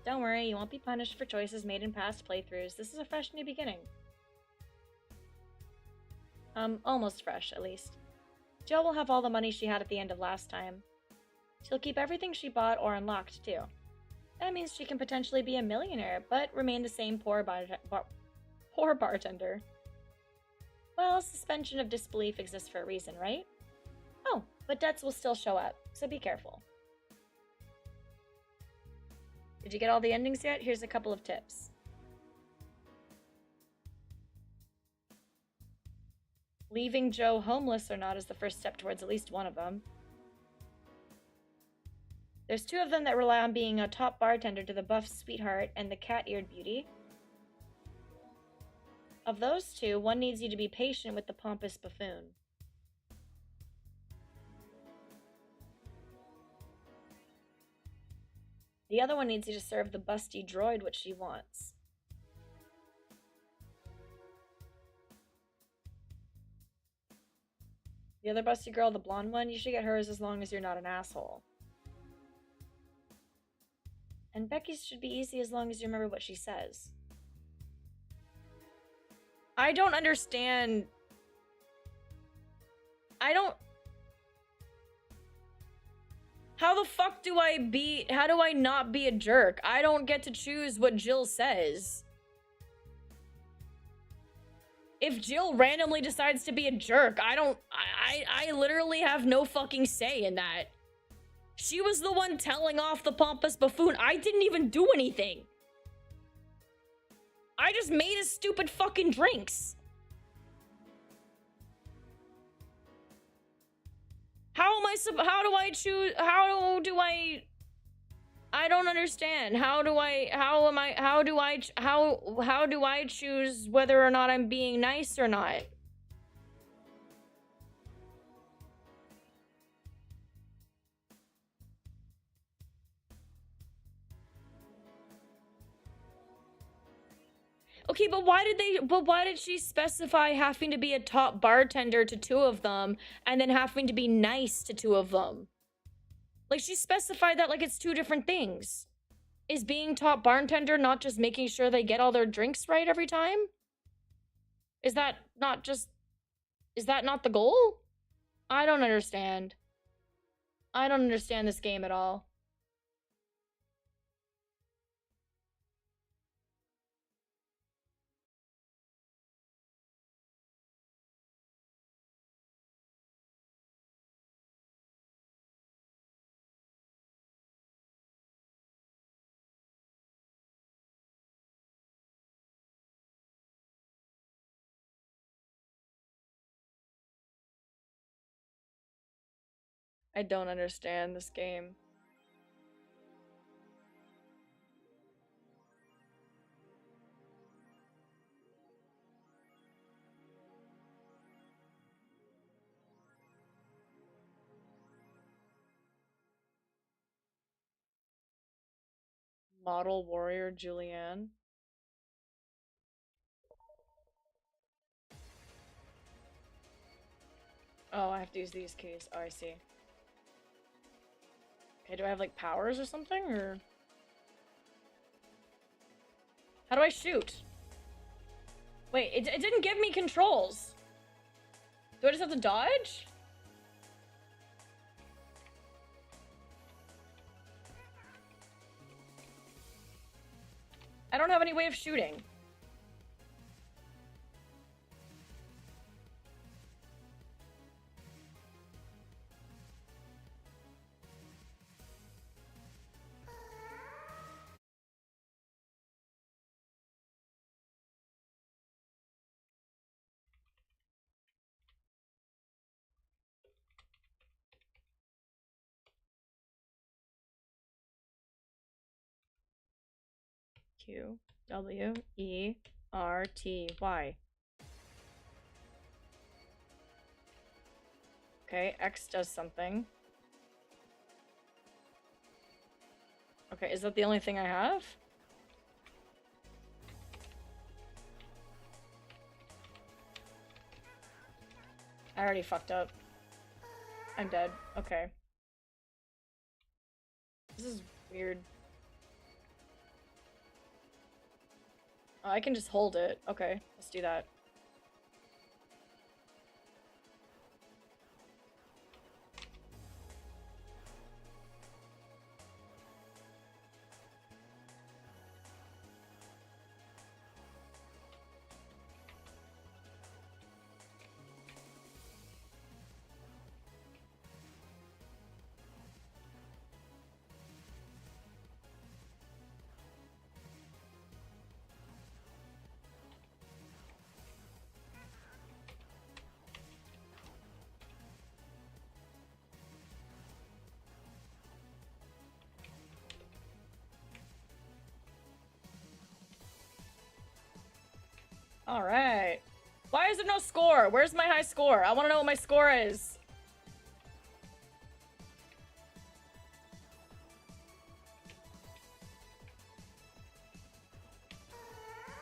Don't worry, you won't be punished for choices made in past playthroughs. This is a fresh new beginning. Almost fresh, at least. Jill will have all the money she had at the end of last time. She'll keep everything she bought or unlocked, too. That means she can potentially be a millionaire, but remain the same poor bartender. Well, suspension of disbelief exists for a reason, right? Oh, but debts will still show up, so be careful. Did you get all the endings yet? Here's a couple of tips. Leaving Joe homeless or not is the first step towards at least one of them. There's two of them that rely on being a top bartender to the buff sweetheart and the cat-eared beauty. Of those two, one needs you to be patient with the pompous buffoon. The other one needs you to serve the busty droid what she wants. The other busty girl, the blonde one, you should get hers as long as you're not an asshole. And Becky's should be easy as long as you remember what she says. I don't understand. How the fuck do how do I not be a jerk? I don't get to choose what Jill says. If Jill randomly decides to be a jerk, I literally have no fucking say in that. She was the one telling off the pompous buffoon. I didn't even do anything. I just made his stupid fucking drinks. How do I choose? I don't understand. How do I choose whether or not I'm being nice or not? Okay, but why did she specify having to be a top bartender to two of them and then having to be nice to two of them? Like, she specified that like it's two different things. Is being top bartender not just making sure they get all their drinks right every time? Is that not the goal? I don't understand. I don't understand this game at all. I don't understand this game. Model warrior Julianne. Oh, I have to use these keys. Oh, I see. Okay, do I have like powers or something, or how do I shoot? Wait, it didn't give me controls. Do I just have to dodge? I don't have any way of shooting. Q, W, E, R, T, Y. Okay, X does something. Okay, is that the only thing I have? I already fucked up. I'm dead. Okay. This is weird. Oh, I can just hold it. Okay, let's do that. All right. Why is there no score? Where's my high score? I want to know what my score is.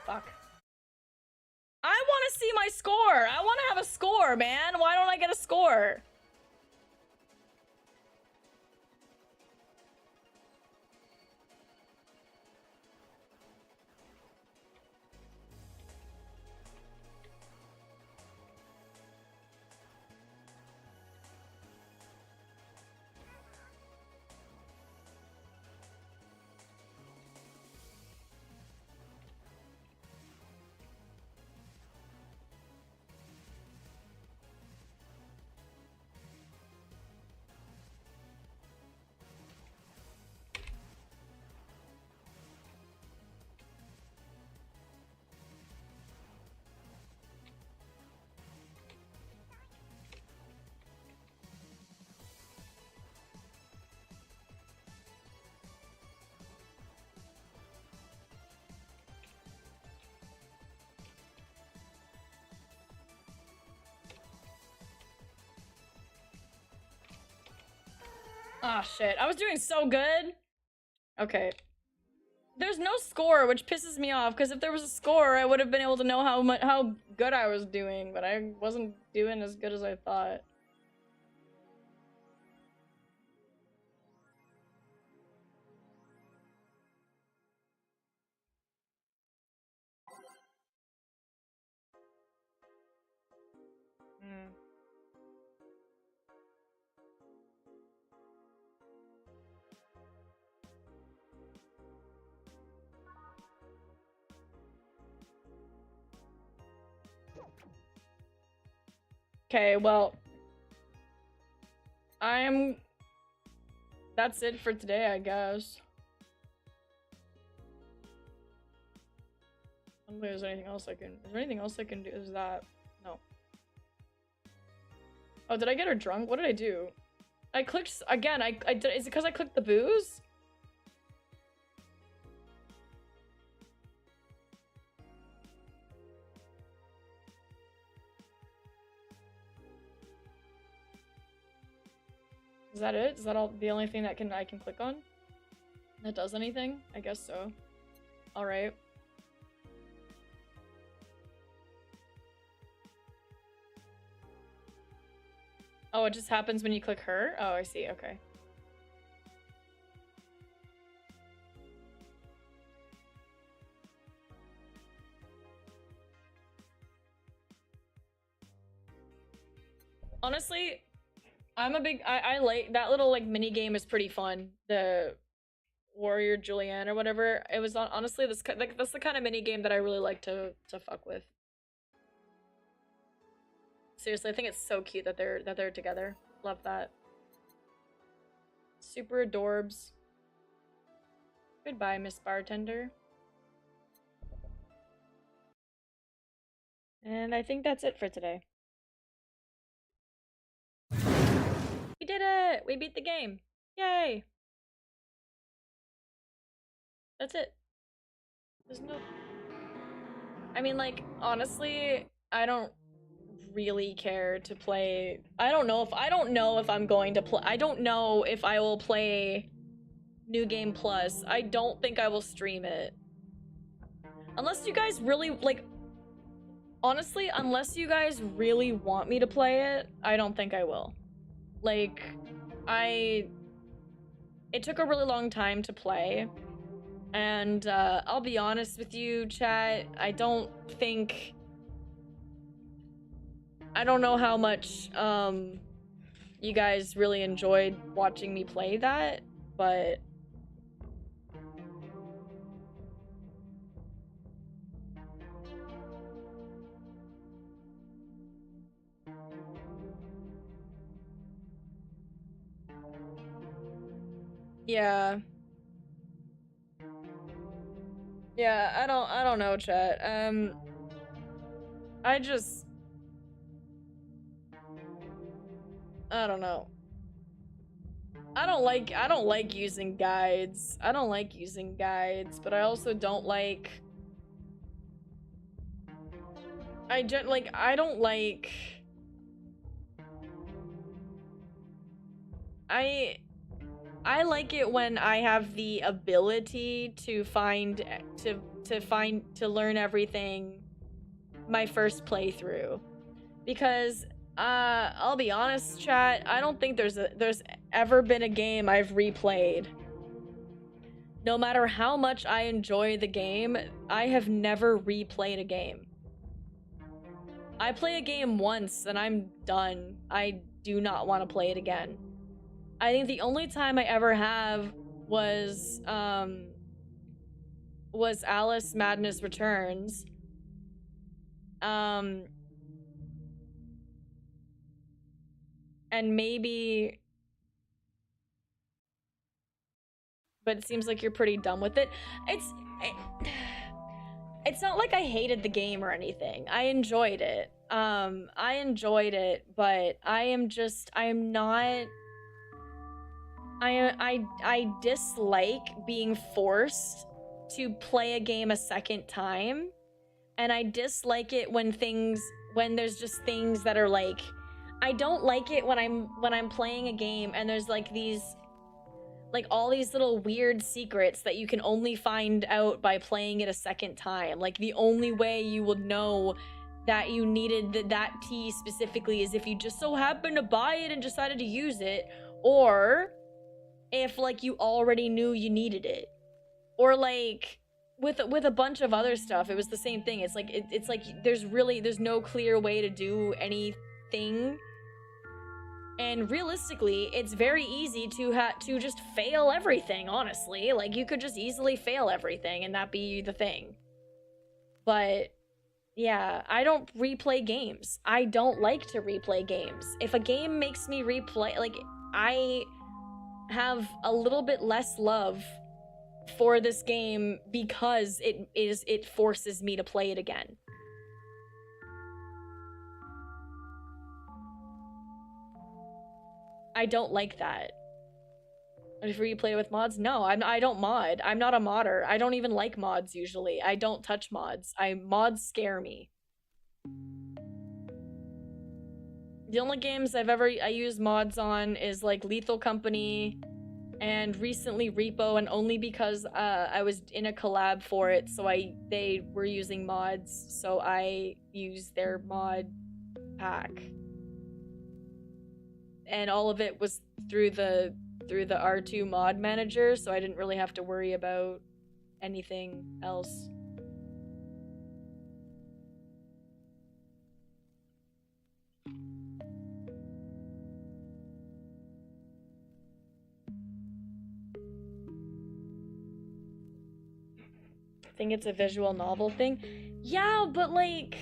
Fuck. I want to see my score. I want to have a score, man. Why don't I get a score? Ah, shit. I was doing so good. Okay. There's no score, which pisses me off, because if there was a score, I would have been able to know how good I was doing, but I wasn't doing as good as I thought. Hmm. Okay, well, that's it for today, I guess. I don't think there's anything else I can, is there anything else I can do? Is that, no. Oh, did I get her drunk? What did I do? I clicked again. I did. Is it because I clicked the booze? Is that it? Is that all the only thing that I can click on? That does anything? I guess so. All right. Oh, it just happens when you click her? Oh, I see. Okay. Honestly, I'm a big I like that little like mini game is pretty fun. The Warrior Julianne or whatever. It was honestly that's the kind of mini game that I really like to fuck with. Seriously, I think it's so cute that they're together. Love that. Super adorbs. Goodbye, Miss Bartender. And I think that's it for today. We did it! We beat the game. Yay! That's it. There's no... I mean, like, honestly, I don't really care to play. I don't know if I'm going to play. I don't know if I will play New Game Plus. I don't think I will stream it. Unless you guys really, like, honestly, unless you guys really want me to play it, I don't think I will. Like, it took a really long time to play. And, I'll be honest with you, chat, I don't know how much, you guys really enjoyed watching me play that, but... Yeah. Yeah, I don't know, chat. I don't know. I don't like using guides. I don't like using guides, but I also don't like... I don't like... I like it when I have the ability to to learn everything my first playthrough. Because I'll be honest, chat, I don't think there's ever been a game I've replayed. No matter how much I enjoy the game, I have never replayed a game. I play a game once and I'm done. I do not want to play it again. I think the only time I ever have was Alice Madness Returns. And maybe... But it seems like you're pretty done with it. It's not like I hated the game or anything. I enjoyed it. I enjoyed it, but I dislike being forced to play a game a second time. And I dislike it when there's just things that are like... I don't like it when I'm playing a game and there's like these... like all these little weird secrets that you can only find out by playing it a second time. Like the only way you would know that you needed that tea specifically is if you just so happened to buy it and decided to use it, or if like you already knew you needed it. Or like with a bunch of other stuff, it was the same thing. It's like it's like there's no clear way to do anything. And realistically, it's very easy to just fail everything, honestly. Like, you could just easily fail everything and that be the thing. But, yeah, I don't replay games. I don't like to replay games. If a game makes me replay, like, I have a little bit less love for this game because it forces me to play it again. I don't like that. If you play with mods, no, I don't mod. I'm not a modder. I don't even like mods usually. I don't touch mods. Mods scare me. The only games I use mods on is like Lethal Company and recently Repo, and only because I was in a collab for it, so they were using mods, so I used their mod pack. And all of it was through the R2 mod manager, so I didn't really have to worry about anything else. I think it's a visual novel thing. Yeah, but like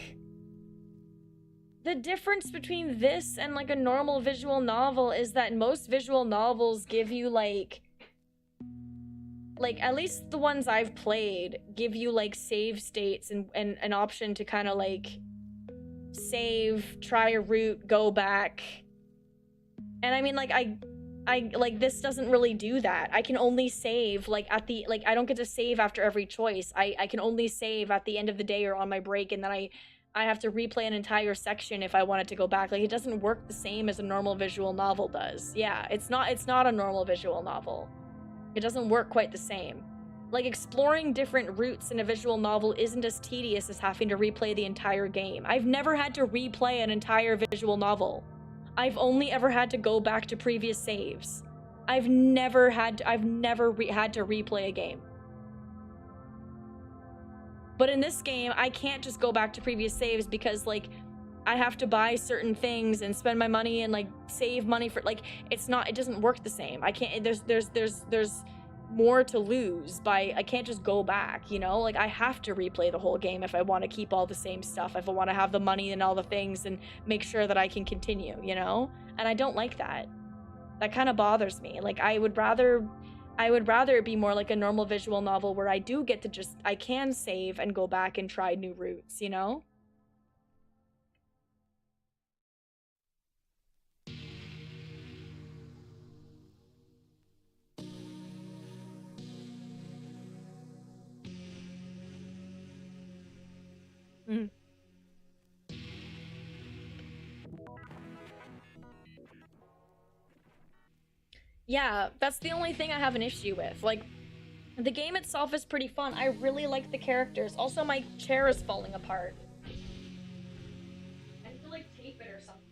the difference between this and like a normal visual novel is that most visual novels give you like at least the ones I've played give you like save states and an option to kind of like save, try a route, go back. And I mean, like I like this doesn't really do that. I can only save like at the I don't get to save after every choice. I can only save at the end of the day or on my break, and then I have to replay an entire section if I want it to go back. Like, it doesn't work the same as a normal visual novel does. Yeah, it's not a normal visual novel. It doesn't work quite the same. Like, exploring different routes in a visual novel isn't as tedious as having to replay the entire game. I've never had to replay an entire visual novel. I've only ever had to go back to previous saves. I've never had to replay a game. But in this game, I can't just go back to previous saves because, like, I have to buy certain things and spend my money and, like, save money for, like, it doesn't work the same. I can't, there's more to lose by, I can't just go back, you know? Like, I have to replay the whole game if I want to keep all the same stuff, if I want to have the money and all the things and make sure that I can continue, you know? And I don't like that. That kind of bothers me. Like, I would rather it be more like a normal visual novel where I do get to I can save and go back and try new routes, you know? Mm. Yeah, that's the only thing I have an issue with. Like, the game itself is pretty fun. I really like the characters. Also, my chair is falling apart. I need to, like, tape it or something.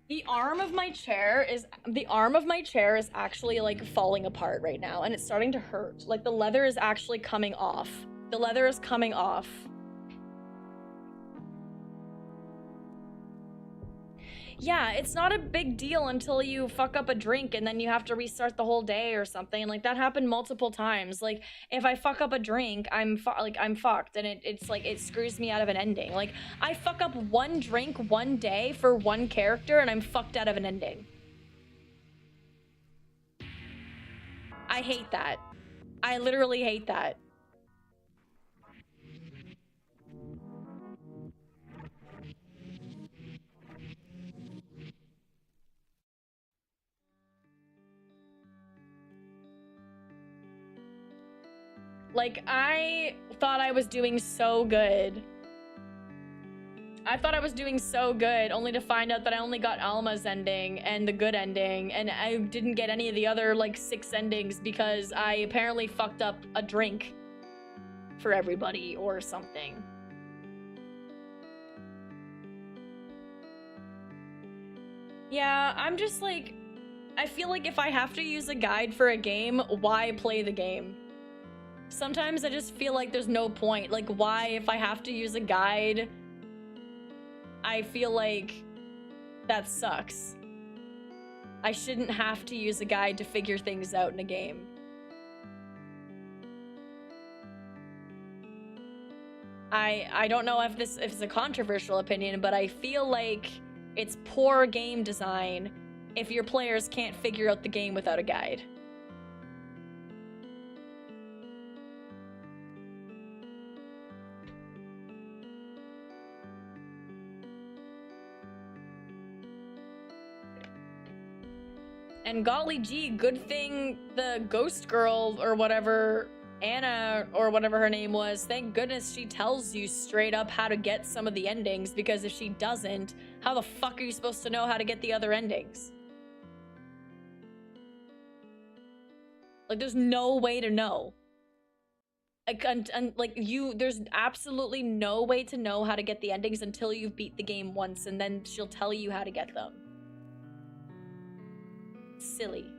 The arm of my chair is actually, like, falling apart right now, and it's starting to hurt. Like, the leather is actually coming off. The leather is coming off. Yeah, it's not a big deal until you fuck up a drink and then you have to restart the whole day or something. Like, that happened multiple times. Like, if I fuck up a drink, I'm fucked, and it's like, it screws me out of an ending. Like, I fuck up one drink one day for one character and I'm fucked out of an ending. I hate that. I literally hate that. Like, I thought I was doing so good. I thought I was doing so good, only to find out that I only got Alma's ending and the good ending, and I didn't get any of the other, like, 6 endings because I apparently fucked up a drink for everybody or something. Yeah, I'm just like, I feel like if I have to use a guide for a game, why play the game? Sometimes I just feel like there's no point. Like, why, if I have to use a guide, I feel like that sucks. I shouldn't have to use a guide to figure things out in a game. I don't know if it's a controversial opinion, but I feel like it's poor game design if your players can't figure out the game without a guide. And golly gee, good thing the ghost girl or whatever, Anna or whatever her name was, thank goodness she tells you straight up how to get some of the endings, because if she doesn't, how the fuck are you supposed to know how to get the other endings? Like, there's no way to know. There's absolutely no way to know how to get the endings until you've beat the game once, and then she'll tell you how to get them. Silly.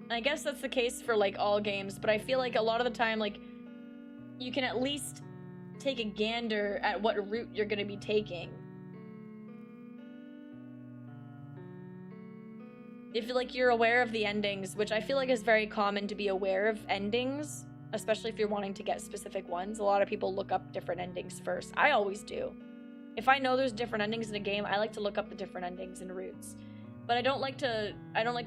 I guess that's the case for like all games, but I feel like a lot of the time, like, you can at least take a gander at what route you're gonna be taking. If like you're aware of the endings, which I feel like is very common to be aware of endings, especially if you're wanting to get specific ones. A lot of people look up different endings first. I always do. If I know there's different endings in a game, I like to look up the different endings and routes. But I don't like to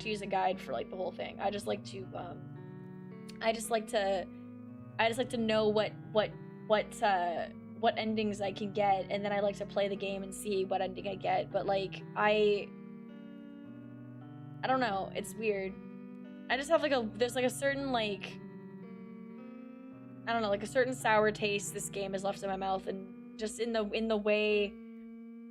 use a guide for like the whole thing. I just like to know what endings I can get, and then I like to play the game and see what ending I get. But like I don't know, it's weird. I just have like there's like a certain like, I don't know, like a certain sour taste this game has left in my mouth, and just in the way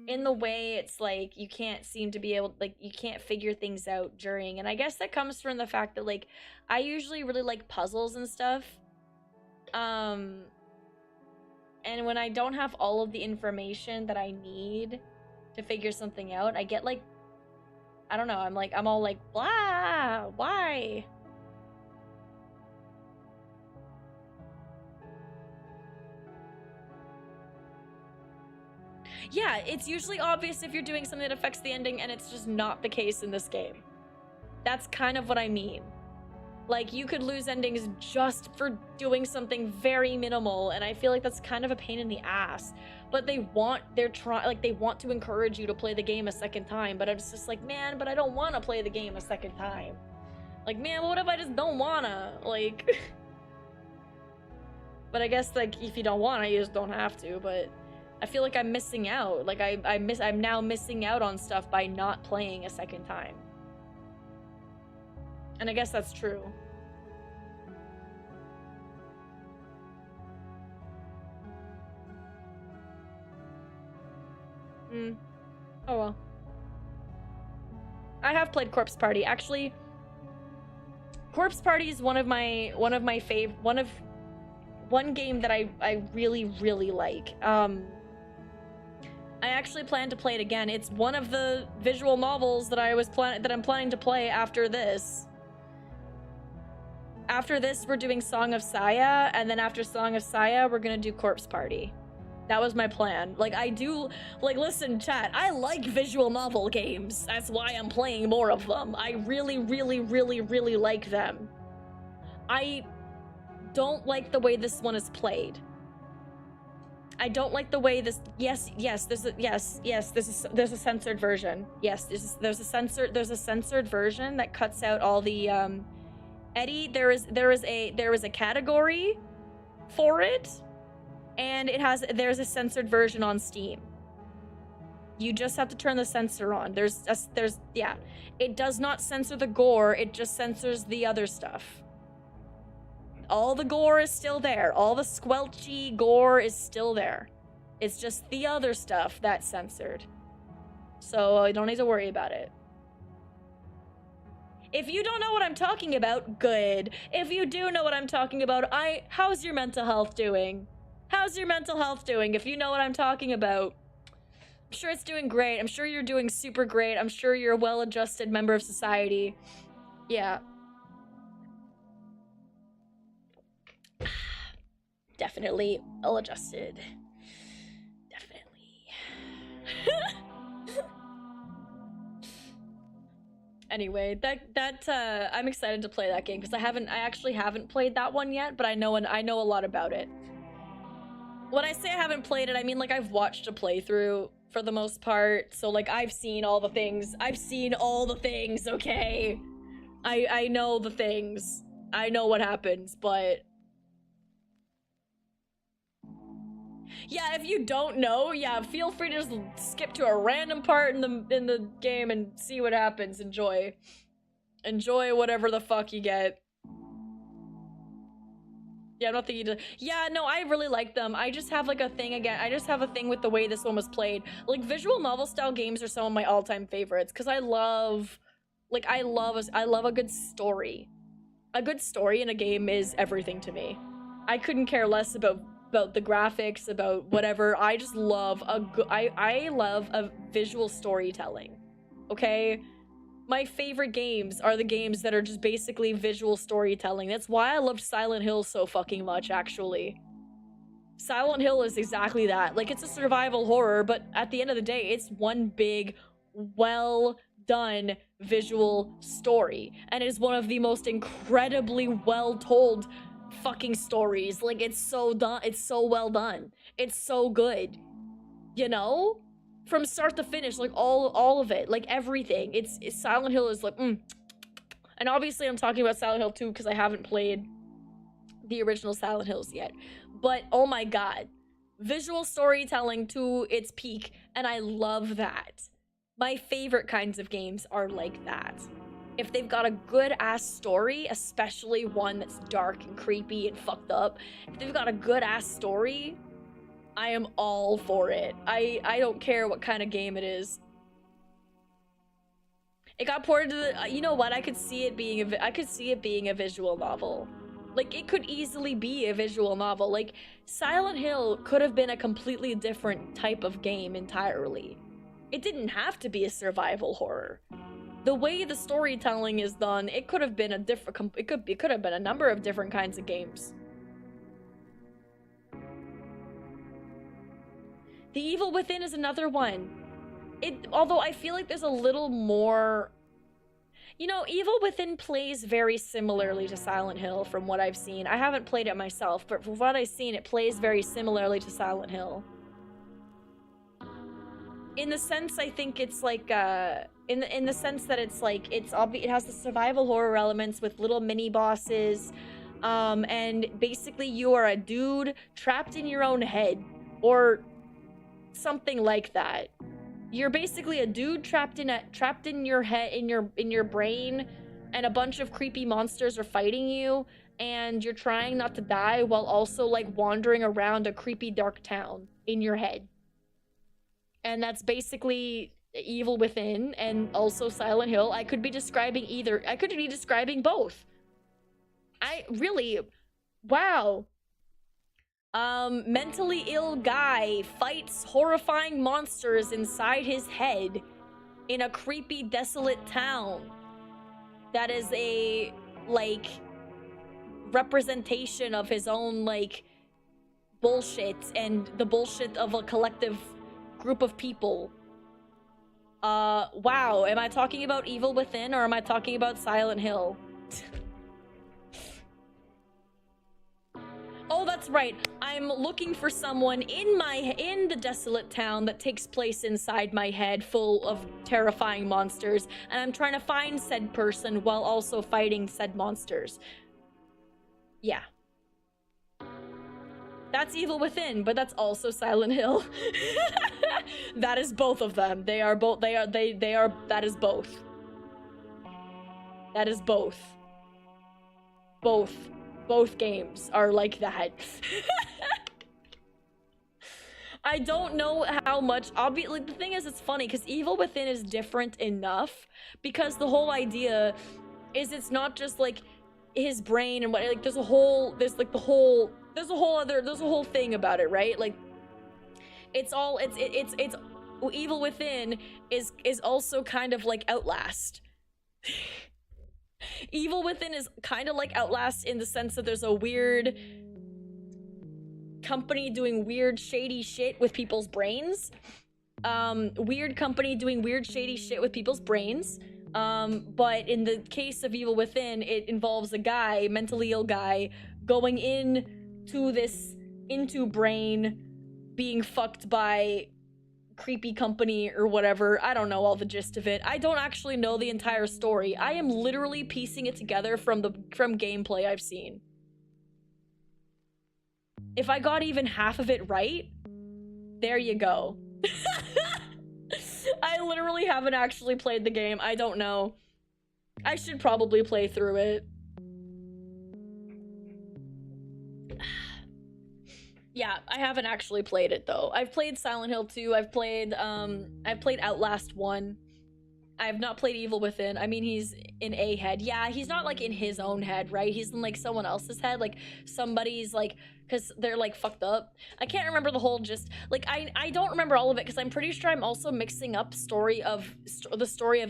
it's like you can't seem to be able, like, you can't figure things out during. And I guess that comes from the fact that like I usually really like puzzles and stuff. And when I don't have all of the information that I need to figure something out, I get like, I don't know, I'm all like, blah, why? Yeah, it's usually obvious if you're doing something that affects the ending, and it's just not the case in this game. That's kind of what I mean. Like, you could lose endings just for doing something very minimal, and I feel like that's kind of a pain in the ass. But they want to encourage you to play the game a second time, but it's just like, man, but I don't want to play the game a second time. Like, man, what if I just don't wanna? Like, but I guess, like, if you don't wanna, you just don't have to, but I feel like I'm missing out. Like, I'm now missing out on stuff by not playing a second time. And I guess that's true. Oh well. I have played Corpse Party. Actually, Corpse Party is one game that I really, really like. I actually plan to play it again. It's one of the visual novels that I'm planning to play after this. After this, we're doing Song of Saya, and then after Song of Saya, we're gonna do Corpse Party. That was my plan. Like, listen, chat, I like visual novel games. That's why I'm playing more of them. I really, really, really, really like them. I don't like the way this one is played. I don't like the way this. Yes. There's a censored version. Yes, there's a censored version that cuts out all the Eddie. There is a category for it, and there's a censored version on Steam. You just have to turn the censor on. Yeah. It does not censor the gore. It just censors the other stuff. All the gore is still there. All the squelchy gore is still there. It's just the other stuff that's censored. So you don't need to worry about it. If you don't know what I'm talking about, good. If you do know what I'm talking about, how's your mental health doing? How's your mental health doing? If you know what I'm talking about, I'm sure it's doing great. I'm sure you're doing super great. I'm sure you're a well-adjusted member of society. Yeah. Definitely well-adjusted. Definitely. Anyway, I'm excited to play that game because I actually haven't played that one yet, but I know a lot about it. When I say I haven't played it, I mean like I've watched a playthrough for the most part. So like I've seen all the things. I've seen all the things, okay? I know the things. I know what happens, but Yeah, if you don't know, yeah, feel free to just skip to a random part in the game and see what happens. Enjoy whatever the fuck you get. Yeah, I'm not thinking to. Yeah, no, I really like them. I just have like a thing again. I just have a thing with the way this one was played. Like visual novel style games are some of my all-time favorites because I love a good story. A good story in a game is everything to me. I couldn't care less about the graphics, about whatever. I just love I love a visual storytelling. Okay? My favorite games are the games that are just basically visual storytelling. That's why I loved Silent Hill so fucking much, actually. Silent Hill is exactly that. Like, it's a survival horror, but at the end of the day, it's one big, well-done visual story. And it is one of the most incredibly well-told fucking stories. Like, it's so done. It's so well done. It's so good. You know? From start to finish, like all of it, like everything. It's Silent Hill is like, And obviously I'm talking about Silent Hill 2 because I haven't played the original Silent Hills yet. But oh my god, visual storytelling to its peak, and I love that. My favorite kinds of games are like that. If they've got a good ass story, especially one that's dark and creepy and fucked up, if they've got a good ass story, I am all for it. I don't care what kind of game it is. It got ported to the, you know what? I could see it being a visual novel. Like, it could easily be a visual novel. Like, Silent Hill could have been a completely different type of game entirely. It didn't have to be a survival horror. The way the storytelling is done, it could have been a different, it could have been a number of different kinds of games. The Evil Within is another one. Although I feel like there's a little more... You know, Evil Within plays very similarly to Silent Hill from what I've seen. I haven't played it myself, but from what I've seen, it plays very similarly to Silent Hill. In the sense, I think it's like, in the sense that it's like, it has the survival horror elements with little mini bosses, and basically you are a dude trapped in your own head, or something like that. You're basically a dude trapped in your head, in your brain, and a bunch of creepy monsters are fighting you, and you're trying not to die while also like wandering around a creepy dark town in your head. And that's basically Evil Within and also Silent Hill. I could be describing either. I could be describing both. Wow. Mentally ill guy fights horrifying monsters inside his head in a creepy, desolate town that is a, like, representation of his own, like, bullshit and the bullshit of a collective group of people. Wow, am I talking about Evil Within or am I talking about Silent Hill? Oh, that's right. I'm looking for someone in the desolate town that takes place inside my head, full of terrifying monsters, and I'm trying to find said person while also fighting said monsters. Yeah. That's Evil Within, but that's also Silent Hill. That is both of them. That is both. That is both. Both games are like that. I don't know how much, obviously, the thing is, it's funny, because Evil Within is different enough, because the whole idea is it's not just, like, his brain and what, like, there's a whole thing about it, right? Like, it's Evil Within is also kind of like Outlast. Evil Within is kind of like Outlast in the sense that there's a weird company doing weird shady shit with people's brains. Weird company doing weird shady shit with people's brains. But in the case of Evil Within, it involves a guy, mentally ill guy, going into brain, being fucked by creepy company or whatever. I don't know all the gist of it. I don't actually know the entire story. I am literally piecing it together from gameplay I've seen. If I got even half of it right, There you go. I literally haven't actually played the game. I don't know. I should probably play through it. Yeah, I haven't actually played it though. I've played Silent Hill 2. I've played Outlast 1. I have not played Evil Within. I mean, he's in a head. Yeah, he's not like in his own head, right? He's in like someone else's head, like somebody's like, because they're like fucked up. I can't remember the whole gist. Like, I don't remember all of it because I'm pretty sure I'm also mixing up the story of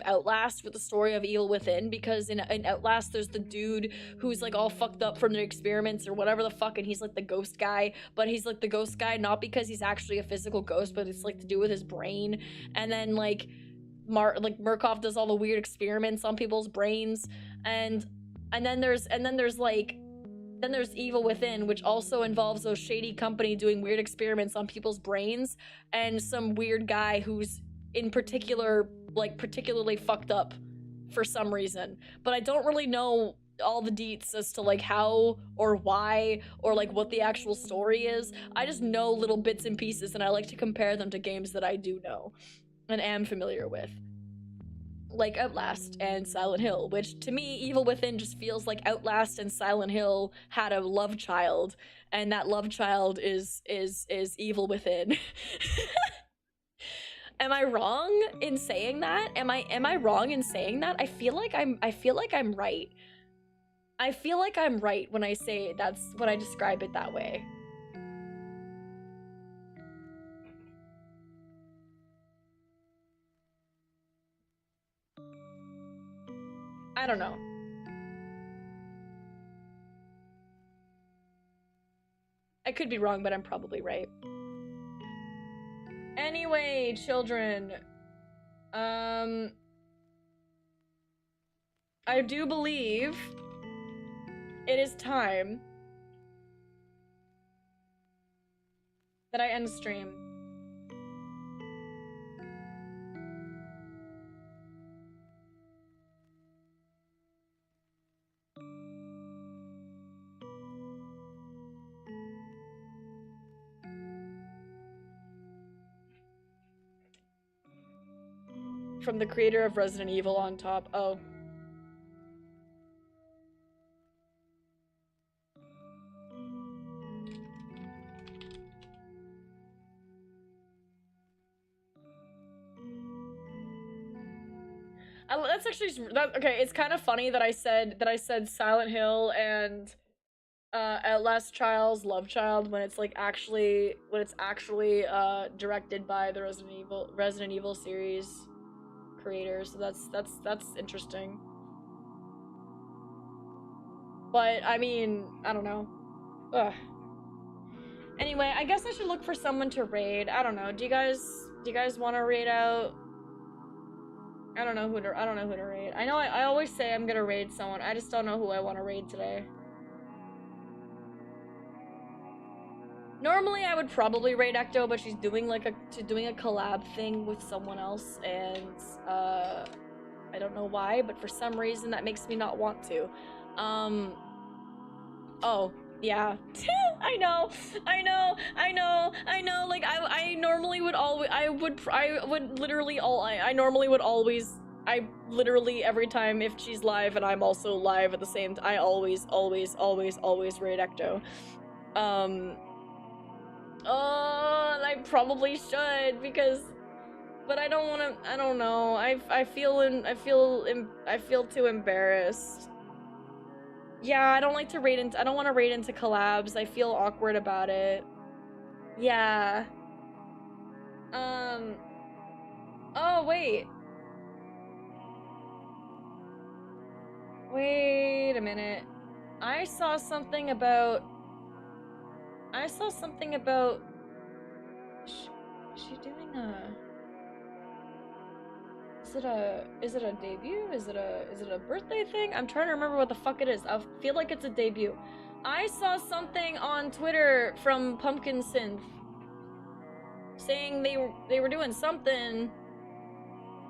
Outlast with the story of Evil Within, because in Outlast there's the dude who's like all fucked up from the experiments or whatever the fuck, and he's like the ghost guy, but he's like the ghost guy not because he's actually a physical ghost, but it's like to do with his brain. And then like Murkoff does all the weird experiments on people's brains, and then there's Evil Within, which also involves a shady company doing weird experiments on people's brains, and some weird guy who's in particular like particularly fucked up for some reason. But I don't really know all the deets as to like how or why or like what the actual story is. I just know little bits and pieces, and I like to compare them to games that I do know and am familiar with, like Outlast and Silent Hill, which to me, Evil Within just feels like Outlast and Silent Hill had a love child, and that love child is Evil Within. Am I wrong in saying that? Am I wrong in saying that? I feel like I'm right. I feel like I'm right when I say that's when I describe it that way. I don't know. I could be wrong, but I'm probably right. Anyway, children, I do believe it is time that I end stream. From the creator of Resident Evil on top. Oh. That's actually okay. It's kind of funny that I said Silent Hill and Outlast Trials Love Child when it's like actually directed by the Resident Evil series creator. So that's interesting. But I mean, I don't know. Ugh. Anyway, I guess I should look for someone to raid. I don't know. Do you guys want to raid out? I don't know who to raid. I know I always say I'm gonna raid someone. I just don't know who I want to raid today. Normally I would probably raid Ecto, but she's doing a collab thing with someone else, and I don't know why, but for some reason that makes me not want to. Oh, yeah. I know. Like I normally would always I literally every time if she's live and I'm also live at the same time, I always raid Ecto. And I probably should but I don't want to. I don't know. I feel too embarrassed. Yeah, I don't like to raid into. I don't want to raid into collabs. I feel awkward about it. Yeah. Oh wait. Wait a minute. I saw something about. Is she doing a? Is it a debut? Is it a birthday thing? I'm trying to remember what the fuck it is. I feel like it's a debut. I saw something on Twitter from Pumpkin Synth saying they were doing something.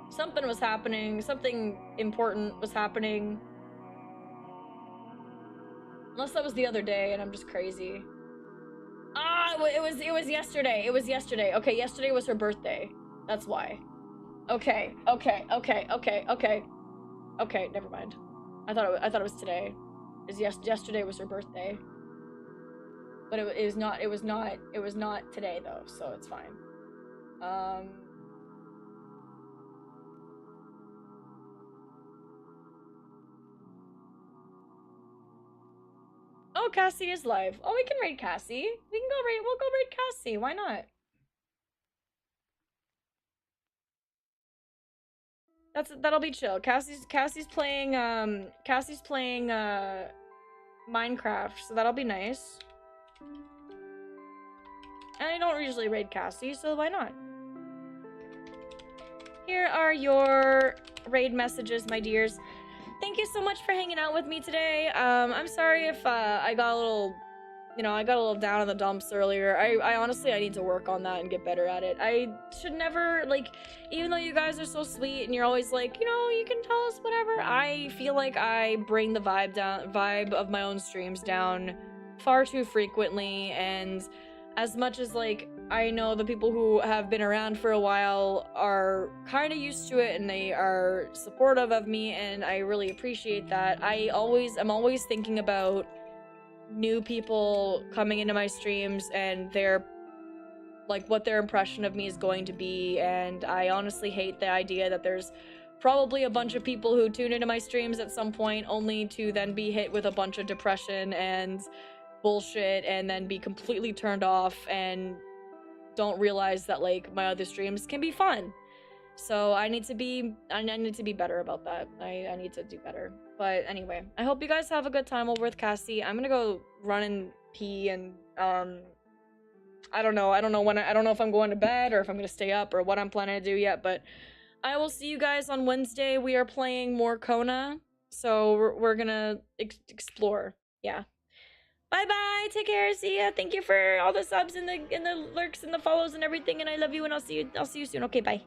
Something was happening. Something important was happening. Unless that was the other day and I'm just crazy. it was yesterday. It was yesterday. Okay, yesterday was her birthday. That's why. Okay, okay, okay, okay, okay. Okay, never mind. I thought it was today. Yesterday was her birthday. But it was not today though, so it's fine. Oh, Cassie is live. Oh, we can raid Cassie. We'll go raid Cassie. Why not? That'll be chill. Cassie's playing Minecraft, so that'll be nice. And I don't usually raid Cassie, so why not? Here are your raid messages, my dears. Thank you so much for hanging out with me today. I'm sorry if I got a little, I got a little down in the dumps earlier. I honestly, I need to work on that and get better at it. I should never, even though you guys are so sweet and you're always like, you can tell us whatever, I feel like I bring the vibe of my own streams down far too frequently, and as much as I know the people who have been around for a while are kind of used to it and they are supportive of me, and I really appreciate that. I'm always thinking about new people coming into my streams and their what their impression of me is going to be, and I honestly hate the idea that there's probably a bunch of people who tune into my streams at some point only to then be hit with a bunch of depression and bullshit and then be completely turned off and don't realize that my other streams can be fun. So I need to be better about that. I need to do better. But anyway, I hope you guys have a good time over with Cassie. I'm gonna go run and pee, and I don't know if I'm going to bed or if I'm gonna stay up or what I'm planning to do yet, but I will see you guys on Wednesday. We are playing more Kona, so we're gonna explore. Yeah. Bye bye. Take care. See ya. Thank you for all the subs and the lurks and the follows and everything, and I love you, and I'll see you soon. Okay, bye.